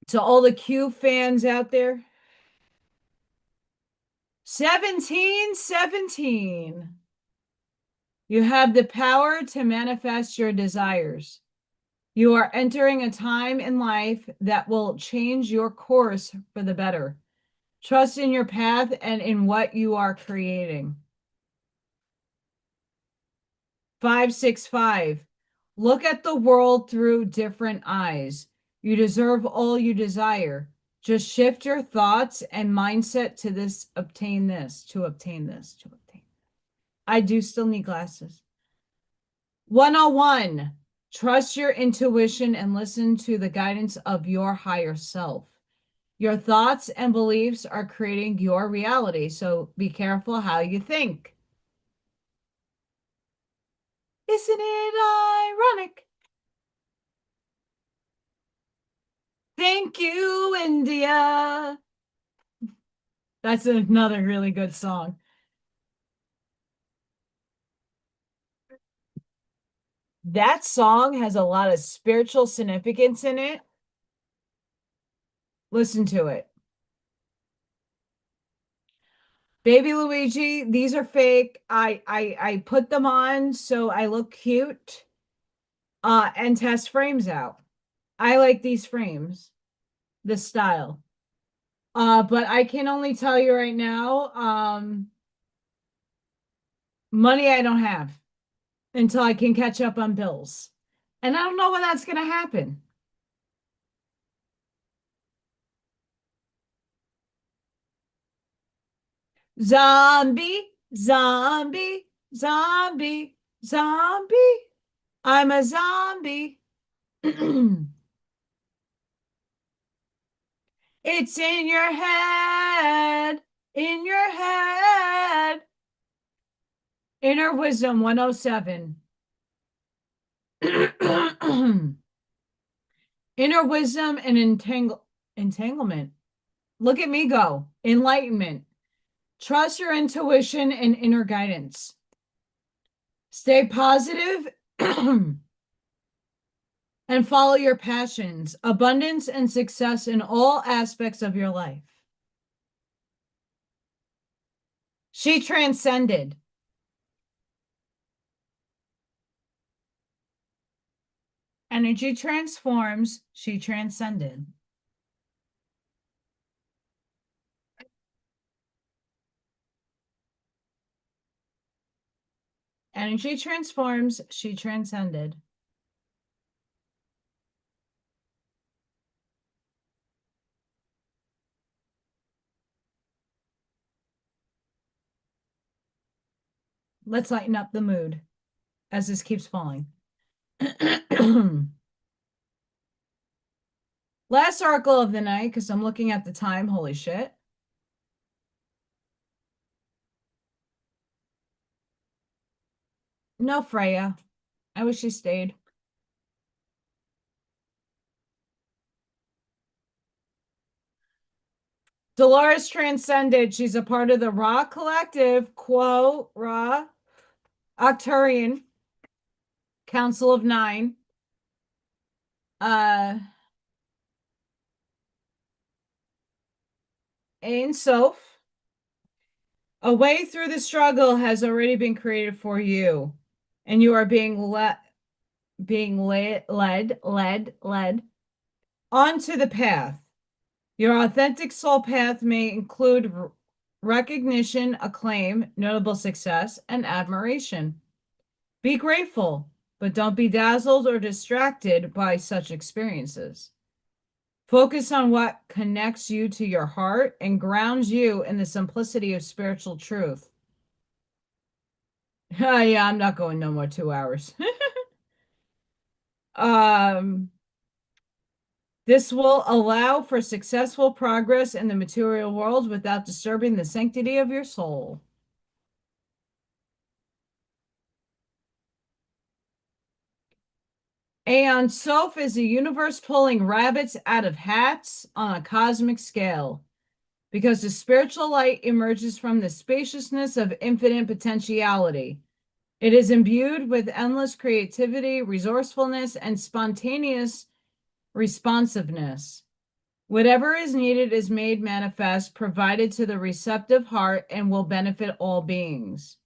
To all the Q fans out there, 1717. You have the power to manifest your desires. You are entering a time in life that will change your course for the better. Trust in your path and in what you are creating. 565. Look at the world through different eyes. You deserve all you desire. Just shift your thoughts and mindset to this, obtain this, to obtain this, to obtain. I do still need glasses. 101. Trust your intuition and listen to the guidance of your higher self. Your thoughts and beliefs are creating your reality, so be careful how you think. Isn't it ironic? Thank you, India. That's another really good song. That song has a lot of spiritual significance in it. Listen to it. Baby Luigi, these are fake. I put them on so I look cute. And test frames out. I like these frames, this style. But I can only tell you right now, money I don't have until I can catch up on bills. And I don't know when that's going to happen. Zombie, zombie, zombie, zombie. I'm a zombie. It's in your head, in your head. Inner Wisdom 107. Inner wisdom and entanglement. Look at me go. Enlightenment. Trust your intuition and inner guidance. Stay positive and follow your passions. Abundance and success in all aspects of your life. She transcended. Energy transforms. She transcended. Energy transforms. She transcended. Let's lighten up the mood as this keeps falling. Last oracle of the night, because I'm looking at the time. Holy shit. No, Freya. I wish she stayed. Dolores transcended. She's a part of the Ra Collective, Quo Ra Octarian Council of Nine. Ein Sof. A way through the struggle has already been created for you, and you are being led onto the path. Your authentic soul path may include recognition, acclaim, notable success, and admiration. Be grateful, but don't be dazzled or distracted by such experiences. Focus on what connects you to your heart and grounds you in the simplicity of spiritual truth. Yeah, I'm not going no more 2 hours. This will allow for successful progress in the material world without disturbing the sanctity of your soul. Aeon Soph is a universe pulling rabbits out of hats on a cosmic scale, because the spiritual light emerges from the spaciousness of infinite potentiality. It is imbued with endless creativity, resourcefulness, and spontaneous responsiveness. Whatever is needed is made manifest, provided to the receptive heart, and will benefit all beings.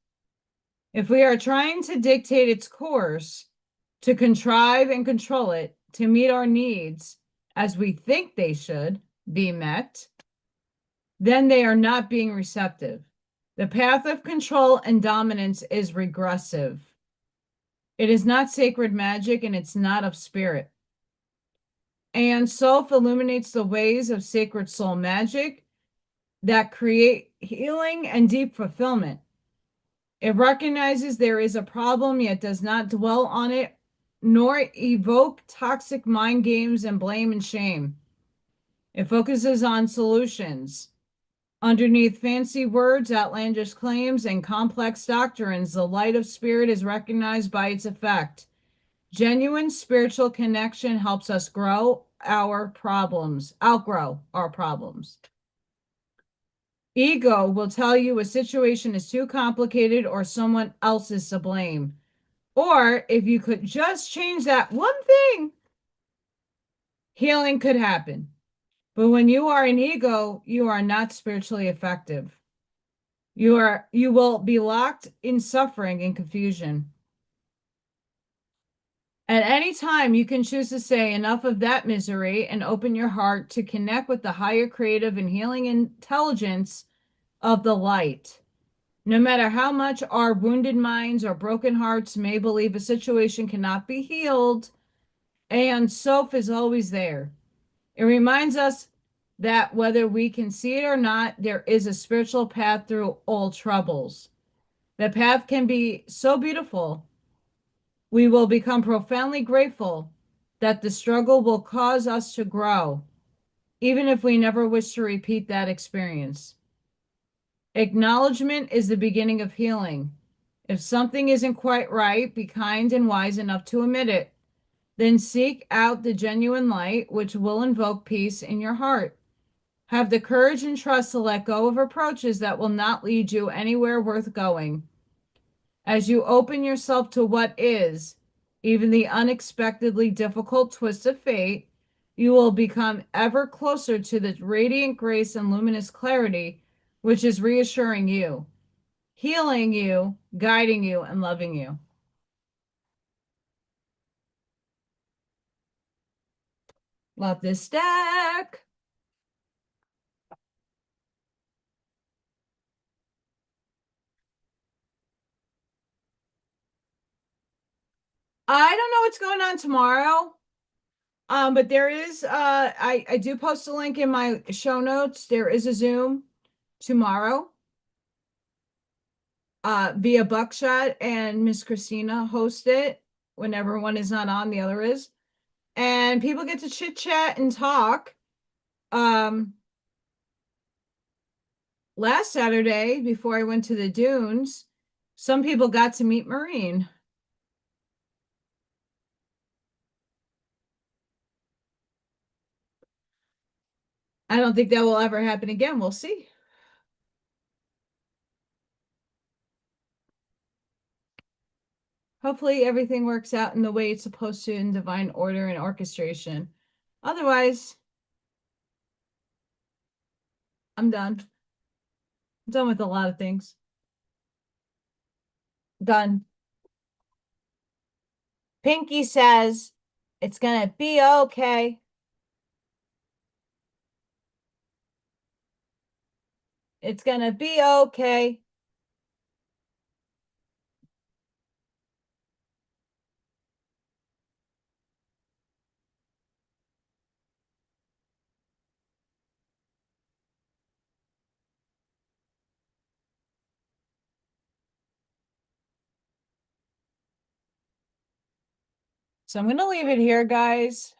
If we are trying to dictate its course, to contrive and control it, to meet our needs as we think they should be met, then they are not being receptive. The path of control and dominance is regressive. It is not sacred magic and it's not of spirit. And self illuminates the ways of sacred soul magic that create healing and deep fulfillment. It recognizes there is a problem, yet does not dwell on it, nor evoke toxic mind games and blame and shame. It focuses on solutions. Underneath fancy words, outlandish claims, and complex doctrines, the light of spirit is recognized by its effect. Genuine spiritual connection helps us outgrow our problems. Ego will tell you a situation is too complicated or someone else is to blame. Or if you could just change that one thing, healing could happen. But when you are an ego, you are not spiritually effective. You will be locked in suffering and confusion. At any time, you can choose to say enough of that misery and open your heart to connect with the higher creative and healing intelligence of the light. No matter how much our wounded minds or broken hearts may believe a situation cannot be healed, and Soph is always there. It reminds us that whether we can see it or not, there is a spiritual path through all troubles. The path can be so beautiful. We will become profoundly grateful that the struggle will cause us to grow, even if we never wish to repeat that experience. Acknowledgement is the beginning of healing. If something isn't quite right, be kind and wise enough to admit it. Then seek out the genuine light, which will invoke peace in your heart. Have the courage and trust to let go of approaches that will not lead you anywhere worth going. As you open yourself to what is, even the unexpectedly difficult twist of fate, you will become ever closer to the radiant grace and luminous clarity, which is reassuring you, healing you, guiding you, and loving you. Love this deck. I don't know what's going on tomorrow. But there is I do post a link in my show notes. There is a Zoom tomorrow. Via Buckshot and Miss Christina host it. Whenever one is not on, the other is. And people get to chit chat and talk. Last Saturday, before I went to the dunes, some people got to meet Maureen. I don't think that will ever happen again. We'll see. Hopefully everything works out in the way it's supposed to in divine order and orchestration. Otherwise, I'm done. I'm done with a lot of things. Done. Pinky says it's gonna be okay. It's gonna be okay. So I'm gonna leave it here, guys.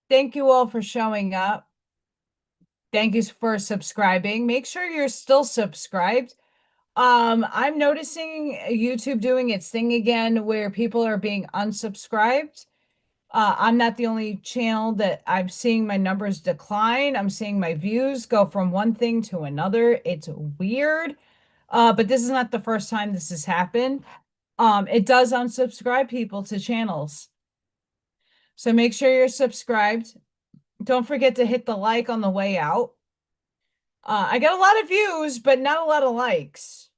Thank you all for showing up. Thank you for subscribing. Make sure you're still subscribed. I'm noticing YouTube doing its thing again where people are being unsubscribed. I'm not the only channel that I'm seeing my numbers decline. I'm seeing my views go from one thing to another. It's weird. But this is not the first time this has happened. It does unsubscribe people to channels. So make sure you're subscribed. Don't forget to hit the like on the way out. I got a lot of views, but not a lot of likes.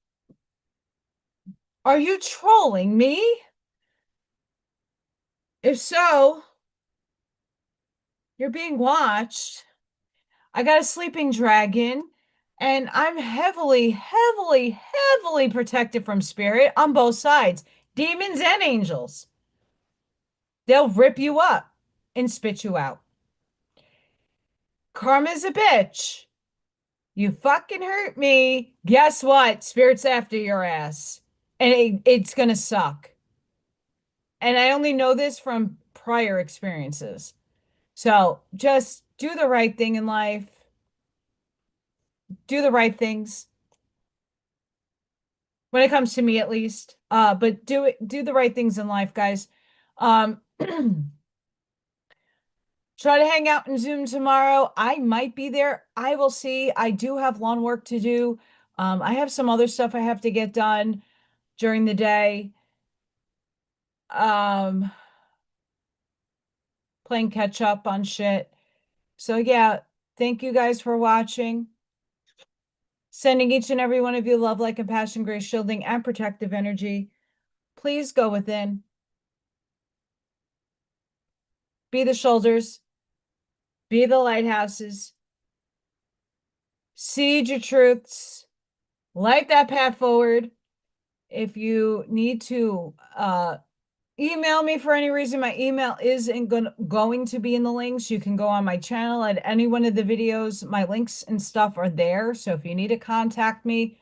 Are you trolling me? If so, you're being watched. I got a sleeping dragon, and I'm heavily, heavily, heavily protected from spirit on both sides, demons and angels. They'll rip you up and spit you out. Karma's a bitch. You fucking hurt me. Guess what? Spirit's after your ass. And it's gonna suck. And I only know this from prior experiences. So just do the right thing in life. Do the right things when it comes to me at least. But do the right things in life, guys. Um Try to hang out in Zoom tomorrow. I might be there. I will see. I do have lawn work to do. I have some other stuff I have to get done during the day. Um, Playing catch up on shit. So yeah, thank you guys for watching. Sending each and every one of you love, light, compassion, grace, shielding, and protective energy. Please go within. Be the shoulders. Be the lighthouses. Seed your truths. Light that path forward. If you need to email me for any reason, my email isn't going to be in the links. You can go on my channel at any one of the videos. My links and stuff are there. So if you need to contact me,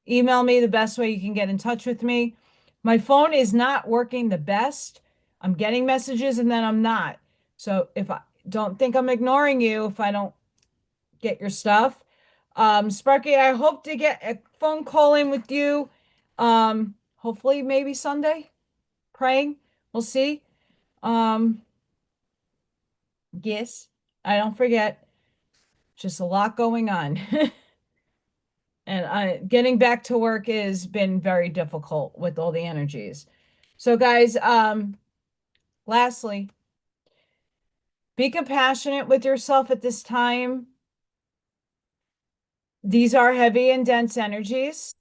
email me the best way you can get in touch with me. My phone is not working the best. I'm getting messages and then I'm not. So if I don't think I'm ignoring you, if I don't get your stuff. Sparky, I hope to get a phone call in with you. Hopefully maybe Sunday. Praying. We'll see. Um, yes, I don't forget. Just a lot going on. And getting back to work has been very difficult with all the energies. So guys, lastly, be compassionate with yourself at this time. These are heavy and dense energies.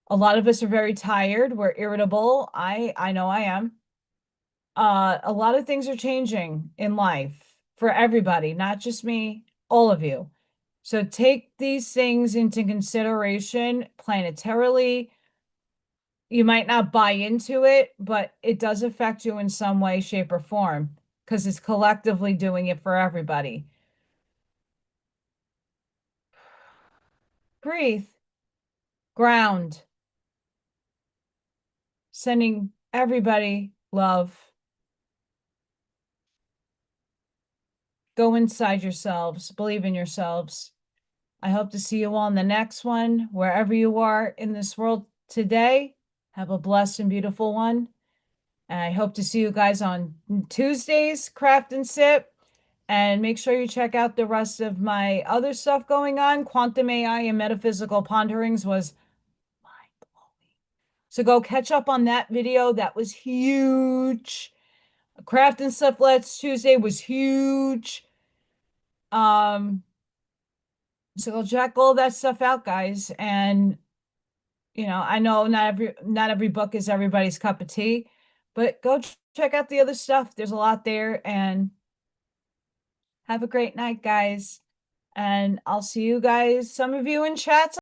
A lot of us are very tired. We're irritable. I know I am. A lot of things are changing in life for everybody, not just me, all of you. So take these things into consideration planetarily. You might not buy into it, but it does affect you in some way, shape, or form because it's collectively doing it for everybody. Breathe, ground, sending everybody love. Go inside yourselves, believe in yourselves. I hope to see you all in the next one, wherever you are in this world today. Have a blessed and beautiful one. And I hope to see you guys on Tuesdays, Craft and Sip. And make sure you check out the rest of my other stuff going on. Quantum AI and Metaphysical Ponderings was mind-blowing. So go catch up on that video. That was huge. Craft and Sip Let's Tuesday was huge. So go check all that stuff out, guys. And I know not every book is everybody's cup of tea, but go check out the other stuff. There's a lot there, and have a great night, guys. And I'll see you guys, some of you in chats